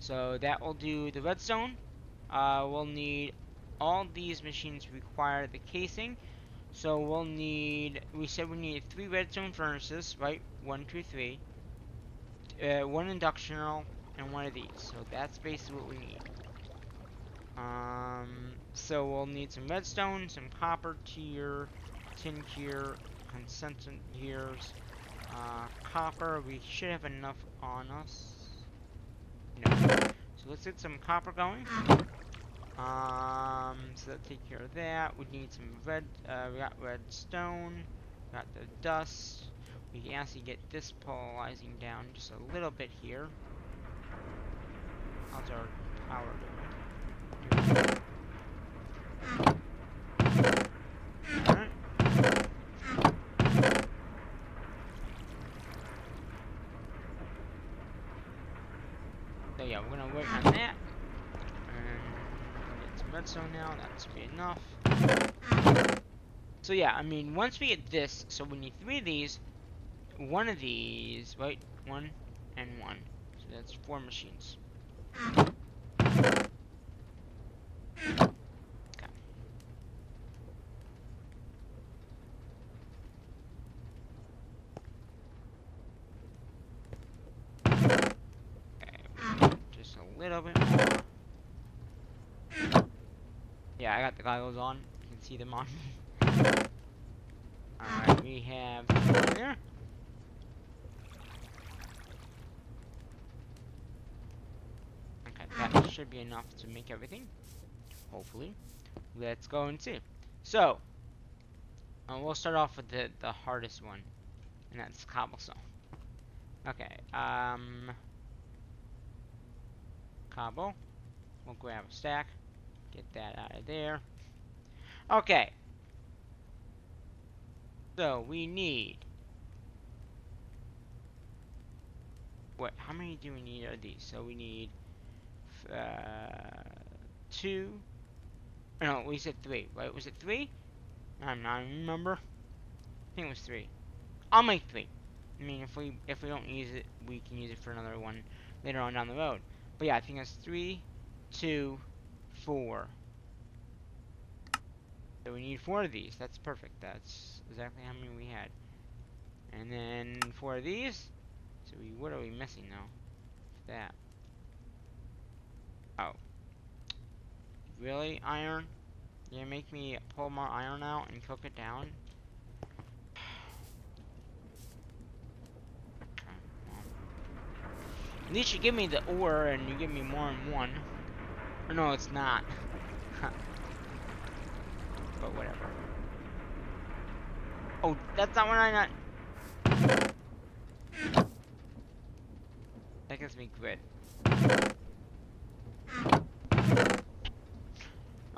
Speaker 1: So that will do the redstone. We'll need all these machines require the casing. So we'll need. We said we needed 3 redstone furnaces, right? 1, 2, 3. 1 inductional and 1 of these. So that's basically what we need. So we'll need some redstone, some copper tier, tin tier, consistent tiers, copper. We should have enough on us. No. So let's get some copper going. So that take care of that. We need some red. We got redstone. Got the dust. We can actually get this polarizing down just a little bit here. How's our power doing? Alright. So yeah, we're gonna work on that. And get some redstone now, that should be enough. So yeah, I mean, once we get this, so we need 3 of these, 1 of these, right? 1 and 1. So that's 4 machines. Just a little bit more. Yeah, I got the goggles on. You can see them on me. Alright, we have there. Okay, that should be enough to make everything. Hopefully. Let's go and see. So, we'll start off with the hardest one. And that's cobblestone. Okay, cobble. We'll grab a stack. Get that out of there. Okay. So, we need... What? How many do we need of these? So, we need... 2... No, we said 3, right? Was it 3? I'm not remember. I think it was 3. I'll make 3. I mean, if we don't use it, we can use it for another one later on down the road. But yeah, I think it's 3, 2, 4. So we need 4 of these. That's perfect. That's exactly how many we had. And then 4 of these. So what are we missing now? That. Oh. Really, iron? You gonna make me pull more iron out and cook it down? At least you give me the ore and you give me more than 1. Or no, it's not. But whatever. Oh, that's not what I not. That gives me grit.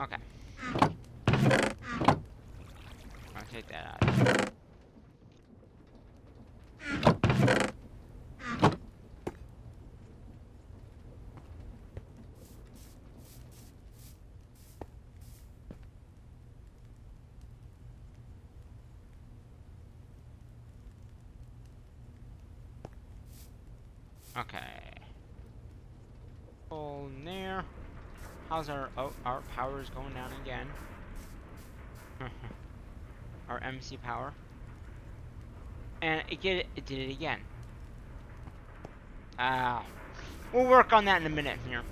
Speaker 1: Okay. I'll take that out. Okay. Pull in there. How's our... Oh, our power is going down again. Our MC power. And it did it again. We'll work on that in a minute here.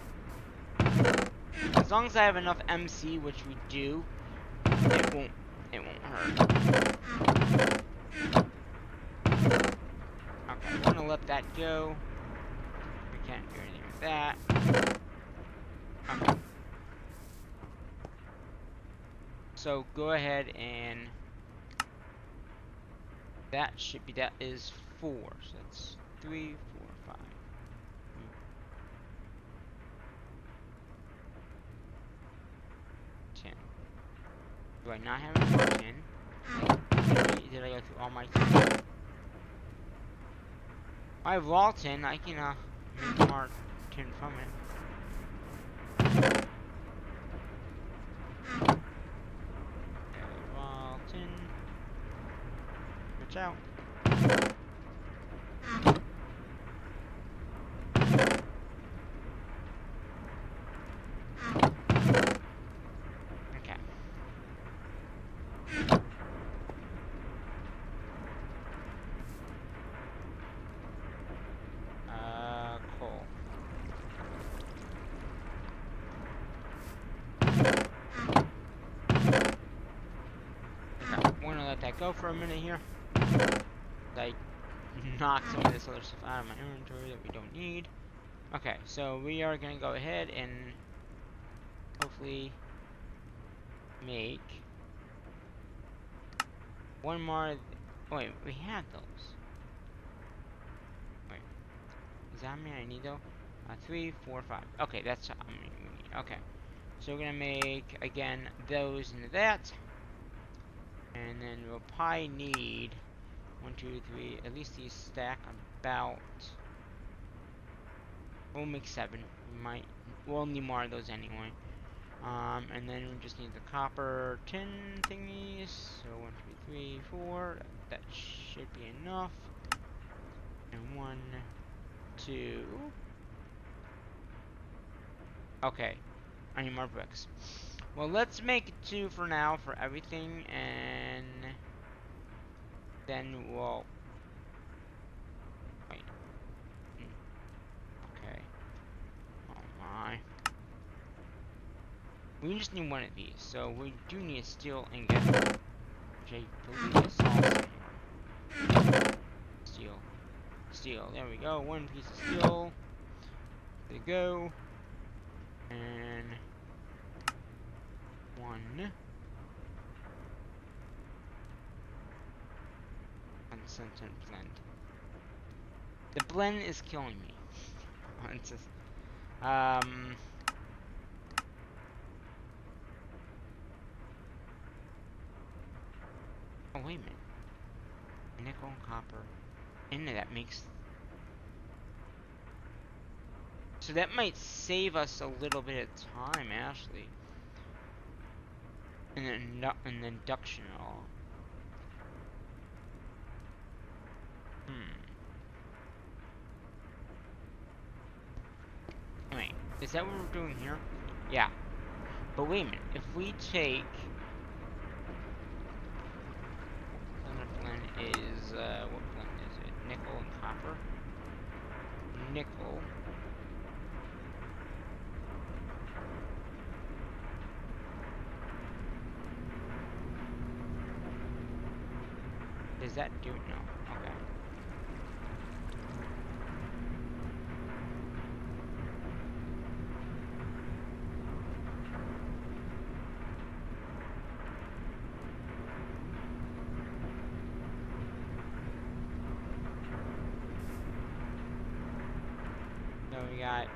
Speaker 1: As long as I have enough MC, which we do, it won't hurt. Okay, I'm gonna let that go. We can't do anything with that. Okay. So go ahead and that is 4. So that's 3, 4, 5. 10. Do I not have any more 10? Did I go through all my 10? I have all 10. I can make more 10 from it. All 10. Watch out. Okay. Coal. Okay, we're gonna let that go for a minute here. Like, knock some of this other stuff out of my inventory that we don't need. Okay, so we are gonna go ahead and hopefully make one more. Oh, wait, we had those. Wait, does that mean I need those? 3, 4, 5. Okay, that's how many we need. Okay, so we're gonna make again those into that, and then we'll probably need 1, 2, 3. At least these stack about. We'll make 7. We'll need more of those anyway. And then we just need the copper tin thingies. So 1, 2, 3, 4. That should be enough. And 1, 2. Okay. I need more bricks. Well, let's make 2 for now for everything, and then we'll. Wait. Okay. Oh my. We just need one of these, so we do need a steel ingot, which I believe I saw somewhere. Steel, there we go, 1 piece of steel. There we go. And 1. Unscented blend. The blend is killing me. It's just, oh, wait a minute. Nickel and copper. And that makes. So that might save us a little bit of time, actually. And an induction and all. Wait, is that what we're doing here? Yeah. But wait a minute. If we take. Blend is, what blend is it? Nickel and copper? Nickel. Does that do it? No. Okay. So we got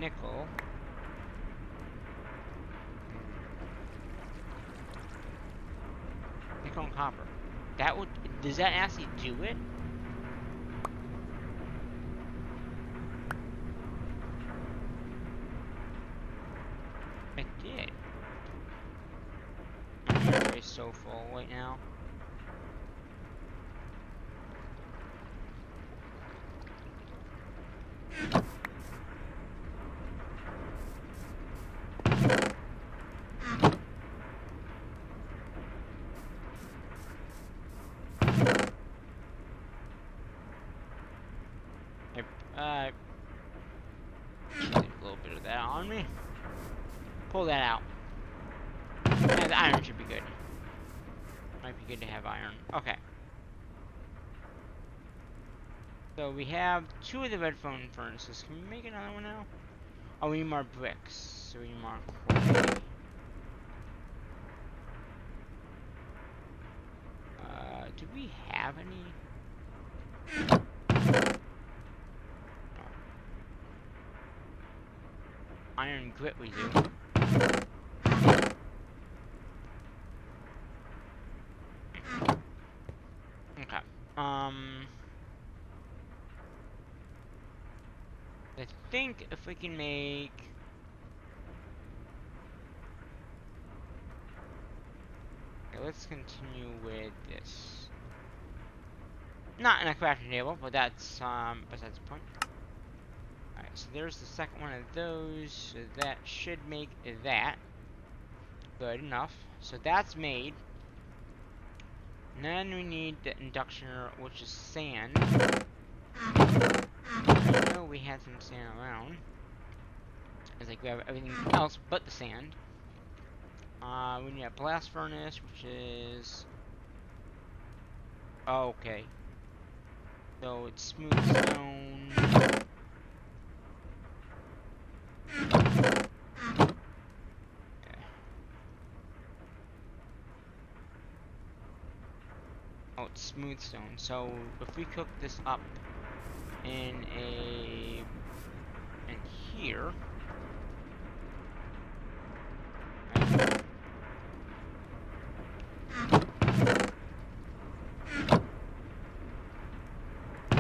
Speaker 1: nickel. Nickel and copper. That would. Does that actually do it? It did. My inventory is so full right now. pull that out. Yeah, the iron should be good. Might be good to have iron. Okay. So we have 2 of the redstone furnaces. Can we make another one now? Oh, we need more bricks. So we need more clay. Do we have any? No. Iron grit we do. Okay. I think if we can make... Okay, let's continue with this. Not in a crafting table, but that's besides the point. Alright, so there's the second one of those. So that should make that. Good enough. So that's made. And then we need the inductioner, which is sand. I know we had some sand around. As I grab everything else but the sand. We need a blast furnace, which is... Oh, okay. So it's smooth stone. Okay. Oh, it's smooth stone. So if we cook this up in here.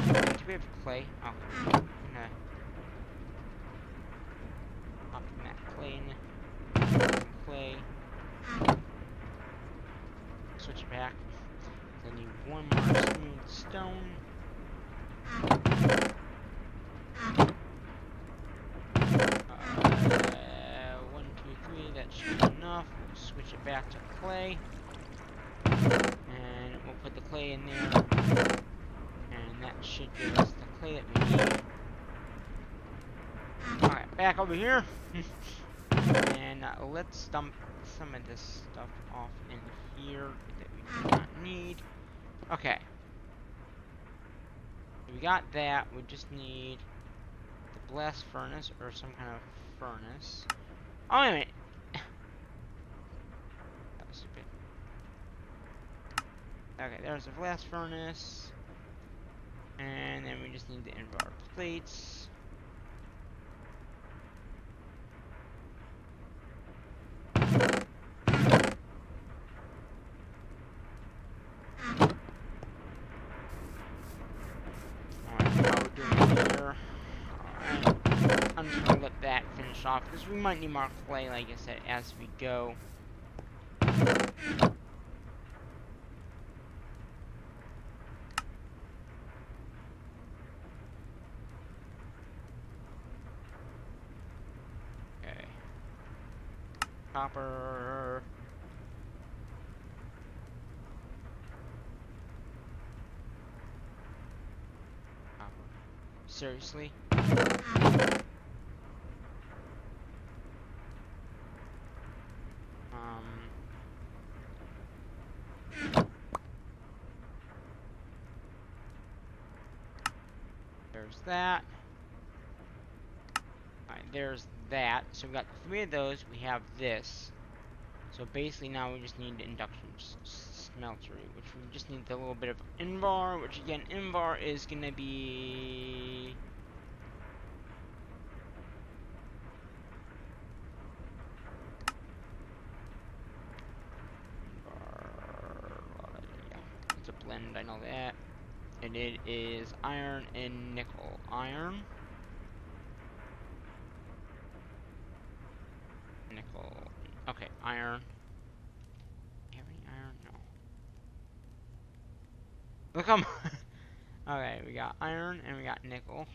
Speaker 1: Right. Do we have clay? Oh, I'm gonna pop that clay in. Clay. Switch it back. I need one more smooth stone. 1, 2, 3. That should be enough. We'll switch it back to clay, and we'll put the clay in there. And that should give us the clay that we need. Alright, back over here. And let's dump some of this stuff off in here that we do not need. Okay. We got that. We just need the blast furnace or some kind of furnace. Oh, wait a minute. That was stupid. Okay, there's the blast furnace. And then we just need the invar plates. I'm just gonna let that finish off because we might need more clay, like I said, as we go. Okay. Copper. Copper. Seriously? There's that. Alright, there's that. So we got 3 of those. We have this. So basically now we just need the induction smeltery, which we just need a little bit of invar, which again, invar is gonna be... It's a blend, I know that. And it is iron and nickel. Iron. Nickel. Okay, iron. Do you have any iron? No. Look, okay, we got iron and we got nickel.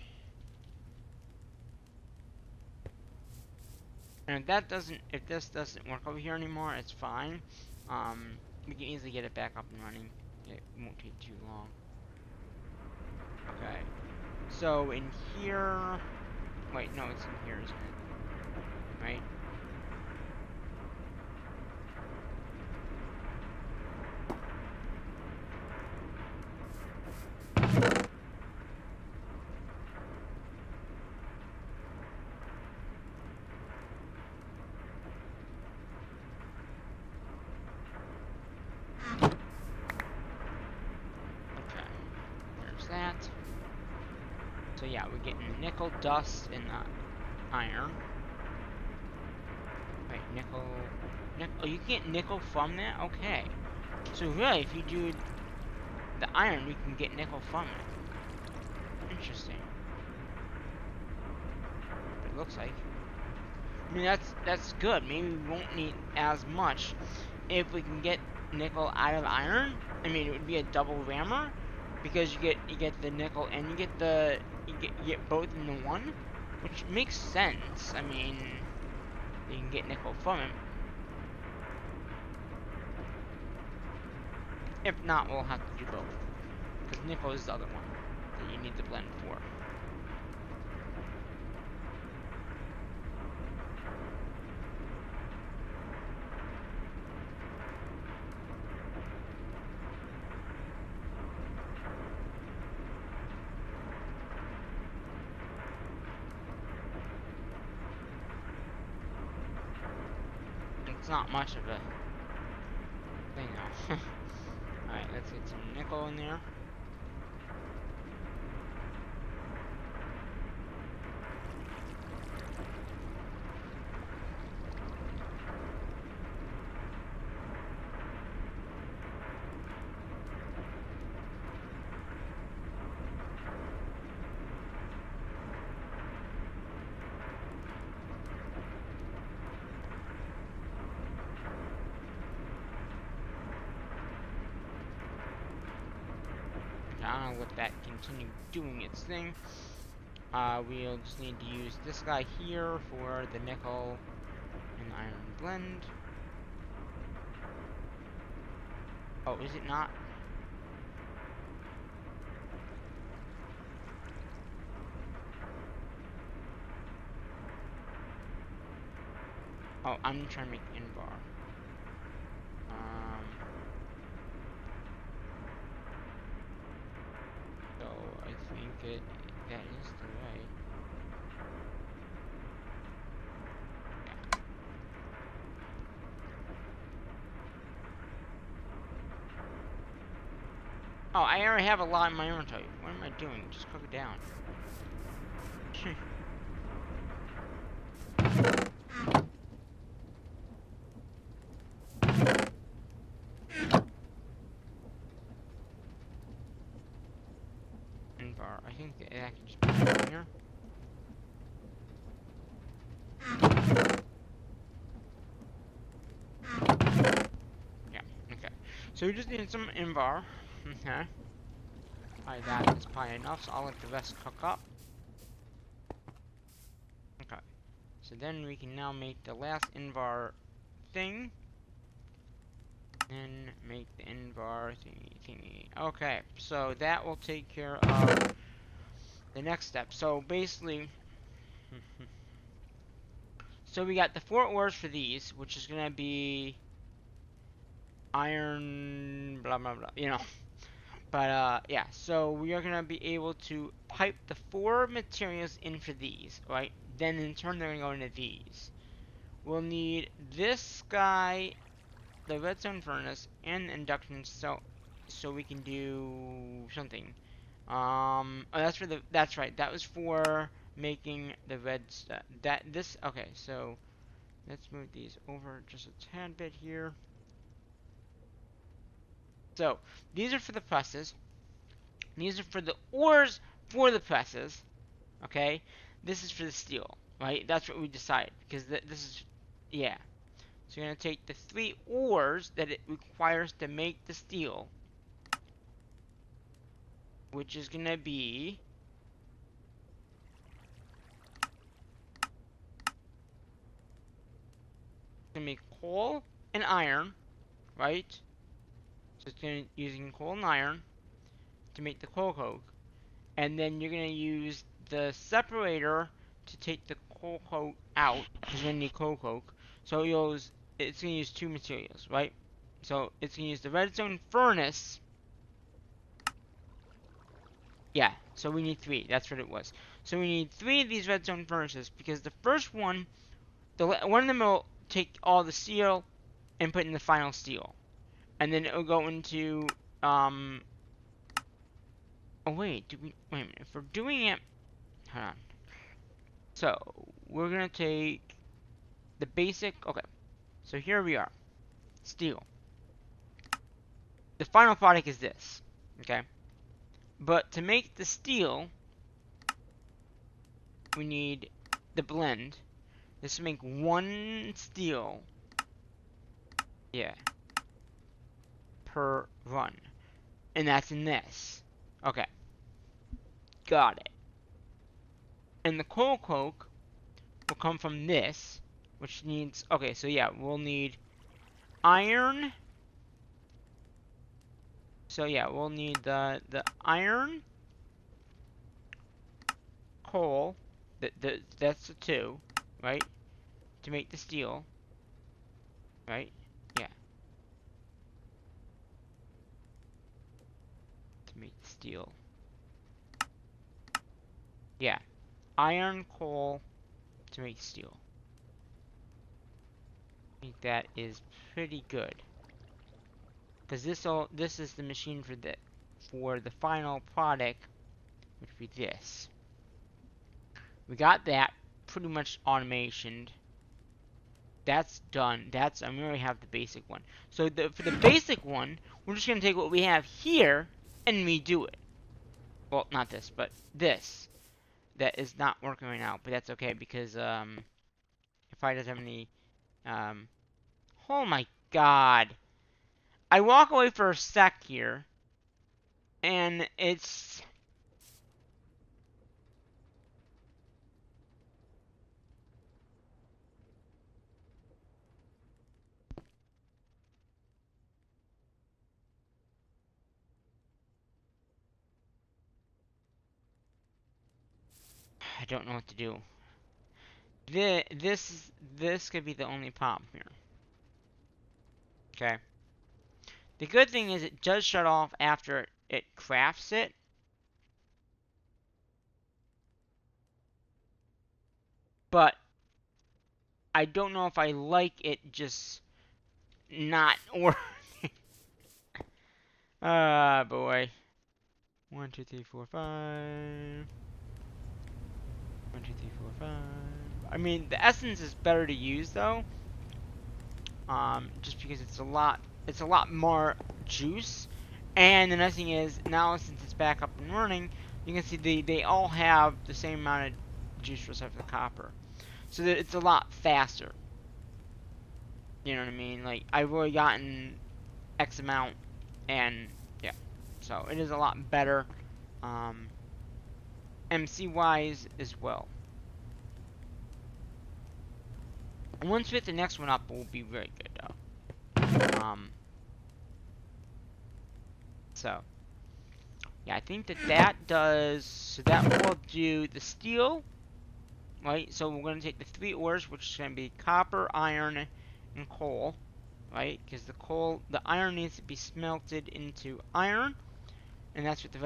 Speaker 1: And if this doesn't work over here anymore, it's fine. We can easily get it back up and running. It won't take too long. Okay. So in here, wait, no, it's in here, isn't it? Right? So yeah, we're getting the nickel, dust, and iron. Wait, nickel. Oh, you get nickel from that? Okay. So really, if you do the iron, you can get nickel from it. Interesting. It looks like. I mean, that's good. Maybe we won't need as much if we can get nickel out of iron. I mean, it would be a double rammer because you get the nickel and you get both in the one, which makes sense. I mean, you can get nickel from it. If not, we'll have to do both because nickel is the other one that you need the blend for. It's not much of a thing though. Alright, let's get some nickel in there. I'll let that continue doing its thing. We'll just need to use this guy here for the nickel and iron blend. Oh, is it not? Oh, I'm trying to make Invar. So I think that is the way. Oh, I already have a lot in my inventory. What am I doing? Just cook it down. Invar. I think that can just be in here. Yeah, okay. So we just need some Invar. Okay. Alright, that is probably enough, so I'll let the rest cook up. Okay. So then we can now make the last Invar thing. And make the Invar thingy. Okay, so that will take care of the next step. So basically, so we got the 4 ores for these, which is gonna be iron, blah blah blah, you know. But yeah, so we are gonna be able to pipe the 4 materials in for these, right? Then in turn they're gonna go into these. We'll need this guy, the redstone furnace, and the induction cell, so we can do something. Oh, that's right. That was for making the red stuff. Okay, so let's move these over just a tad bit here. So these are for the presses. These are for the ores for the presses. Okay, this is for the steel, right? That's what we decided because this is, yeah. So you're gonna take the 3 ores that it requires to make the steel, which is gonna be coal and iron, right? So it's gonna using coal and iron to make the coal coke, and then you're gonna use the separator to take the coal coke out because you're gonna need coal coke. So it's gonna use 2 materials, right? So it's gonna use the redstone furnace. Yeah, so we need 3. That's what it was. So we need 3 of these redstone furnaces because the first one, one of them will take all the steel and put in the final steel, and then it will go into Oh wait, wait a minute. If we're doing it hold on. So, we're gonna take the basic, okay. So here we are, steel. The final product is this, okay? But to make the steel, we need the blend. This will make one steel, yeah, per run. And that's in this. Okay. Got it. And the coal coke will come from this, which needs, okay, so yeah, we'll need iron. So yeah, we'll need the iron, coal, that's the two, right? To make the steel, right? Yeah. To make the steel. Yeah. Iron, coal, to make steel. I think that is pretty good. Because this is the machine for the final product, which would be this. We got that pretty much automationed. That's done. I already have the basic one. So for the basic one, we're just gonna take what we have here and redo it. Well, not this, but this. That is not working right now, but that's okay because if I doesn't have any oh my god. I walk away for a sec here and it's I don't know what to do. This could be the only problem here. Okay. The good thing is it does shut off after it crafts it. But I don't know if I like it just not working. Ah, boy. 1, 2, 3, 4, 5. 1, 2, 3, 4, 5. I mean, the essence is better to use though. Just because it's a lot more juice. And the nice thing is, now since it's back up and running, you can see they all have the same amount of juice except for the copper. So that it's a lot faster. You know what I mean? Like, I've already gotten X amount, and yeah. So it is a lot better, MC-wise as well. Once we hit the next one up, will be very good though. So yeah, I think that does. So that will do the steel, right? So we're gonna take the 3 ores, which is gonna be copper, iron, and coal, right? Because the iron needs to be smelted into iron, and that's what the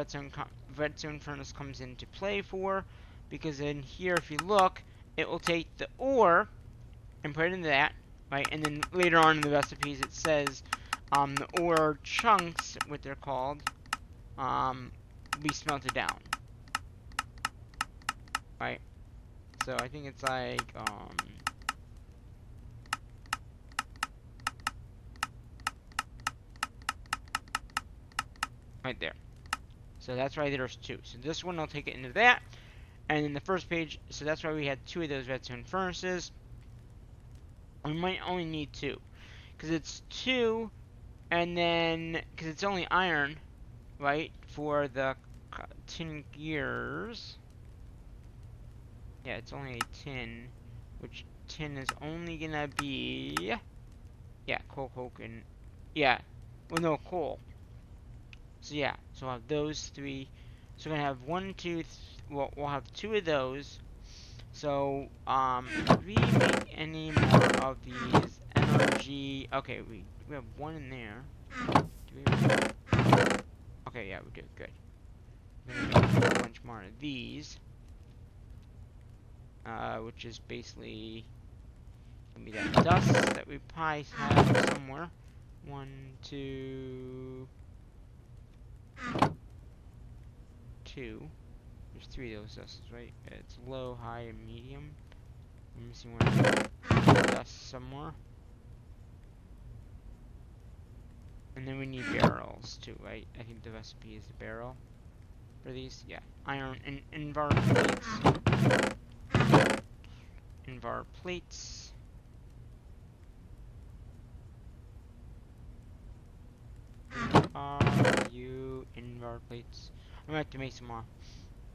Speaker 1: redstone furnace comes into play for. Because in here, if you look, it will take the ore and put it into that, right? And then later on in the recipes, it says the ore chunks, what they're called, be smelted down, right? So I think it's like right there. So that's why there's 2. So this one I'll take it into that, and then the first page. So that's why we had 2 of those redstone furnaces. We might only need 2, because it's 2, and then because it's only iron, right? For the tin gears. Yeah, it's only a tin, which tin is only gonna be, yeah, coke, and, yeah, well, no, coal. So, yeah, so we'll have those 3. So, we're gonna have 1, 2, well, we'll have 2 of those. So, do we make any more of these energy? Okay, we have 1 in there. Do we have, okay, yeah, we do, good. We're gonna make a bunch more of these. Which is basically gonna be that dust that we probably have somewhere. 1, 2, 2, There's 3 of those dusts, right? It's low, high, and medium. I'm missing one dust somewhere. And then we need barrels too, right? I think the recipe is the barrel for these. Yeah, iron and Invar plates. Invar plates. Are you Invar plates? I'm gonna have to make some more.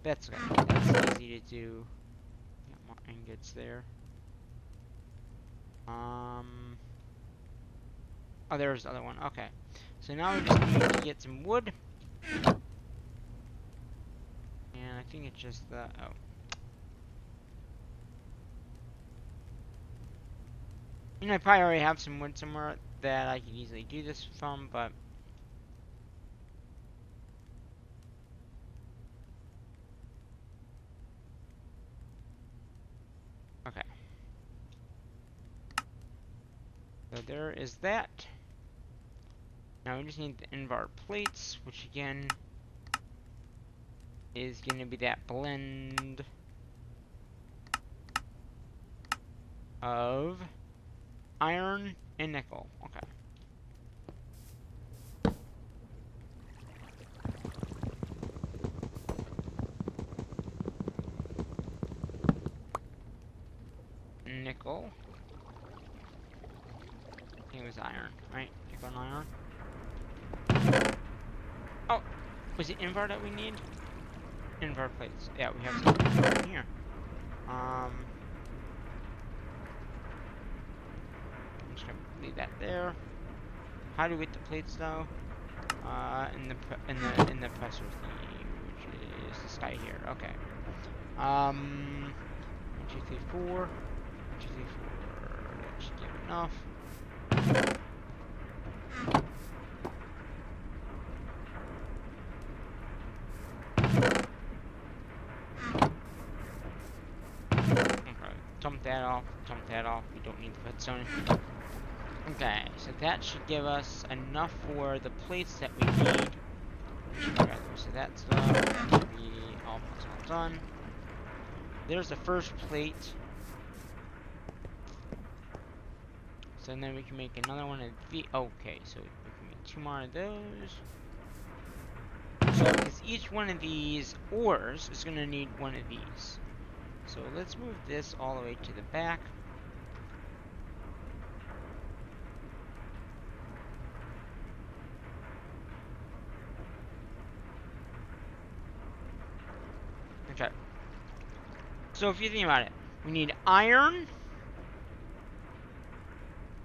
Speaker 1: That's okay. That's easy to do. Got more ingots there. Oh, there's the other one. Okay. So now we just need to get some wood. And I think it's just the... Oh. You know, I probably already have some wood somewhere that I can easily do this from, but... Okay. So there is that. Now we just need the Invar plates, which again is going to be that blend of iron and nickel. Okay. Nickel. I think it was iron, right? Nickel and iron. Oh, was it Invar that we need? Invar plates. Yeah, we have some Invar here. I'm just gonna leave that there. How do we get the plates though? In the presser thingy, which is this guy here. Okay. 1, 2, 3, 4. 1, 2, 3, 4. That should give enough. Dump that off, we don't need the redstone. Okay, so that should give us enough for the plates that we need. So that's done, that should be almost all done. There's the first plate. So then we can make another one of the, okay, so we can make 2 more of those. So, because each one of these ores is gonna need one of these. So let's move this all the way to the back. Okay. So if you think about it, we need iron,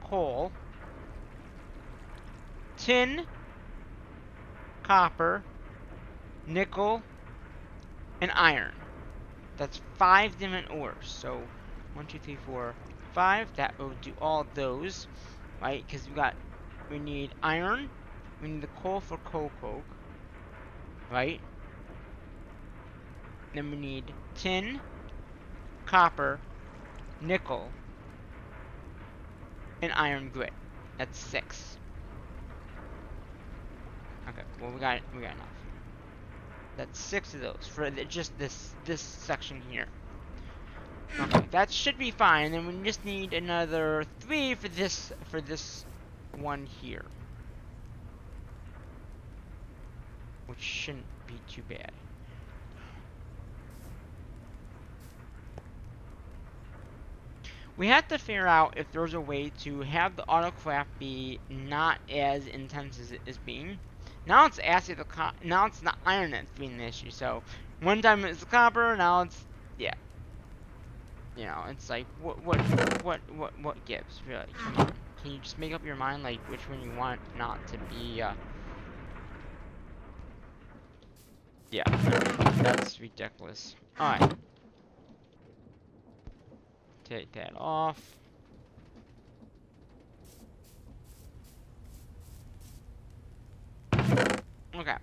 Speaker 1: coal, tin, copper, nickel, and iron. That's 5 different ores. So 1, 2, 3, 4, 5. That will do all those, right? Because we need iron. We need the coal for coal coke, right? Then we need tin, copper, nickel, and iron grit. That's 6. Okay, well we got enough. That's 6 of those for just this section here. Okay, that should be fine. Then we just need another 3 for this one here, which shouldn't be too bad. We have to figure out if there's a way to have the autocraft be not as intense as it is being. Now it's actually now it's the iron that's being the issue. So one time it's the copper, now it's, yeah. You know, it's like what gives? Really, come on. Can you just make up your mind like which one you want not to be? Yeah, that's ridiculous. All right. Take that off. Okay.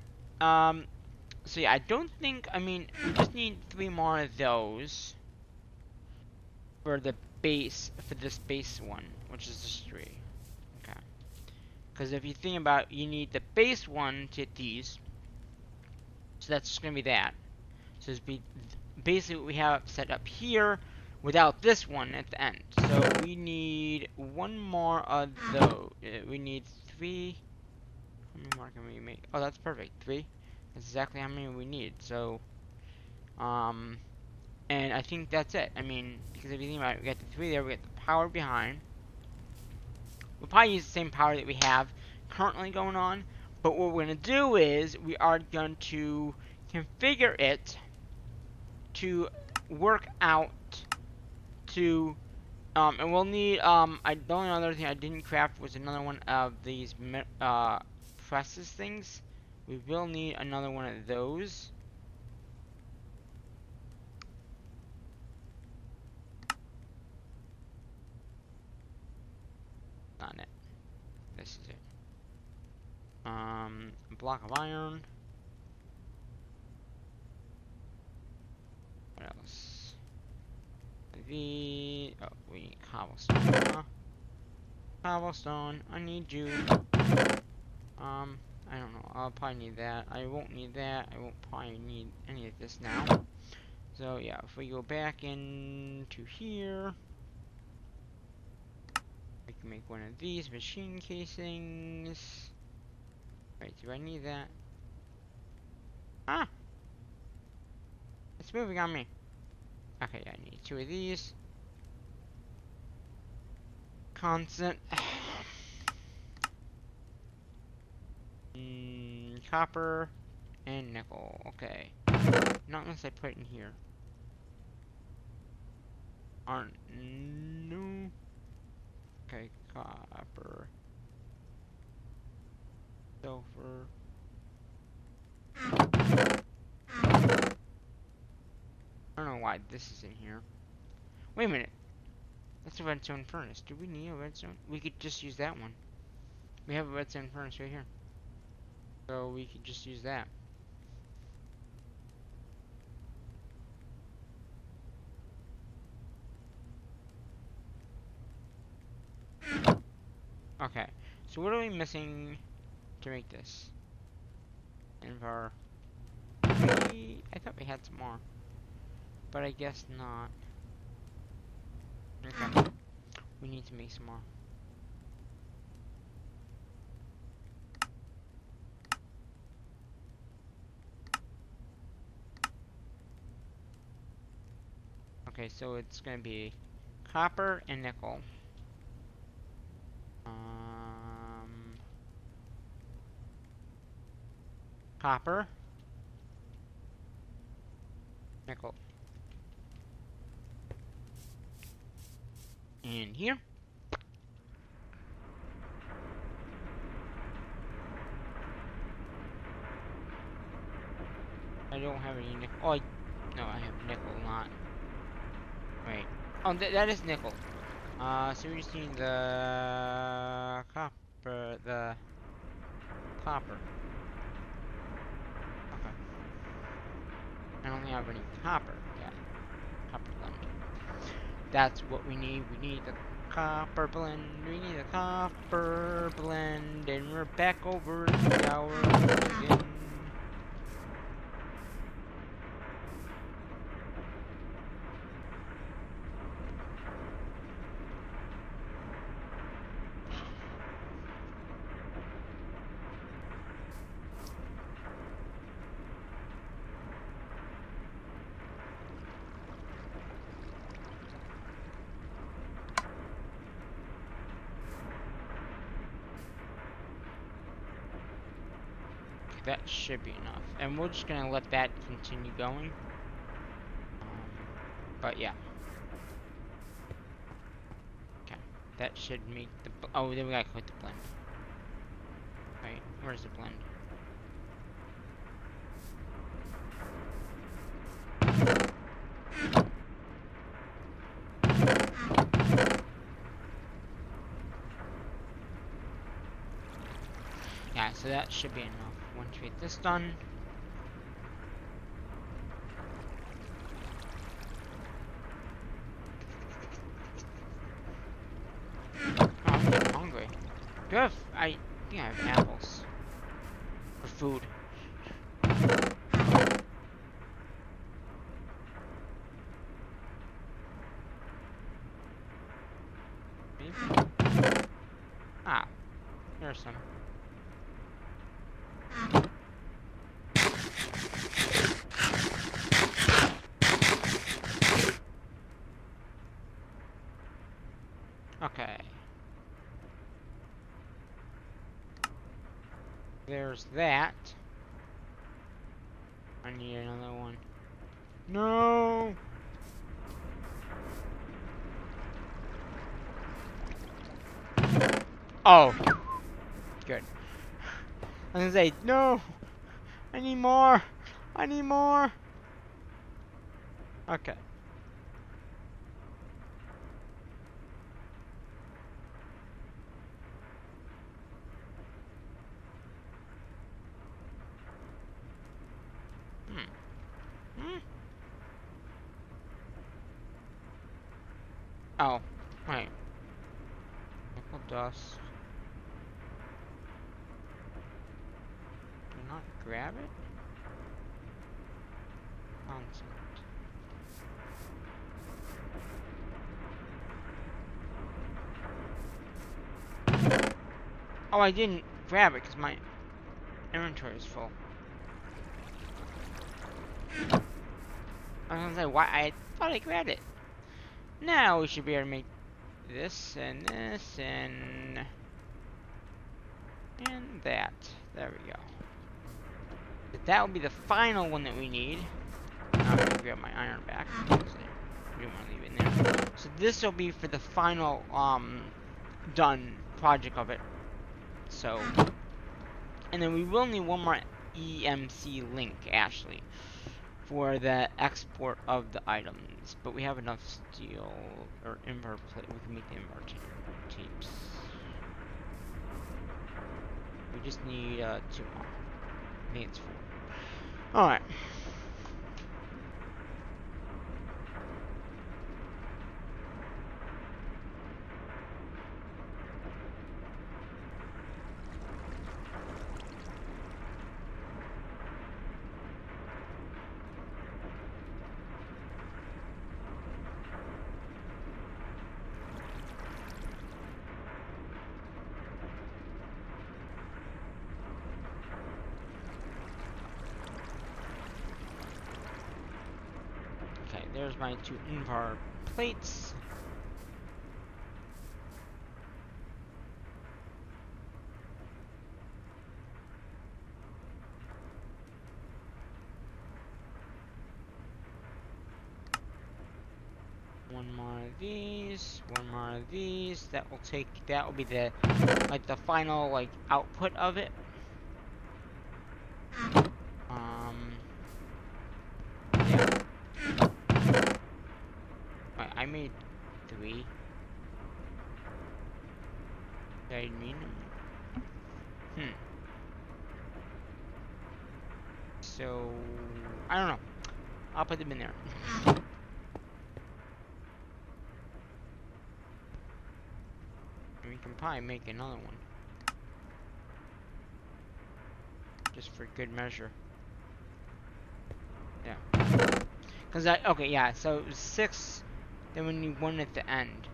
Speaker 1: So yeah, I don't think, I mean, we just need 3 more of those for the base, for this base one, which is just 3. Okay. Because if you think about it, you need the base one to hit these. So that's just gonna be that. So it's basically what we have set up here without this one at the end. So we need one more of those. We need 3. How many more can we make? Oh, that's perfect. 3. That's exactly how many we need. So, and I think that's it. I mean, because if you think about it, we got the 3 there, we got the power behind. We'll probably use the same power that we have currently going on, but what we're going to do is we are going to configure it to work out to, and we'll need, the only other thing I didn't craft was another one of these, presses things. We will need another one of those. Not it. This is it. A block of iron. What else? Oh, we need cobblestone. Huh? Cobblestone, I need you. I don't know. I'll probably need that. I won't need that. I won't probably need any of this now. So yeah, if we go back into here, we can make one of these machine casings. Wait, do I need that? Ah! It's moving on me. Okay, yeah, I need 2 of these. Constant. Copper and nickel. Okay. Not unless I put it in here. No. Okay, copper. Silver. I don't know why this is in here. Wait a minute. That's a redstone furnace. Do we need a redstone? We could just use that one. We have a redstone furnace right here. So we could just use that. Okay. So what are we missing to make this? Invar. I thought we had some more. But I guess not. Okay. We need to make some more. Okay, so it's gonna be copper and nickel. Copper. Nickel. And here. I don't have any nickel. Oh, no, I have nickel, not. Wait. Oh, that is nickel. So we just need the copper. The copper. Okay. I don't have any copper yet. Copper blend. That's what we need. We need the copper blend. We need the copper blend. And we're back over to the hour again. That should be enough. And we're just gonna let that continue going. But yeah. Okay. That should make the... Oh, then we gotta click the blend. Wait, where's the blend? Yeah, so that should be enough. Once we get this done. Oh, I'm getting hungry. Do I have... I think I have apples. For food. there's that. I need another one. No! Oh. Good. I was gonna say, no! I need more! I need more! Okay. Hmm. Oh. Wait. Nickel dust. Do not grab it? Nonsense. Oh, I didn't grab it because my inventory is full. I was gonna say, why? I thought I grabbed it. Now we should be able to make this and this and that. There we go. That will be the final one that we need. Now I'm gonna grab my iron back. We don't want to leave it in there. So this will be for the final done project of it. So, and then we will need one more EMC link, Ashley, for the export of the items. But we have enough steel or invert plate. We can make the invert tapes. We just need 2 more. I think it's 4. All right. Okay, there's my 2 invar plates. One more of these, one more of these. That will be the, like, the final, like, output of it. Yeah. Wait, I made 3. Did I mean them? So, I don't know. I'll put them in there. We can probably make another one. Just for good measure. Yeah. Okay, yeah, so it was 6, then we need 1 at the end.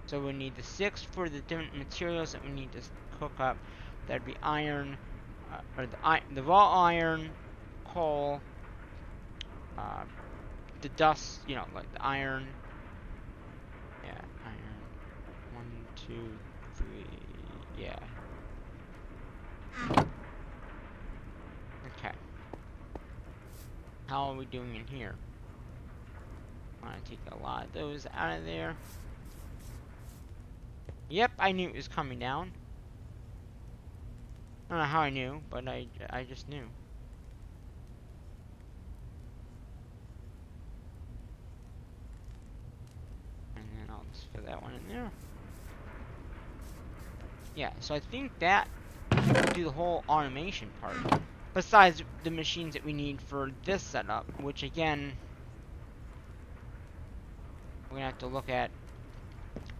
Speaker 1: So we need the 6 for the different materials that we need to cook up. That'd be iron, or the raw iron, coal, the dust, you know, like the iron. Yeah, iron. 1, 2, 3, yeah. Okay. How are we doing in here? I want to take a lot of those out of there. Yep, I knew it was coming down. I don't know how I knew, but I just knew. And then I'll just fill that one in there. Yeah, so I think that will do the whole automation part. Besides the machines that we need for this setup, which again, we're gonna have to look at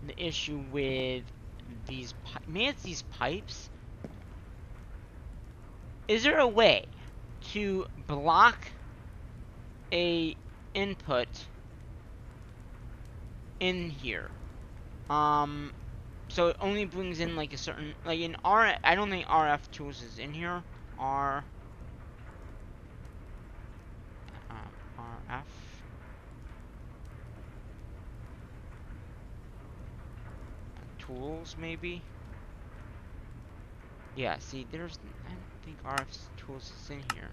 Speaker 1: the issue with these maybe it's these pipes. Is there a way to block a input in here? So it only brings in like a certain, like in I don't think RF tools is in here. RF tools maybe. Yeah, see, I don't think RF tools is in here.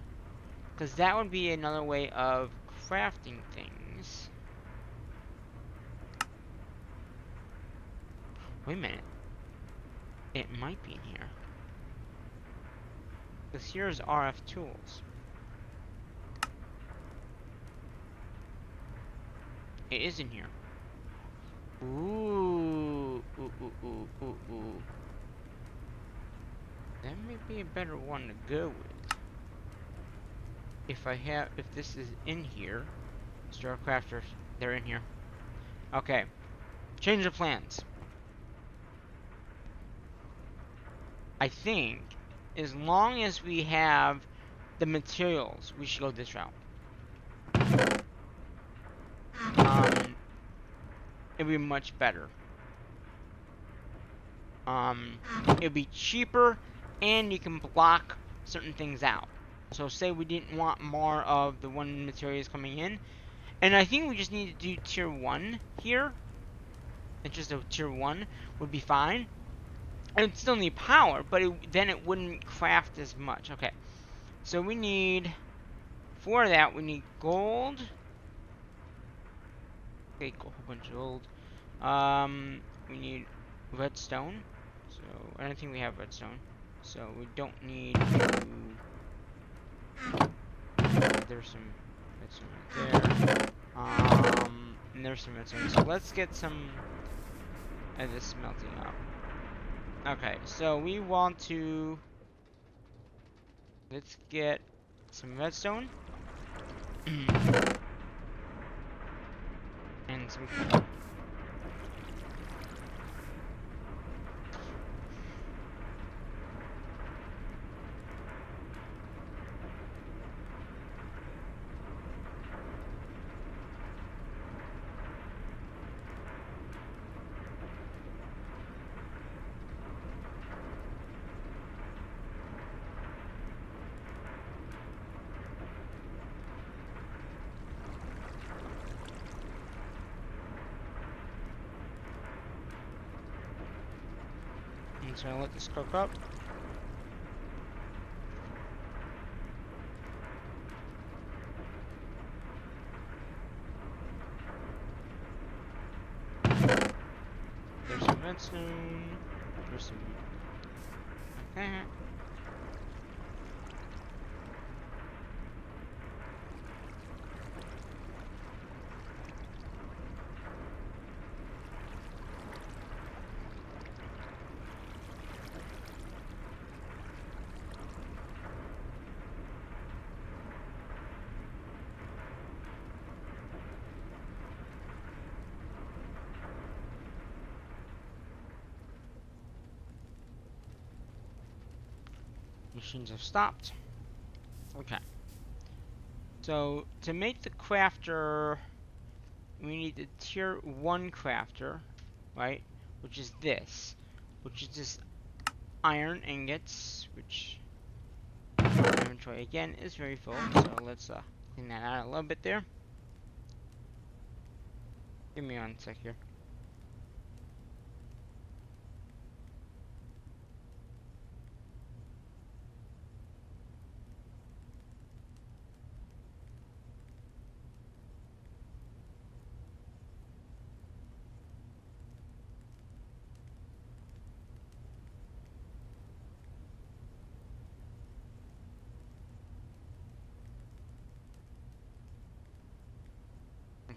Speaker 1: Because that would be another way of crafting things. Wait a minute. It might be in here. Because here's RF tools. It is in here. Ooh. Ooh, ooh, ooh, ooh, ooh. That may be a better one to go with. If this is in here. Store crafters, they're in here. Okay. Change of plans. I think, as long as we have the materials, we should go this route. It'd be much better. It'd be cheaper, and you can block certain things out. So say we didn't want more of the one materials coming in, and I think we just need to do tier 1 here. And just a tier 1 would be fine. And it'd still need power, but then it wouldn't craft as much. Okay, so we need, for that, we need gold. Okay, a whole bunch of gold. We need redstone. So, I don't think we have redstone. So, we don't need to... There's some redstone right there. And there's some redstone. So, let's get some of this smelting up. Okay, so we want to... Let's get some redstone. And some... I'm just gonna let this cook up. There's some redstone. There's some... Okay. Machines have stopped. Okay. So, to make the crafter, we need the tier 1 crafter, right? Which is this. Which is just iron ingots, which our inventory again is very full. So, let's clean that out a little bit there. Give me 1 sec here.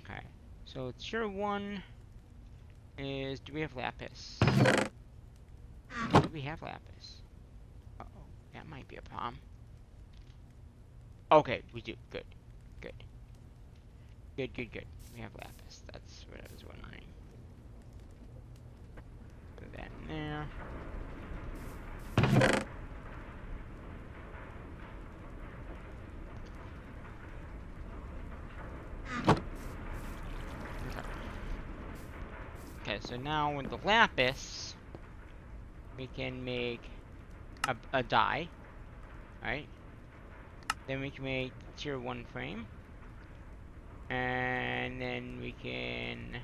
Speaker 1: Okay. So, tier 1 is... Do we have lapis? Do we have lapis? Uh-oh. That might be a problem. Okay, we do. Good. Good. Good, good, good. We have lapis. That's what I was wondering. Put that in there. Okay, so now with the lapis, we can make a die, right? Then we can make the tier 1 frame. And then we can...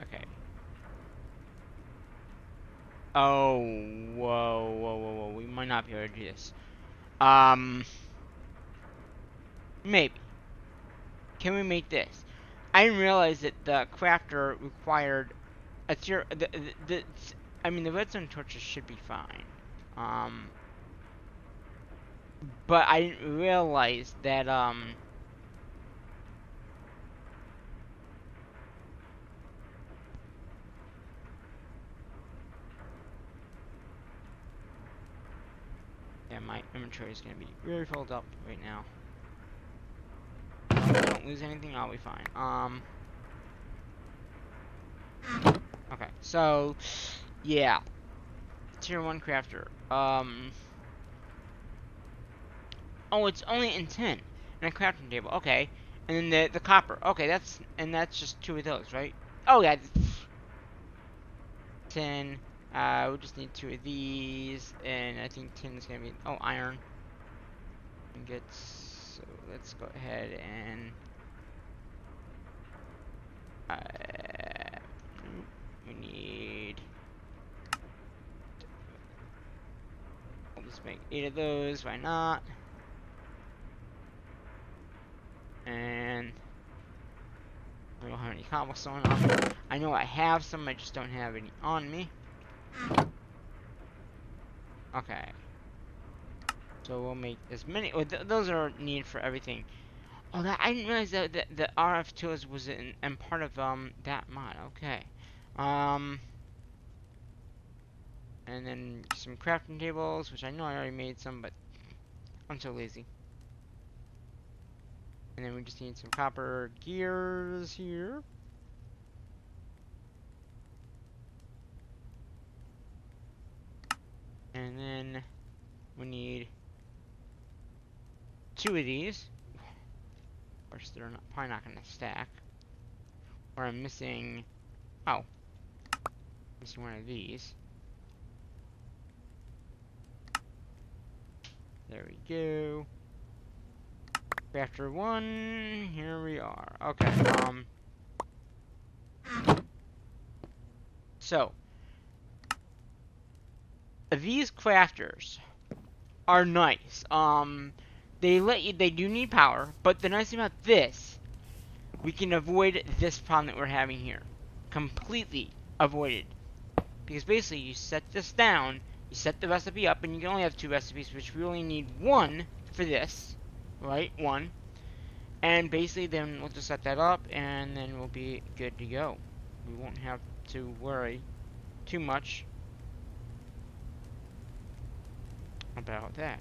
Speaker 1: okay. Oh, whoa. We might not be able to do this. Maybe. Can we make this? I didn't realize that the crafter required a tier. I mean, the redstone torches should be fine. But I didn't realize that yeah, my inventory is gonna be really filled up right now. Don't lose anything, I'll be fine. Okay, so yeah, tier 1 crafter. Oh, it's only in 10, and a crafting table. Okay, and then the copper. Okay, that's just 2 of those, right? Oh yeah, 10. We just need 2 of these, and I think 10 is gonna be iron. Ingots. So let's go ahead and we need. I'll just make 8 of those. Why not? And I don't have any cobblestone on me. I know I have some, I just don't have any on me. Okay. So we'll make as many. Those are needed for everything. Oh, I didn't realize that the RF tools was in part of that mod. Okay. And then some crafting tables, which I know I already made some, but I'm so lazy. And then we just need some copper gears here. And then we need 2 of these. Of course, they're probably not going to stack. Or I'm missing. Oh. Missing one of these. There we go. Crafter 1. Here we are. Okay. So. These crafters are nice. They do need power, but the nice thing about this, we can avoid this problem that we're having here. Completely avoided. Because basically, you set this down, you set the recipe up, and you can only have 2 recipes, which we only need 1 for this. Right? 1. And basically, then we'll just set that up, and then we'll be good to go. We won't have to worry too much about that.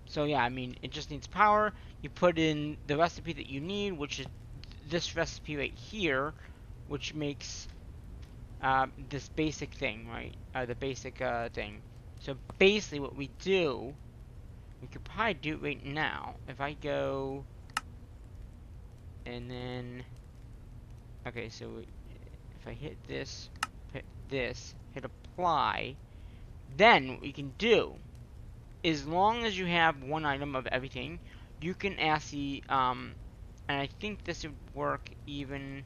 Speaker 1: So yeah, I mean, it just needs power. You put in the recipe that you need, which is this recipe right here, which makes this basic thing, right? The basic thing. So basically what we do, we could probably do it right now. If I go, and then, okay, so if I hit this, hit apply, then what we can do, as long as you have 1 item of everything, you can actually, and I think this would work even,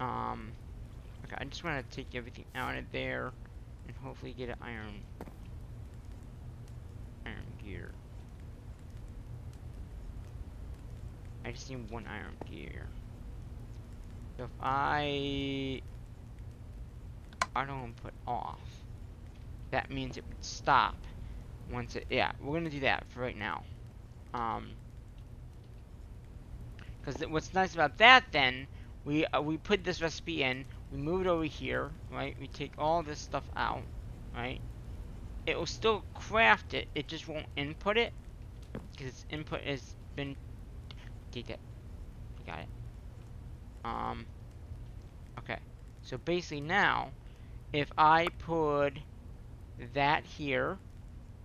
Speaker 1: okay, I just want to take everything out of there, and hopefully get an iron gear. I just need 1 iron gear. So if I don't put off, that means it would stop once it, yeah, we're gonna do that for right now. Because what's nice about that then, we put this recipe in, we move it over here, right? We take all this stuff out, right? It will still craft it, it just won't input it, because its input has been, take that, got it. Okay, so basically now, if I put that here,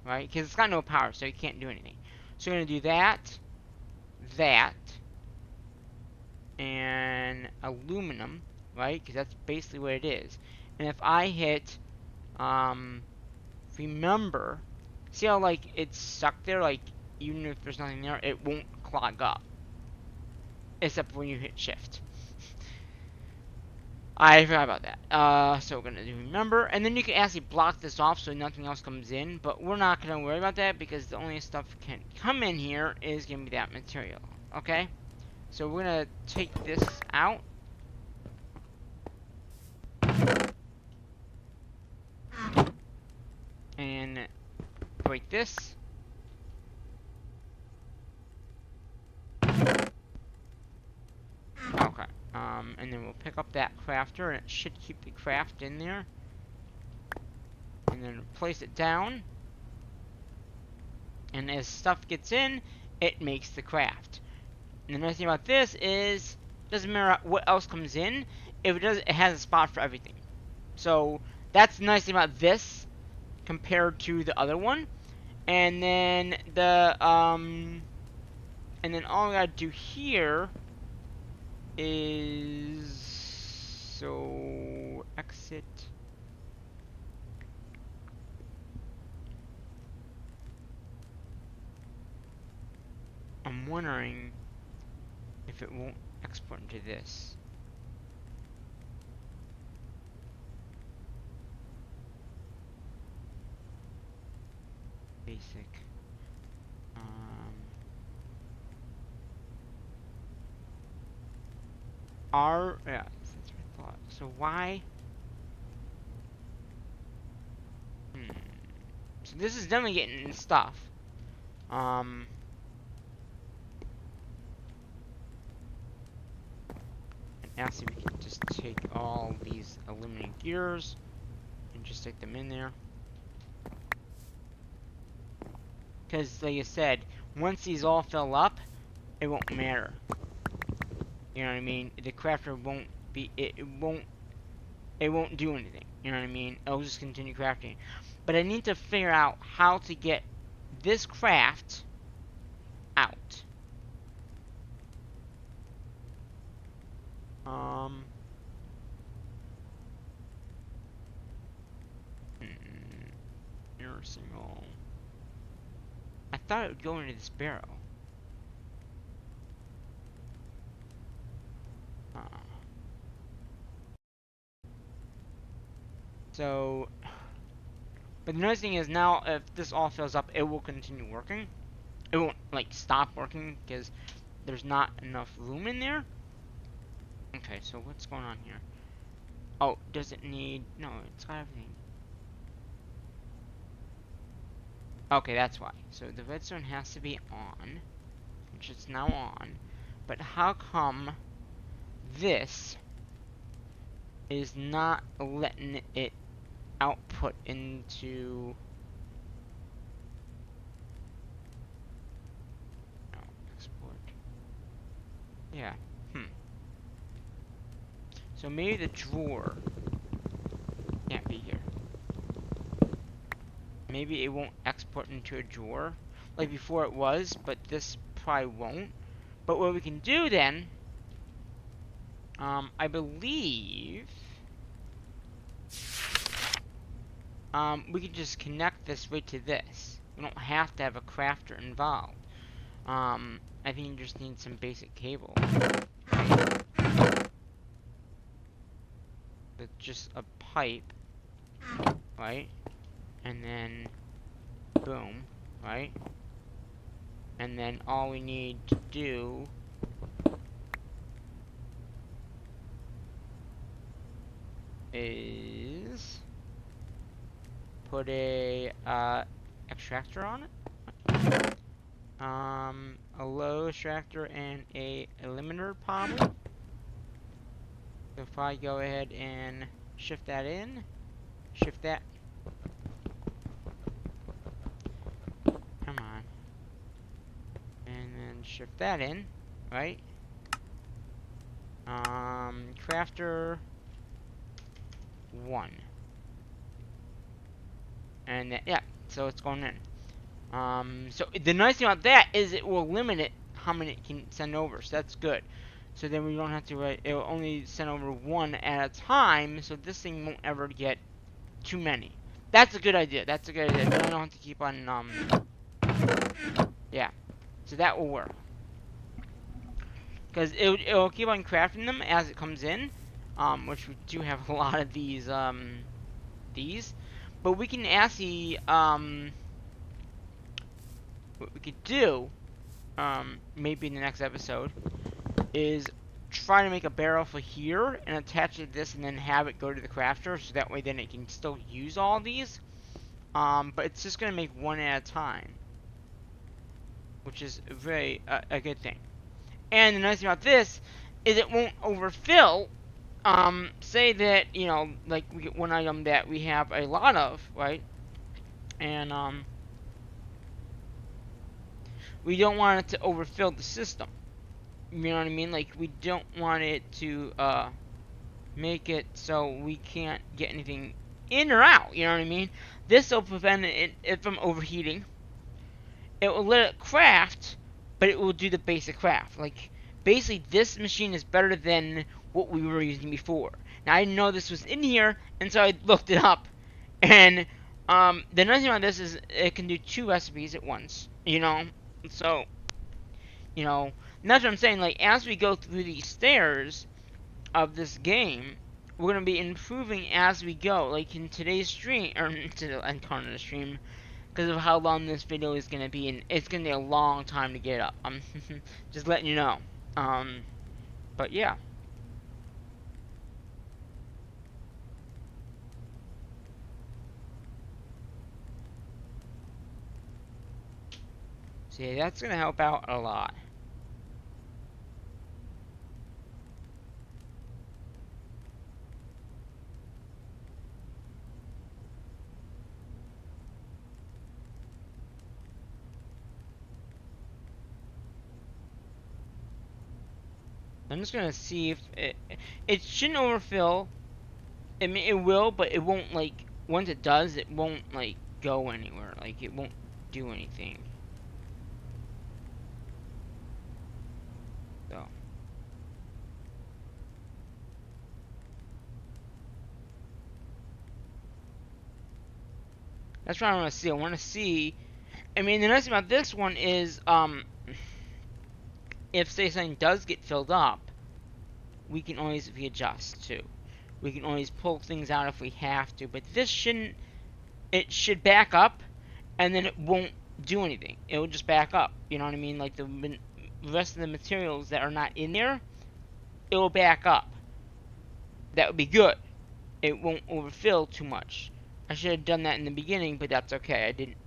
Speaker 1: right? Because it's got no power, so you can't do anything. So we're going to do that, and aluminum. right? Because that's basically what it is. And if I hit remember, see how like it's stuck there, like even if there's nothing there, it won't clog up, except when you hit shift. I forgot about that. So we're gonna do remember, and then you can actually block this off so nothing else comes in, but we're not gonna worry about that because the only stuff that can come in here is gonna be that material. Okay, so we're gonna take this out. And break this. Okay. And then we'll pick up that crafter, and it should keep the craft in there. And then place it down. And as stuff gets in, it makes the craft. And the nice thing about this is, doesn't matter what else comes in, if it does, it has a spot for everything. So that's the nice thing about this compared to the other one. And then the and then all we gotta do here is so exit. I'm wondering if it won't export into this. Basic. Yeah, that's what I thought. So why? So this is definitely getting in stuff. And actually we can just take all these aluminum gears and just stick them in there. Because like I said, once these all fill up, it won't matter. You know what I mean? The crafter won't be, it won't do anything. You know what I mean? It'll just continue crafting. But I need to figure out how to get this craft out. Mirror single. I thought it would go into this barrel. So, but the nice thing is now, if this all fills up, it will continue working. It won't, like, stop working, because there's not enough room in there. Okay, so what's going on here? Oh, does it need... No, it's got everything. Okay, that's why. So the redstone has to be on, which it's now on. But how come this is not letting it output into... No, export. Yeah, So maybe the drawer can't be here. Maybe it won't export into a drawer like before it was, but this probably won't. But what we can do then, I believe, we can just connect this right to this. We don't have to have a crafter involved. I think you just need some basic cable. With just a pipe, right? And then, boom, right? And then all we need to do is put a extractor on it. A low extractor and a limiter probably. So if I go ahead and shift that in, shift that. Come on. And then shift that in, right? Crafter 1. And then, yeah, so it's going in. So the nice thing about that is it will limit it how many it can send over, so that's good. So then we don't have to write, it will only send over one at a time, so this thing won't ever get too many. That's a good idea. That's a good idea. Then I don't have to keep on, yeah. So that will work. Because it'll keep on crafting them as it comes in, which we do have a lot of these. But we can actually, what we could do, maybe in the next episode, is try to make a barrel for here and attach it to this and then have it go to the crafter, so that way then it can still use all these. But it's just going to make one at a time, which is a good thing. And the nice thing about this is it won't overfill. Say that, you know, like we get one item that we have a lot of, right? And, we don't want it to overfill the system. You know what I mean? Like, we don't want it to, make it so we can't get anything in or out. You know what I mean? This will prevent it from overheating. It will let it craft, but it will do the basic craft. Like, basically, this machine is better than what we were using before. Now, I didn't know this was in here, and so I looked it up. And, the nice thing about this is it can do 2 recipes at once, you know? So, you know, that's what I'm saying. Like, as we go through these stairs of this game, we're going to be improving as we go. Like, in today's stream, or I'm calling it a stream, because of how long this video is going to be, and it's going to be a long time to get up. I'm just letting you know. But yeah. See, that's going to help out a lot. I'm just gonna see if it shouldn't overfill. I mean, it will, but it won't, like, once it does, it won't, like, go anywhere. Like, it won't do anything. So. That's what I want to see. I want to see. I mean, the nice thing about this one is, if, say, something does get filled up, we can always readjust, too. We can always pull things out if we have to, but this shouldn't, it should back up, and then it won't do anything. It will just back up, you know what I mean? Like, the rest of the materials that are not in there, it will back up. That would be good. It won't overfill too much. I should have done that in the beginning, but that's okay. I didn't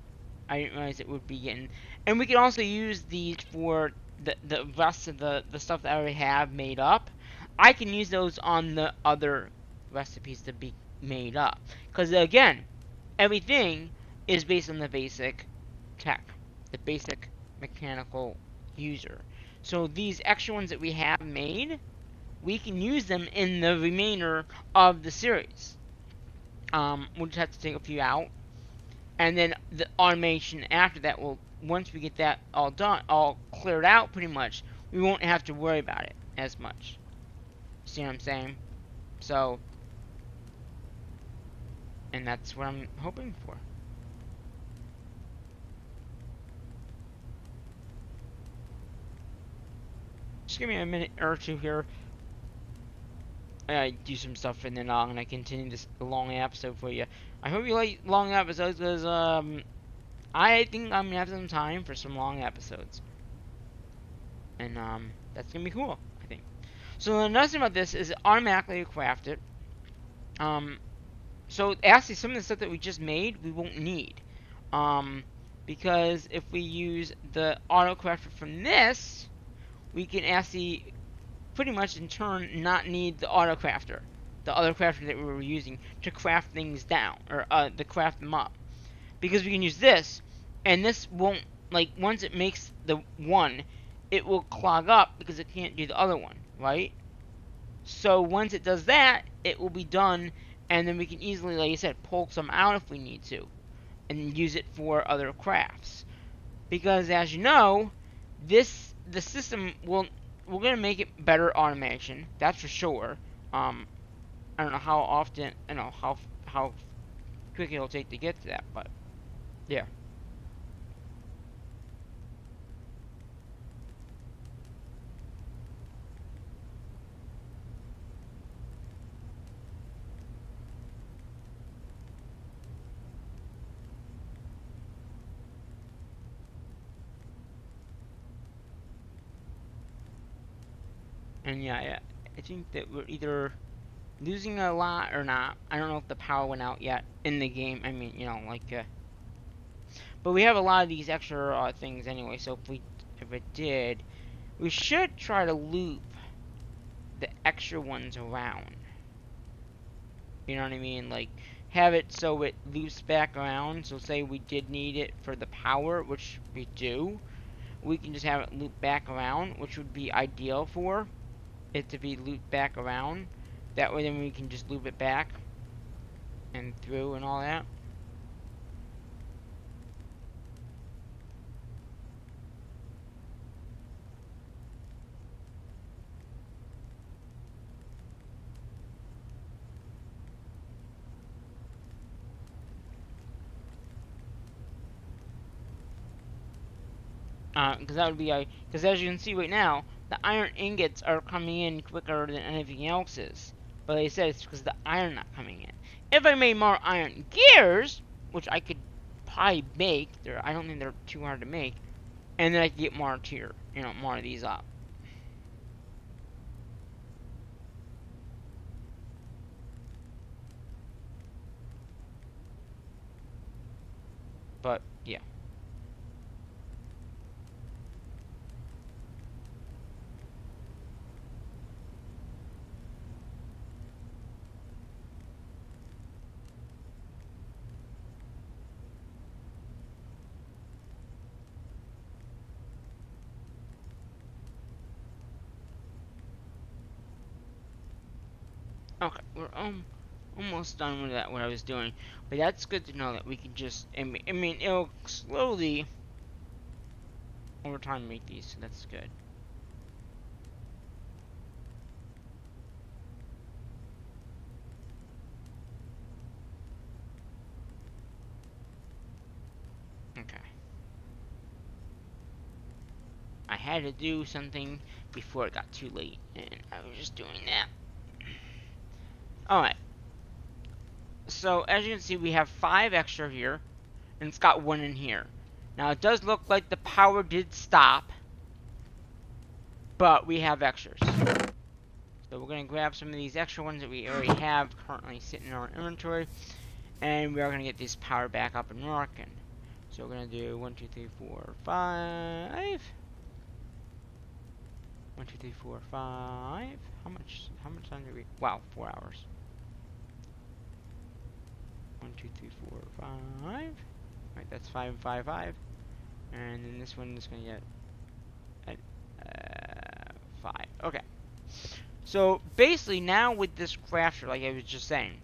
Speaker 1: realize it would be getting. And we can also use these for the rest of the stuff that I already have made up. I can use those on the other recipes to be made up. Because again, everything is based on the basic tech. The basic mechanical user. So these extra ones that we have made, we can use them in the remainder of the series. We'll just have to take a few out. And then the automation after that will, once we get that all done, all cleared out pretty much, we won't have to worry about it as much. See what I'm saying? So, and that's what I'm hoping for. Just give me a minute or two here. I do some stuff and then I'm gonna continue this long episode for you. I hope you like long episodes because I think I'm gonna have some time for some long episodes. And that's gonna be cool, I think. So the nice thing about this is it automatically craft it. So actually some of the stuff that we just made we won't need. Because if we use the auto crafter from this, we can actually pretty much in turn not need the auto crafter, the other crafter that we were using to craft things down, or to craft them up, because we can use this, and this won't, like, once it makes the one, it will clog up because it can't do the other one, right? So once it does that, it will be done, and then we can easily, like I said, pull some out if we need to, and use it for other crafts, because as you know, the system will we're gonna make it better automation. That's for sure. I don't know how often, how quick it'll take to get to that, but yeah. And yeah, I think that we're either losing a lot or not. I don't know if the power went out yet in the game. I mean, but we have a lot of these extra things anyway. So if it did, we should try to loop the extra ones around. You know what I mean? Like, have it so it loops back around. So say we did need it for the power, which we do. We can just have it loop back around, which would be ideal for it to be looped back around. That way then we can just loop it back and through and all that. Because that would be because as you can see right now, the iron ingots are coming in quicker than anything else is. But like I said, it's because the iron not coming in. If I made more iron gears, which I could probably make, I don't think they're too hard to make, and then I could get more tier, more of these up. But yeah. Okay, we're almost done with that, what I was doing. But that's good to know that we can just, I mean, it'll slowly, over time, make these, so that's good. Okay. I had to do something before it got too late, and I was just doing that. Alright. So, as you can see, we have 5 extra here, and it's got 1 in here. Now, it does look like the power did stop, but we have extras. So, we're going to grab some of these extra ones that we already have currently sitting in our inventory, and we are going to get this power back up and working. So, we're going to do 1, 2, 3, 4, 5. 1, 2, 3, 4, 5. How much time did we? Wow, 4 hours. 1, 2, 3, 4, 5. Right, that's 5 and 5, 5. And then this one is going to get 5. Okay. So basically, now with this crafter, like I was just saying,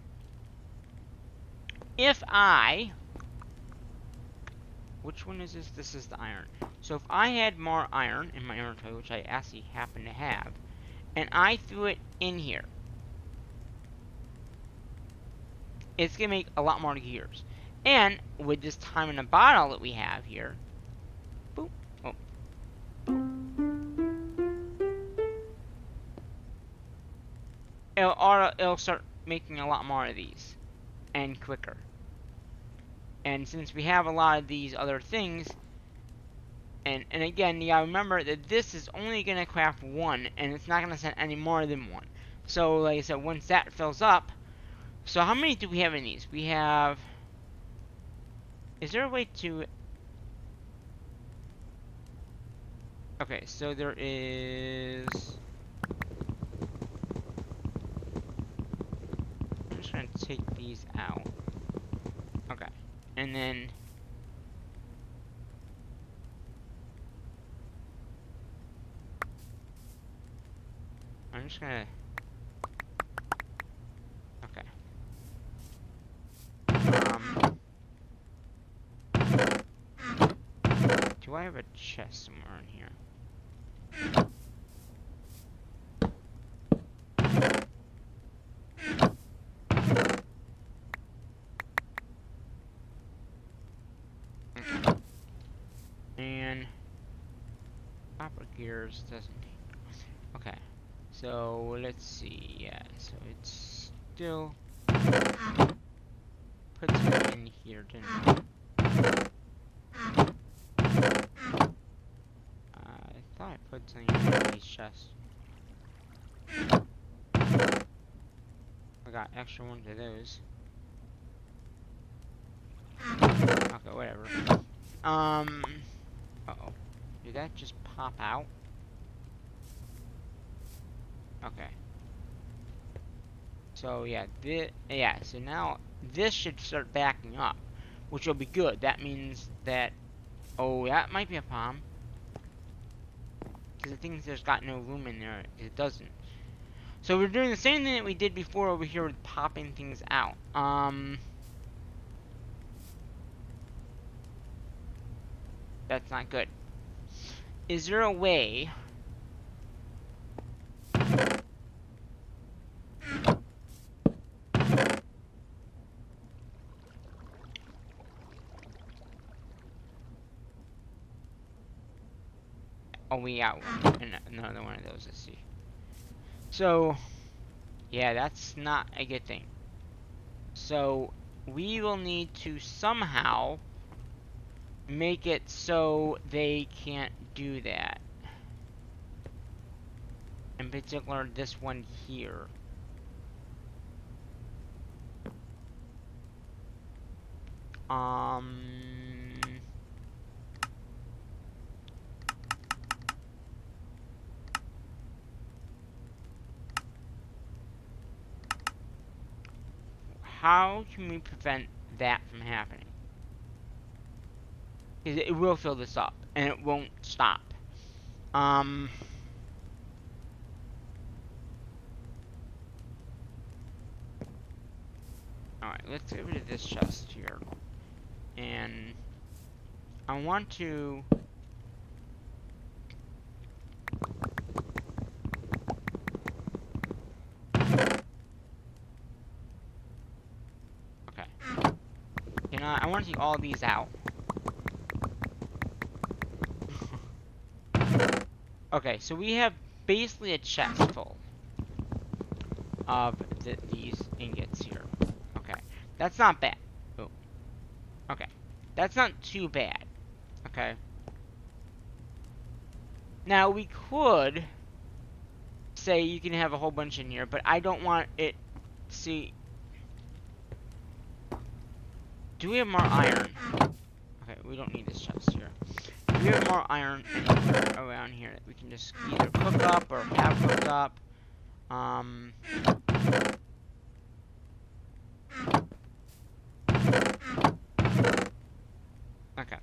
Speaker 1: which one is this? This is the iron. So if I had more iron in my inventory, which I actually happen to have, and I threw it in here, it's going to make a lot more gears. And with this time in a bottle that we have here, boop, oh, it'll start making a lot more of these, and quicker. And since we have a lot of these other things, and again, you gotta remember that this is only gonna craft 1, and it's not gonna send any more than 1. So, like I said, once that fills up, so how many do we have in these? We have, is there a way to, okay, so there is, I'm just gonna take these out. Okay, and then I'm just gonna, okay. Do I have a chest somewhere in here? gears doesn't. Okay, so let's see. Yeah, so it's still puts it in here, didn't it? I thought I put something in these chests. I got extra ones of those. Okay, whatever. Uh-oh. Did that just pop out? Okay. So yeah, so now this should start backing up, which will be good. That means that, oh, that might be a palm. Because it thinks there's got no room in there. It doesn't. So we're doing the same thing that we did before over here with popping things out. That's not good. Is there a way? Oh, we got one. Another one of those, let's see. So, yeah, that's not a good thing. So, we will need to somehow make it so they can't do that. In particular, this one here. How can we prevent that from happening? Because it will fill this up, and it won't stop. Alright, let's get rid of this chest here. And I want to... Okay. I want to take all these out. Okay, so we have basically a chest full of these ingots here. Okay, that's not bad. Oh. Okay, that's not too bad. Okay. Now we could say you can have a whole bunch in here, but I don't want it. See, do we have more iron? Okay, we don't need this chest here. Do we have more iron anywhere around here that we can just either cook up or have cooked up? Okay.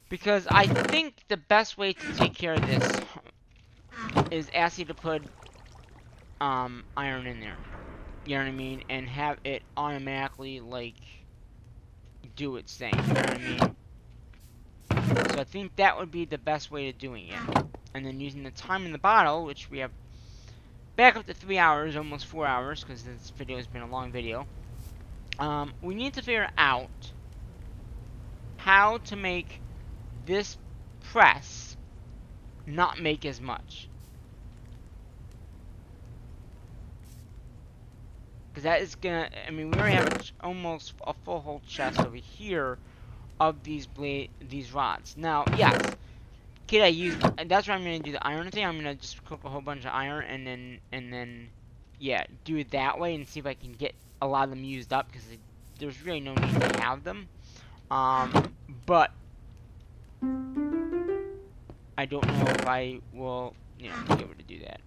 Speaker 1: Because I think the best way to take care of this is ask you to put iron in there. You know what I mean? And have it automatically, like, do its thing. You know what I mean? So I think that would be the best way of doing it. And then using the time in the bottle, which we have back up to 3 hours, almost 4 hours, because this video has been a long video. We need to figure out how to make this press not make as much. Because that is gonna, I mean, we already have almost a full whole chest over here of these rods. Now, yes, could I use, that's why I'm gonna do the iron thing. I'm gonna just cook a whole bunch of iron and then, yeah, do it that way and see if I can get a lot of them used up, because there's really no need to have them. But I don't know if I will, you know, be able to do that.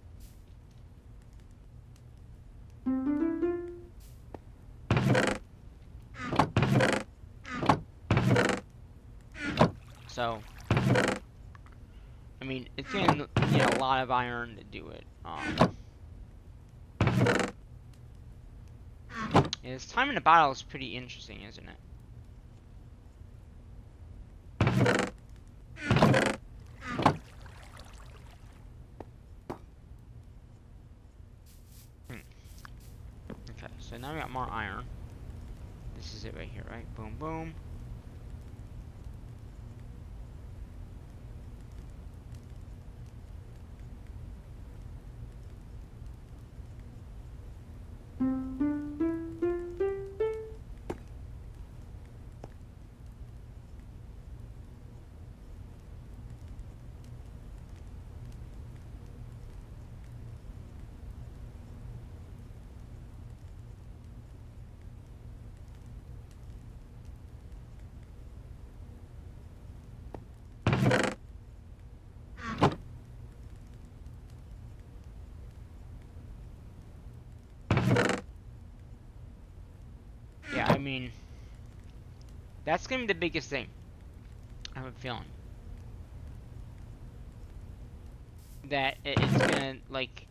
Speaker 1: So, I mean, it's gonna need a lot of iron to do it. Yeah, this time in the bottle is pretty interesting, isn't it? Okay, so now we got more iron. This is it right here, right? Boom, boom. Yeah, I mean, that's gonna be the biggest thing. I have a feeling that it's gonna like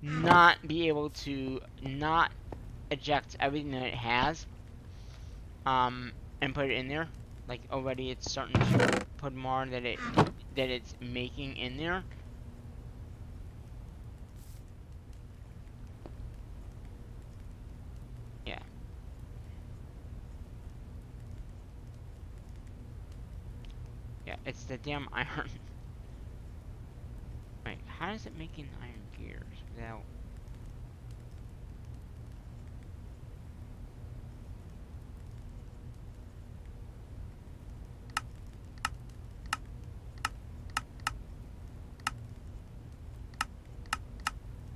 Speaker 1: not be able to not eject everything that it has, and put it in there. Like already, it's starting to put more that it's making in there. Yeah. Yeah, it's the damn iron. Wait, how is it making iron gears without...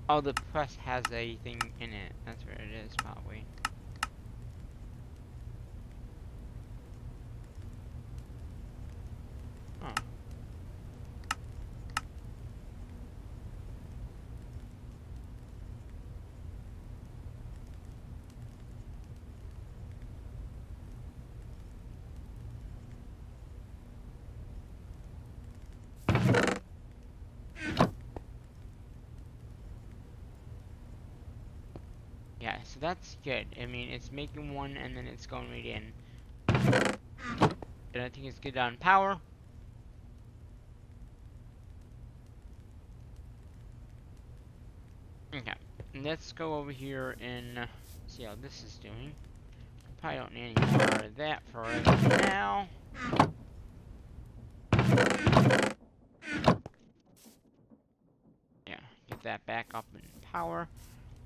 Speaker 1: Oh, the press has a thing in it. That's where it is, probably. Oh. Yeah, so that's good. I mean, it's making one and then it's going right in. And I think it's good on power. Okay, let's go over here and see how this is doing. Probably don't need any more of that for right now. Yeah, get that back up in power.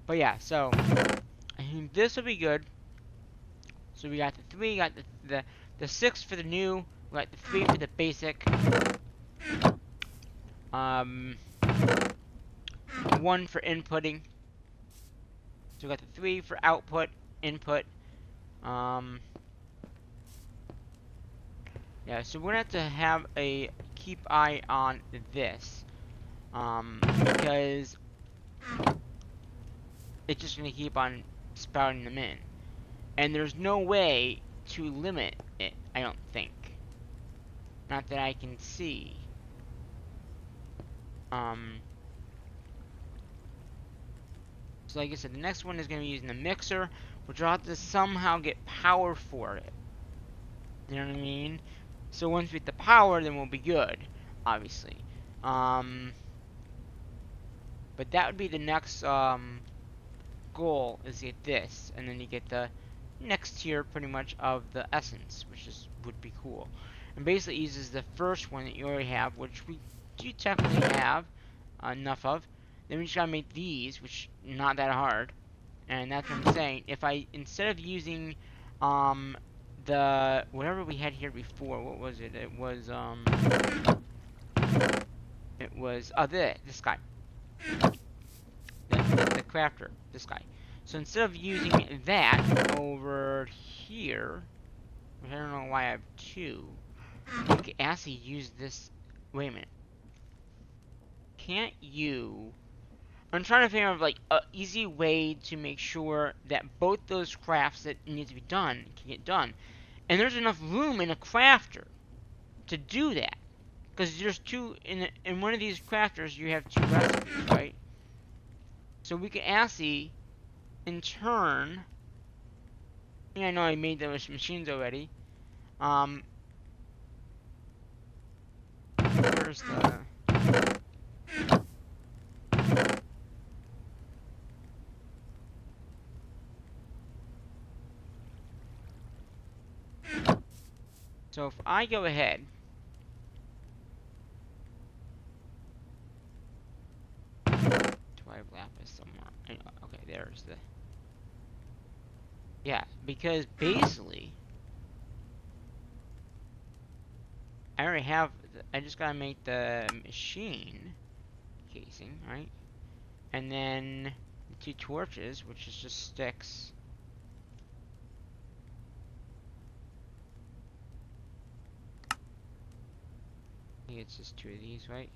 Speaker 1: But yeah, so I think this will be good. So we got the 3, got the 6 for the new, we got the 3 for the basic. 1 for inputting. So we got the 3 for output, input. Yeah, so we're gonna have a keep eye on this. Because it's just gonna keep on spouting them in. And there's no way to limit it, I don't think. Not that I can see. So like I said, the next one is going to be using the mixer, which I'll have to somehow get power for it. You know what I mean? So once we get the power, then we'll be good, obviously. But that would be the next goal, is to get this, and then you get the next tier, pretty much, of the essence, which would be cool. And basically it uses the first one that you already have, which we do technically have enough of. Then we just gotta make these, which not that hard. And that's what I'm saying. If I, instead of using the whatever we had here before, what was it? It was this guy, the crafter, this guy. So instead of using that over here, I don't know why I have 2. We could actually use this. Wait a minute. Can't you? I'm trying to figure out like an easy way to make sure that both those crafts that need to be done can get done, and there's enough room in a crafter to do that. Because there's 2 in one of these crafters, you have 2 recipes, right? So we can actually, in turn, yeah, I know I made those machines already. Where's the? So if I go ahead, do I have lapis somewhere? Okay, there's the. Yeah, because basically, I already have. I just gotta make the machine casing, right? And then the 2 torches, which is just sticks. I think it's just 2 of these, right?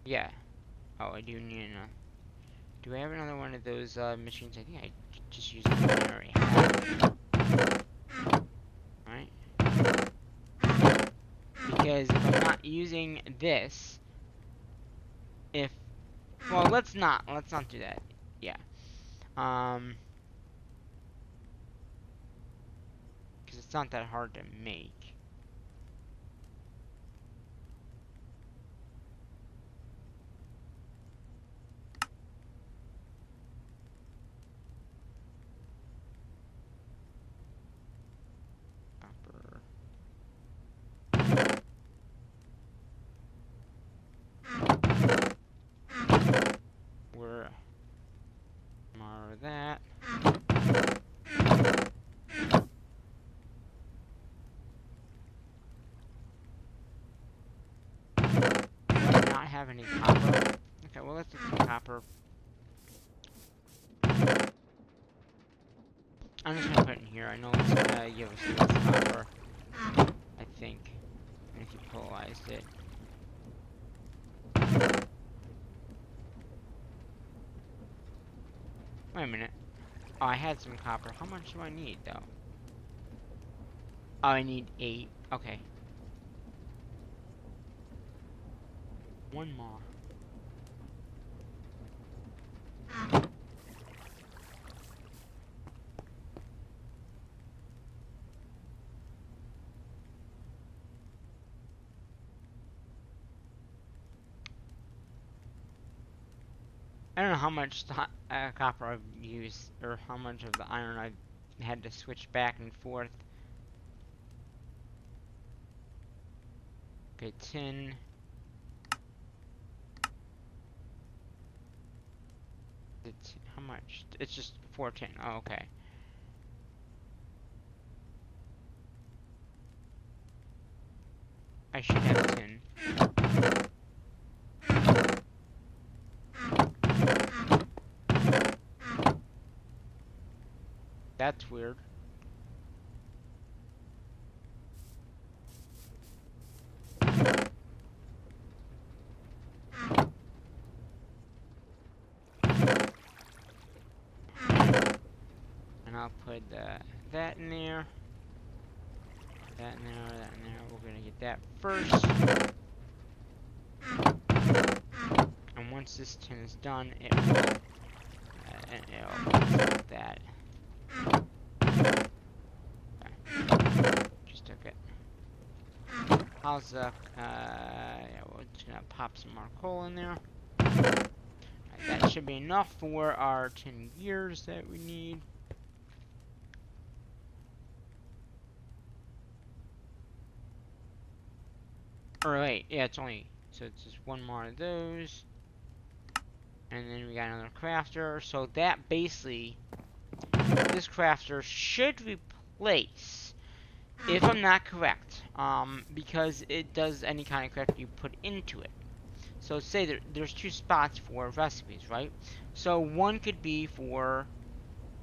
Speaker 1: Yeah. Oh, I do Do I have another one of those machines? I think I just used the one I already have. Right? Because if I'm not using this, well, let's not do that. Yeah. Because it's not that hard to make. Copper. We're more of that. Not have any copper. Okay, well let's get some copper. I'm just gonna put it in here. I know it's gonna give us less copper. I think. If you polarized it. Wait a minute. Oh, I had some copper. How much do I need though? Oh, I need 8. Okay. One more. I don't know how much copper I've used, or how much of the iron I've had to switch back and forth. Okay, tin. How much? It's just 4 tin. Oh, okay. I should have tin. That's weird. And I'll put that in there. That in there, that in there. We're gonna get that first. And once this tin is done, it will it'll that. Okay. Just took it. How's yeah, we're just gonna pop some more coal in there. Right, that should be enough for our 10 gears that we need. Or wait, yeah, it's just one more of those. And then we got another crafter. So that basically, this crafter should replace, if I'm not correct, because it does any kind of craft you put into it. So say there's 2 spots for recipes, right? So one could be for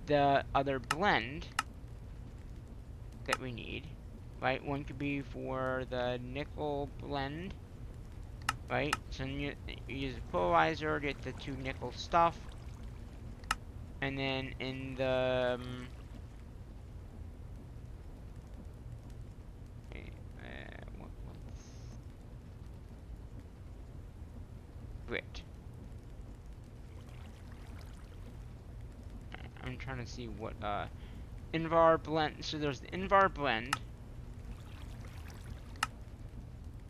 Speaker 1: the other blend that we need, right? One could be for the nickel blend, right? So you use a polarizer to get the 2 nickel stuff, and then in the what's grit? I'm trying to see what Invar blend. So there's the Invar blend,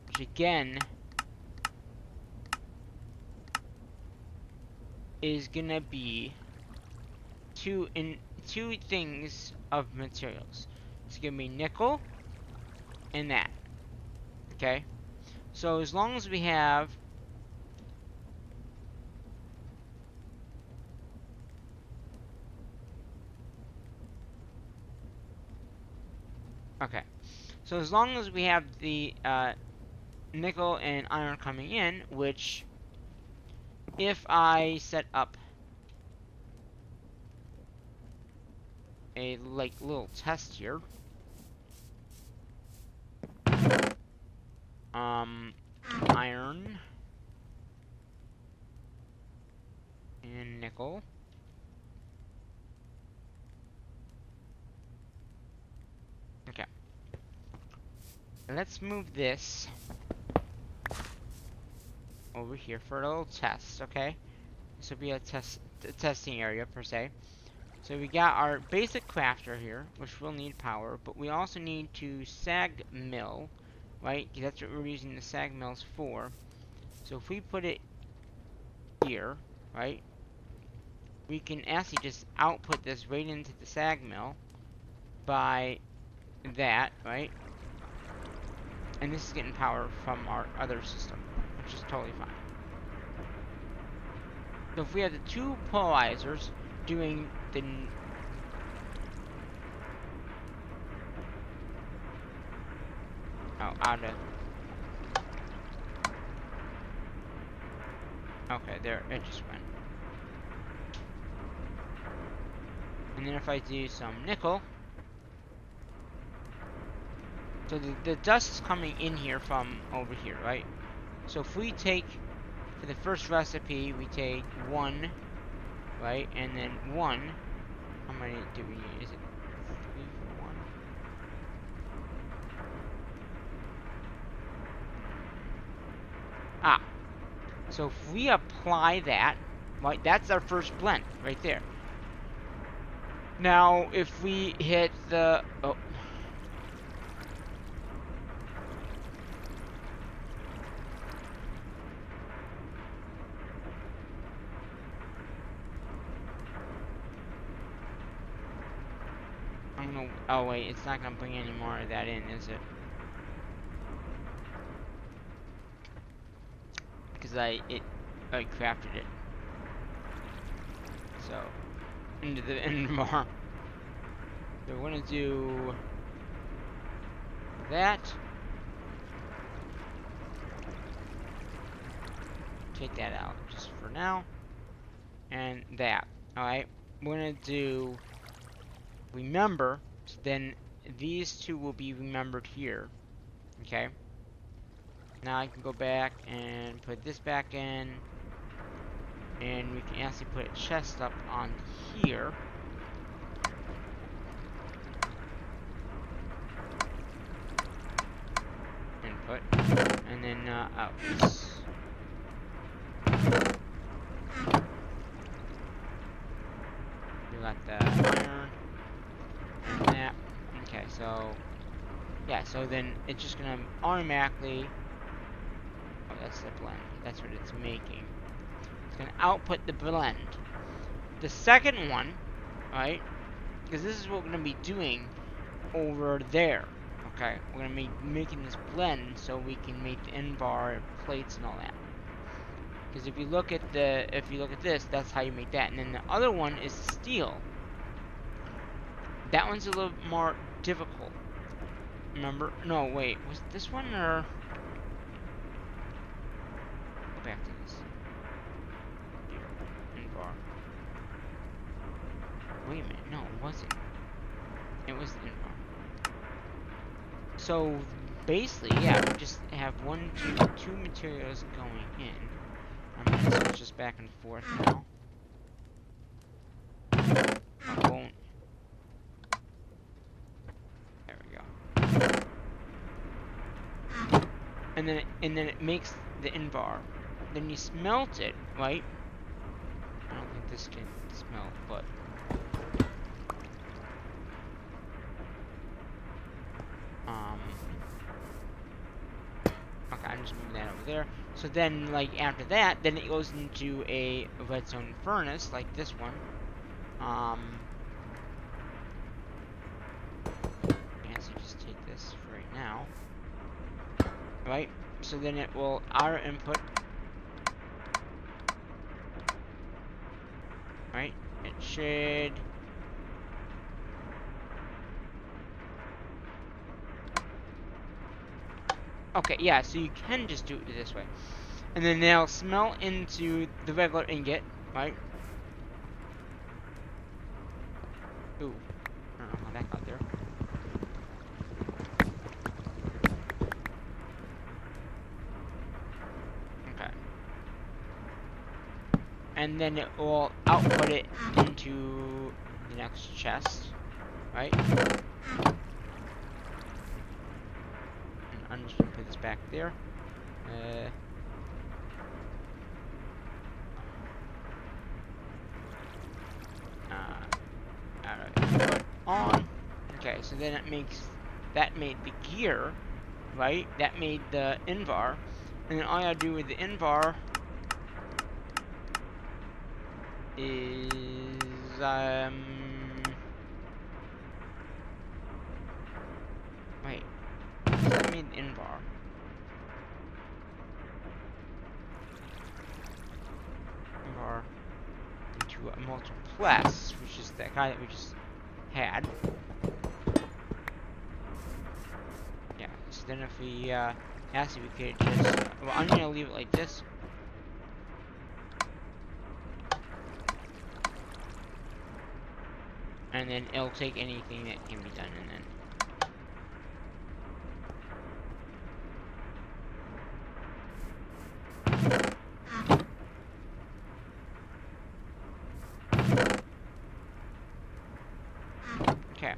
Speaker 1: which again is gonna be two things of materials. It's gonna be nickel and that. Okay? So as long as we have okay. So as long as we have the nickel and iron coming in, which if I set up a little test here, iron and nickel. nickel. Okay. Let's move this over here for a little test, okay? This will be a testing area per se. So we got our basic crafter here, which will need power, but we also need to sag mill, right? 'Cause that's what we're using the sag mills for. So if we put it here, right, we can actually just output this right into the sag mill by that, right? And this is getting power from our other system, which is totally fine. So if we have the two polarizers doing the out of okay, there it just went. And then if I do some nickel, so the dust is coming in here from over here, right? So if we take, for the first recipe, we take 1, right? And then 1, how many do we need? Is it 3 for 1? Ah, so if we apply that, right, that's our first blend, right there. Now, if we hit the, oh, I'm gonna, oh wait, it's not gonna bring any more of that in, is it? Because I crafted it. So, into the end bar. So we're gonna do that. Take that out just for now. And that. Alright. We're gonna do remember. So then these two will be remembered here. Okay. Now I can go back and put this back in. And we can actually put a chest up on here. Input. And then out. We got the iron. And that. Okay, so yeah, so then it's just gonna automatically, oh, that's the blend. That's what it's making. It's gonna output the blend. The second one, right? Because this is what we're gonna be doing over there. Okay, we're gonna be making this blend so we can make the end bar plates and all that. Because if you look at this, that's how you make that. And then the other one is steel. That one's a little more difficult. Remember? No, wait. Was it this one or? Go back to this. End bar. Wait a minute. No, it wasn't. It was the end bar. So basically, yeah, we just have two materials going in. I'm gonna switch this back and forth now. I won't. There we go. And then it makes the end bar. Then you smelt it, right? I don't think this can smelt, but okay, I'm just moving that over there. So then, like after that, then it goes into a redstone furnace like this one. Fancy, just take this for right now. Right? So then it will our input. Right? It should. Okay, yeah, so you can just do it this way. And then they'll smelt into the regular ingot, right? Ooh. I don't know how that got there. and then it will output it into the next chest, right? And I'm just gonna put this back there. Alright, put on. Okay, so then that made the gear, right? That made the Invar. And then all I gotta do with the Invar is, wait. That made the Invar. Invar into a multiplex, which is that guy that we just had. Yeah, so then if we, ask if we could just, well, I'm gonna leave it like this. And then it'll take anything that can be done, and then okay.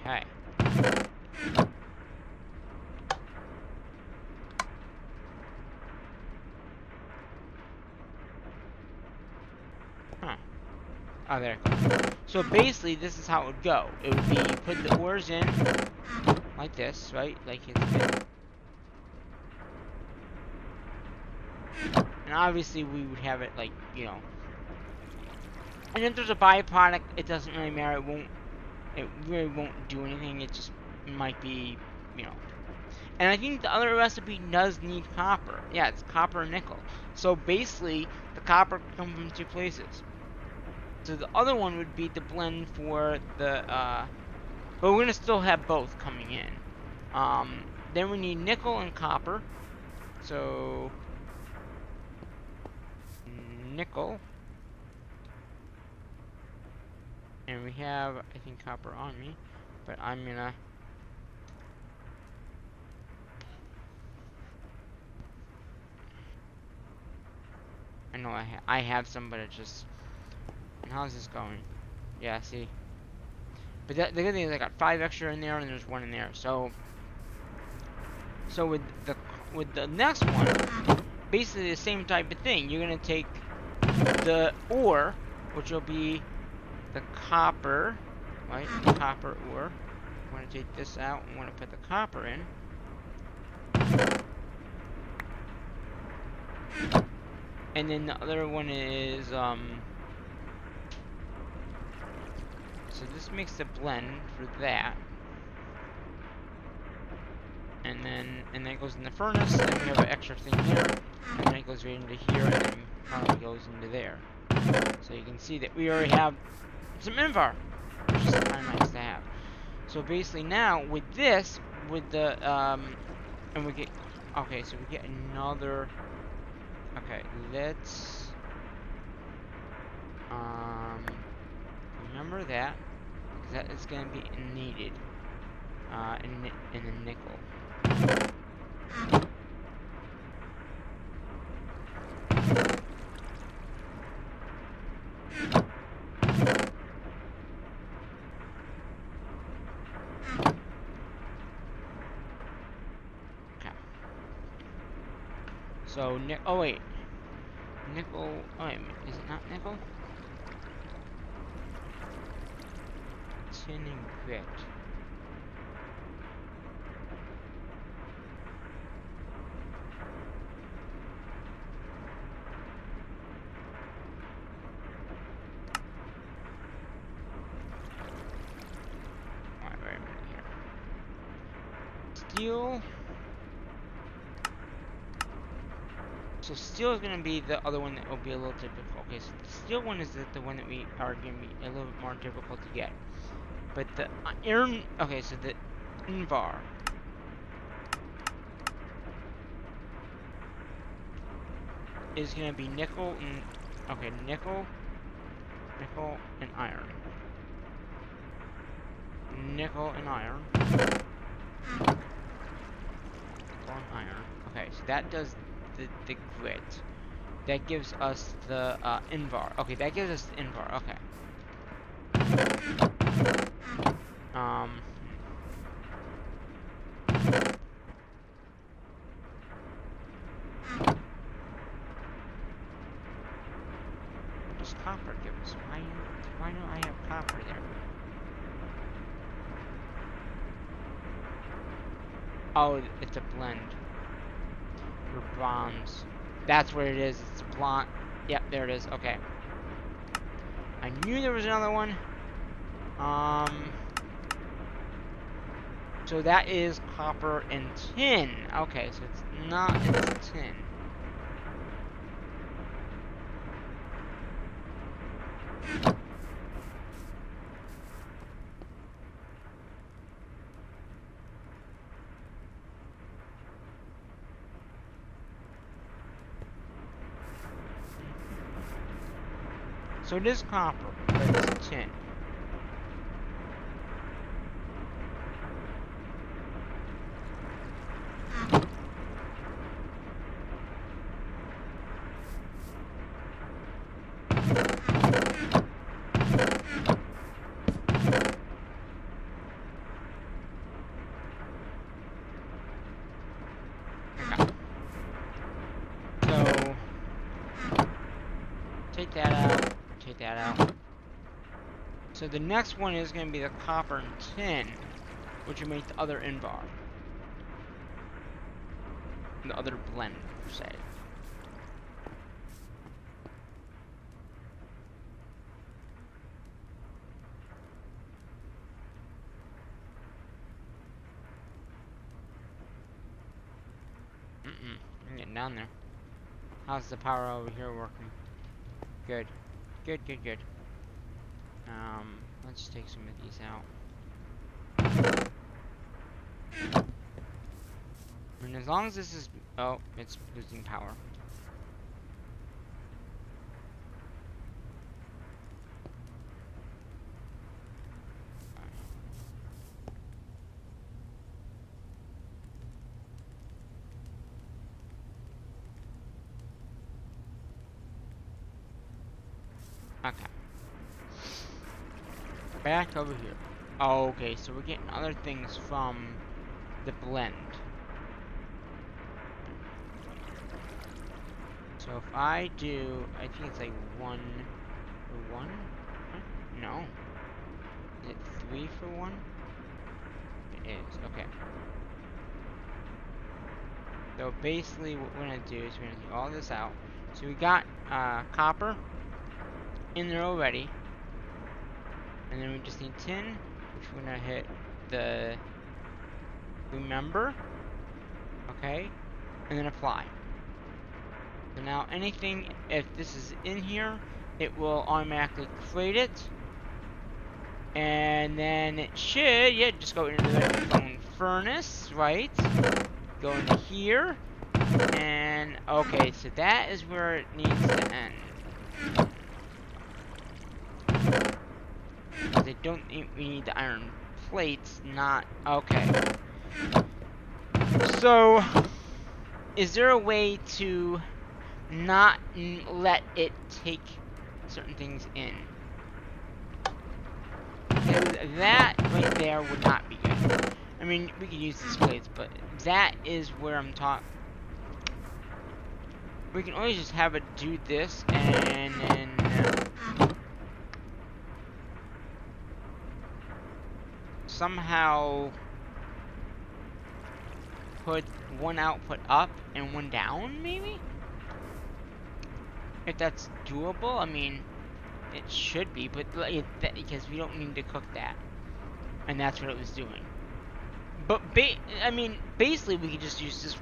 Speaker 1: Okay. Huh. Oh, there it goes. So basically, this is how it would go. It would be, you put the ores in, like this, right? Like it's been. And obviously, we would have it like, you know. And if there's a byproduct, it doesn't really matter. It really won't do anything. It just might be, you know. And I think the other recipe does need copper. Yeah, it's copper and nickel. So basically, the copper comes from two places. So the other one would be the blend for the, but we're gonna still have both coming in. Then we need nickel and copper. So, nickel. And we have, I think, copper on me. But I'm gonna... I know I have some, but it just... And how's this going? Yeah, see? But the good thing is I got 5 extra in there, and there's 1 in there. So with the next one, basically the same type of thing. You're gonna take the ore, which will be the copper, right? The copper ore. I'm gonna take this out and want to put the copper in. And then the other one is so this makes the blend for that. And then it goes in the furnace, and we have an extra thing there. And then it goes right into here, and then probably goes into there. So you can see that we already have some Invar, which is kind of nice to have. So basically now, with this, with the, and we get, okay, so we get another, okay, let's, remember that, because that is going to be needed, in the nickel. So, oh wait. Nickel, oh wait, is it not nickel? Tin and grit. Alright, wait a minute here. Steel. So steel is going to be the other one that will be a little difficult. Okay, so the steel one is the one that we are going to be a little bit more difficult to get. But the iron, okay, so the Invar is going to be nickel and, okay, nickel and iron. nickel and iron. Nickel and iron. Okay, so that does the grit. That gives us the invar. Okay, that gives us the invar. Okay. Um. What does copper give us? Why don't I have copper there? Oh, it's a blend for bronze. That's what it is. It's a blonde. Yep, there it is. Okay. I knew there was another one. So that is copper and tin. Okay, so it's not, it's tin. So it is copper, but it's tin. Take that out. Take that out. So the next one is going to be the copper and tin, which will make the other invar. The other blend, per se. I'm getting down there. How's the power over here working? Good. Good, good, good. Let's take some of these out. I mean, as long as this is... Oh, it's losing power. Okay. Back over here. Oh, okay, so we're getting other things from the blend. So if I do, I think it's like 1 for 1? Huh? No. Is it 3 for 1? It is, okay. So basically what we're gonna do is we're gonna take all this out. So we got copper in there already. And then we just need tin, which we're gonna hit the remember, okay, and then apply. So now anything, if this is in here, it will automatically create it, and then it should, yeah, just go into the phone furnace, right? Go into here, and okay, so that is where it needs to end. They don't need, we need the iron plates, not, okay. So, is there a way to not let it take certain things in? That right there would not be good. I mean, we could use these plates, but that is where I'm talking. We can always just have it do this, and then somehow put one output up and one down, maybe? If that's doable, I mean, it should be, but because we don't need to cook that. And that's what it was doing. But, I mean, basically we could just use this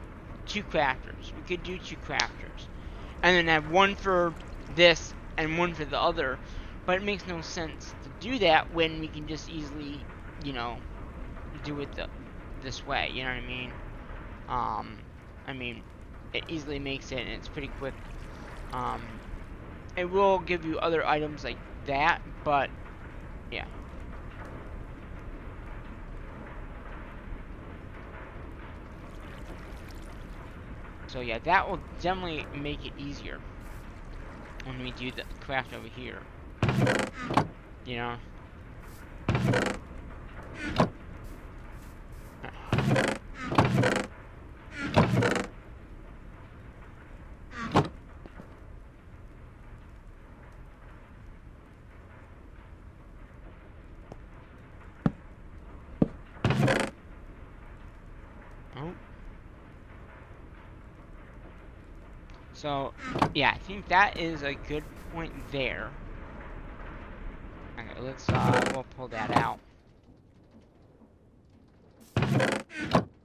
Speaker 1: 2 crafters. We could do 2 crafters. And then have one for this and one for the other. But it makes no sense to do that when we can just easily, you know, do it this way, you know what I mean? I mean, it easily makes it, and it's pretty quick. It will give you other items like that, but, yeah. So yeah, that will definitely make it easier when we do the craft over here. You know? Oh. So, yeah, I think that is a good point there. Okay, let's, we'll pull that out.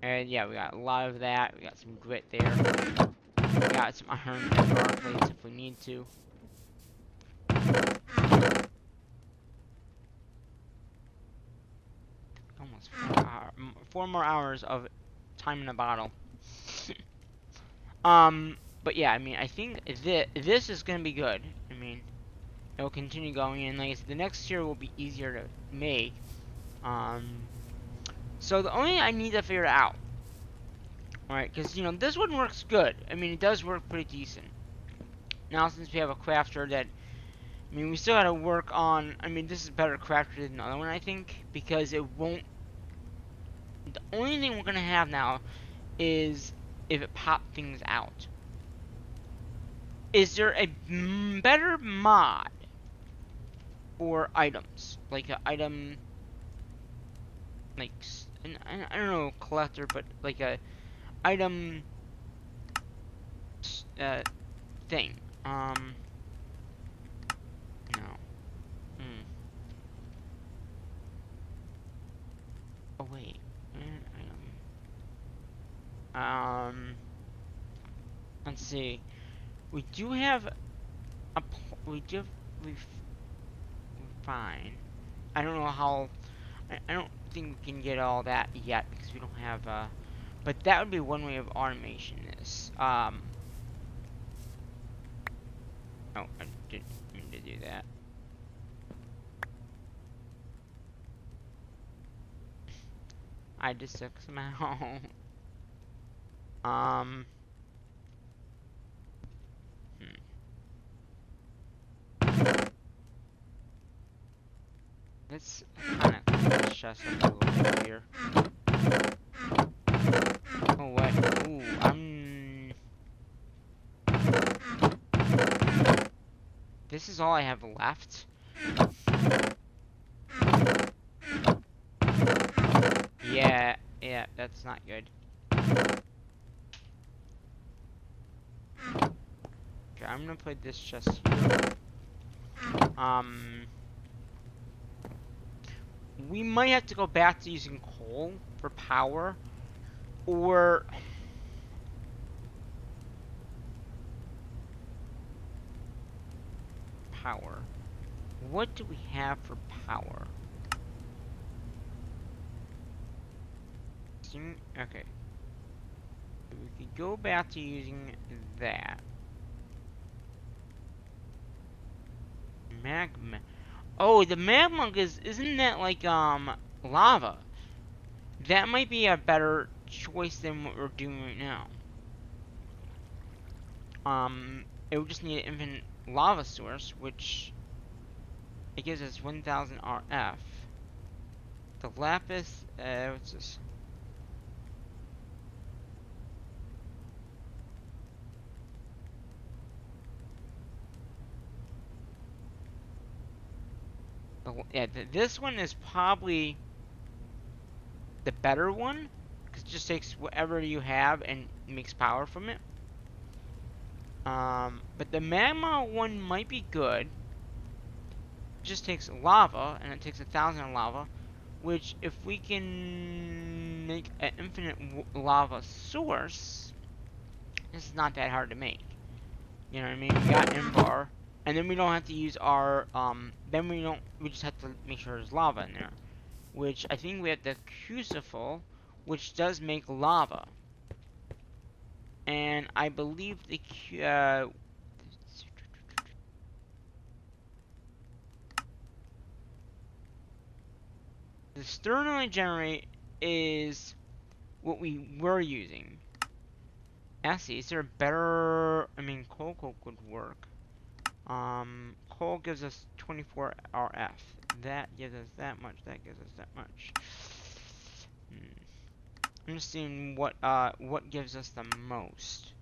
Speaker 1: And yeah, we got a lot of that. We got some grit there. We got some iron and bar plates if we need to. Almost 4 more hours of time in a bottle. But yeah, I mean, I think this is gonna be good. I mean, it'll continue going, and like I said, the next year will be easier to make. So the only thing I need to figure out, alright, because, you know, this one works good. I mean, it does work pretty decent. Now, since we have a crafter that, I mean, we still gotta work on, I mean, this is better crafted than the other one, I think, because it won't, the only thing we're gonna have now is if it pops things out. Is there a better mod for items? Like an item, like, I don't know, collector, but like a item thing. No. Oh wait. Let's see. We do have a. We do. We fine. I don't know how. I don't think we can get all that yet because we don't have. But that would be one way of automation this. Oh, I didn't mean to do that. I just took some out. Let's kind of clean this chest up a little bit here. Oh, what? Ooh, this is all I have left. Yeah, that's not good. Okay, I'm gonna put this chest here. We might have to go back to using coal for power, or power. What do we have for power? Okay. We could go back to using that. Magma. Oh, the magma isn't that like lava? That might be a better choice than what we're doing right now. It would just need an infinite lava source, which it gives us 1000 RF. The lapis, what's this? Yeah, this one is probably the better one, because it just takes whatever you have and makes power from it. But the magma one might be good. It just takes lava, and it takes 1000 lava, which if we can make an infinite lava source, this is not that hard to make. You know what I mean? We got Embar, and then we don't have to use our, then we just have to make sure there's lava in there. Which, I think we have the Crucible, which does make lava. And I believe the, the Sternly Generate is what we were using. Actually, is there a better... I mean, coal could work. Coal gives us 24 RF. That gives us that much. That gives us that much. I'm just seeing what gives us the most.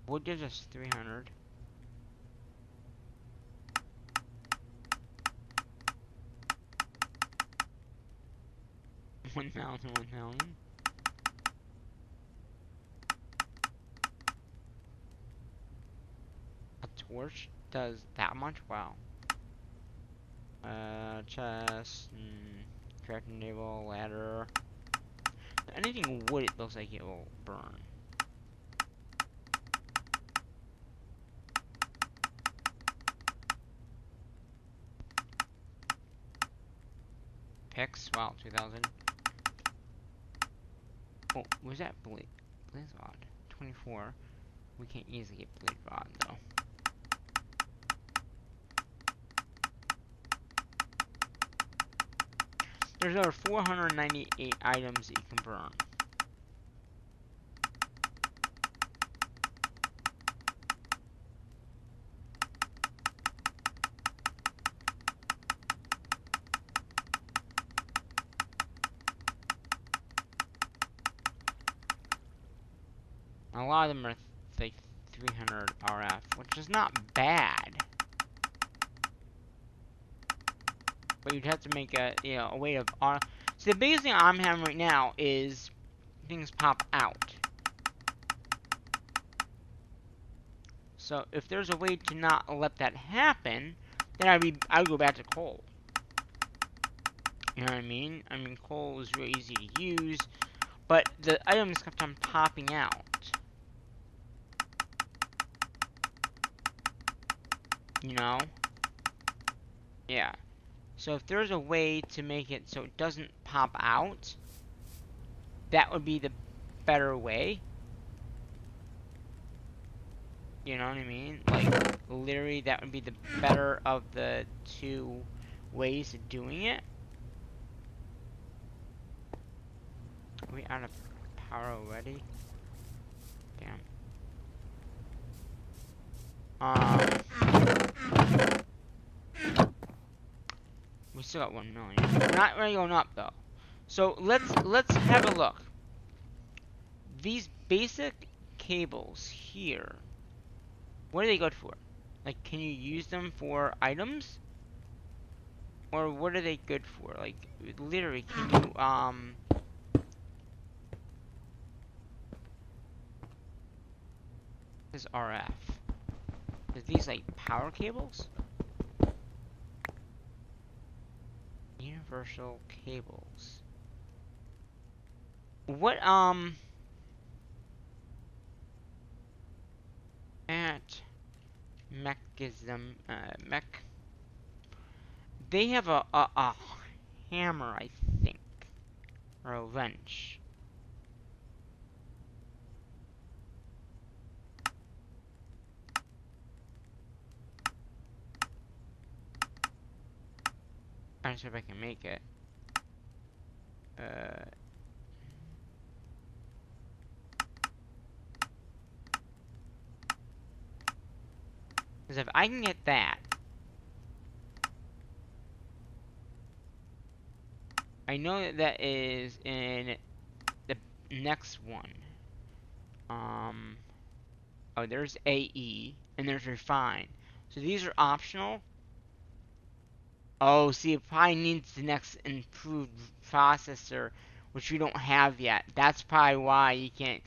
Speaker 1: Wood gives us 300. One thousand. A torch does that much? Wow. Chest, crafting table, ladder. Anything wood, it looks like it will burn. Picks, wow, 2000. Oh, was that blaze rod? 24. We can't easily get blaze rod though. There's over 498 items that you can burn. A lot of them are like 300 RF, which is not bad. But you'd have to make a way of RF. So the biggest thing I'm having right now is things pop out. So if there's a way to not let that happen, then I'd go back to coal. You know what I mean? I mean, coal is really easy to use, but the items kept on popping out. You know? Yeah. So if there's a way to make it so it doesn't pop out, that would be the better way. You know what I mean? Like, literally, that would be the better of the two ways of doing it. Are we out of power already? Damn. We still got 1 million. We're not really going up though. So let's have a look. These basic cables here, what are they good for? Like, can you use them for items? Or what are they good for? Like, literally, can you, this is RF. Is these, like, power cables? Universal cables. What, at Mechism, Mech, they have a hammer, I think, or a wrench. I'm not sure if I can make it. Because if I can get that, I know that that is in the next one. Oh, there's AE, and there's Refine. So these are optional. Oh, see, it probably needs the next improved processor, which we don't have yet. That's probably why you can't.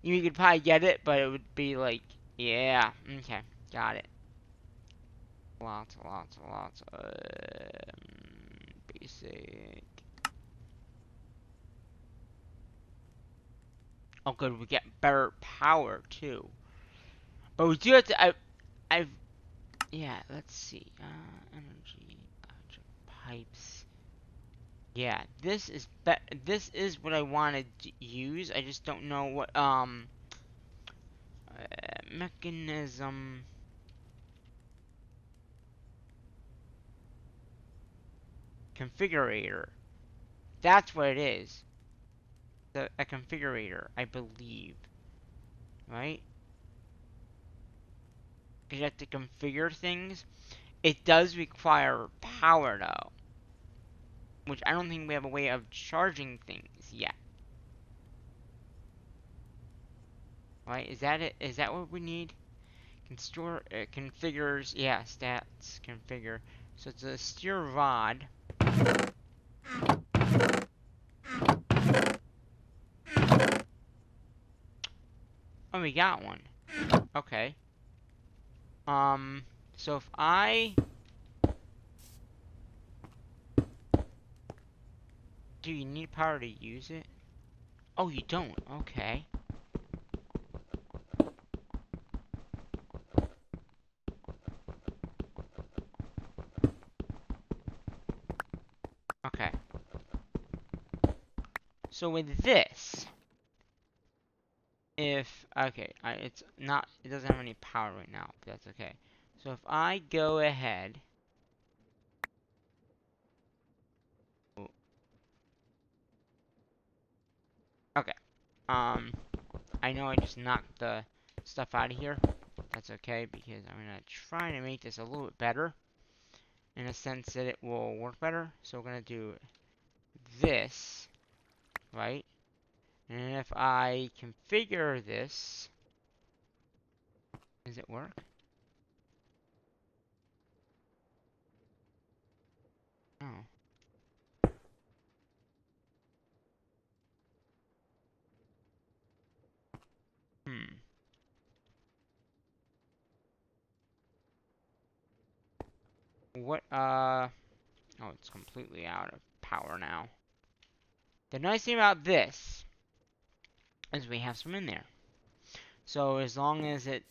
Speaker 1: You could probably get it, but it would be like, yeah, okay, got it. Lots. Basic. Oh, good, we get better power too. But we do have to. Yeah, let's see. Energy, electric pipes. Yeah, this is what I wanted to use. I just don't know what mechanism. Configurator. That's what it is. a configurator, I believe. Right? Because you have to configure things. It does require power, though. Which I don't think we have a way of charging things yet. Right? Is that it? Is that what we need? Can store, configures, yeah, stats, configure. So it's a steer rod. Oh, we got one. Okay. So if I... Do you need power to use it? Oh, you don't. Okay. Okay. So with this, if... Okay, it's not... It doesn't have any power right now, but that's okay. So if I go ahead... Okay. I know I just knocked the stuff out of here. That's okay, because I'm going to try to make this a little bit better. In a sense that it will work better. So we're going to do this, right? And if I configure this, does it work? Oh. What, oh, it's completely out of power now. The nice thing about this is we have some in there. So as long as it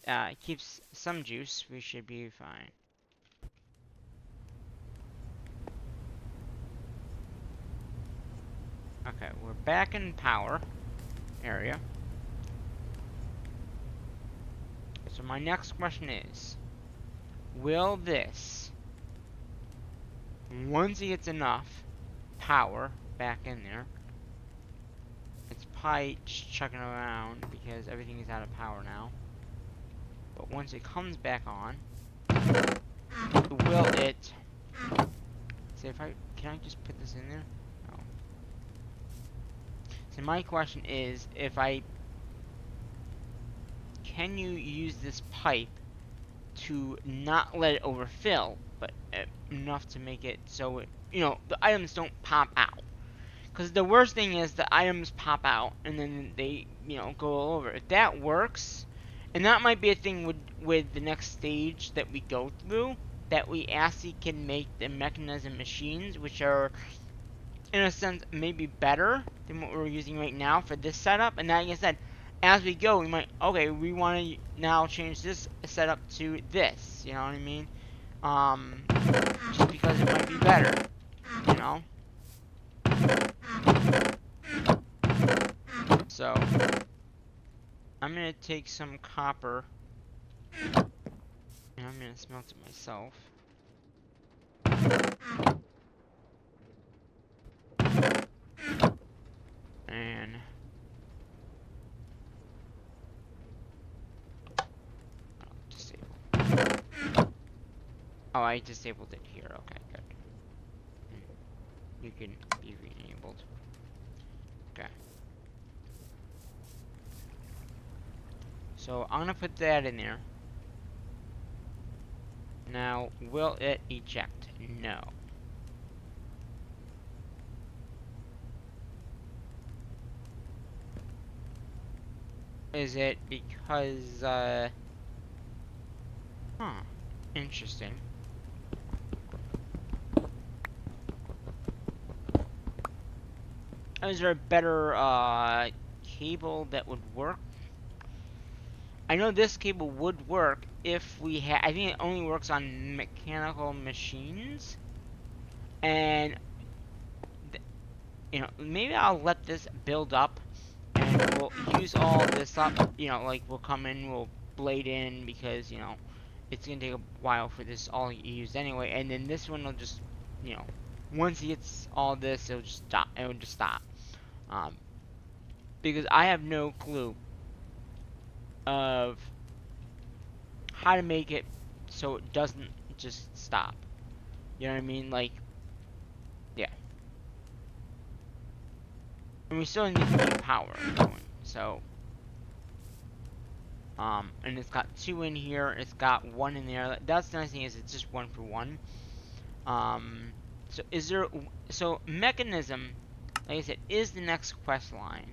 Speaker 1: keeps some juice, we should be fine. Okay, we're back in power area. So my next question is, will this, once it gets enough power back in there, it's probably just chugging around because everything is out of power now, but once it comes back on, will it, say if I, can I just put this in there? No. So my question is, if I, can you use this pipe to not let it overfill, but enough to make it so it, you know, the items don't pop out. Because the worst thing is the items pop out and then they, you know, go all over. If that works, and that might be a thing with the next stage that we go through, that we actually can make the mechanism machines, which are, in a sense, maybe better than what we're using right now for this setup. And like I said, as we go, we might, okay, we want to now change this setup to this, you know what I mean? Just because it might be better, you know? So, I'm gonna take some copper, and I'm gonna smelt it myself. And oh, I disabled it here. Okay, good. You can be re-enabled. Okay. So I'm gonna put that in there. Now, will it eject? No. Is it because, interesting. Is there a better, cable that would work? I know this cable would work if we had, I think it only works on mechanical machines. And, you know, maybe I'll let this build up. And we'll use all this up, you know, like we'll come in, we'll blade in because, you know, it's gonna take a while for this all used anyway. And then this one will just, you know, once it gets all this, it'll just stop. It will just stop. because I have no clue of how to make it so it doesn't just stop. You know what I mean? Like, yeah. And we still need to keep power going. So, and it's got 2 in here. It's got 1 in there. That's the nice thing is it's just 1 for 1. So is there? So mechanism, like I said, is the next quest line.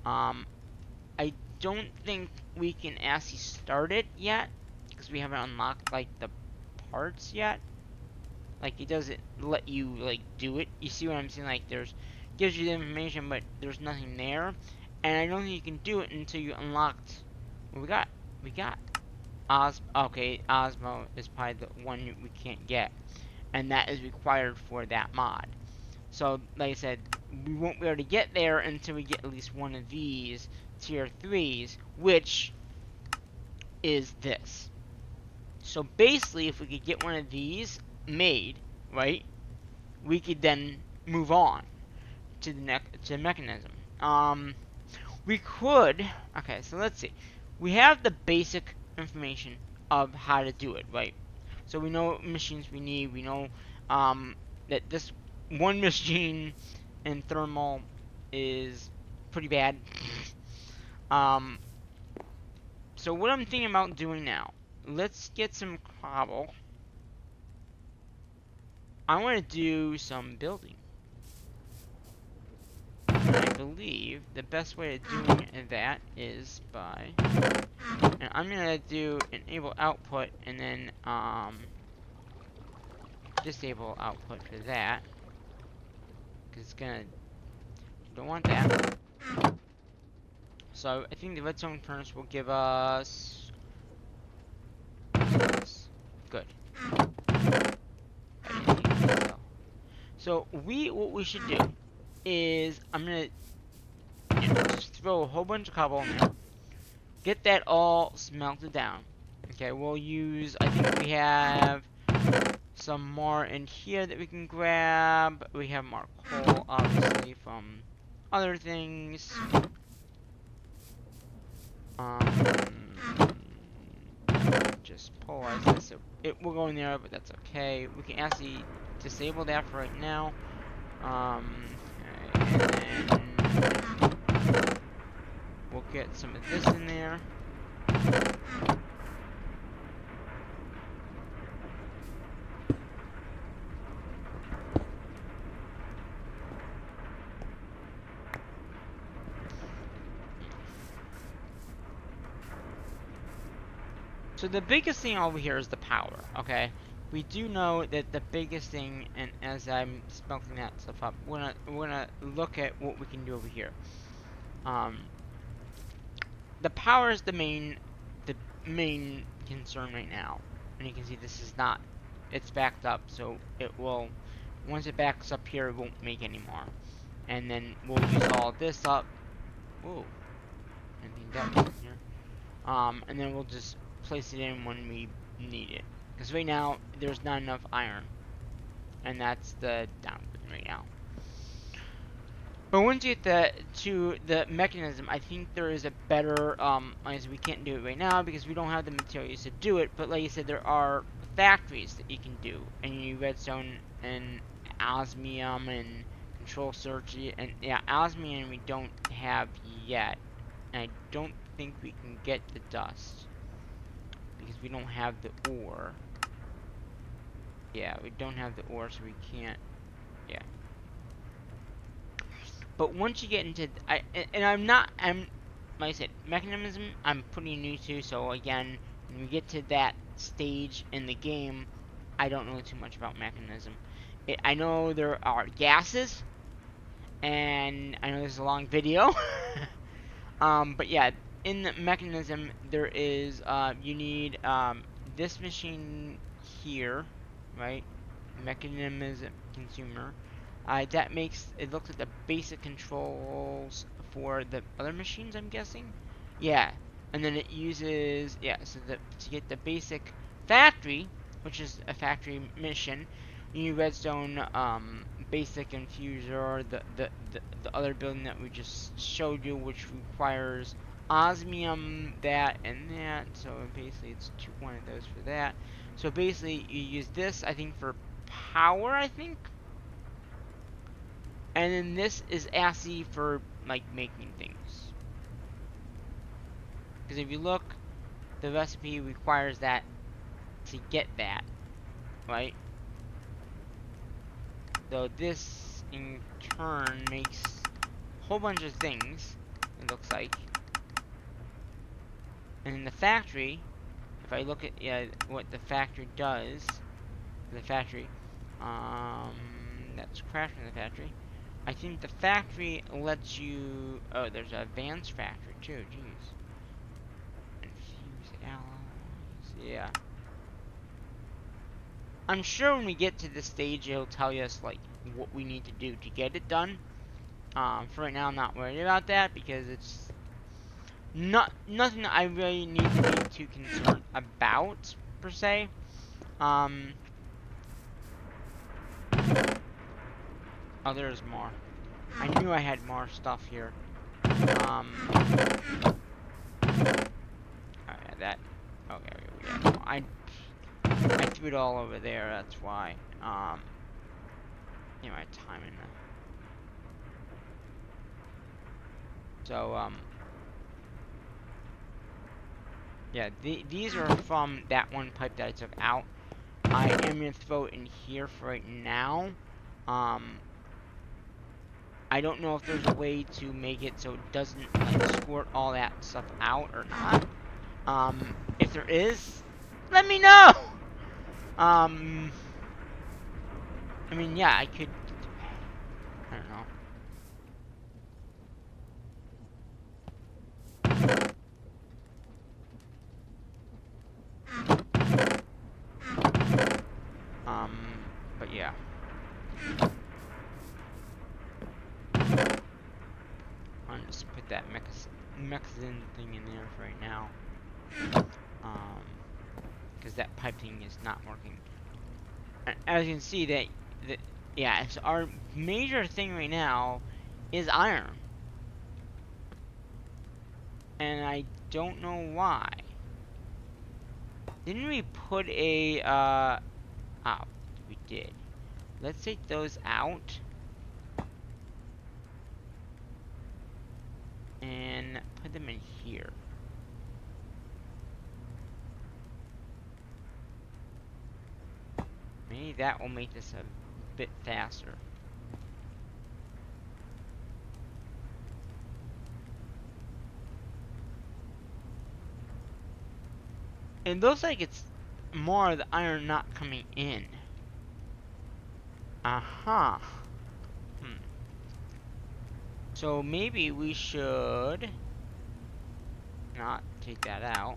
Speaker 1: I don't think we can actually start it yet because we haven't unlocked like the parts yet. Like it doesn't let you like do it. You see what I'm saying? Like there's gives you the information, but there's nothing there, and I don't think you can do it until you unlocked. What we got? We got Okay, Osmo is probably the one we can't get, and that is required for that mod. So, like I said, we won't be able to get there until we get at least one of these tier 3s, which is this. So basically, if we could get one of these made, right, we could then move on to the mechanism. We could. Okay, so let's see. We have the basic information of how to do it, right? So we know what machines we need. We know that this one machine in thermal is pretty bad. So what I'm thinking about doing now, let's get some cobble. I want to do some building. And I believe the best way of doing that is by, and I'm gonna do enable output and then disable output for that, because it's gonna, don't want that. So I think the redstone furnace will give us good. So what we should do is I'm gonna just throw a whole bunch of cobble in there, get that all smelted down. Okay, we'll use, I think we have some more in here that we can grab. We have more coal, obviously, from other things. Just polarize this, so it will go in there, but that's okay. We can actually disable that for right now. And then we'll get some of this in there. So the biggest thing over here is the power, okay? We do know that the biggest thing, and as I'm smelting that stuff up, we're gonna look at what we can do over here. The power is the main concern right now, and you can see this is not, it's backed up, so it will, once it backs up here, it won't make any more. And then we'll use all this up. Whoa, anything down here? And then we'll just place it in when we need it, because right now there's not enough iron, and that's the downside right now. But once you get to the mechanism, I think there is a better, as we can't do it right now because we don't have the materials to do it, but like you said, there are factories that you can do, and you need redstone and osmium and control search, and yeah, osmium we don't have yet, and I don't think we can get the dust because we don't have the ore. Yeah, we don't have the ore, so we can't. Yeah. But once you get into, like I said, mechanism, I'm pretty new to. So again, when we get to that stage in the game, I don't know too much about mechanism. I know there are gases, and I know this is a long video. But yeah, in the mechanism, there is, you need, this machine here, right? Mechanism consumer. That makes, it looks like the basic controls for the other machines, I'm guessing? Yeah, and then it uses, yeah, so to get the basic factory, which is a factory mission, you need redstone, basic infuser, the other building that we just showed you, which requires osmium, that, and that. So basically, it's one of those for that. So basically, you use this, I think, for power, I think. And then this is ASCII for, like, making things. Because if you look, the recipe requires that to get that, right? So this, in turn, makes a whole bunch of things, it looks like. And in the factory, if I look at what the factory does, that's crashing the factory. I think the factory lets you, oh, there's an advanced factory too, jeez. Infused alloys, yeah. I'm sure when we get to this stage, it'll tell us, like, what we need to do to get it done. For right now, I'm not worried about that, because it's nothing that I really need to be too concerned about, per se. Oh, there's more. I knew I had more stuff here. Oh, yeah, that. Okay, yeah, no, I threw it all over there. That's why. Anyway, timing. So, yeah, these are from that one pipe that I took out. I am gonna throw it in here for right now. I don't know if there's a way to make it so it doesn't, like, squirt all that stuff out or not. If there is, let me know! I mean, yeah, I could, I don't know. But yeah. I'll just put that Mexican thing in there for right now. Because that pipe thing is not working. As you can see, yeah, so our major thing right now is iron. And I don't know why. Didn't we put a, oh, we did. Let's take those out. And put them in here. Maybe that will make this a bit faster. It looks like it's more of the iron not coming in. Aha. So maybe we should not take that out.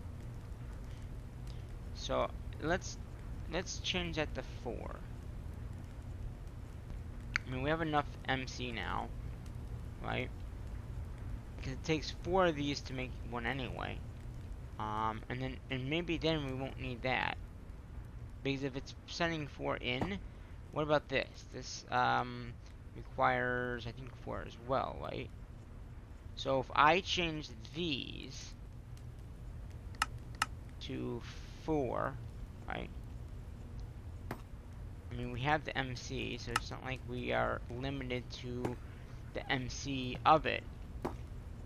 Speaker 1: So let's change that to 4. I mean, we have enough MC now, right? Because it takes 4 of these to make one anyway. And maybe then we won't need that. Because if it's sending 4 in, what about this? This requires, I think, 4 as well, right? So if I change these to 4, right? I mean, we have the MC, so it's not like we are limited to the MC of it.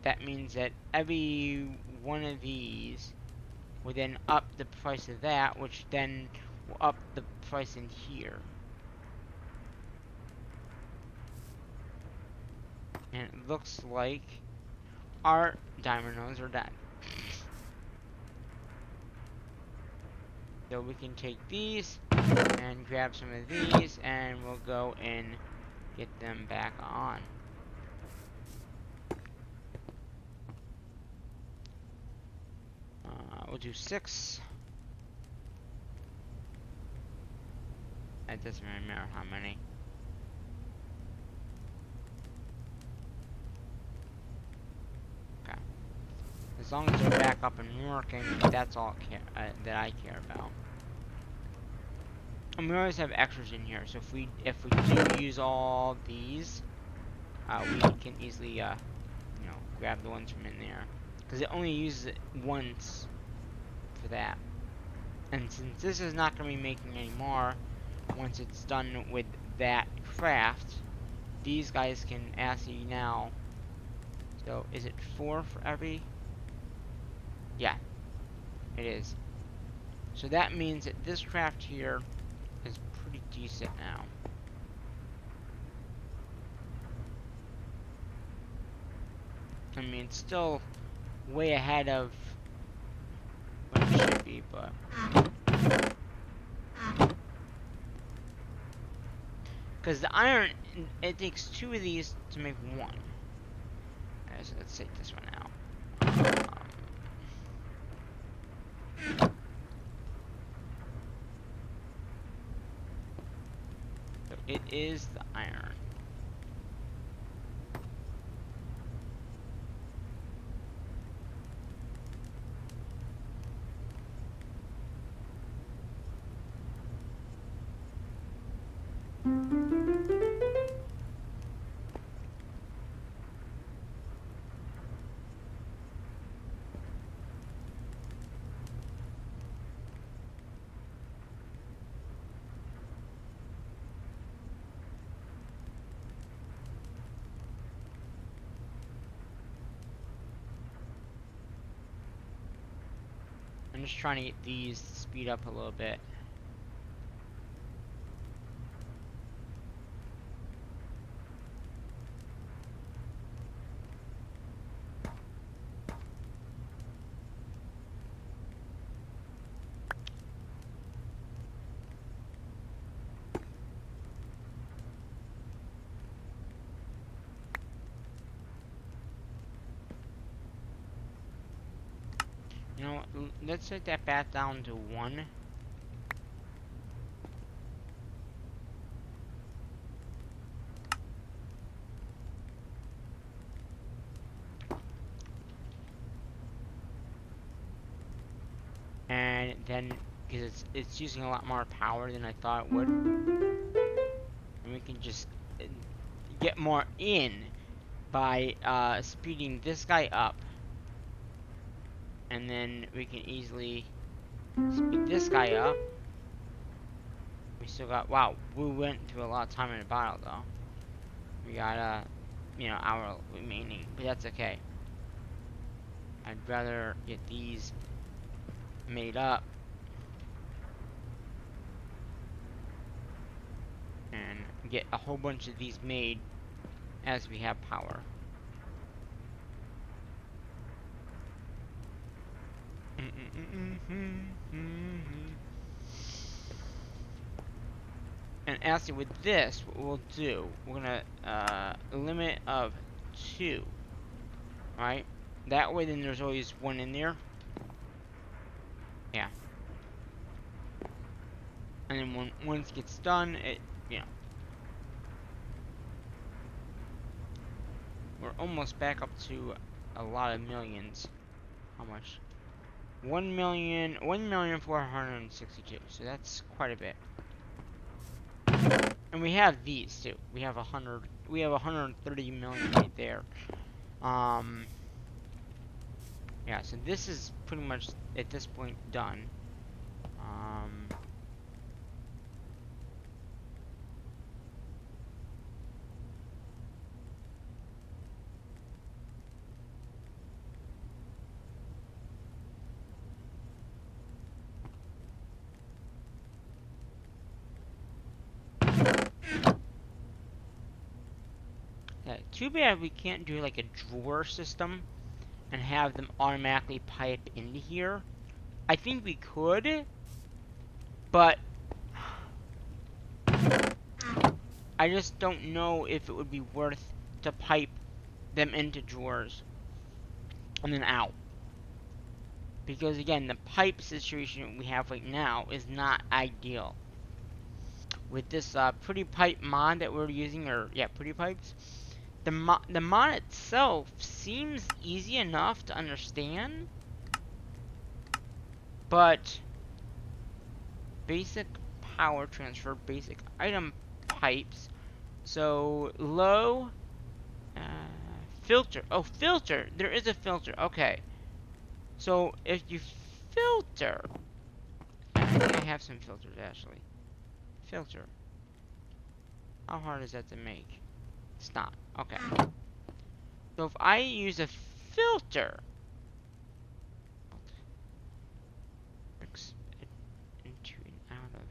Speaker 1: That means that every one of these will then up the price of that, which then will up the price in here. And it looks like our diamond nodes are done. So we can take these and grab some of these, and we'll go and get them back on. We'll do 6. It doesn't really matter how many. Okay. As long as they're back up and working, that's all that I care about. And we always have extras in here, so if we do use all these, we can easily, you know, grab the ones from in there. Because it only uses it once for that. And since this is not going to be making any more, once it's done with that craft, these guys can actually now. So, is it 4 for every? Yeah, it is. So that means that this craft here is pretty decent now. I mean, it's still way ahead of what it should be, but... Because the iron, it takes 2 of these to make 1. Alright, so let's take this one out. So it is the iron. I'm just trying to get these to speed up a little bit. You know what, let's set that back down to 1. And then, because it's using a lot more power than I thought it would. And we can just get more in by speeding this guy up. And then we can easily speed this guy up. We still got, wow, we went through a lot of time in the battle though. We got you know, hour remaining, but that's okay. I'd rather get these made up and get a whole bunch of these made as we have power. And actually with this, what we'll do, we're gonna a limit of 2, right? That way then there's always 1 in there. Yeah. And then when once it gets done, it, you know. We're almost back up to a lot of millions. How much? 1,462. So that's quite a bit. And we have these too. We have 130 million right there. Yeah, so this is pretty much at this point done. Yeah, too bad we can't do like a drawer system and have them automatically pipe into here. I think we could, but I just don't know if it would be worth to pipe them into drawers and then out. Because again, the pipe situation we have right now is not ideal. With this Pretty Pipe mod that we're using, or yeah, Pretty Pipes, the mod itself seems easy enough to understand, but basic power transfer, basic item pipes. So low Filter. Oh, filter. There is a filter. Okay. So if you filter, I think I have some filters actually. Filter. How hard is that to make? It's not. Okay. So if I use a filter, mix it into and out of.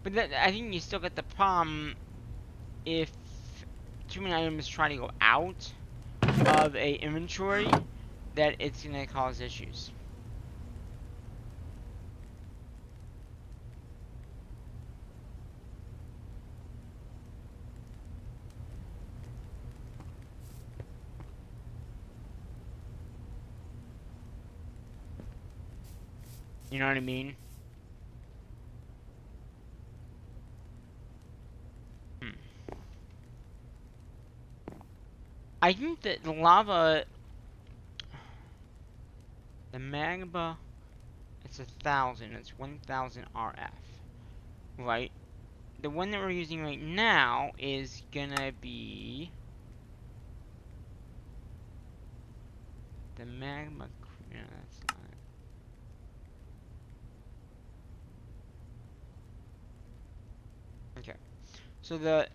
Speaker 1: But then I think you still get the problem if too many items try to go out of a inventory, that it's gonna cause issues. You know what I mean? I think that the lava, the magma, it's 1,000. It's 1,000 RF, right? The one that we're using right now is gonna be the magma. No, that's not it. Okay. So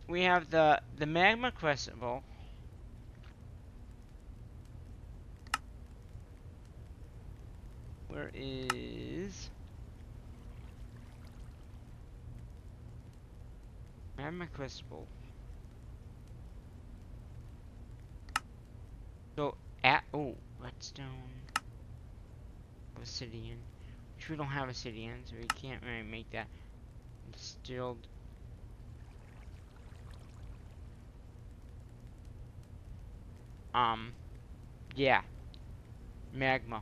Speaker 1: we have the magma crucible. Where is magma crucible? So redstone, obsidian, which we don't have obsidian, so we can't really make that. Distilled. Yeah, magma.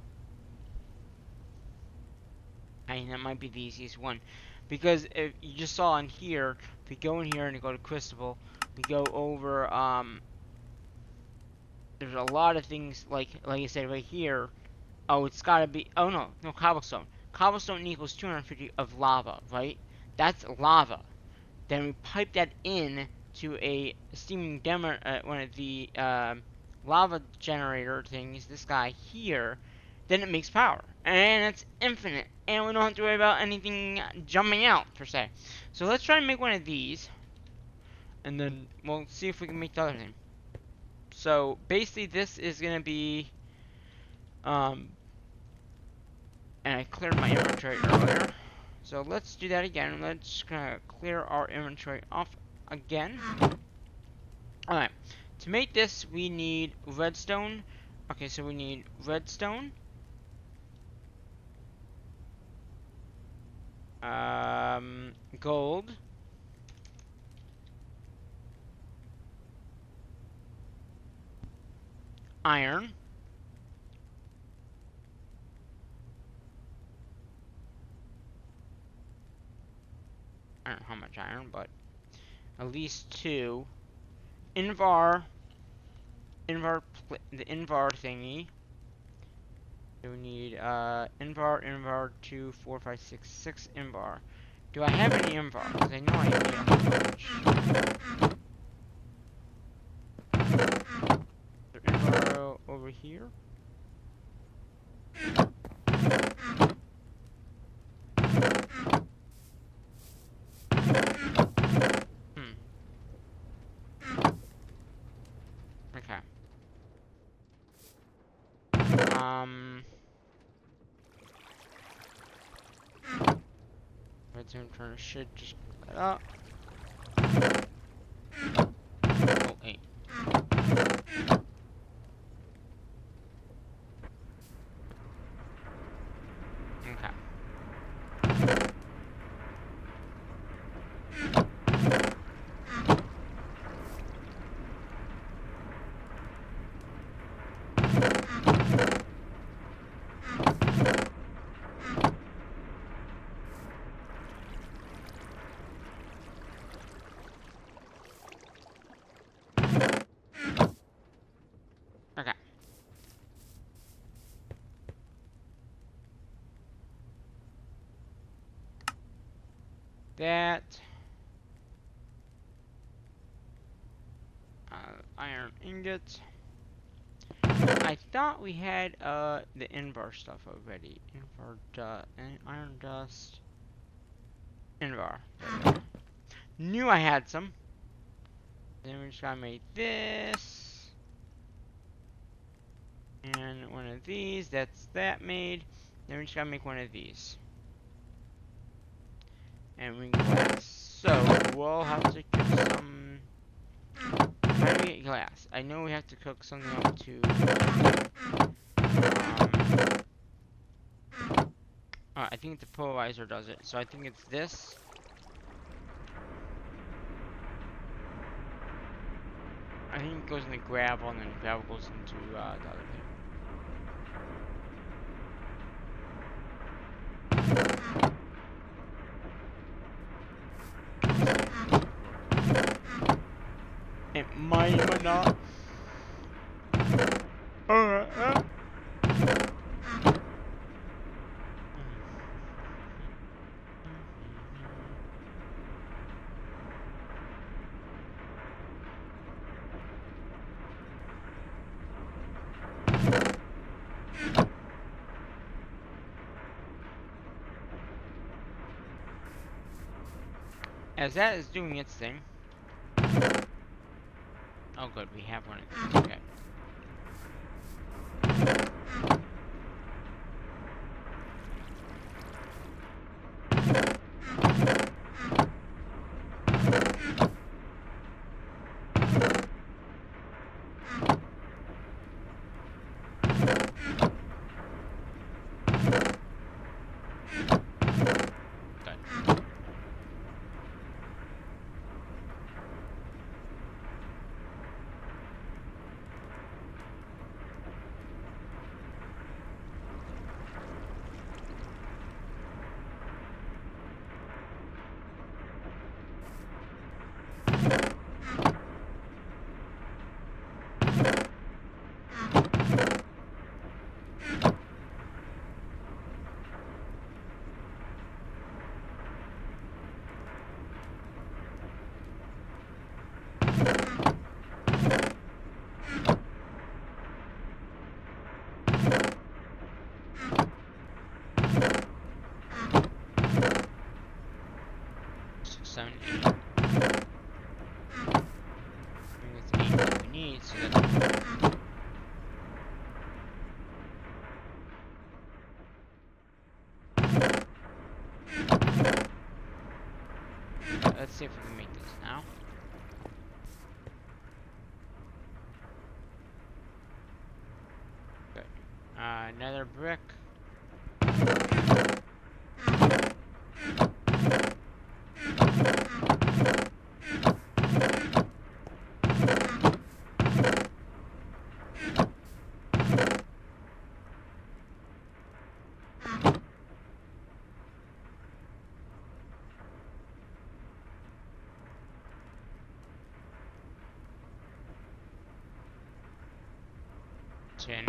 Speaker 1: I mean, that might be the easiest one. Because if you just saw in here, if we go in here and go to Crucible, we go over, there's a lot of things, like I said right here. Oh, it's gotta be, oh no, cobblestone. Cobblestone equals 250 of lava, right? That's lava. Then we pipe that in to a steaming one of the, lava generator things, this guy here, then it makes power. And it's infinite. And we don't have to worry about anything jumping out, per se. So let's try to make one of these. And then we'll see if we can make the other thing. So basically this is going to be... and I cleared my inventory earlier. So let's do that again. Let's clear our inventory off again. Alright. To make this, we need redstone. Okay, so we need redstone. Gold. Iron. I don't know how much iron, but at least 2. Invar, the Invar thingy. So we need Invar 2, 4, 5, 6, 6 Invar. Do I have any Invar? Because I know I have the Invar over here. Okay. Redstone turner should just cut up. Oh, 8. Okay. that. Iron ingots. I thought we had the Invar stuff already. Invar dust, iron dust. Invar. Knew I had some. Then we just gotta make this. And one of these. That's that made. Then we just gotta make one of these. And we can glass. So we'll have to cook some. How do we get glass? I know we have to cook something up to. I think the polarizer does it. So I think it's this. I think it goes into gravel, and then gravel goes into the other thing. It might not. As that is doing its thing. Oh good, we have one of these. Okay. Let's see if we can make this now. Good. Another brick. Tin.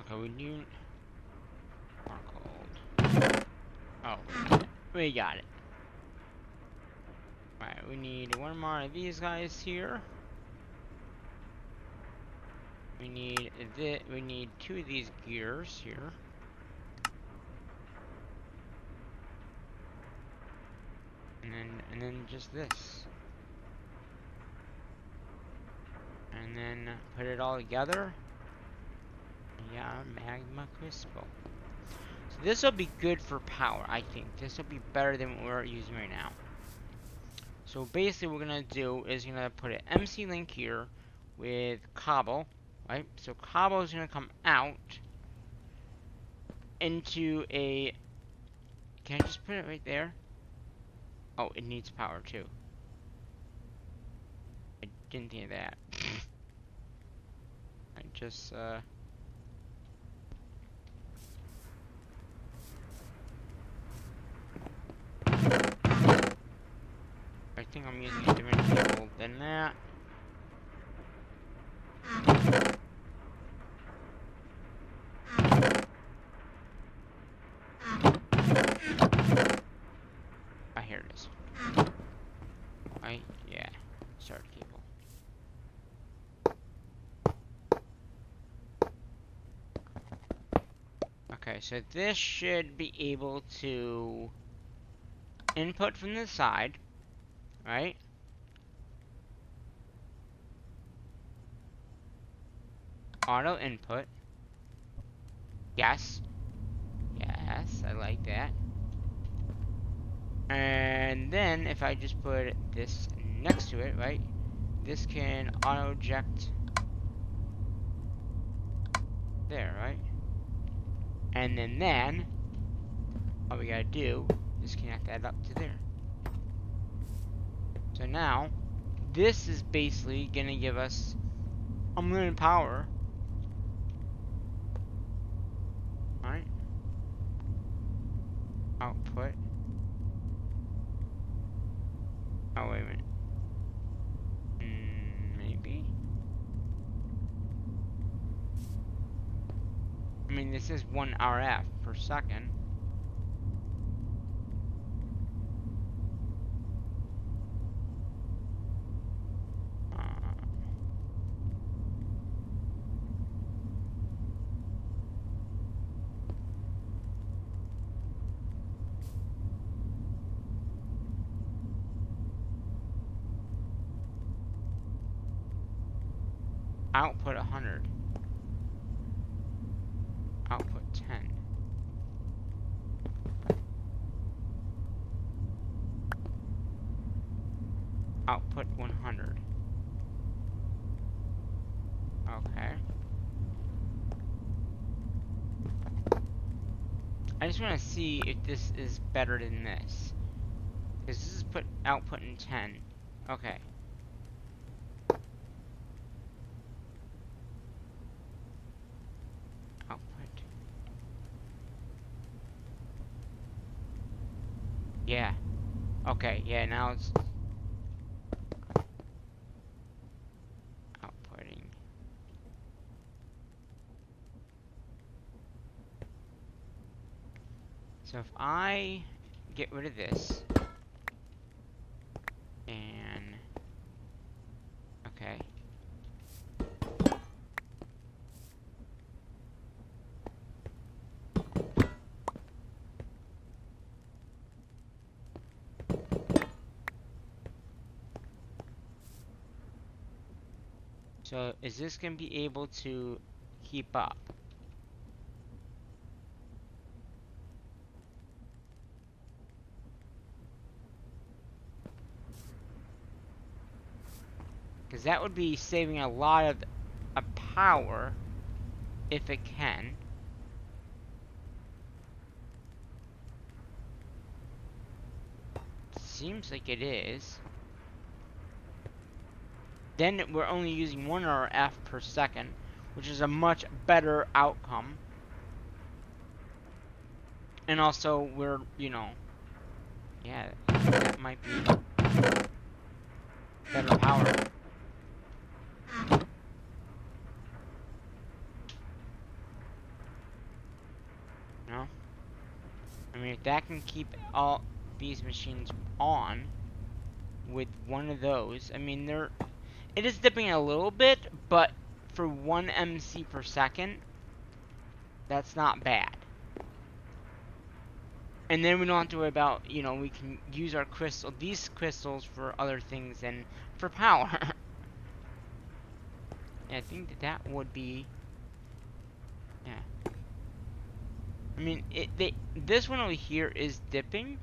Speaker 1: Okay, we need more cold. Oh, we got it. Alright, we need one more of these guys here. We need we need two of these gears here. And then just this. And then put it all together. Yeah, magma crystal. So this will be good for power, I think. This will be better than what we're using right now. So basically what we're gonna do is gonna put an MC link here with cobble, right? So cobble is gonna come out into a, can I just put it right there? Oh, it needs power too. didn't think of that. I just, I think I'm using a different cable than that. Ah, here it is. Yeah, start cable. Okay, so this should be able to input from the side, right? Auto input. Yes. Yes, I like that. And then if I just put this next to it, right? This can auto eject there, right? And then all we gotta do is connect that up to there. So now this is basically gonna give us unlimited power. Right? Output. Oh, wait a minute. Maybe? I mean, this is 1 RF per second. Output 100. Output 10. Output 100. Okay. I just want to see if this is better than this. Because this is output in 10. Okay. Output. Yeah. Okay, yeah, now it's outputting. So if I get rid of this, and, okay. So is this going to be able to keep up? Because that would be saving a lot of power if it can. Seems like it is. Then we're only using 1 RF per second, which is a much better outcome. And also, we're, you know, yeah, that might be better power. No? I mean, if that can keep all these machines on with one of those, I mean, it is dipping a little bit, but for 1 MC per second, that's not bad. And then we don't have to worry about, you know, we can use our these crystals for other things than for power. Yeah, I think that would be, yeah. I mean, this one over here is dipping,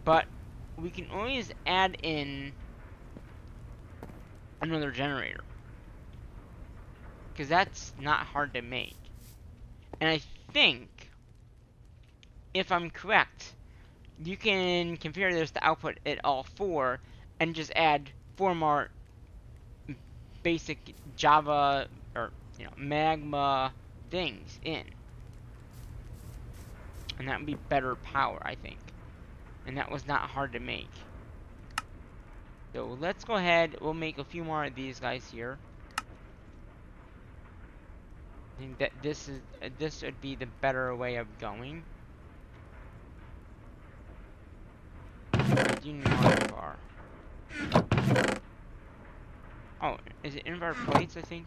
Speaker 1: but we can always add in another generator, because that's not hard to make. And I think, if I'm correct, you can configure this to output it all 4 and just add 4 more basic Java or Magma things in. And that would be better power, I think. And that was not hard to make. So let's go ahead, we'll make a few more of these guys here. I think that this would be the better way of going. I do need more invar. Oh, is it invar plates, I think?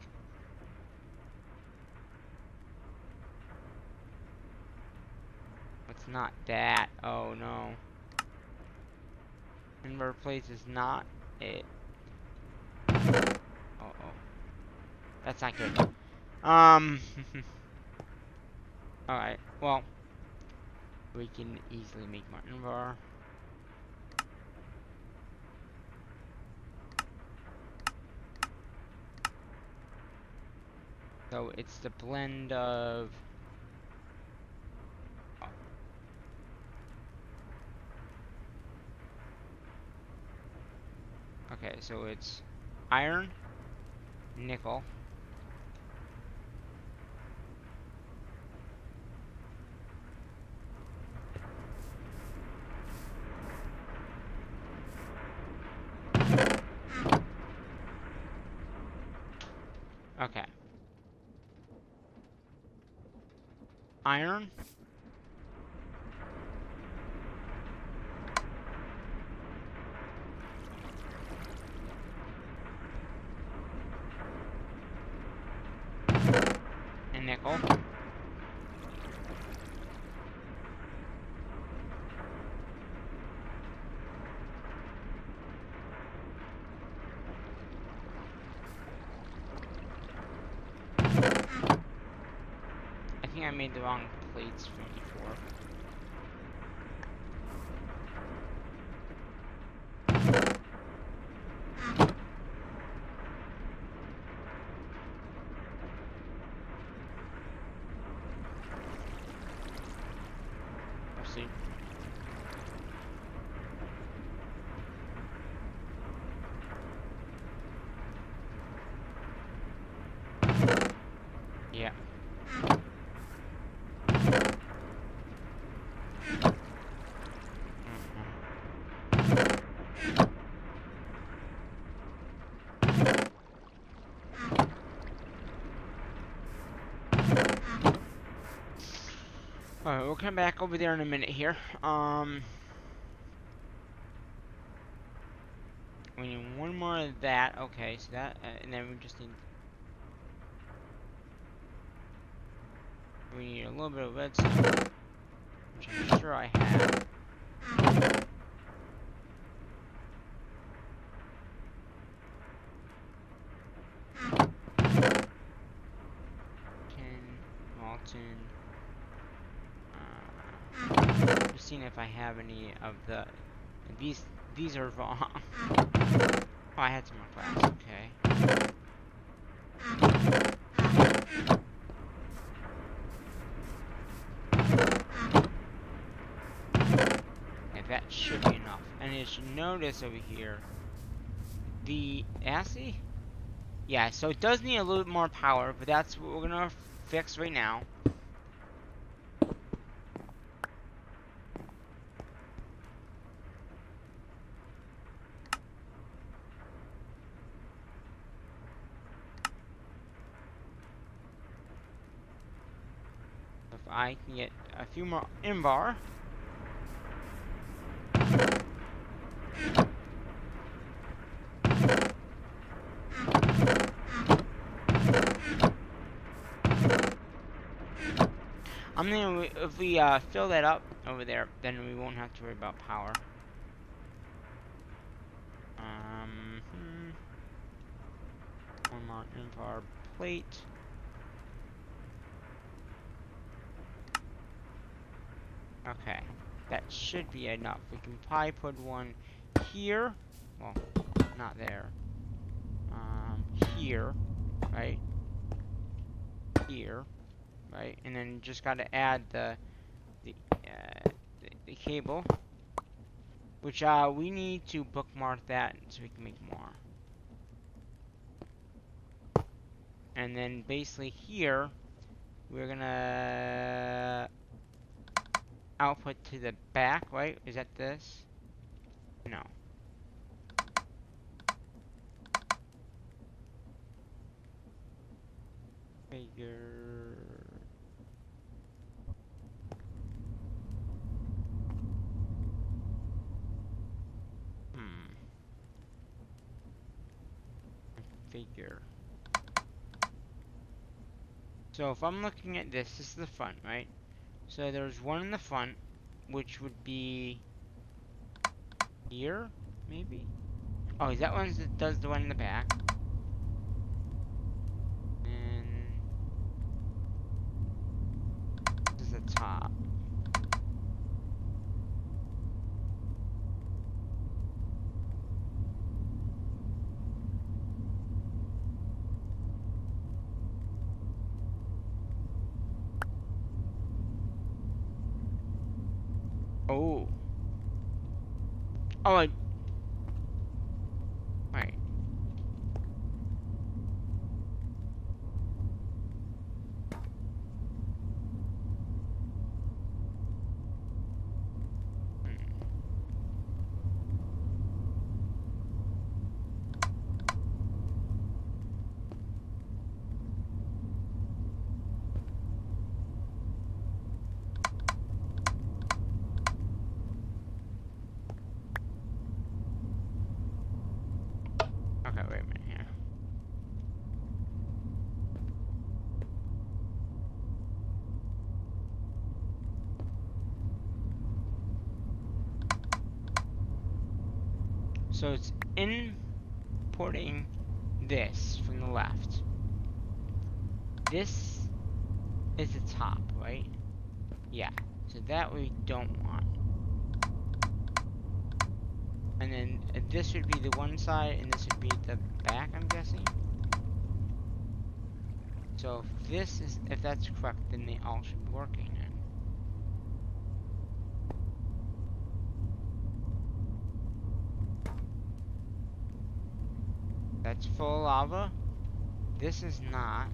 Speaker 1: It's not that. Oh no. Invar plates is not it. Uh-oh. That's not good. Alright, well, we can easily make more invar. So it's the blend of... Okay, so it's iron, nickel, okay, iron, and nickel. I think I made the wrong plates from before. Let's see. Yeah. Alright, we'll come back over there in a minute here. We need one more of that. Okay, so that, and then we just need... We need a little bit of redstone, which I'm sure I have. 10 molten. Just seeing if I have any of the... These are wrong. Oh, I had some more glass. Okay. Okay, that should be enough. And you should notice over here, the ASCII? Yeah, so it does need a little bit more power, but that's what we're gonna fix right now. If I can get a few more invar. If we fill that up over there, then we won't have to worry about power. One more invar plate. Okay, that should be enough. We can probably put one here. Well, not there. Here, right? Here, right? And then just got to add the cable. which we need to bookmark that so we can make more. And then basically here, we're gonna output to the back, right? Is that this? No. Figure. Figure. So if I'm looking at this, this is the front, right? So there's one in the front, which would be here, maybe? Oh, is that one that does the one in the back? And this is the top. Oh. Oh, right. Okay, wait a minute here. So it's importing this from the left. This is the top, right? Yeah. So that we don't want. And then this would be the one side, and this would be the back, I'm guessing. So if that's correct, then they all should be working then. That's full of lava. This is not.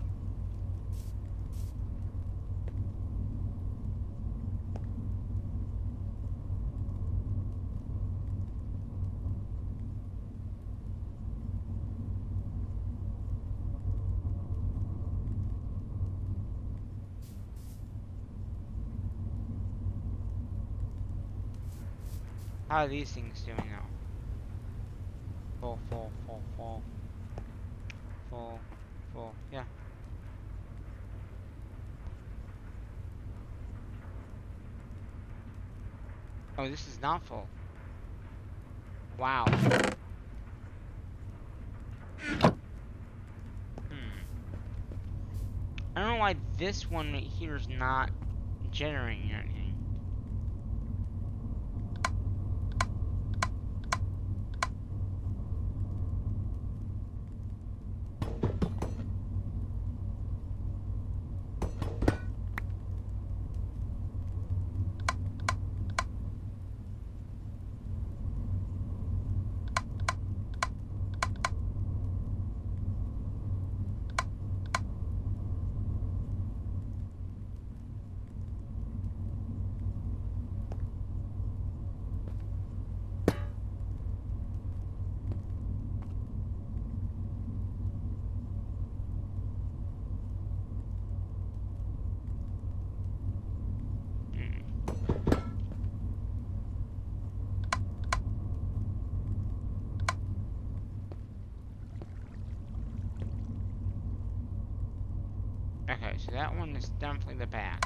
Speaker 1: How are these things doing now? Full, full, full, full. Full, full, yeah. Oh, this is not full. Wow. I don't know why this one right here is not generating anything. Okay, so that one is definitely the back.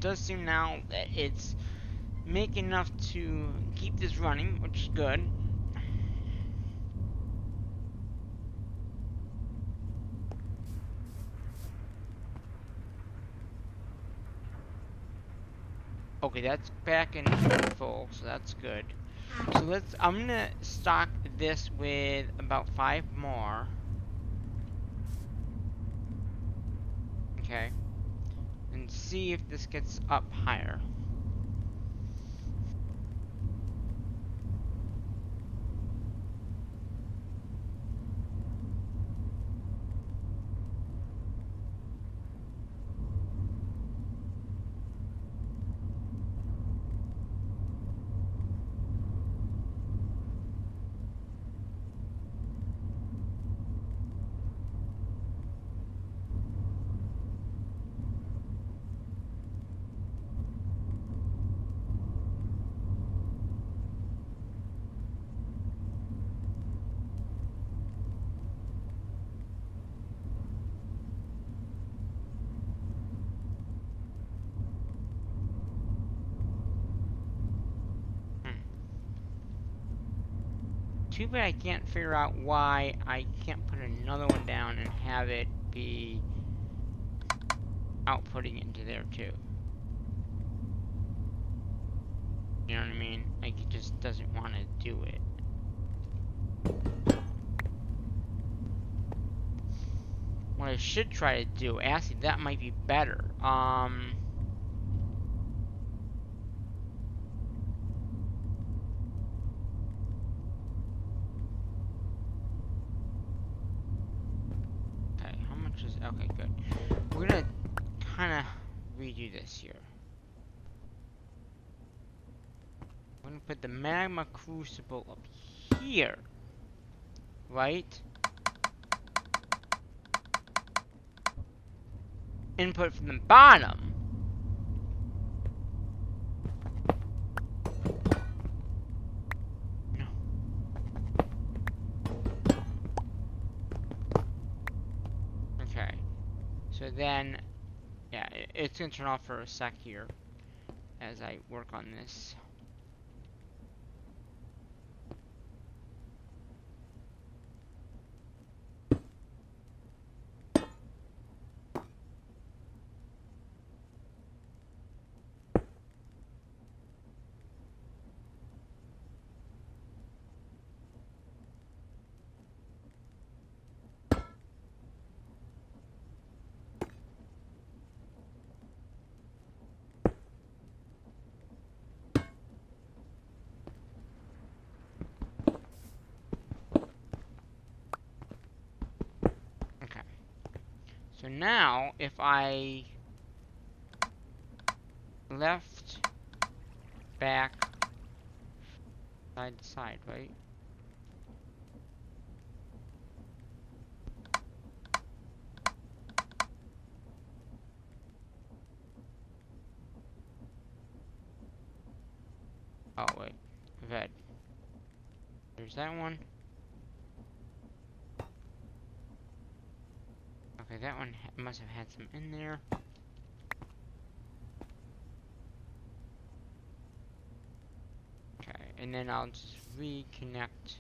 Speaker 1: does seem now that it's making enough to keep this running, which is good. Okay, that's back in full, so that's good. So I'm gonna stock this with about 5 more. Okay. And see if this gets up higher. Too bad I can't figure out why I can't put another one down and have it be outputting into there too. You know what I mean? Like, it just doesn't want to do it. What I should try to do, actually, that might be better. Okay, how much is, okay, good. We're gonna kind of redo this here. I'm gonna put the magma crucible up here, right? Input from the bottom. No. Okay. So then, yeah, it's gonna turn off for a sec here as I work on this. So now, if I left, back, side to side, right? Oh, wait. Ved. There's that one. Okay, that one must have had some in there. Okay, and then I'll just reconnect.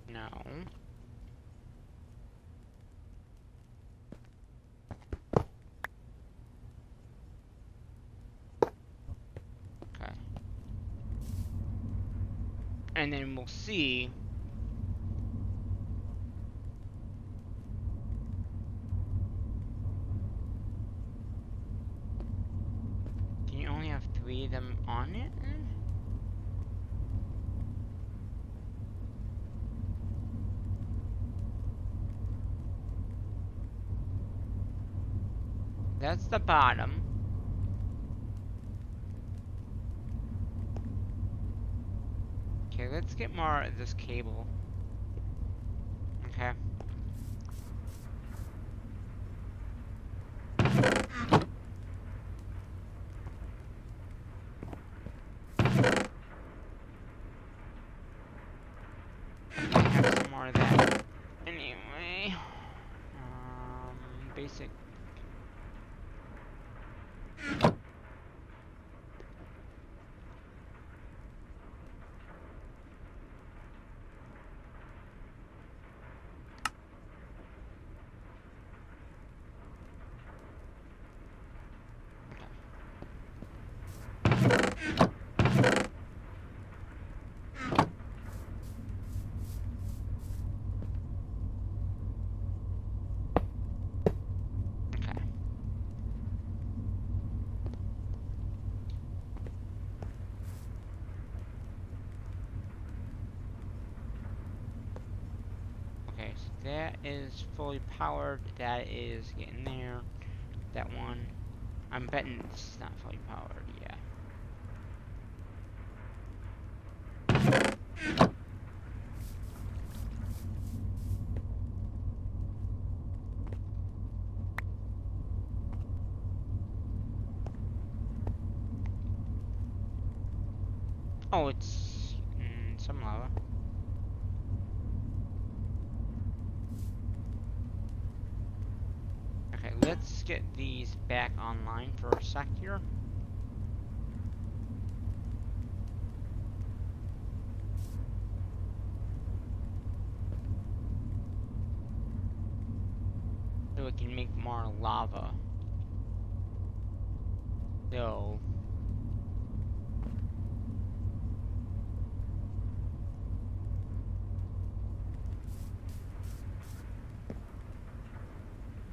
Speaker 1: No. Okay. And then we'll see. Can you only have 3 of them on it then? That's the bottom. Okay, let's get more of this cable. Okay. basic. Okay. Okay, so that is fully powered. That is getting there. That one. I'm betting this is not fully powered, yeah. Oh, it's some lava. Okay, let's get these back online for a sec here. So we can make more lava. So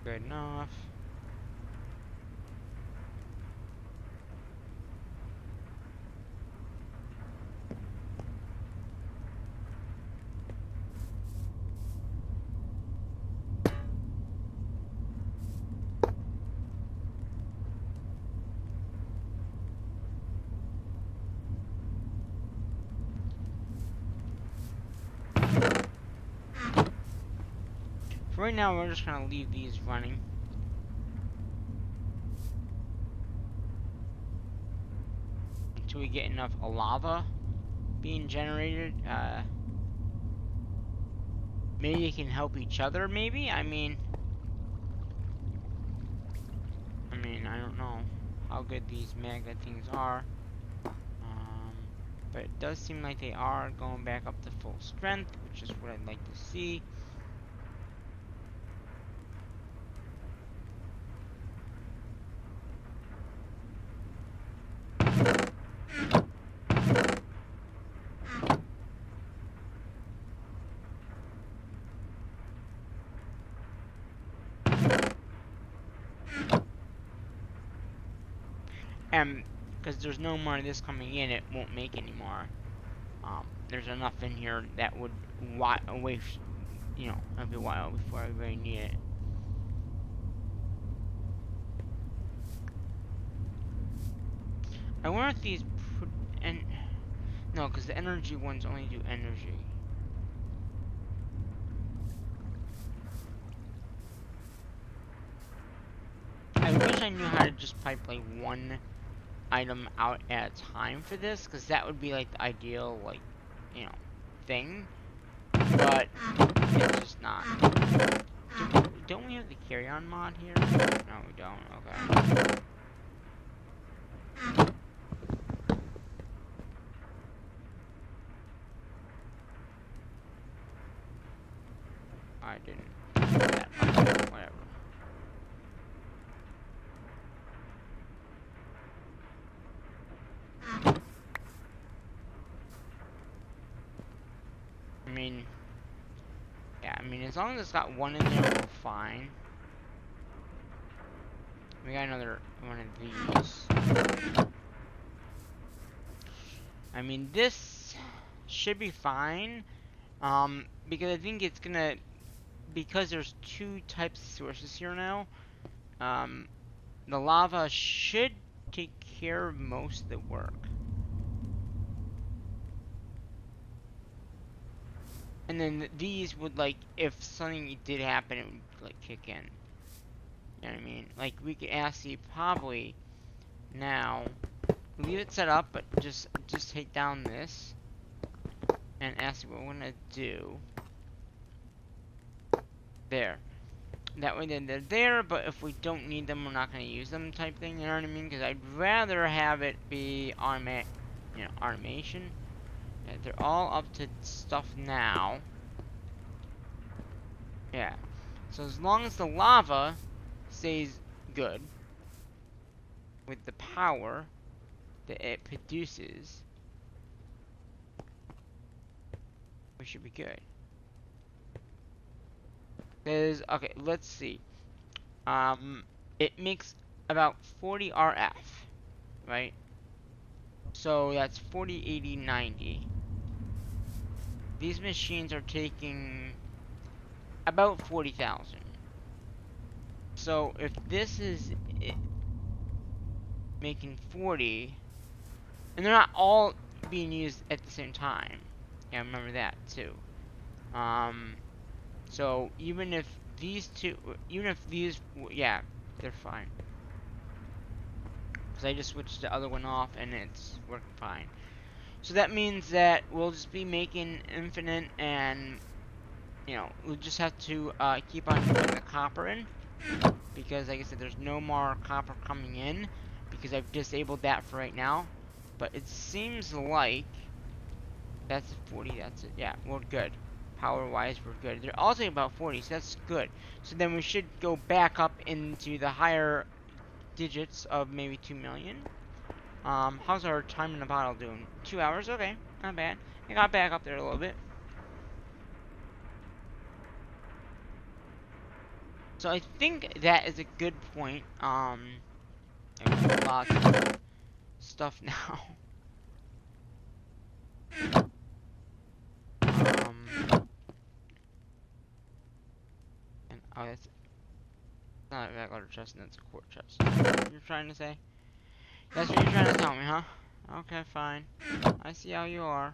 Speaker 1: good enough. For right now, we're just gonna leave these running. Until we get enough lava being generated. Maybe they can help each other, maybe? I mean, I don't know how good these mega things are. But it does seem like they are going back up to full strength, which is what I'd like to see. And because there's no more of this coming in, it won't make any more. There's enough in here that would waste, a while before I really need it. I wonder if these no, because the energy ones only do energy. I wish I knew how to just pipe like one item out at a time for this, because that would be like the ideal, like, thing. But it's just not. Don't we have the carry-on mod here? No, we don't. Okay. I didn't. Whatever. Yeah, as long as it's got one in there, we're fine. We got another one of these. This should be fine. Because I think it's gonna, because there's two types of sources here now, the lava should take care of most of the work. And then these would, like, if something did happen, it would, like, kick in. You know what I mean? Like, we could actually probably now leave it set up, but just take down this and ask what we're gonna do. There. That way then they're there, but if we don't need them, we're not going to use them type thing, you know what I mean? Because I'd rather have it be automation. Yeah, they're all up to stuff now. Yeah. So as long as the lava stays good with the power that it produces, we should be good. Okay, let's see. It makes about 40 RF, right? So that's 40, 80, 90. These machines are taking about 40,000. So if this is making 40, and they're not all being used at the same time. Yeah, remember that too. So even if these two, yeah, they're fine. Because I just switched the other one off and it's working fine. So that means that we'll just be making infinite, and you know, we'll just have to keep on putting the copper in, because like I said, there's no more copper coming in because I've disabled that for right now. But it seems like that's 40. That's it. Yeah, we're good. Power wise, we're good. They're also about 40, so that's good. So then we should go back up into the higher digits of maybe 2 million. How's our time in the bottle doing? 2 hours? Okay, not bad. I got back up there a little bit. So I think that is a good point. There's lots of stuff now. And oh, that's not a regular chest, and that's a quartz chest. What you're trying to say? That's what you're trying to tell me, huh? Okay, fine. I see how you are.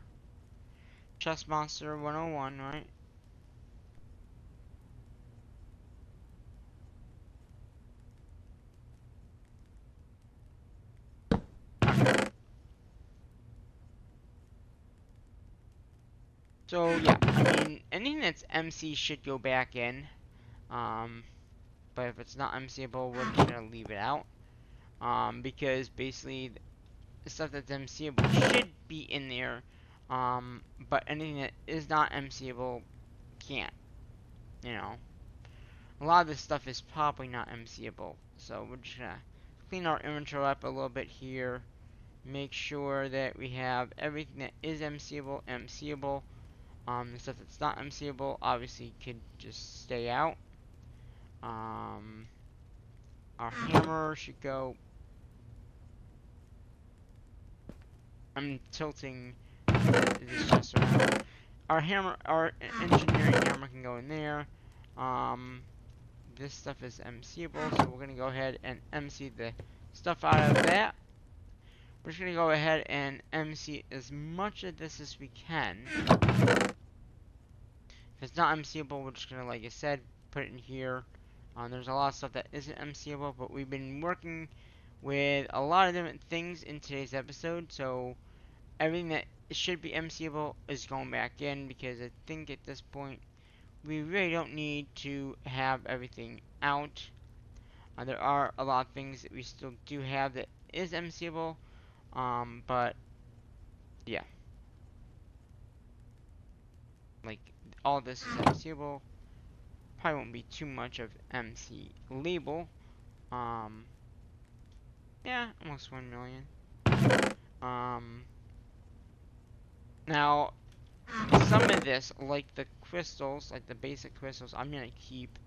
Speaker 1: Chest Monster 101, right? So, yeah, I mean, anything that's MC should go back in. But if it's not MCable, we're just gonna leave it out. Because basically, the stuff that's MCable should be in there. But anything that is not MCable can't. You know, a lot of this stuff is probably not MCable. So we're just gonna clean our inventory up a little bit here. Make sure that we have everything that is MCable, MCable. The stuff that's not MCable obviously could just stay out. Our hammer should go. I'm tilting this chest around. Our engineering hammer can go in there. This stuff is MCable, so we're gonna go ahead and MC the stuff out of that. We're just gonna go ahead and MC as much of this as we can. If it's not MCable, we're just gonna, like I said, put it in here. There's a lot of stuff that isn't MCable, but we've been working with a lot of different things in today's episode, so everything that should be MCable is going back in, because I think at this point we really don't need to have everything out. There are a lot of things that we still do have that is MCable, but yeah, like all this is MCable. Probably won't be too much of MC label. Um, yeah, almost 1 million. Now, some of this, like the crystals, like the basic crystals, I'm gonna keep.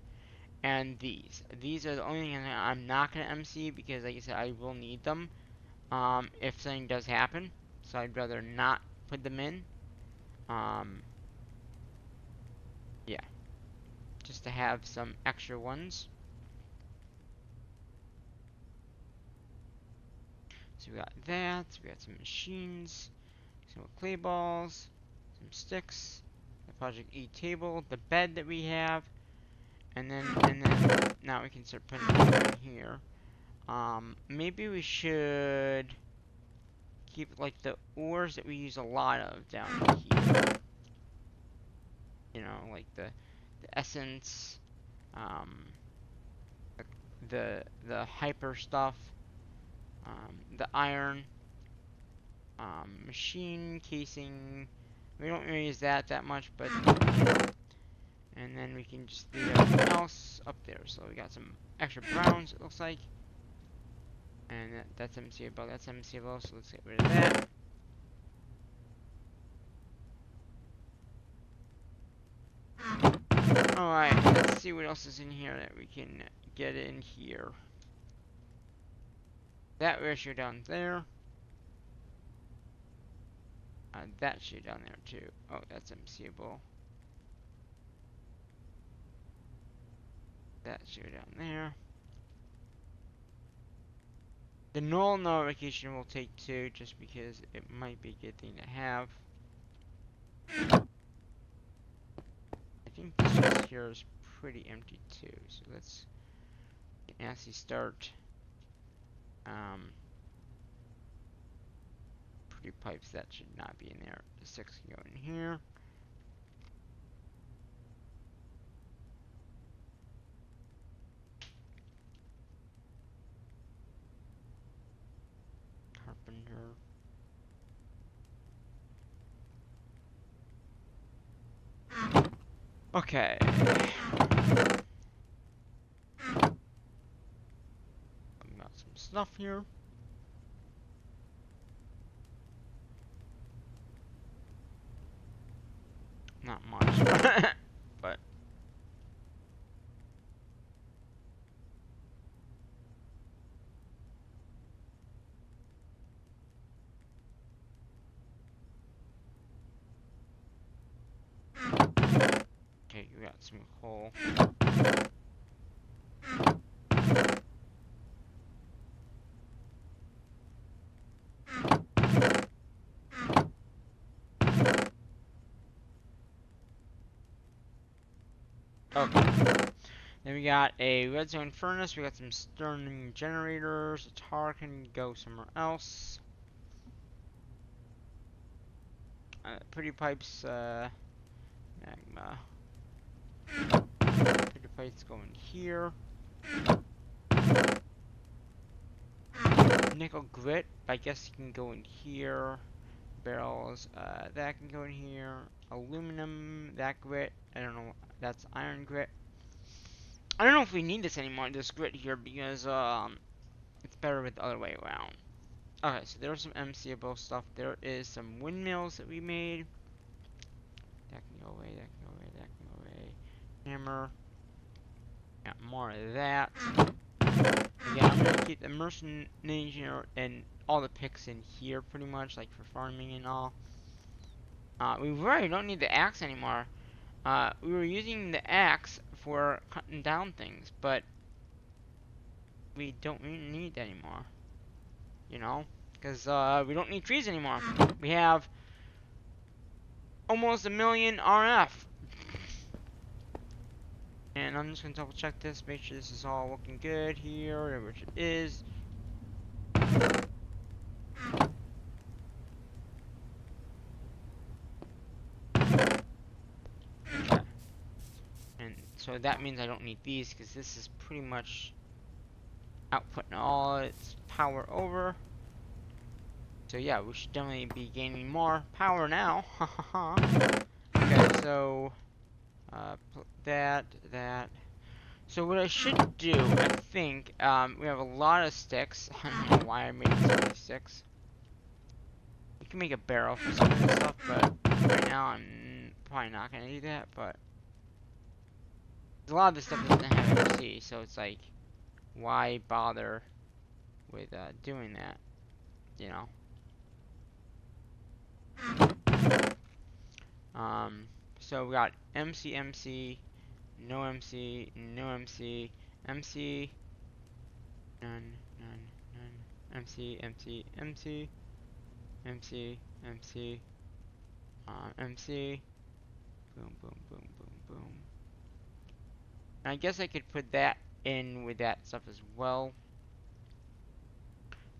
Speaker 1: And these are the only thing that I'm not gonna MC, because like I said, I will need them if something does happen. So I'd rather not put them in. Yeah, just to have some extra ones. So we got that. We got some machines, some clay balls, some sticks, the Project E table, the bed that we have, and then now we can start putting it in here. Maybe we should keep like the ores that we use a lot of down here. You know, like the essence, the hyper stuff, the iron, machine casing. We don't really use that much, but and then we can just leave everything else up there. So we got some extra browns, it looks like, and that's MCable. That's MCable. So let's get rid of that. Alright, let's see what else is in here that we can get in here. That ratio down there. That shit down there too. Oh, that's MCable. That shit down there. The null notification will take 2 just because it might be a good thing to have. I think this chest here is pretty empty too, so let's actually start pretty pipes. That should not be in there. The 6 can go in here. Carpenter. Okay. I've got some stuff here. Not much, but okay, you got some coal. Okay. Then we got a redstone furnace. We got some Stirling generators. The tar can go somewhere else. Pretty pipes, magma. Pretty pipes go in here. Nickel grit, I guess you can go in here. Barrels, that can go in here. Aluminum, that grit. I don't know. That's iron grit. I don't know if we need this anymore, this grit here, because it's better with the other way around. Okay, so there's some MCable stuff. There is some windmills that we made. That can go away, that can go away, that can go away. Hammer. Got more of that. Again, I'm gonna keep the merchant engineer and all the picks in here pretty much, like for farming and all. We really don't need the axe anymore. We were using the axe for cutting down things, but we don't really need that anymore. You know? Because we don't need trees anymore. We have almost 1 million RF. And I'm just going to double check this, make sure this is all looking good here, which it is. Okay. And so that means I don't need these, because this is pretty much outputting all its power over. So yeah, we should definitely be gaining more power now. Okay, so that. So what I should do, I think, we have a lot of sticks. I don't know why I made so many sticks. You can make a barrel for some of this stuff, but right now I'm probably not gonna do that. But a lot of this stuff doesn't have MC, so it's like, why bother with doing that? You know. So we got MC, no MC, no MC, MC, none, MC, MC, MC, MC, MC, MC, boom, boom, boom, boom, boom. And I guess I could put that in with that stuff as well.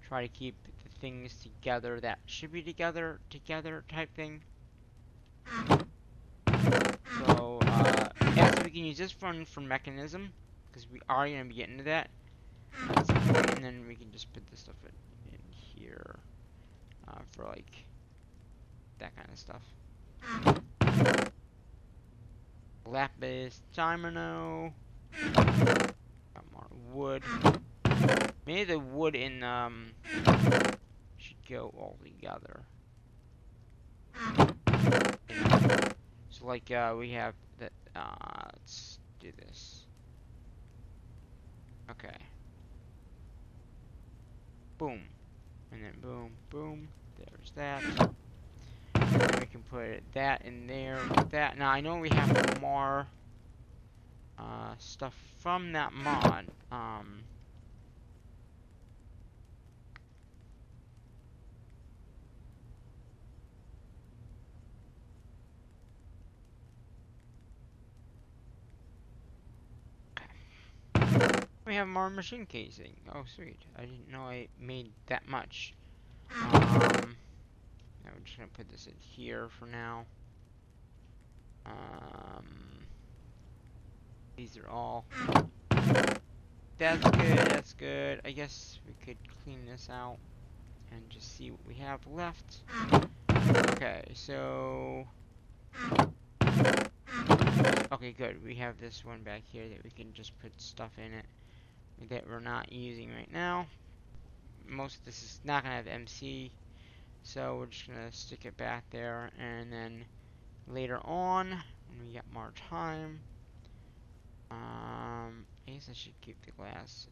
Speaker 1: Try to keep the things together that should be together type thing. So, as we we can use this one for mechanism, because we are going to be getting to that. And then we can just put this stuff in here for like that kind of stuff. Lapis Diamond. Got more wood. Maybe the wood in should go all together. So like we have that. Let's do this. Okay. Boom, and then boom, boom. There's that. And then we can put that in there with that. Now I know we have more stuff from that mod. We have more machine casing. Oh, sweet. I didn't know I made that much. I'm just gonna put this in here for now. These are all. That's good, that's good. I guess we could clean this out and just see what we have left. Okay, so... Okay, good. We have this one back here that we can just put stuff in it that we're not using right now. Most of this is not going to have MC, so we're just going to stick it back there, and then later on, when we get more time, I guess I should keep the glass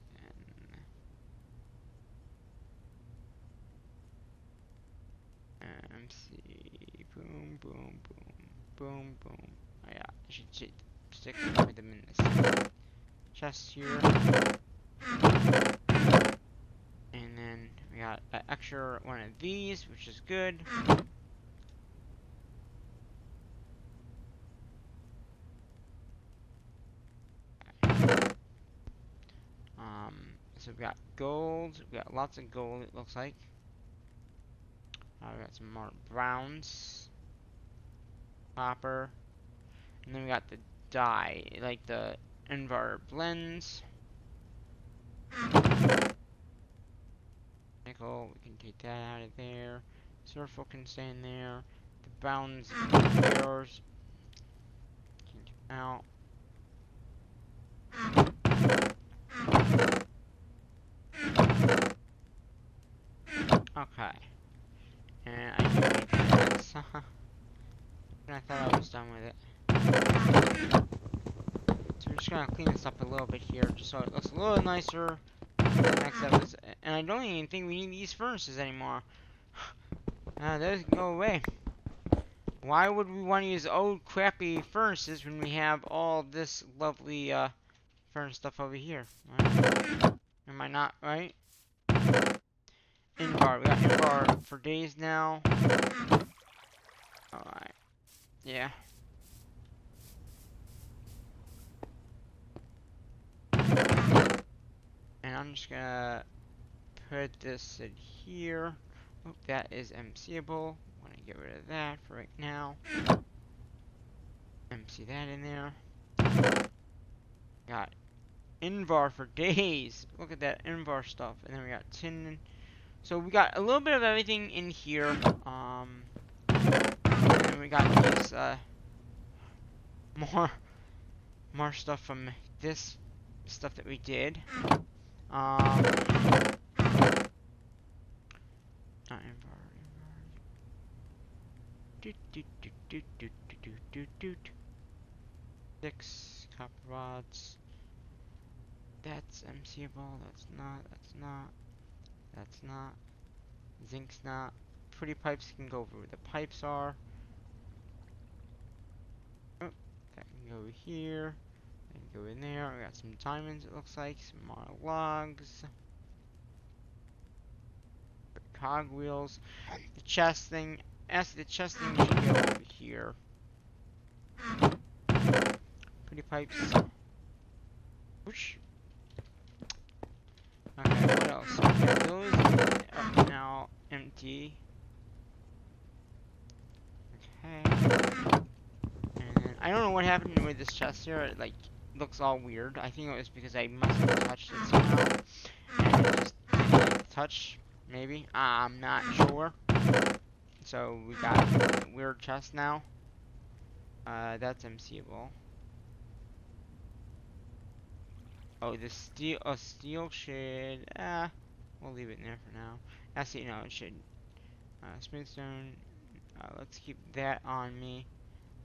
Speaker 1: and MC, boom, boom, boom, boom, boom. Oh yeah, I should stick with them in this chest here. And then we got an extra one of these, which is good. So we got gold. We got lots of gold, it looks like. We got some more browns, copper, and then we got the dye, like the Invar blends. Nickel, we can take that out of there. Surfel can stay in there. The browns, yours, can come out. Okay. And I can make that. And I thought I was done with it. So we're just gonna clean this up a little bit here, just so it looks a little nicer. Next episode. And I don't even think we need these furnaces anymore. Those can go away. Why would we want to use old crappy furnaces when we have all this lovely furnace stuff over here? Right? Am I not right? Invar. We got Invar for days now. Alright. Yeah. And I'm just gonna put this in here. Oh, that is MCable. I'm gonna get rid of that for right now. MC that in there. Got Invar for days. Look at that Invar stuff. And then we got tin. So we got a little bit of everything in here. And then we got these more stuff from this stuff that we did. Not Invar. Six copper rods. That's MCable. That's not. That's not. That's not. Zinc's not. Pretty pipes can go over where the pipes are. Oh, that can go here. That can go in there. We got some diamonds, it looks like. Some more logs. Cogwheels. The chest thing. Actually, the chest thing should go over here. Pretty pipes. Whoosh. Okay, what else? Okay, those are now empty. Okay. And then I don't know what happened with this chest here. It, like, looks all weird. I think it was because I must have touched it somehow. And it just didn't like to touch, maybe. I'm not sure. So we got a weird chest now. That's MCable. Oh, the steel should, we'll leave it in there for now. Actually, no, it should, smooth stone, let's keep that on me.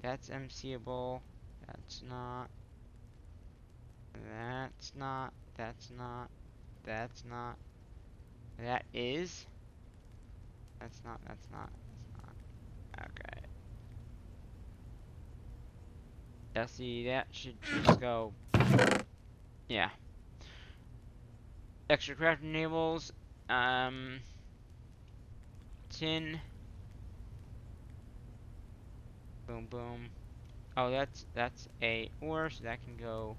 Speaker 1: That's MCable. That's not. That's not. That's not. That's not. That is. That's not. That's not. That's not. Okay. Yeah, see, that should just go. Yeah. Extra craft enables. Tin. Boom, boom. Oh, that's a ore, so that can go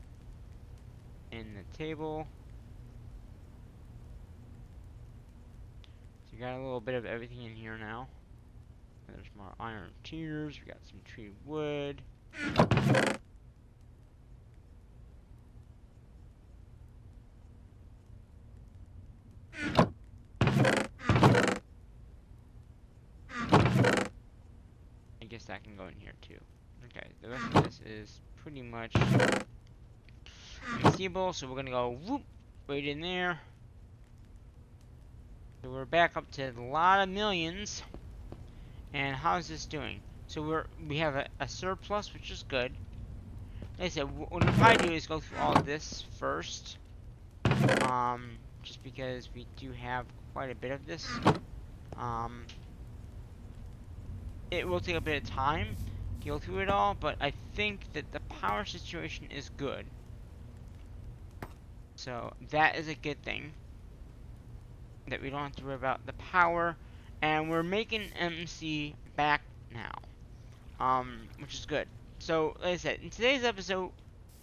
Speaker 1: in the table. So you got a little bit of everything in here now. There's more iron tiers. We got some tree wood. I guess that can go in here too. Okay, the rest of this is pretty much unseeable, so we're gonna go whoop right in there. So we're back up to a lot of millions. And how's this doing? So we have a surplus, which is good. Like I said, what we'll probably do is go through all of this first. Just because we do have quite a bit of this. It will take a bit of time to go through it all, but I think that the power situation is good. So that is a good thing. That we don't have to worry about the power. And we're making MC back now. Which is good. So, like I said, in today's episode,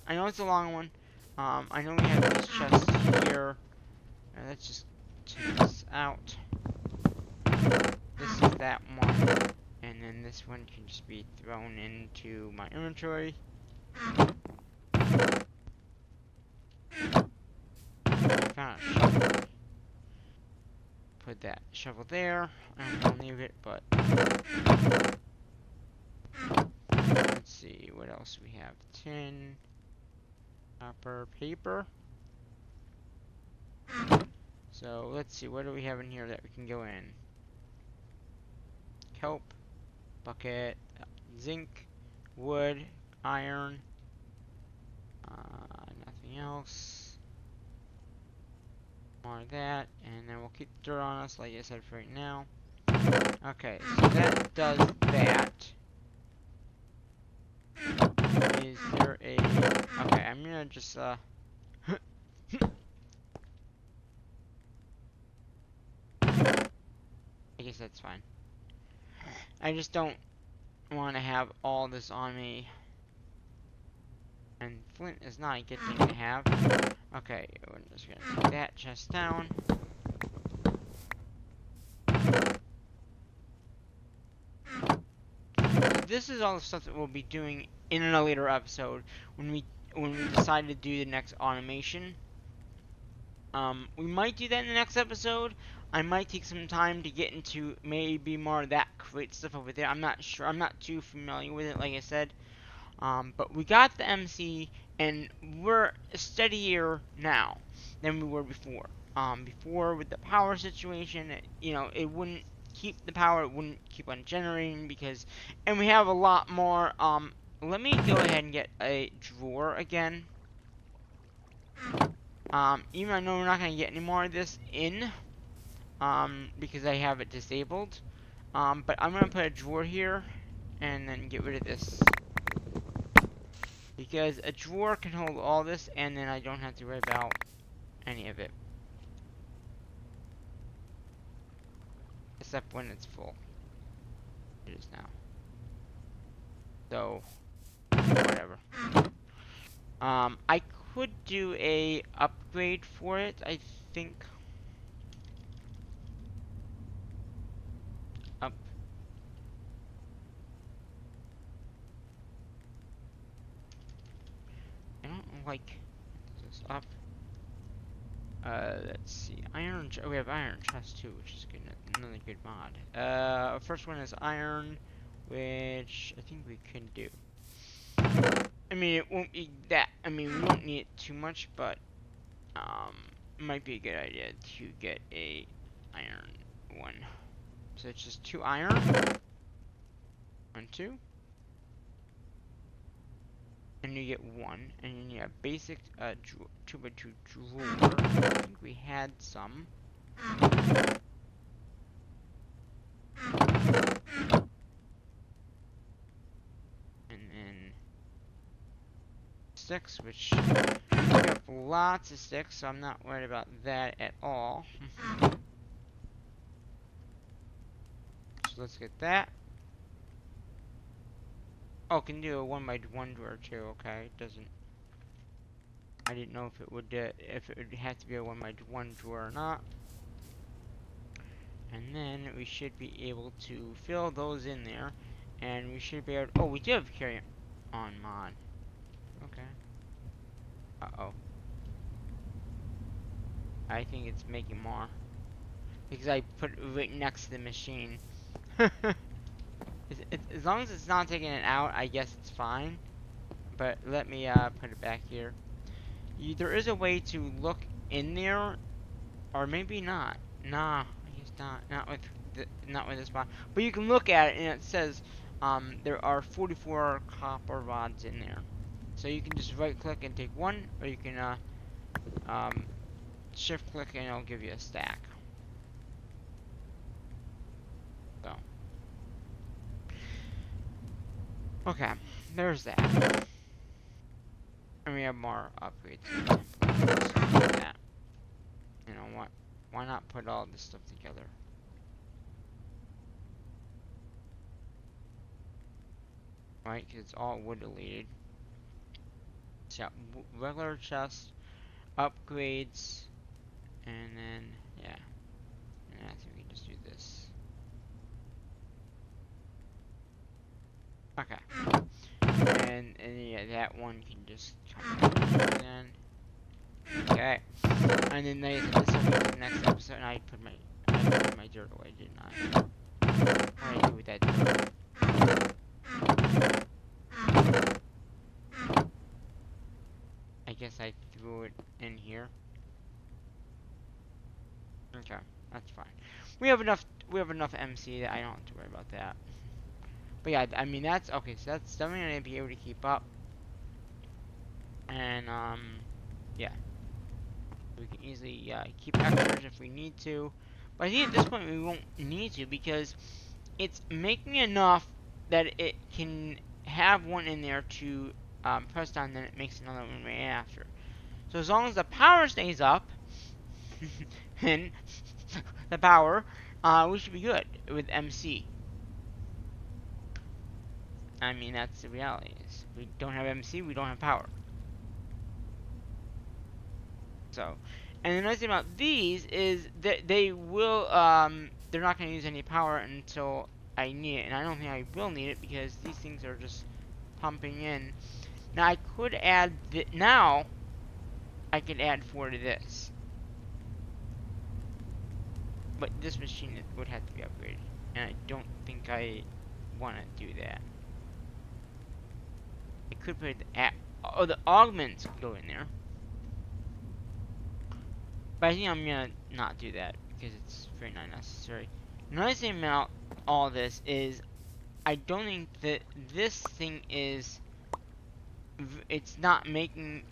Speaker 1: I know it's a long one. I know we have these chests here. Let's just take this out. This is that one. And then this one can just be thrown into my inventory. Found a shovel. Put that shovel there. I'm gonna leave it, but let's see what else we have. Tin, copper, paper. So let's see, what do we have in here that we can go in? Kelp, bucket, zinc, wood, iron, nothing else. More of that, and then we'll keep dirt on us, like I said, for right now. Okay, so that does that. Is there a... Okay, I'm gonna just, I guess that's fine. I just don't want to have all this on me. And flint is not a good thing to have. Okay, we're just gonna take that chest down. This is all the stuff that we'll be doing in a later episode when we decide to do the next automation. We might do that in the next episode. I might take some time to get into maybe more of that crate stuff over there. I'm not sure. I'm not too familiar with it, like I said. But we got the MC, and we're steadier now than we were before. Before with the power situation, it wouldn't keep the power, it wouldn't keep on generating and we have a lot more. Let me go ahead and get a drawer again. Even I know we're not gonna get any more of this in, because I have it disabled. But I'm gonna put a drawer here, and then get rid of this. Because a drawer can hold all this, and then I don't have to worry about any of it. Except when it's full. It is now. So, whatever. I could do a upgrade for it, I think. like this up. Let's see. We have iron chest too, which is good. Another good mod. First one is iron, which I think we can do. I mean, it won't be that. I mean, we won't need it too much, but it might be a good idea to get a iron one. So it's just 2 iron. 1, 2. And you get 1, and then you have basic 2x2 drawer. I think we had some. And then sticks, which we have lots of sticks, so I'm not worried about that at all. So let's get that. Oh, can do a 1x1 drawer too. Okay, it doesn't. I didn't know if it would have to be a 1x1 drawer or not. And then we should be able to fill those in there, and we should be able. Oh, we do have carry on mod. Okay. Uh-oh. I think it's making more because I put it right next to the machine. As long as it's not taking it out, I guess it's fine. But let me put it back here. There is a way to look in there, or maybe not. Nah, I guess not. Not with this box. But you can look at it, and it says there are 44 copper rods in there. So you can just right-click and take one, or you can shift-click and it'll give you a stack. So. Okay, there's that. And we have more upgrades. Let's do that. You know what? Why not put all this stuff together? Right, because it's all wood deleted. So, regular chest, upgrades, and then, yeah. And I think we can just do this. Okay. And yeah, that one can just come in. Okay. And then this will be the next episode, and I put my dirt away, didn't I? What do I do with that dirt? I guess I threw it in here. Okay, that's fine. We have enough MC that I don't have to worry about that. But yeah, I mean that's okay, so that's definitely gonna be able to keep up. And yeah. We can easily keep extras if we need to. But I think at this point we won't need to because it's making enough that it can have one in there to press down, then it makes another one right after. So as long as the power stays up, and the power, we should be good with MC. I mean, that's the reality. Is we don't have MC, we don't have power. So, and the nice thing about these is that they will, they're not going to use any power until I need it. And I don't think I will need it because these things are just pumping in. Now, I could add, now, I could add 4 to this. But this machine would have to be upgraded. And I don't think I want to do that. I could put the augments go in there. But I think I'm gonna not do that because it's very not necessary. Another thing about all this is I don't think that this thing is it's not making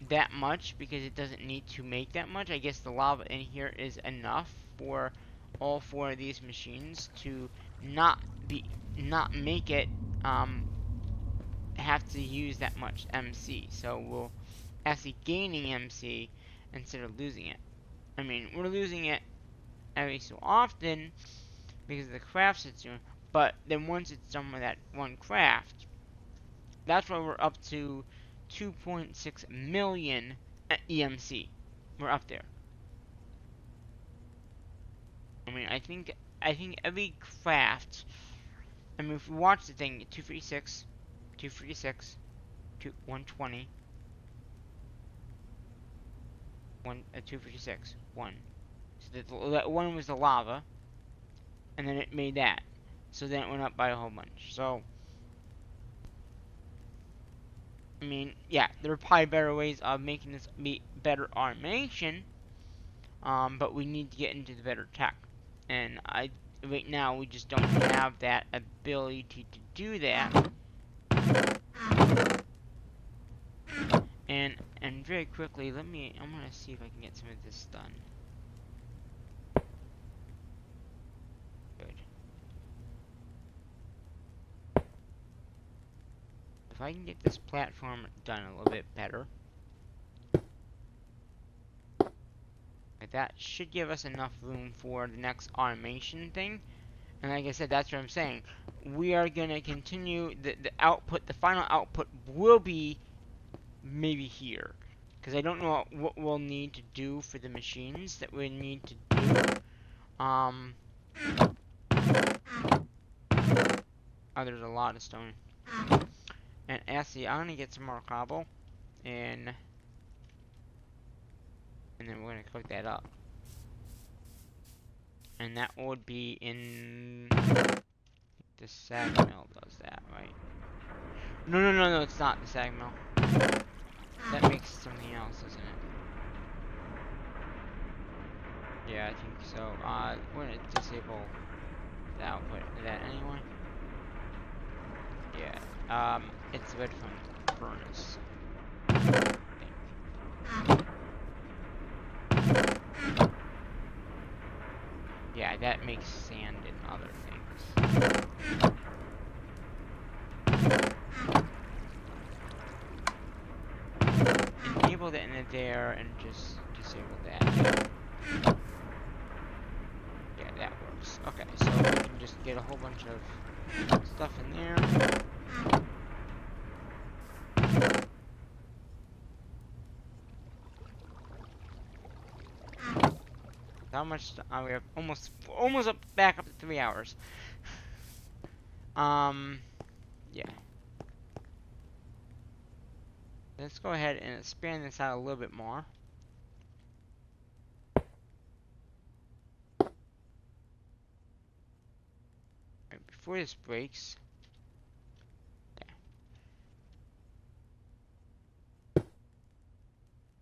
Speaker 1: that much because it doesn't need to make that much. I guess the lava in here is enough for all 4 of these machines to not make it have to use that much MC. So we'll actually gaining MC instead of losing it. I mean, we're losing it every so often because of the crafts it's doing, but then once it's done with that one craft, that's why we're up to 2.6 million EMC. We're up there. I mean, I think every craft, I mean, if we watch the thing, 256, 120, 256. 1. So that 1 was the lava, and then it made that. So then it went up by a whole bunch. So, I mean, yeah, there are probably better ways of making this be better automation, but we need to get into the better tech. And right now, we just don't have that ability to do that. And very quickly, I'm gonna see if I can get some of this done. Good. If I can get this platform done a little bit better, that should give us enough room for the next automation thing. And like I said, that's what I'm saying. We are gonna continue the output. The final output will be maybe here, because I don't know what we'll need to do for the machines that we need to do. Oh, there's a lot of stone. And actually, I'm gonna get some more cobble, and then we're gonna cook that up. And that would be in the sag mill does that, right? No, it's not the sag mill. That makes something else, isn't it? Yeah, I think so. We're gonna disable the output of that anyway. Yeah, it's red from furnace. Yeah, that makes sand and other things. Enable that in there and just disable that. Yeah, that works. Okay, so we can just get a whole bunch of stuff in there. How much? We have almost up back up to 3 hours. Yeah. Let's go ahead and expand this out a little bit more. Right, before this breaks. Yeah.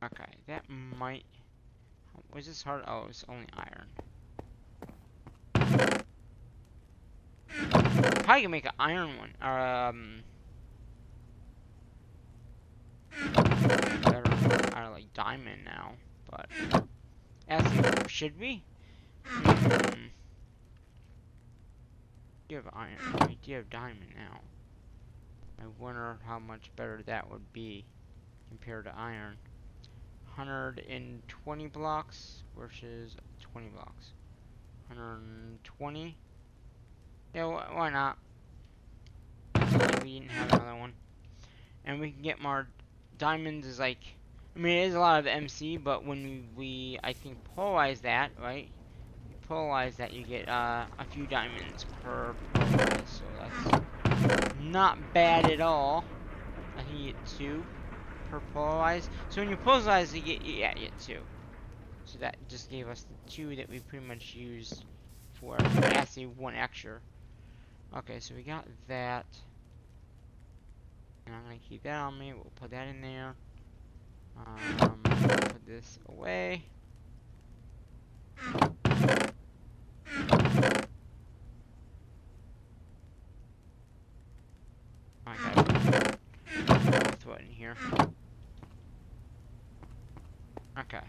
Speaker 1: Okay, that might. Was this hard? Oh, it's only iron. Probably can make an iron one. Better out of like diamond now, but actually, should we? You have iron. We do have diamond now. I wonder how much better that would be compared to iron. 120 blocks versus 20 blocks. 120. Yeah, why not? We didn't have another one. And we can get more diamonds is like, I mean, it is a lot of MC, but when we I think polarize that, right? Polarize that, you get a few diamonds per polarize, so that's not bad at all. I think you get 2 per polarize. So when you polarize, you get 2. So that just gave us the 2 that we pretty much used for actually 1 extra. Okay, so we got that. And I'm gonna keep that on me. We'll put that in there. Put this away. Okay. We'll throw it in here. Okay.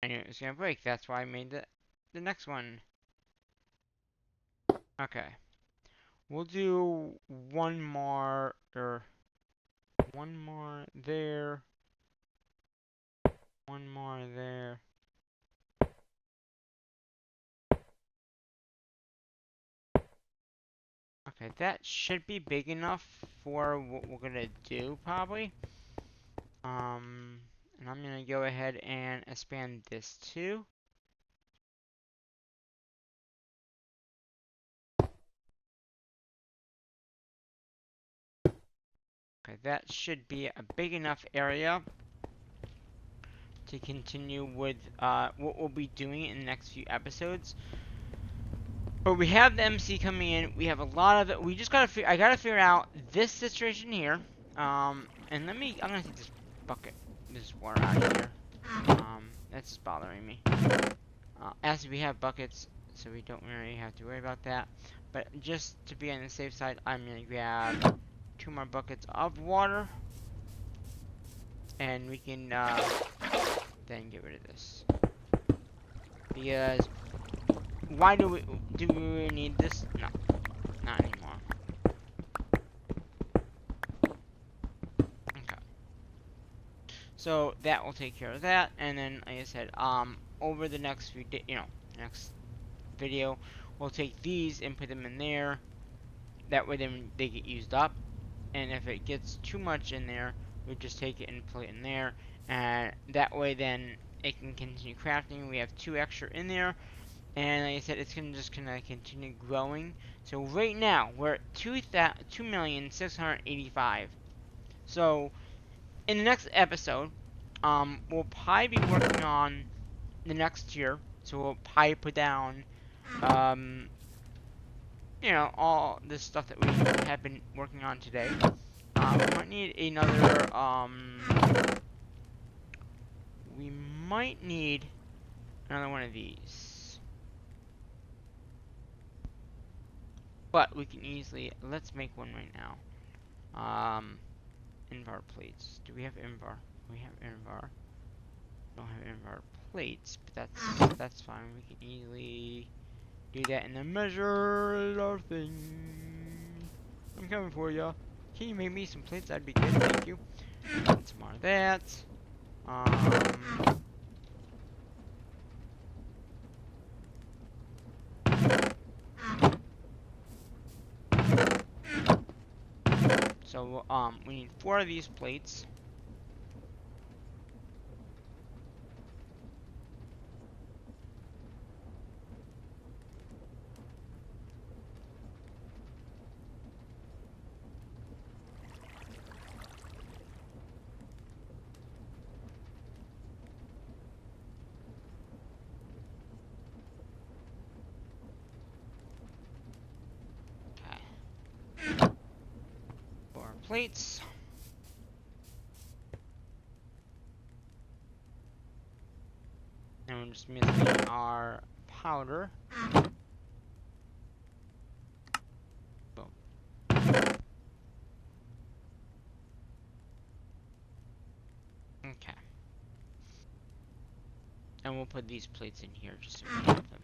Speaker 1: I knew it was gonna break. That's why I made the next one. Okay. We'll do one more, or one more there. One more there. Okay, that should be big enough for what we're gonna do, probably. And I'm gonna go ahead and expand this too. Okay, that should be a big enough area to continue with what we'll be doing in the next few episodes. But we have the MC coming in. We have a lot of it. We just gotta. I gotta figure out this situation here. And let me. I'm gonna take this bucket, this water out of here. That's bothering me. As we have buckets, so we don't really have to worry about that. But just to be on the safe side, I'm gonna grab 2 more buckets of water, and we can then get rid of this. Because why do we really need this? No, not anymore. Okay. So that will take care of that, and then like I said, over the next few next video, we'll take these and put them in there. That way, then they get used up, and if it gets too much in there, we just take it and put it in there, and that way, then it can continue crafting. We have 2 extra in there. And like I said, it's just gonna continue growing. So right now we're at 2,685,000. So in the next episode, we'll probably be working on the next tier. So we'll probably put down, all this stuff that we have been working on today. We might need another, we might need another one of these. But we can easily, let's make one right now. Invar plates. Do we have Invar? We have Invar. Don't have Invar plates, but that's fine. We can easily do that in the measure thing. I'm coming for ya. Can you make me some plates? That'd be good. Thank you. And some more of that. So, we need 4 of these plates. Okay. 4 plates. And we're just missing our powder. Boom. Okay. And we'll put these plates in here just so we have them.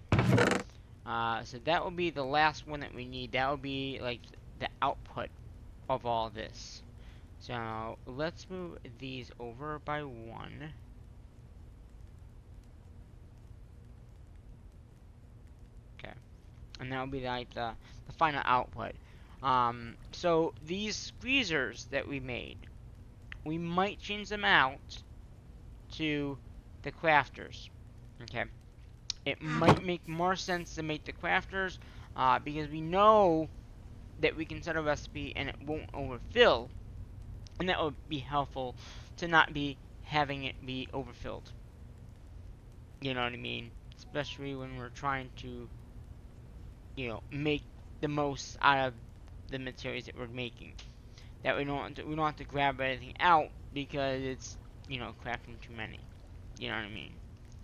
Speaker 1: So that will be the last one that we need. That will be like the output of all this. So let's move these over by 1. Okay. And that will be like the final output. So these squeezers that we made, we might change them out to the crafters. Okay. It might make more sense to make the crafters, because we know that we can set a recipe and it won't overfill, and that would be helpful to not be having it be overfilled. You know what I mean? Especially when we're trying to, make the most out of the materials that we're making. That we don't have to grab anything out because it's, crafting too many. You know what I mean?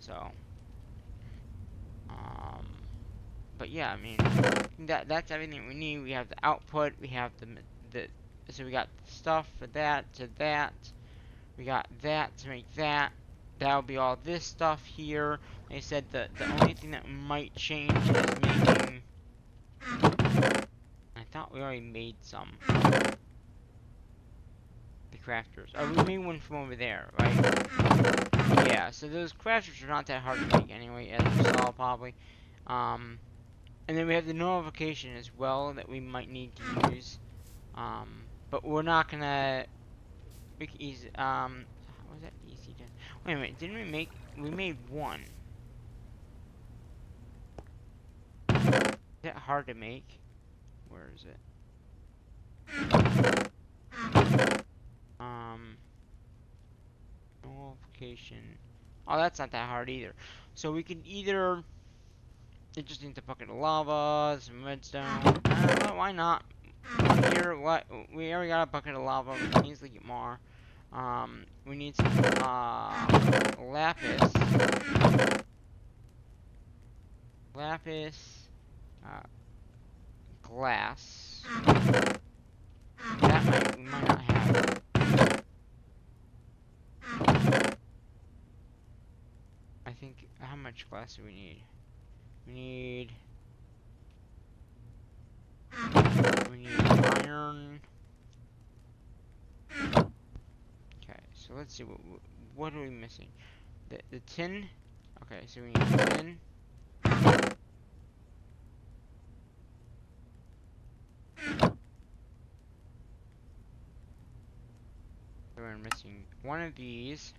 Speaker 1: So, but yeah, I mean, that's everything we need. We have the output, we have so we got stuff for that to that. We got that to make that. That'll be all this stuff here. Like I said, the only thing that might change is making. I thought we already made some. The crafters. Oh, we made one from over there, right? Yeah, so those crafters are not that hard to make anyway, as you saw probably. And then we have the notification as well that we might need to use. But we're not gonna make it easy. How was that easy to? Wait a minute, didn't we make? We made one. Is that hard to make? Where is it? Nullification. Oh, that's not that hard either. So we can either, it just needs a bucket of lava, some redstone. Why not? Here, what? We already got a bucket of lava. We can easily get more. We need some lapis. Lapis. Glass. That we might not have. I think, how much glass do we need? We need iron. Okay, so let's see, what are we missing? The tin? Okay, so we need tin. So we're missing one of these.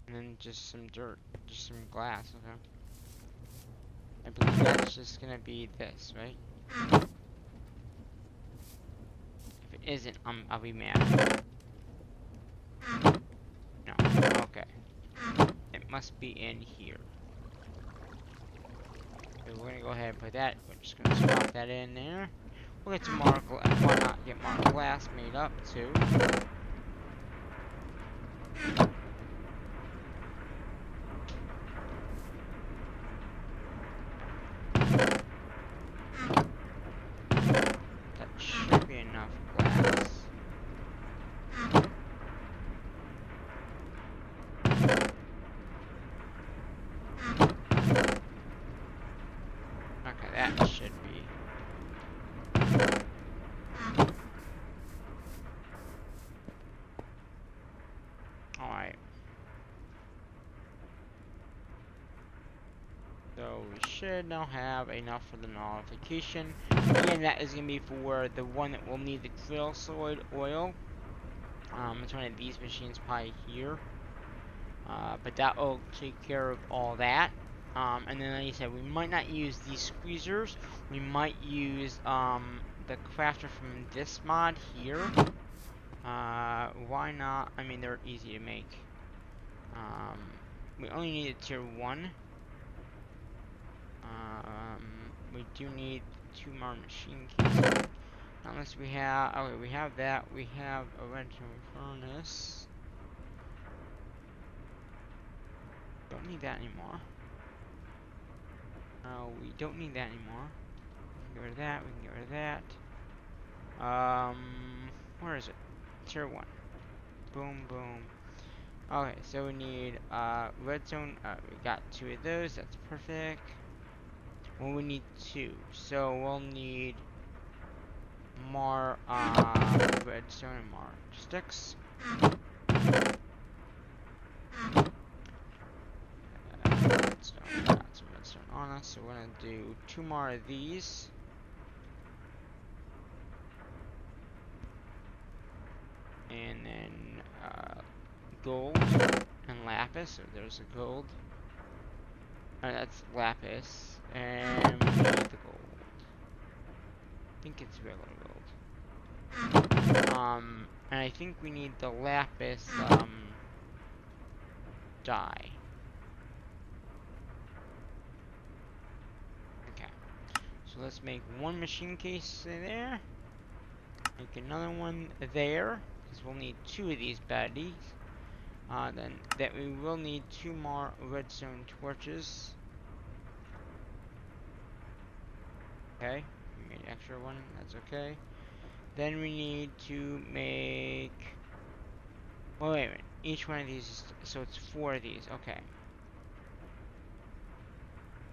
Speaker 1: And then just some dirt, just some glass, okay? I believe that's just gonna be this, right? If it isn't, I'll be mad. No, okay. It must be in here. So we're gonna go ahead and put that, we're just gonna swap that in there. We'll get some more glass, why not get more glass made up too? That should be enough glass. Okay, that should be. Alright. So we should now have enough for the nullification. Again, that is going to be for the one that will need the creosote oil. It's one of these machines probably here. But that will take care of all that. And then like I said, we might not use these squeezers. We might use the crafter from this mod here. Why not? I mean, they're easy to make. We only need a tier 1. We do need 2 more machine keys. Unless we have, okay, we have that. We have a redstone furnace. Don't need that anymore. We don't need that anymore. We can get rid of that. We can get rid of that. Where is it? Tier 1. Boom, boom. Okay, so we need redstone. We got 2 of those. That's perfect. Well, we need 2, so we'll need more redstone and more sticks. Redstone. Got some redstone on us, so we're gonna do 2 more of these. And then gold and lapis. So there's the gold. That's lapis, and we need the gold. I think it's regular gold. And I think we need the lapis dye. Okay. So let's make 1 machine case there. Make another one there, because we'll need 2 of these baddies. Then that we will need 2 more redstone torches. Okay, we made an extra one, that's okay. Then we need to make, well, wait a minute, each one of these is, so it's 4 of these, okay.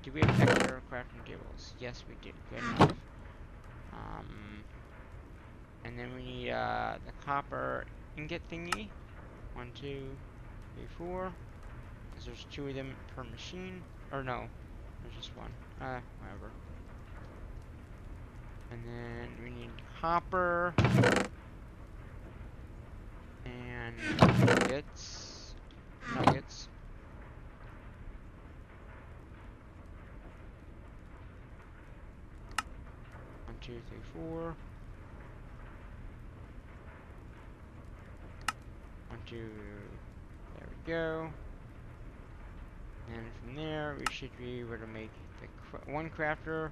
Speaker 1: Do we have extra crafting tables? Yes, we do, good enough. And then we need the copper ingot thingy. 1, 2, 3, 4. Because there's 2 of them per machine. Or no, there's just 1. Whatever. And then we need copper. And nuggets. Nuggets. 1, 2, 3, 4. do... There we go. And from there, we should be able to make the one crafter.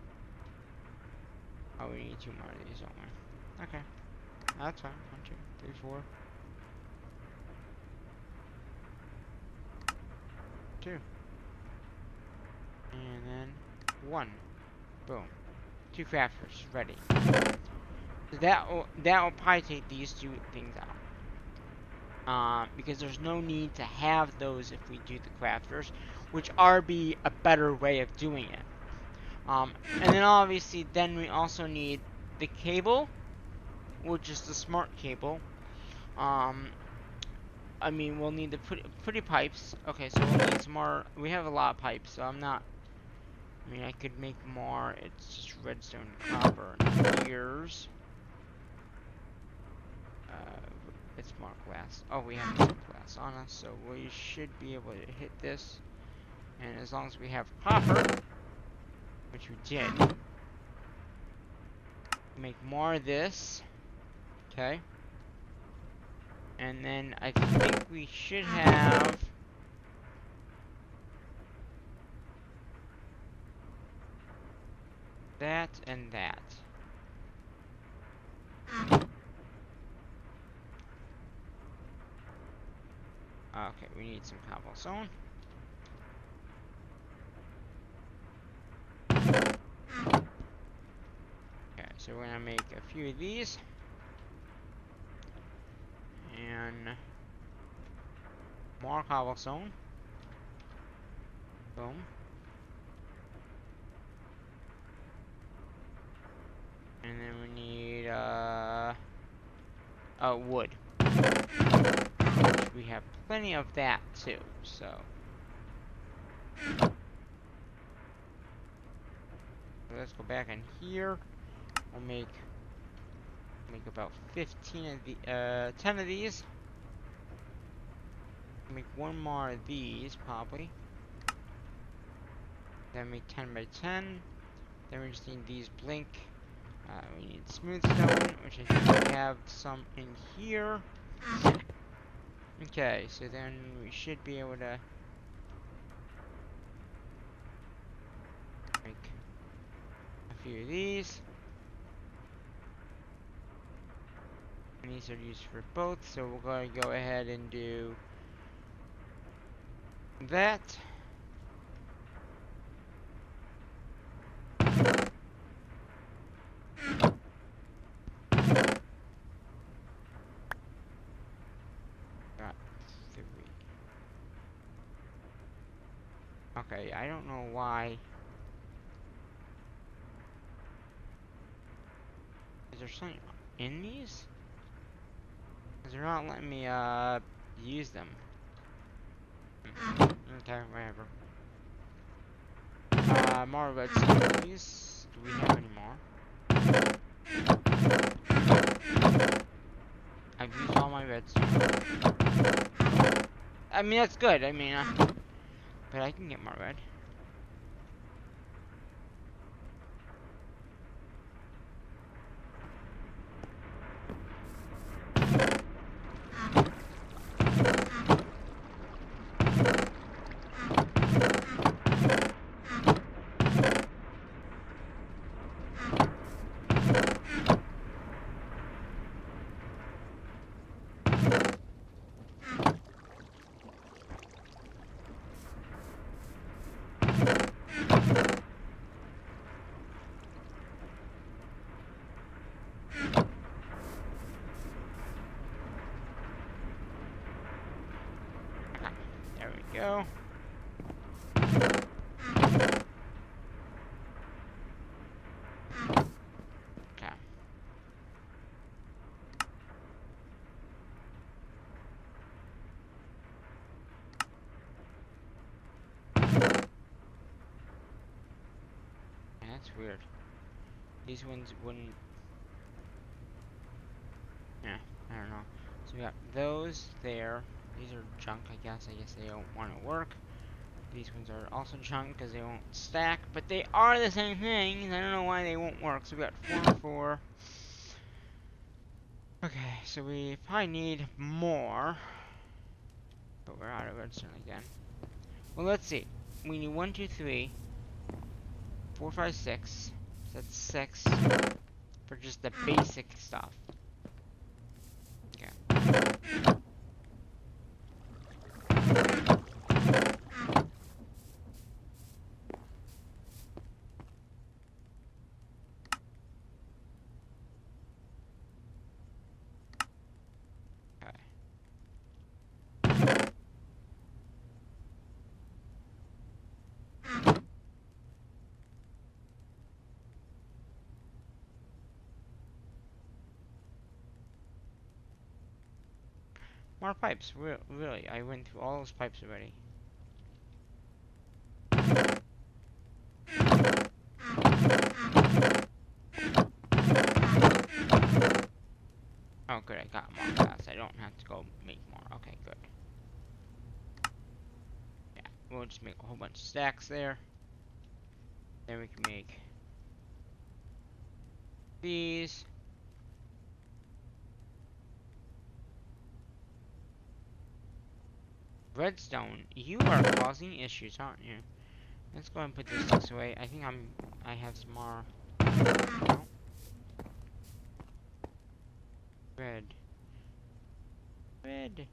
Speaker 1: Oh, we need 2 more of these, don't we? Okay. That's fine. 1, 2, 3, 4. 2. And then 1. Boom. 2 crafters ready. So that will probably take these 2 things out. Because there's no need to have those if we do the crafters, which are be a better way of doing it. And then obviously then we also need the cable, which is the smart cable. I mean, we'll need the pretty pipes. Okay, so we'll need some more. We have a lot of pipes, so I'm not. I mean, I could make more. It's just redstone, copper, and gears. It's smart glass. Oh, we have some glass on us, so we should be able to hit this. And as long as we have copper, which we did, make more of this. Okay. And then I think we should have that and that. Okay, we need some cobblestone. Okay, so we're gonna make a few of these. And more cobblestone. Boom. And then we need wood. We have plenty of that too, so let's go back in here. We'll make about 15 of the 10 of these. Make 1 more of these probably. Then make 10 by 10. Then we just need these blink. We need smooth stone, which I think we have some in here. Okay, so then we should be able to make a few of these. And these are used for both, so we're going to go ahead and do that. Got 3. Okay, I don't know why. Is there something in these? Because they're not letting me use them. Okay, whatever. More redstone, please. Do we have any more? I've used all my redstone. I mean, that's good. I mean, but I can get more red. Go. Okay. That's weird. These ones wouldn't. Yeah, I don't know. So we got those there. These are junk, I guess. I guess they don't want to work. These ones are also junk because they won't stack, but they are the same thing. I don't know why they won't work. So we got 4 and 4. Okay, so we probably need more. But we're out of redstone again. Well, let's see. We need 1, 2, 3, 4, 5, 6. So that's 6 for just the basic stuff. Okay. More pipes, really. I went through all those pipes already. Oh, good, I got more glass. I don't have to go make more. Okay, good. Yeah, we'll just make a whole bunch of stacks there. Then we can make these. Redstone, you are causing issues, aren't you? Let's go and put this sticks away. I think I have some more. No. Red. Red.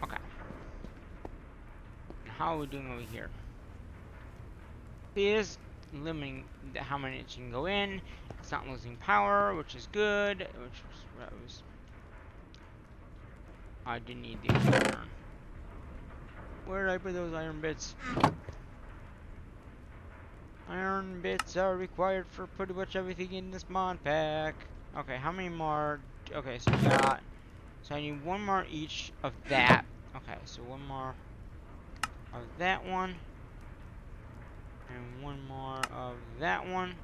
Speaker 1: Okay. How are we doing over here? It is limiting how many it can go in. It's not losing power, which is good. Which was what I was. I didn't need the iron. Where did I put those iron bits? Iron bits are required for pretty much everything in this mod pack. Okay, how many more? Okay, so we got. So I need one more each of that. Okay, so one more of that one. And one more of that one.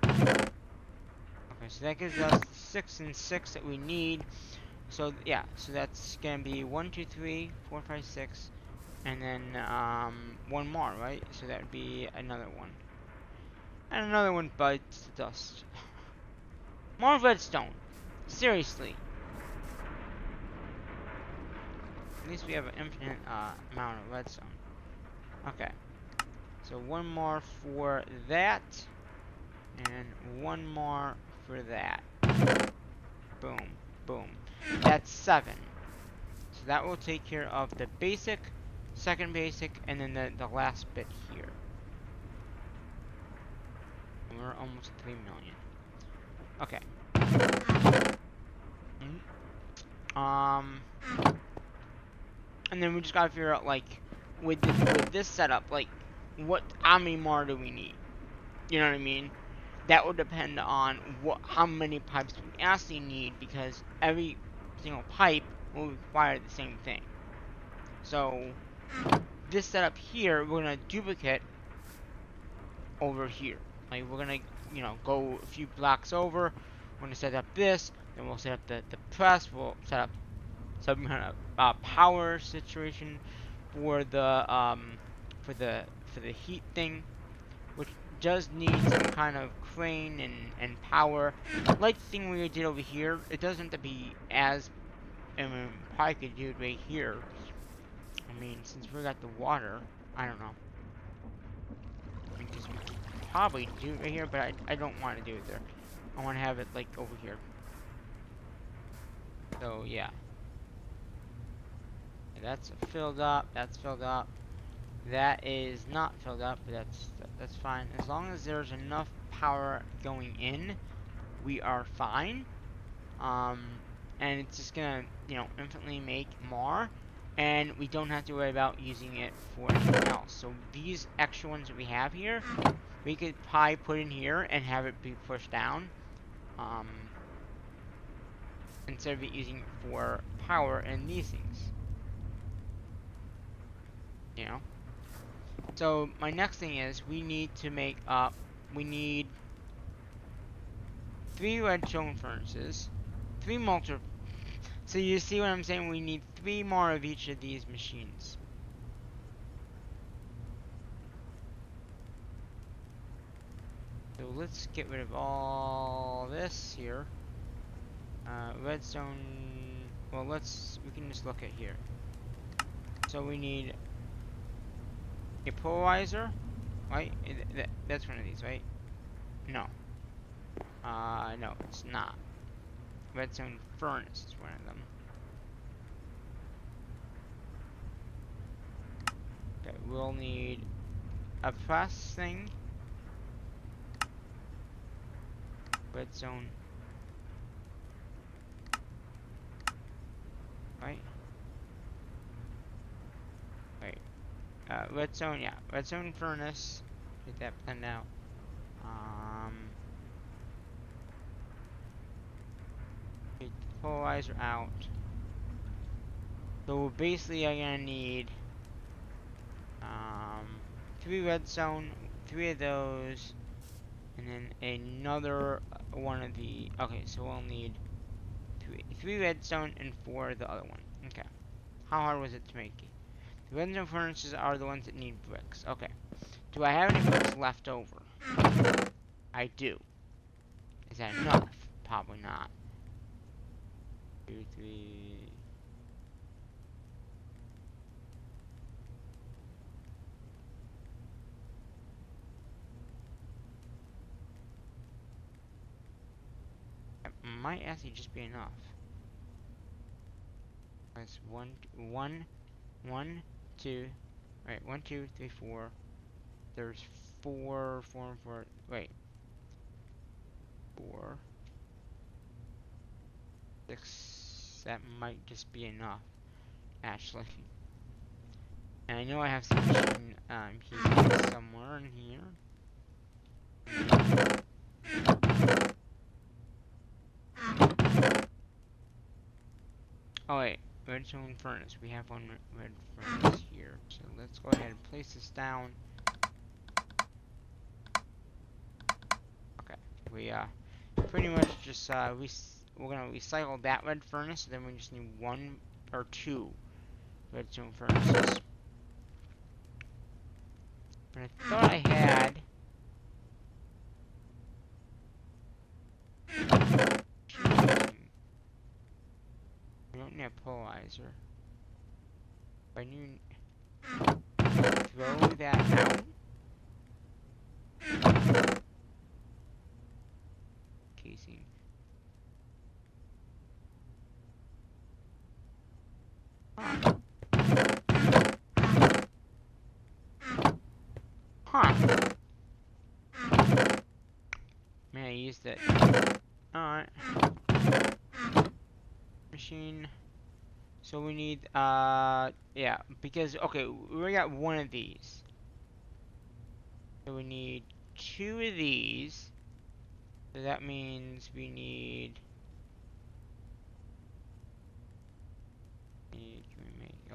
Speaker 1: Okay, so that gives us 6 and 6 that we need. So yeah, so that's gonna be 1, 2, 3, 4, 5, 6, and then one more, right? So that would be another one, and another one bites the dust. More redstone. Seriously. At least we have an infinite amount of redstone. Okay. So one more for that, and one more for that. Boom, boom. That's 7. So that will take care of the basic, second basic, and then the last bit here. And we're almost 3 million. Okay. And then we just gotta figure out, like, with this setup, like, how many more do we need? You know what I mean? That will depend on how many pipes we actually need, because every single pipe will require the same thing. So this setup here, we're gonna duplicate over here. Like, we're gonna, go a few blocks over. We're gonna set up this, then we'll set up the press. We'll set up some kind of power situation for the heat thing, which does need some kind of crane and power. Like the thing we did over here, it doesn't have to be as, probably could do it right here. I mean, since we got the water, I don't know. I mean, just probably do it right here, but I don't want to do it there. I want to have it, like, over here. So, yeah. That's filled up, that's filled up. That is not filled up, but that's fine. As long as there's enough power going in, we are fine. And it's just gonna, infinitely make more, and we don't have to worry about using it for anything else. So these extra ones that we have here, we could probably put in here and have it be pushed down, instead of it using it for power and these things. So my next thing is we need to make up. We need 3 redstone furnaces, 3 multi. So you see what I'm saying? We need 3 more of each of these machines. So let's get rid of all this here. Redstone. Well, we can just look at here. So we need a polarizer, right? That's one of these, right? No. No, it's not. Redstone furnace is one of them. Okay, we'll need a press thing. Redstone. Right? Wait. Redstone, yeah. Redstone furnace. Get that planned out. Get the polarizer out. So basically I'm gonna need 3 redstone, 3 of those, and then another one of the. Okay, so we'll need 3 redstone and 4 of the other one. Okay. How hard was it to make it? The redstone furnaces are the ones that need bricks. Okay. Do I have any bricks left over? I do. Is that enough? Probably not. 2, 3. That might actually just be enough. That's 1, 2. Right, 1, 2, 3, 4. There's 4, 4, and 4. Wait. 4. 6. That might just be enough, actually. And I know I have some machine pieces somewhere in here. Oh wait, redstone furnace. We have one red furnace here. So let's go ahead and place this down. Okay, we pretty much just we're gonna recycle that red furnace. Then we just need 1 or 2 redstone furnaces. But I thought I had. We don't need a polarizer. But I need throw that out. Casing. Huh. Man, I used it. Alright. Machine. So we need, yeah, because, okay, we got 1 of these. So we need 2 of these. So that means we need,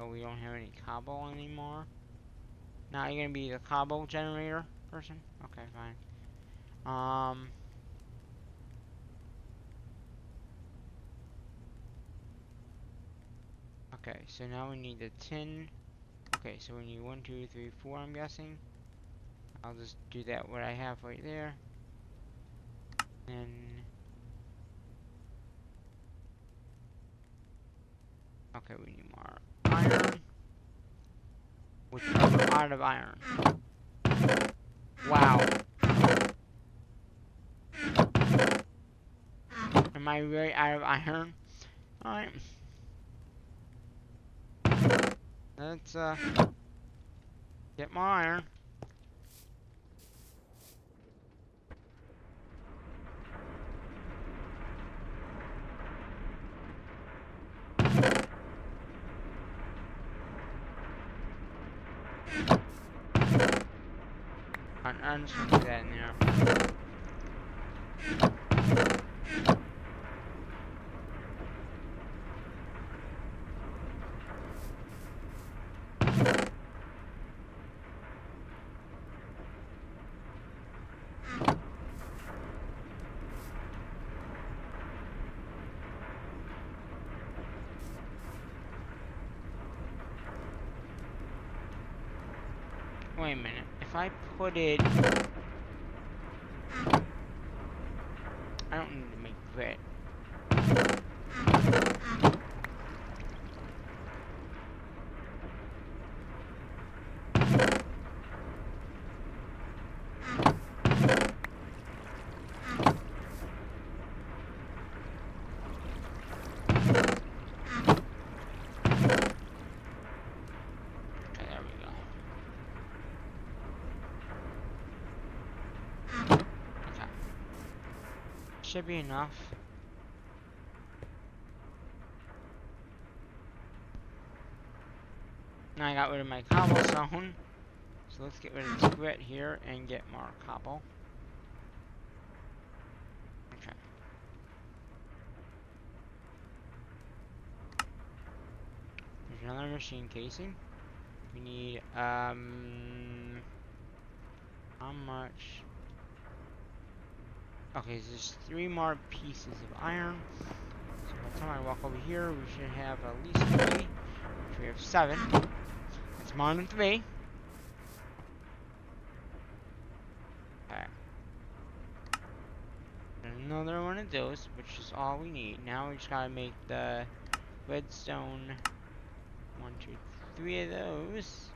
Speaker 1: oh, we don't have any cobble anymore. Now you're gonna be the cobble generator person? Okay, fine. Okay, so now we need the tin. Okay, so we need 1, 2, 3, 4, I'm guessing. I'll just do that what I have right there. And okay, we need more iron. Which we're out of iron. Wow. Am I really out of iron? Alright. Let's get more iron. I'm just gonna put that in there. Wait a minute. If I put it... I don't need to make grit. Okay, there we go. Okay. Should be enough. Now I got rid of my cobblestone. So let's get rid of this grit here and get more cobble. Okay. There's another machine casing. We need, how much? Okay, so there's 3 more pieces of iron. So by the time I walk over here, we should have at least 3. Which we have 7. That's more than 3. Okay. Another one of those, which is all we need. Now we just gotta make the redstone 1, 2, 3 of those.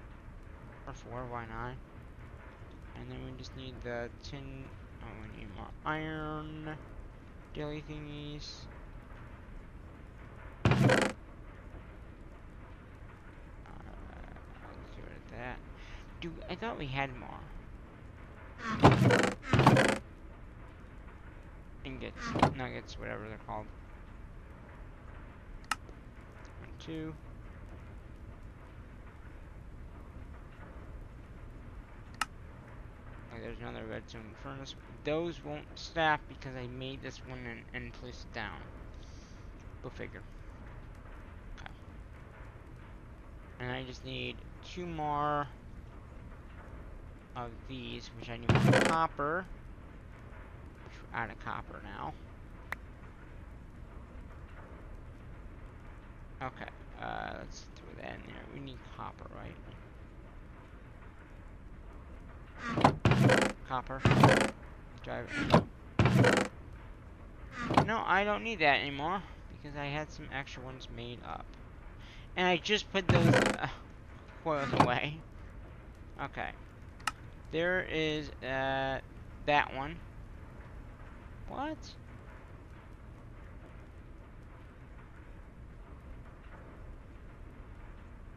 Speaker 1: Or 4, why not? And then we just need the tin. Oh, we need more iron. Daily thingies. Let's get rid of that. I thought we had more. Ingots, nuggets, whatever they're called. 1, 2. Okay, there's another redstone furnace. Those won't stack because I made this one and placed it down. Go figure. Okay. And I just need 2 more of these, which I need more copper. Which we're out of copper now. Okay, let's throw that in there. We need copper, right? Copper. Drive it. No, I don't need that anymore because I had some extra ones made up. And I just put those coils away. Okay. There is that one. What?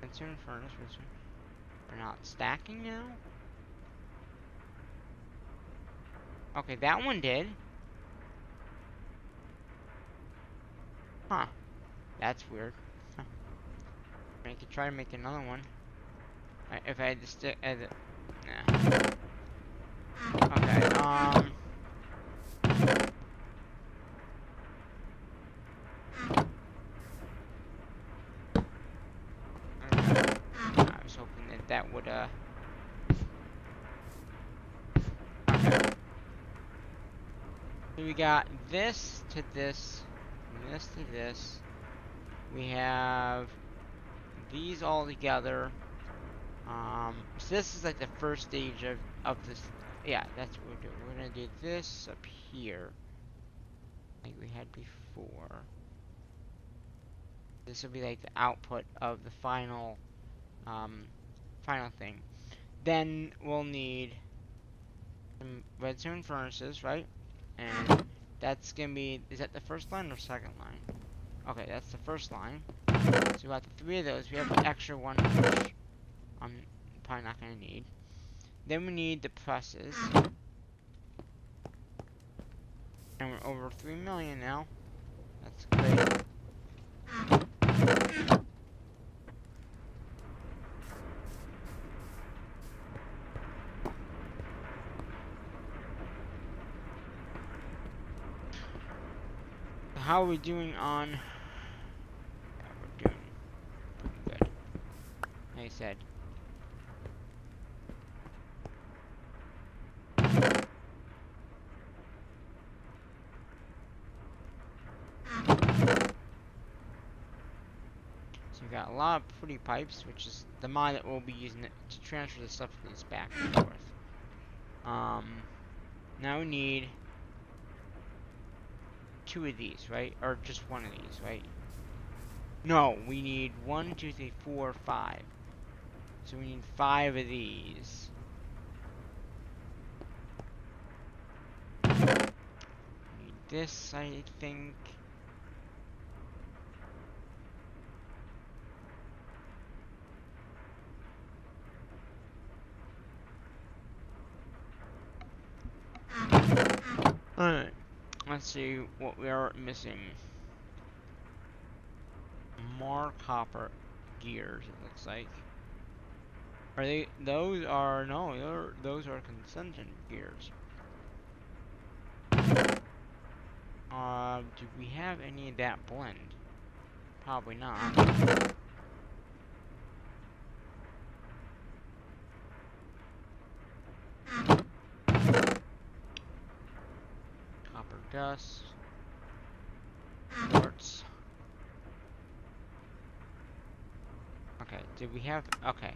Speaker 1: Concern furnace. We're not stacking now? Okay, that one did. Huh. That's weird. Huh. I could try to make another one. If I had to stick as it. Nah. Okay, okay. I was hoping that would, okay. So we got this to this, and this to this. We have these all together. So this is like the first stage of this. Yeah, that's what we're doing. We're gonna do this up here, like we had before. This will be like the output of the final, final thing. Then we'll need some redstone furnaces, right? And that's gonna be, is that the first line or second line? Okay, that's the first line. So we got the 3 of those. We have an extra one, which I'm probably not gonna need. Then we need the presses. And we're over 3 million now. That's great. how are we doing on... Yeah, we're doing pretty good. Like I said. So we got a lot of pretty pipes, which is the mod that we'll be using it to transfer the stuff from this back and forth. Now we need 2 of these, right? Or just 1 of these, right? No, we need 1, 2, 3, 4, 5. So we need 5 of these. We need this, I think. Alright, let's see what we are missing. More copper gears, it looks like. Are they, those are, no, those are consented gears. Do we have any of that blend? Probably not. Copper dust. Quartz. Okay, did we have, okay.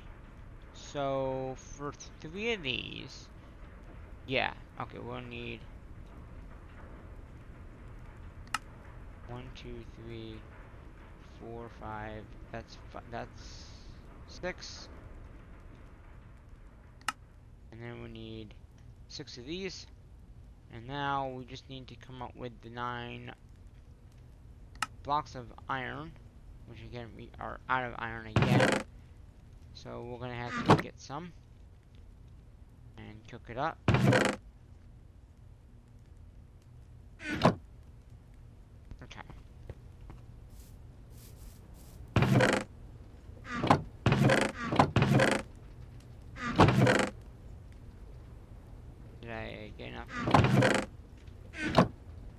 Speaker 1: So, for 3 of these, yeah, okay, we'll need 1, 2, 3, 4, 5, that's 6. And then we need 6 of these. And now we just need to come up with the 9 blocks of iron, which again, we are out of iron again. So we're gonna have to get some and cook it up. Okay. Did I get enough?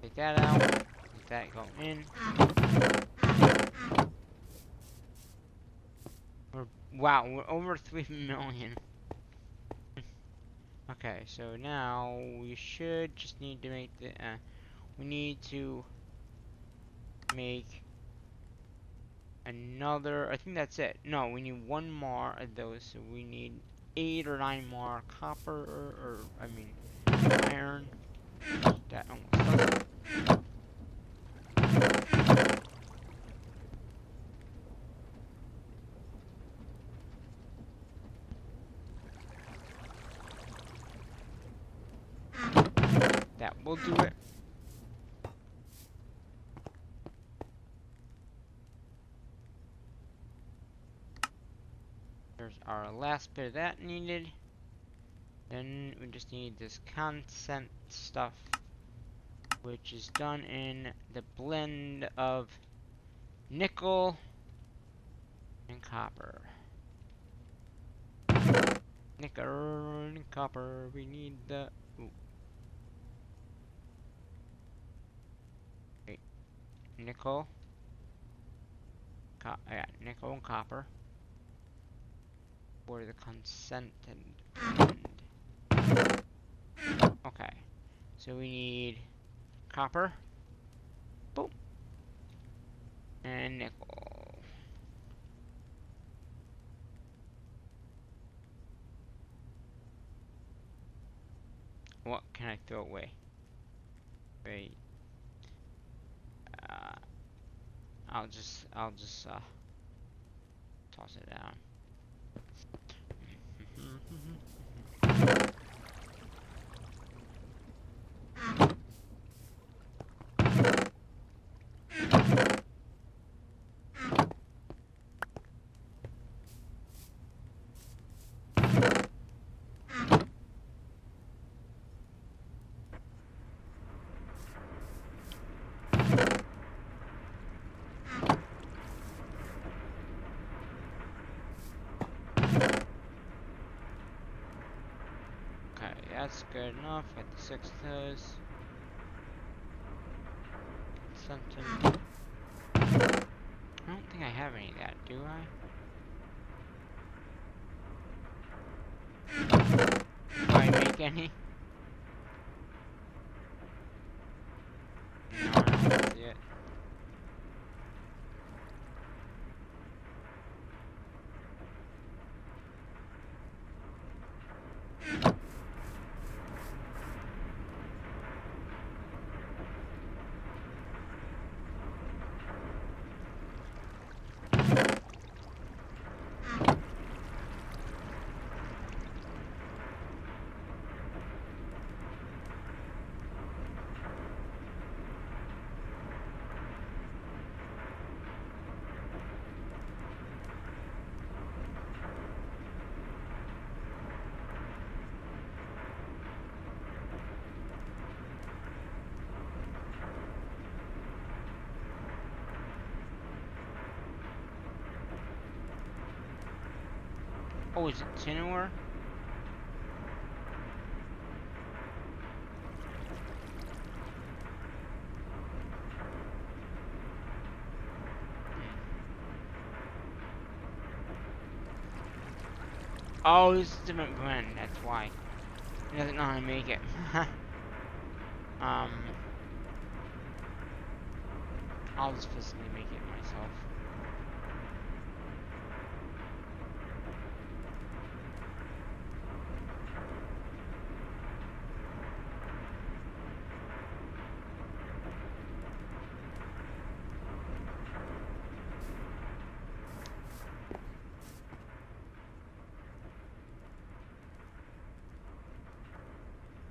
Speaker 1: Take that out. Let that go in. Wow, we're over 3 million. Okay, so now we should just need to make the, we need to make another, I think that's it. No, we need 1 more of those, so we need 8 or 9 more copper, or I mean, iron. That almost does it. That will do it. There's our last bit of that needed. Then we just need this consent stuff, which is done in the blend of nickel and copper. Nickel and copper, we need the... Ooh. Wait. Nickel. Yeah, nickel and copper. For the consent and... Okay. So we need copper. Boom. And nickel. What can I throw away? Wait. I'll just toss it down. That's good enough. Got the 6 of those. something. I don't think I have any of that, do I? Do I make any? No, I don't see it. Oh, is it tin ore? Oh, this is a different blend, that's why. He doesn't know how to make it. I'll just physically make it myself.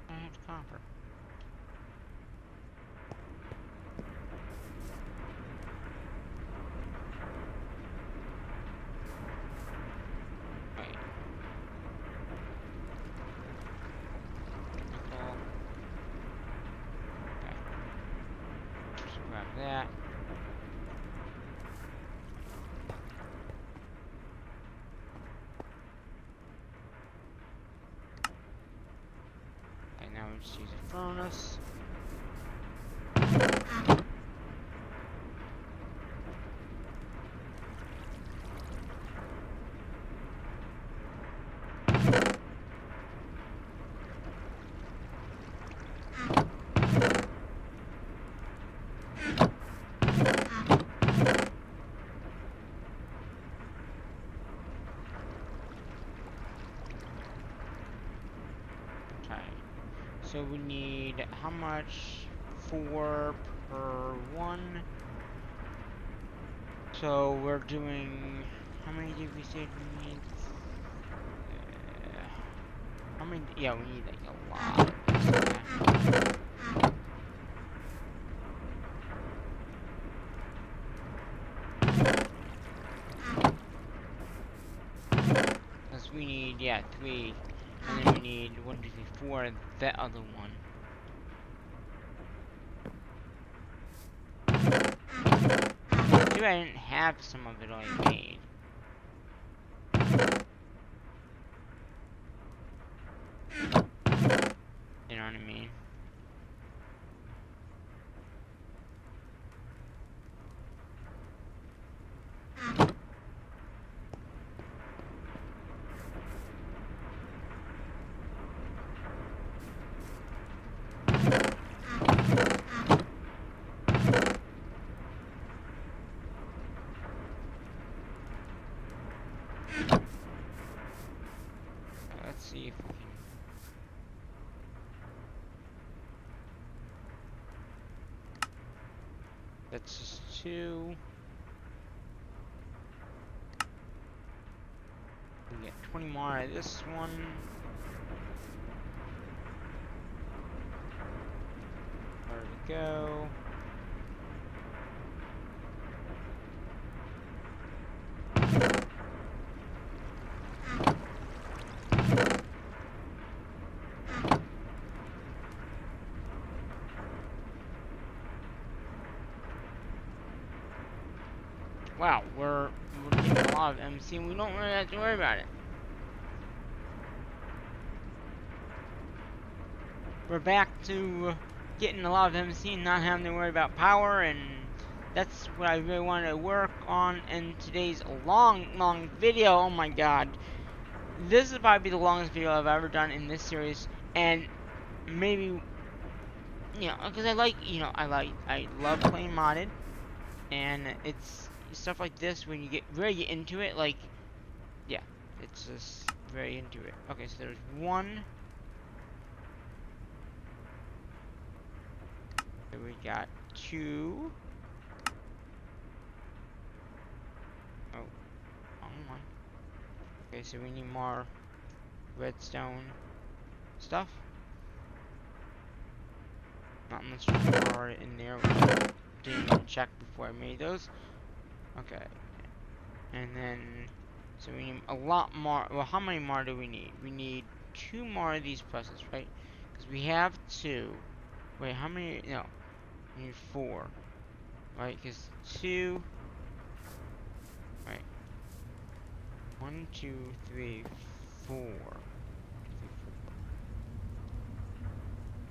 Speaker 1: I have copper. Wait. Nickel. Okay. Just grab that. Okay, now we just use a furnace. So we need how much? 4 per one. So we're doing. How many did we say we need? How many? Yeah, we need like a lot. Because we need, yeah, 3. And then we need 1, 2, 3, 4, that other one. Too bad I didn't have some of it already made. You know what I mean? Let's see if we can. That's just 2. We get 20 more out of this one. Where to go? Wow, we're getting a lot of MC and we don't really have to worry about it. We're back to getting a lot of MC and not having to worry about power, and that's what I really wanted to work on in today's long video. Oh my god. This is probably the longest video I've ever done in this series, and maybe, because I love playing modded, and it's stuff like this when you really get into it, like, yeah, it's just very into it. Okay, so there's one. Here we got two. Oh, wrong one. Okay, so we need more redstone stuff. Not unless there's more in there. Didn't even check before I made those. Okay. And then, so we need a lot more. Well, how many more do we need? We need 2 more of these presses, right? Because we have 2. Wait, how many? No, we need 4. Right? Because 2. Right. 1, 2, 3, 4.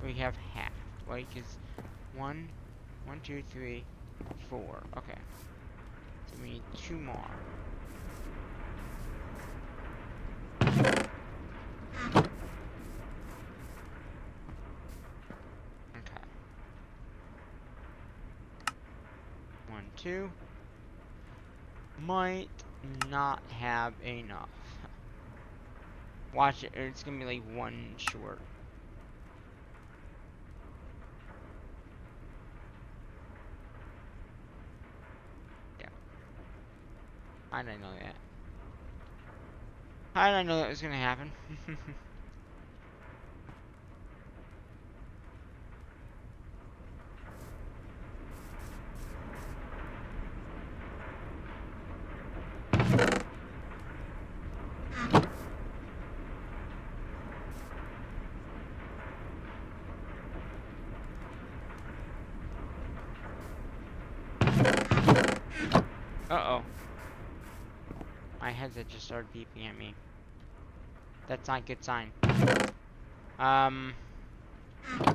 Speaker 1: We have half, right? Because 1, 2, 3, 4. Okay. So we need 2 more. Okay. 1, 2. Might not have enough. Watch it, it's gonna be like 1 short. Yeah. I didn't know that. I didn't know that was gonna happen. Uh-oh. My headset just started beeping at me. That's not a good sign. I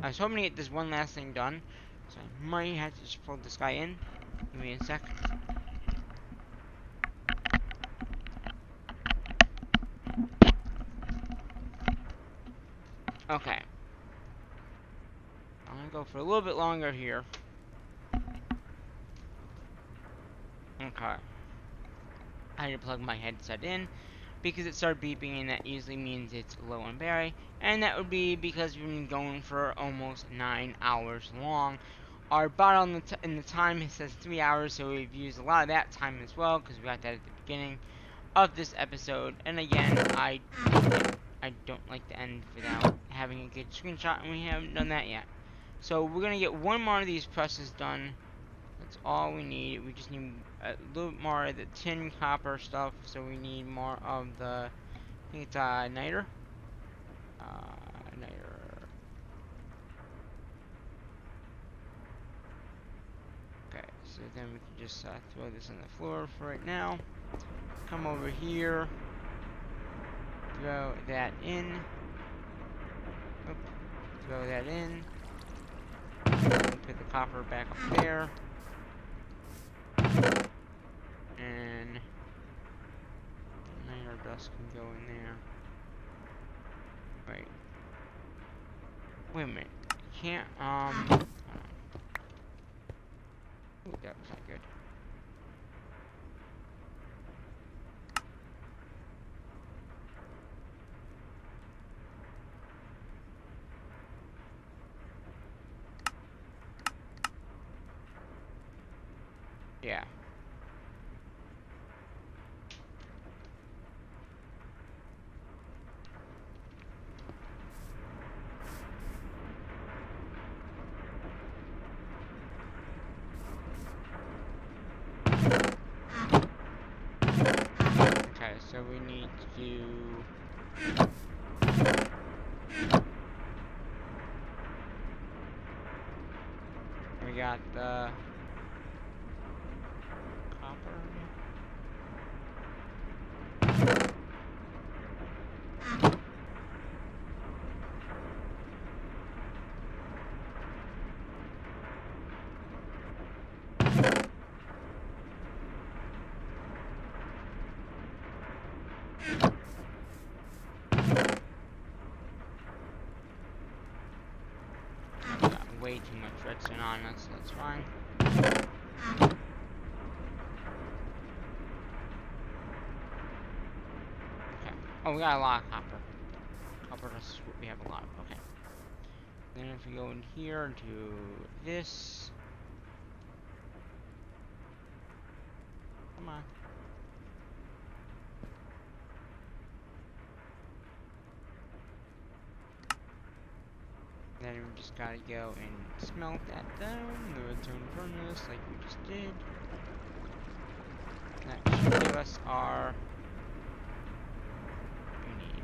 Speaker 1: was hoping to get this one last thing done, so I might have to just plug this guy in. Give me a sec. Okay. I'm gonna go for a little bit longer here. Okay. I had to plug my headset in because it started beeping, and that usually means it's low on battery, and that would be because we've been going for almost 9 hours long. Our bot in the time it says 3 hours, so we've used a lot of that time as well because we got that at the beginning of this episode. And again, I don't like to end without having a good screenshot, and we haven't done that yet. So we're gonna get 1 more of these presses done. That's all we need. We just need a little bit more of the tin copper stuff, so we need more of the, I think it's niter. Niter. Okay, so then we can just throw this on the floor for right now. Come over here. Throw that in. Oop, throw that in. Put the copper back up there. And niter dust can go in there. Right. Wait a minute. You can't, ooh, that was not good. Yeah. Okay, so we need to do... We got the copper. way too much redstone on us, so that's fine. Okay. Oh, we got a lot of copper. Copper is what we have a lot of. Okay. Then if we go in here into this. Come on. Then we just gotta go and smelt that down, the redstone furnace, like we just did. That should give us our we need.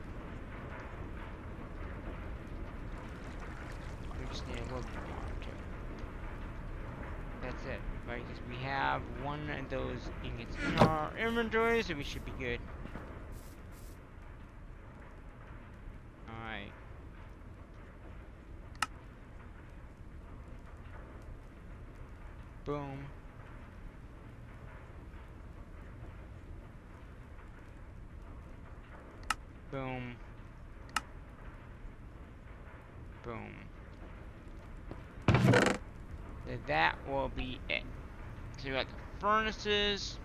Speaker 1: We just need a little bit more too. That's it, right? Because we have one of those ingots in our inventory, so we should be good. Alright. Boom. Boom. Boom. So that will be it. So we got the furnaces.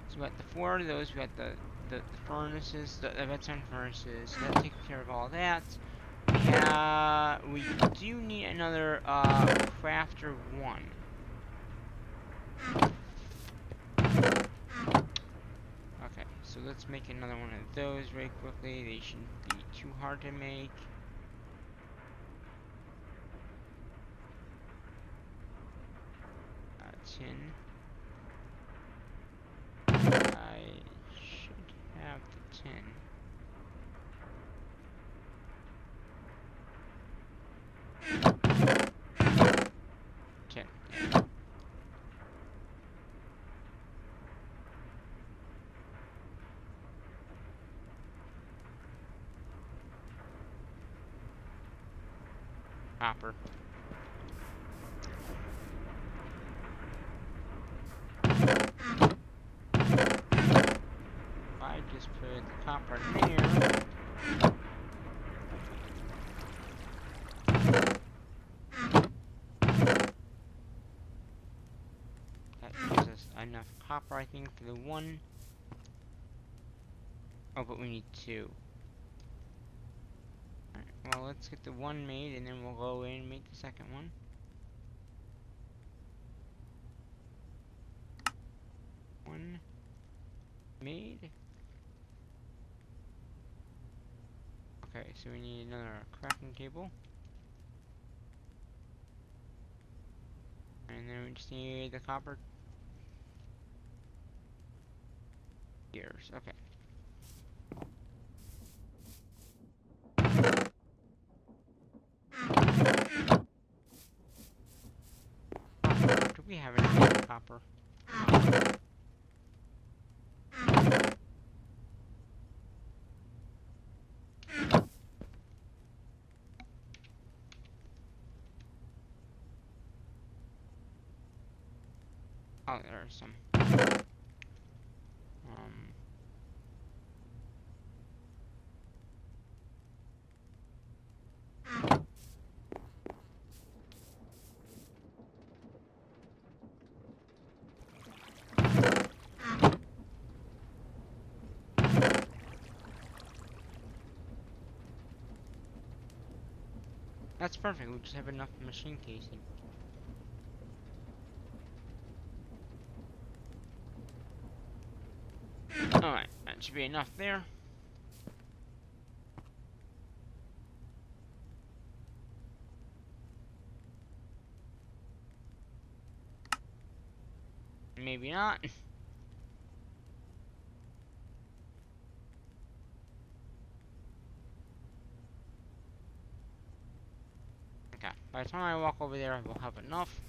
Speaker 1: So we got the 4 of those. We got the furnaces, the redstone furnaces. So that takes care of all that. We do need another crafter 1. Okay, so let's make another one of those very quickly. They shouldn't be too hard to make. Tin. I should have the tin. Tin. Yeah. Copper. I just put the copper in here. That gives us enough copper, I think, for the 1. Oh, but we need 2. Alright, well, let's get the 1 made, and then we'll go in and make the second one. One made. Okay, so we need another crafting table. And then we just need the copper gears. Okay. Do we have any copper? Oh, there are some. That's perfect. We just have enough machine casing. Alright, that should be enough there. Maybe not. Okay, by the time I walk over there, I will have enough.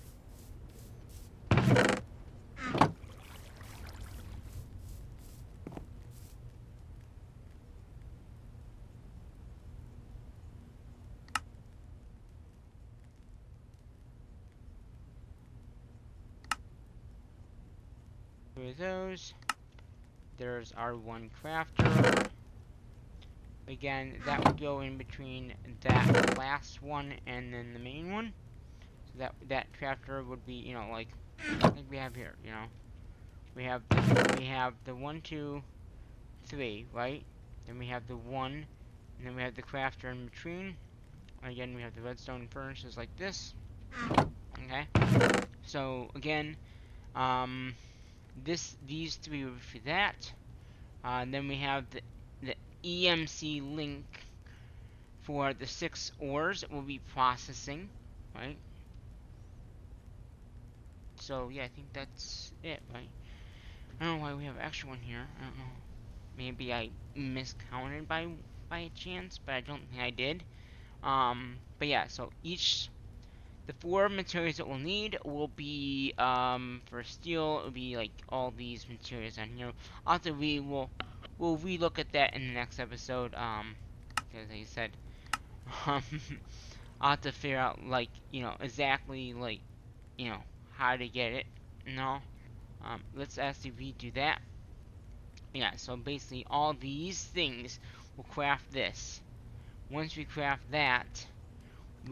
Speaker 1: Two of those. There's our 1 crafter. Again, that would go in between that last one and then the main one. So that crafter would be, you know, like we have here, you know. We have the 1, 2, 3, right? Then we have the 1, and then we have the crafter in between. Again, we have the redstone furnaces like this. Okay. So again, these 3 would be for that. And then we have the EMC link for the 6 ores that we'll be processing, right? So yeah, I think that's it, right? I don't know why we have an extra one here. I don't know. Maybe I miscounted by a chance, but I don't think I did. But yeah, so the 4 materials that we'll need will be, for steel, it'll be like all these materials on here. After we'll relook at that in the next episode, because like I said, um, I'll have to figure out, like, you know, exactly, like, you know, how to get it, no? Let's actually redo that. Yeah, so basically all these things will craft this. Once we craft that,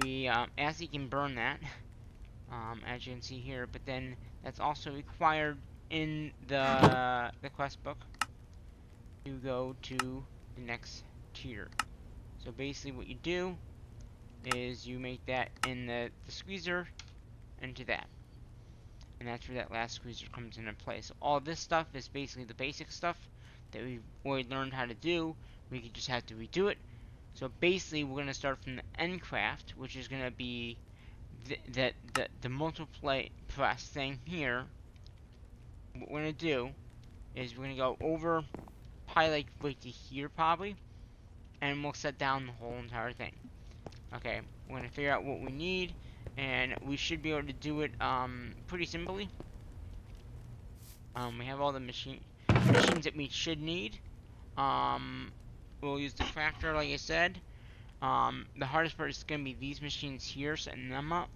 Speaker 1: we actually can burn that, as you can see here, but then that's also required in the quest book to go to the next tier. So basically what you do is you make that in the squeezer into that. And that's where that last squeezer comes into play. So all this stuff is basically the basic stuff that we've already learned how to do. We could just have to redo it. So basically we're going to start from the end craft, which is going to be the multiply press thing here. What we're going to do is we're going to go over probably like right to here probably, and we'll set down the whole entire thing. Okay, we're going to figure out what we need, and we should be able to do it pretty simply. We have all the machines that we should need. We'll use the crafter, like I said. The hardest part is going to be these machines here, setting them up,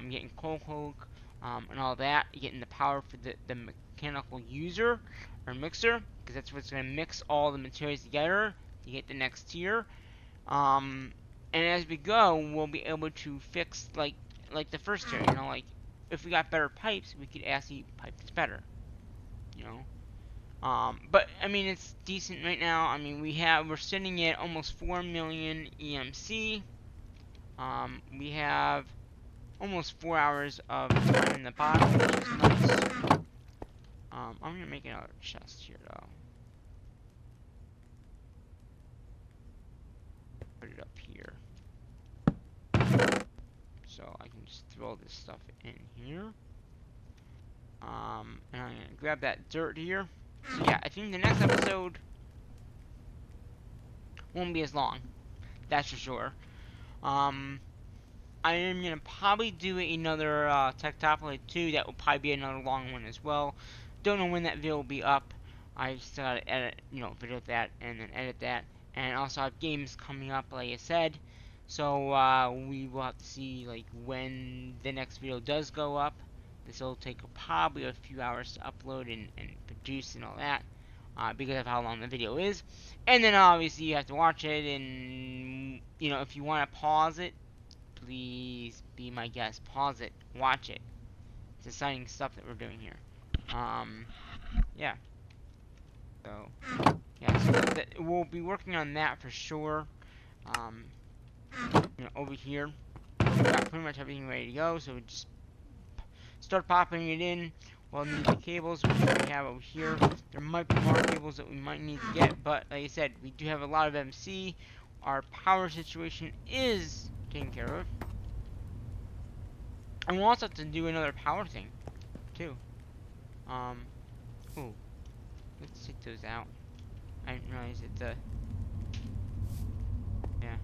Speaker 1: getting coal coke, and all that, getting the power for the mechanical user, or mixer, because that's what's going to mix all the materials together to get the next tier. And as we go, we'll be able to fix, like the first tier, you know, like, if we got better pipes, we could actually pipe this better, you know. But I mean, it's decent right now. I mean, we're sitting at almost 4 million EMC. We have almost 4 hours of time in the bottom, which is nice. I'm gonna make another chest here though. Put it up here, so I can just throw this stuff in here. And I'm gonna grab that dirt here. So yeah, I think the next episode won't be as long. That's for sure. I am gonna probably do another Techtopoly 2. That will probably be another long one as well. Don't know when that video will be up. I still gotta edit, you know, video that and then edit that. And also I have games coming up, like I said. So we will have to see like when the next video does go up. This will take probably a few hours to upload and produce and all that. Because of how long the video is. And then obviously you have to watch it, and you know, if you want to pause it, please be my guest. Pause it. Watch it. It's exciting stuff that we're doing here. Yeah. So, yeah, so we'll be working on that for sure. You know, over here, we got pretty much everything ready to go, so we just start popping it in. We'll need the cables, which we have over here. There might be more cables that we might need to get, but like I said, we do have a lot of MC. Our power situation is taken care of. And we'll also have to do another power thing, too. Ooh. Let's take those out. I didn't realize that yeah.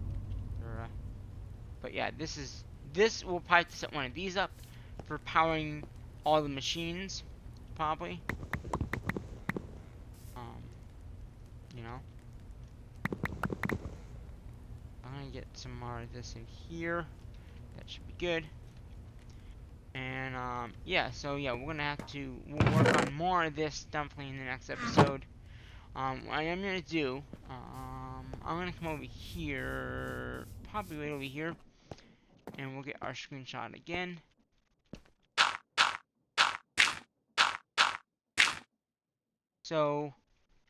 Speaker 1: But yeah, this will probably set one of these up for powering all the machines, probably. You know. I'm gonna get some more of this in here. That should be good. And, yeah, so, yeah, we'll work on more of this definitely in the next episode. What I am gonna do, I'm gonna come over here, probably right over here, and we'll get our screenshot again. So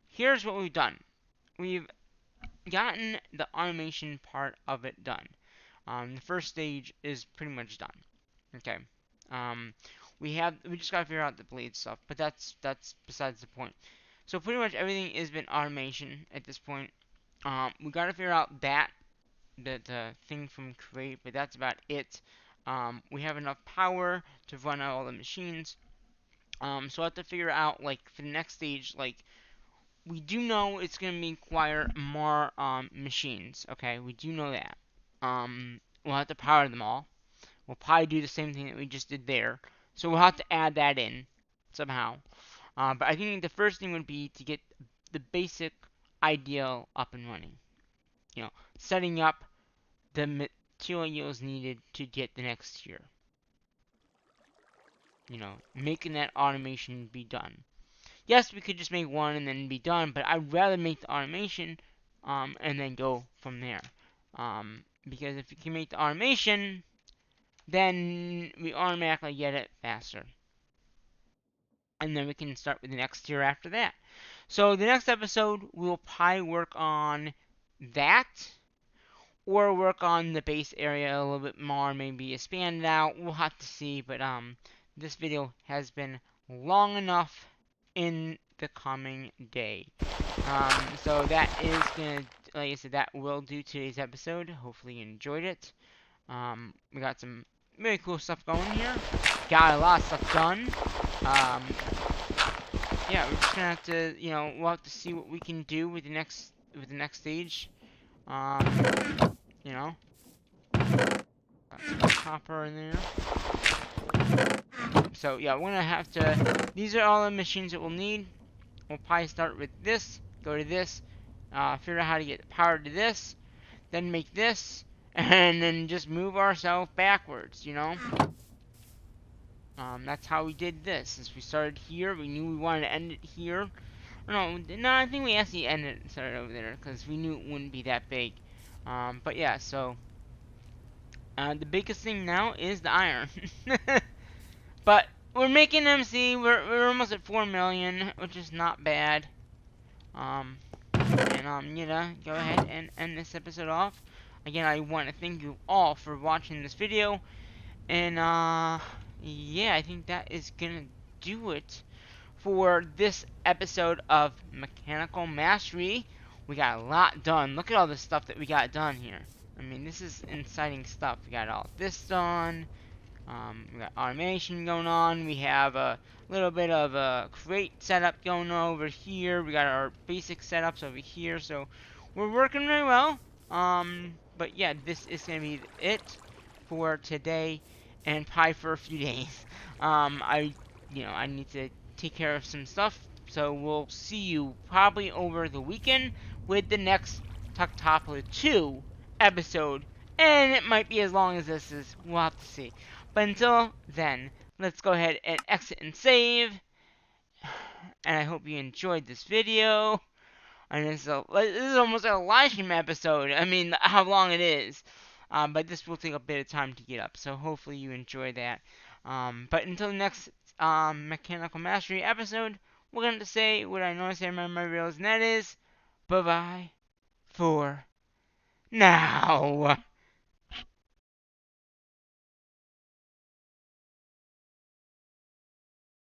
Speaker 1: here's what we've done. We've gotten the automation part of it done. The first stage is pretty much done. Okay. Um, we just gotta figure out the blade stuff, but that's besides the point. So pretty much everything has been automation at this point. We gotta figure out the thing from create, but that's about it. We have enough power to run all the machines. So I have to figure out like for the next stage, like we do know it's gonna require more machines. Okay, we do know that. We'll have to power them all. We'll probably do the same thing that we just did there. So we'll have to add that in somehow. But I think the first thing would be to get the basic ideal up and running. Setting up the materials needed to get the next tier. Making that automation be done. Yes, we could just make one and then be done, but I'd rather make the automation and then go from there. Because if you can make the automation, then we automatically get it faster. And then we can start with the next tier after that. So the next episode, we'll probably work on that, or work on the base area a little bit more, maybe expand it out. We'll have to see, but this video has been long enough in the coming day. So that is gonna, like I said, that will do today's episode. Hopefully you enjoyed it. We got some really cool stuff going here. Got a lot of stuff done. Yeah, we're just gonna have to, we'll have to see what we can do with the next stage. You know, got some copper in there. So yeah, we're gonna have to. These are all the machines that we'll need. We'll probably start with this. Go to this. Figure out how to get power to this. Then make this, and then just move ourselves backwards. That's how we did this. Since we started here, we knew we wanted to end it here. No, I think we actually ended it started over there because we knew it wouldn't be that big. But yeah, so the biggest thing now is the iron. But we're making MC. We're almost at 4 million, which is not bad. Go ahead and end this episode off. Again, I want to thank you all for watching this video, and yeah, I think that is gonna do it for this episode of Mechanical Mastery. We got a lot done. Look at all the stuff that we got done here. I mean, this is exciting stuff. We got all this done. We got automation going on. We have a little bit of a crate setup going on over here. We got our basic setups over here. So we're working really well. But yeah, this is gonna be it for today, and probably for a few days. I need to take care of some stuff. So we'll see you probably over the weekend with the next Tucktopia 2 episode. And it might be as long as this is. We'll have to see. But until then, let's go ahead and exit and save. And I hope you enjoyed this video. And this is almost a live stream episode. I mean, how long it is. But this will take a bit of time to get up. So hopefully you enjoy that. But until the next Mechanical Mastery episode, we're going to say what I normally say in my videos, and that is, bye-bye for now.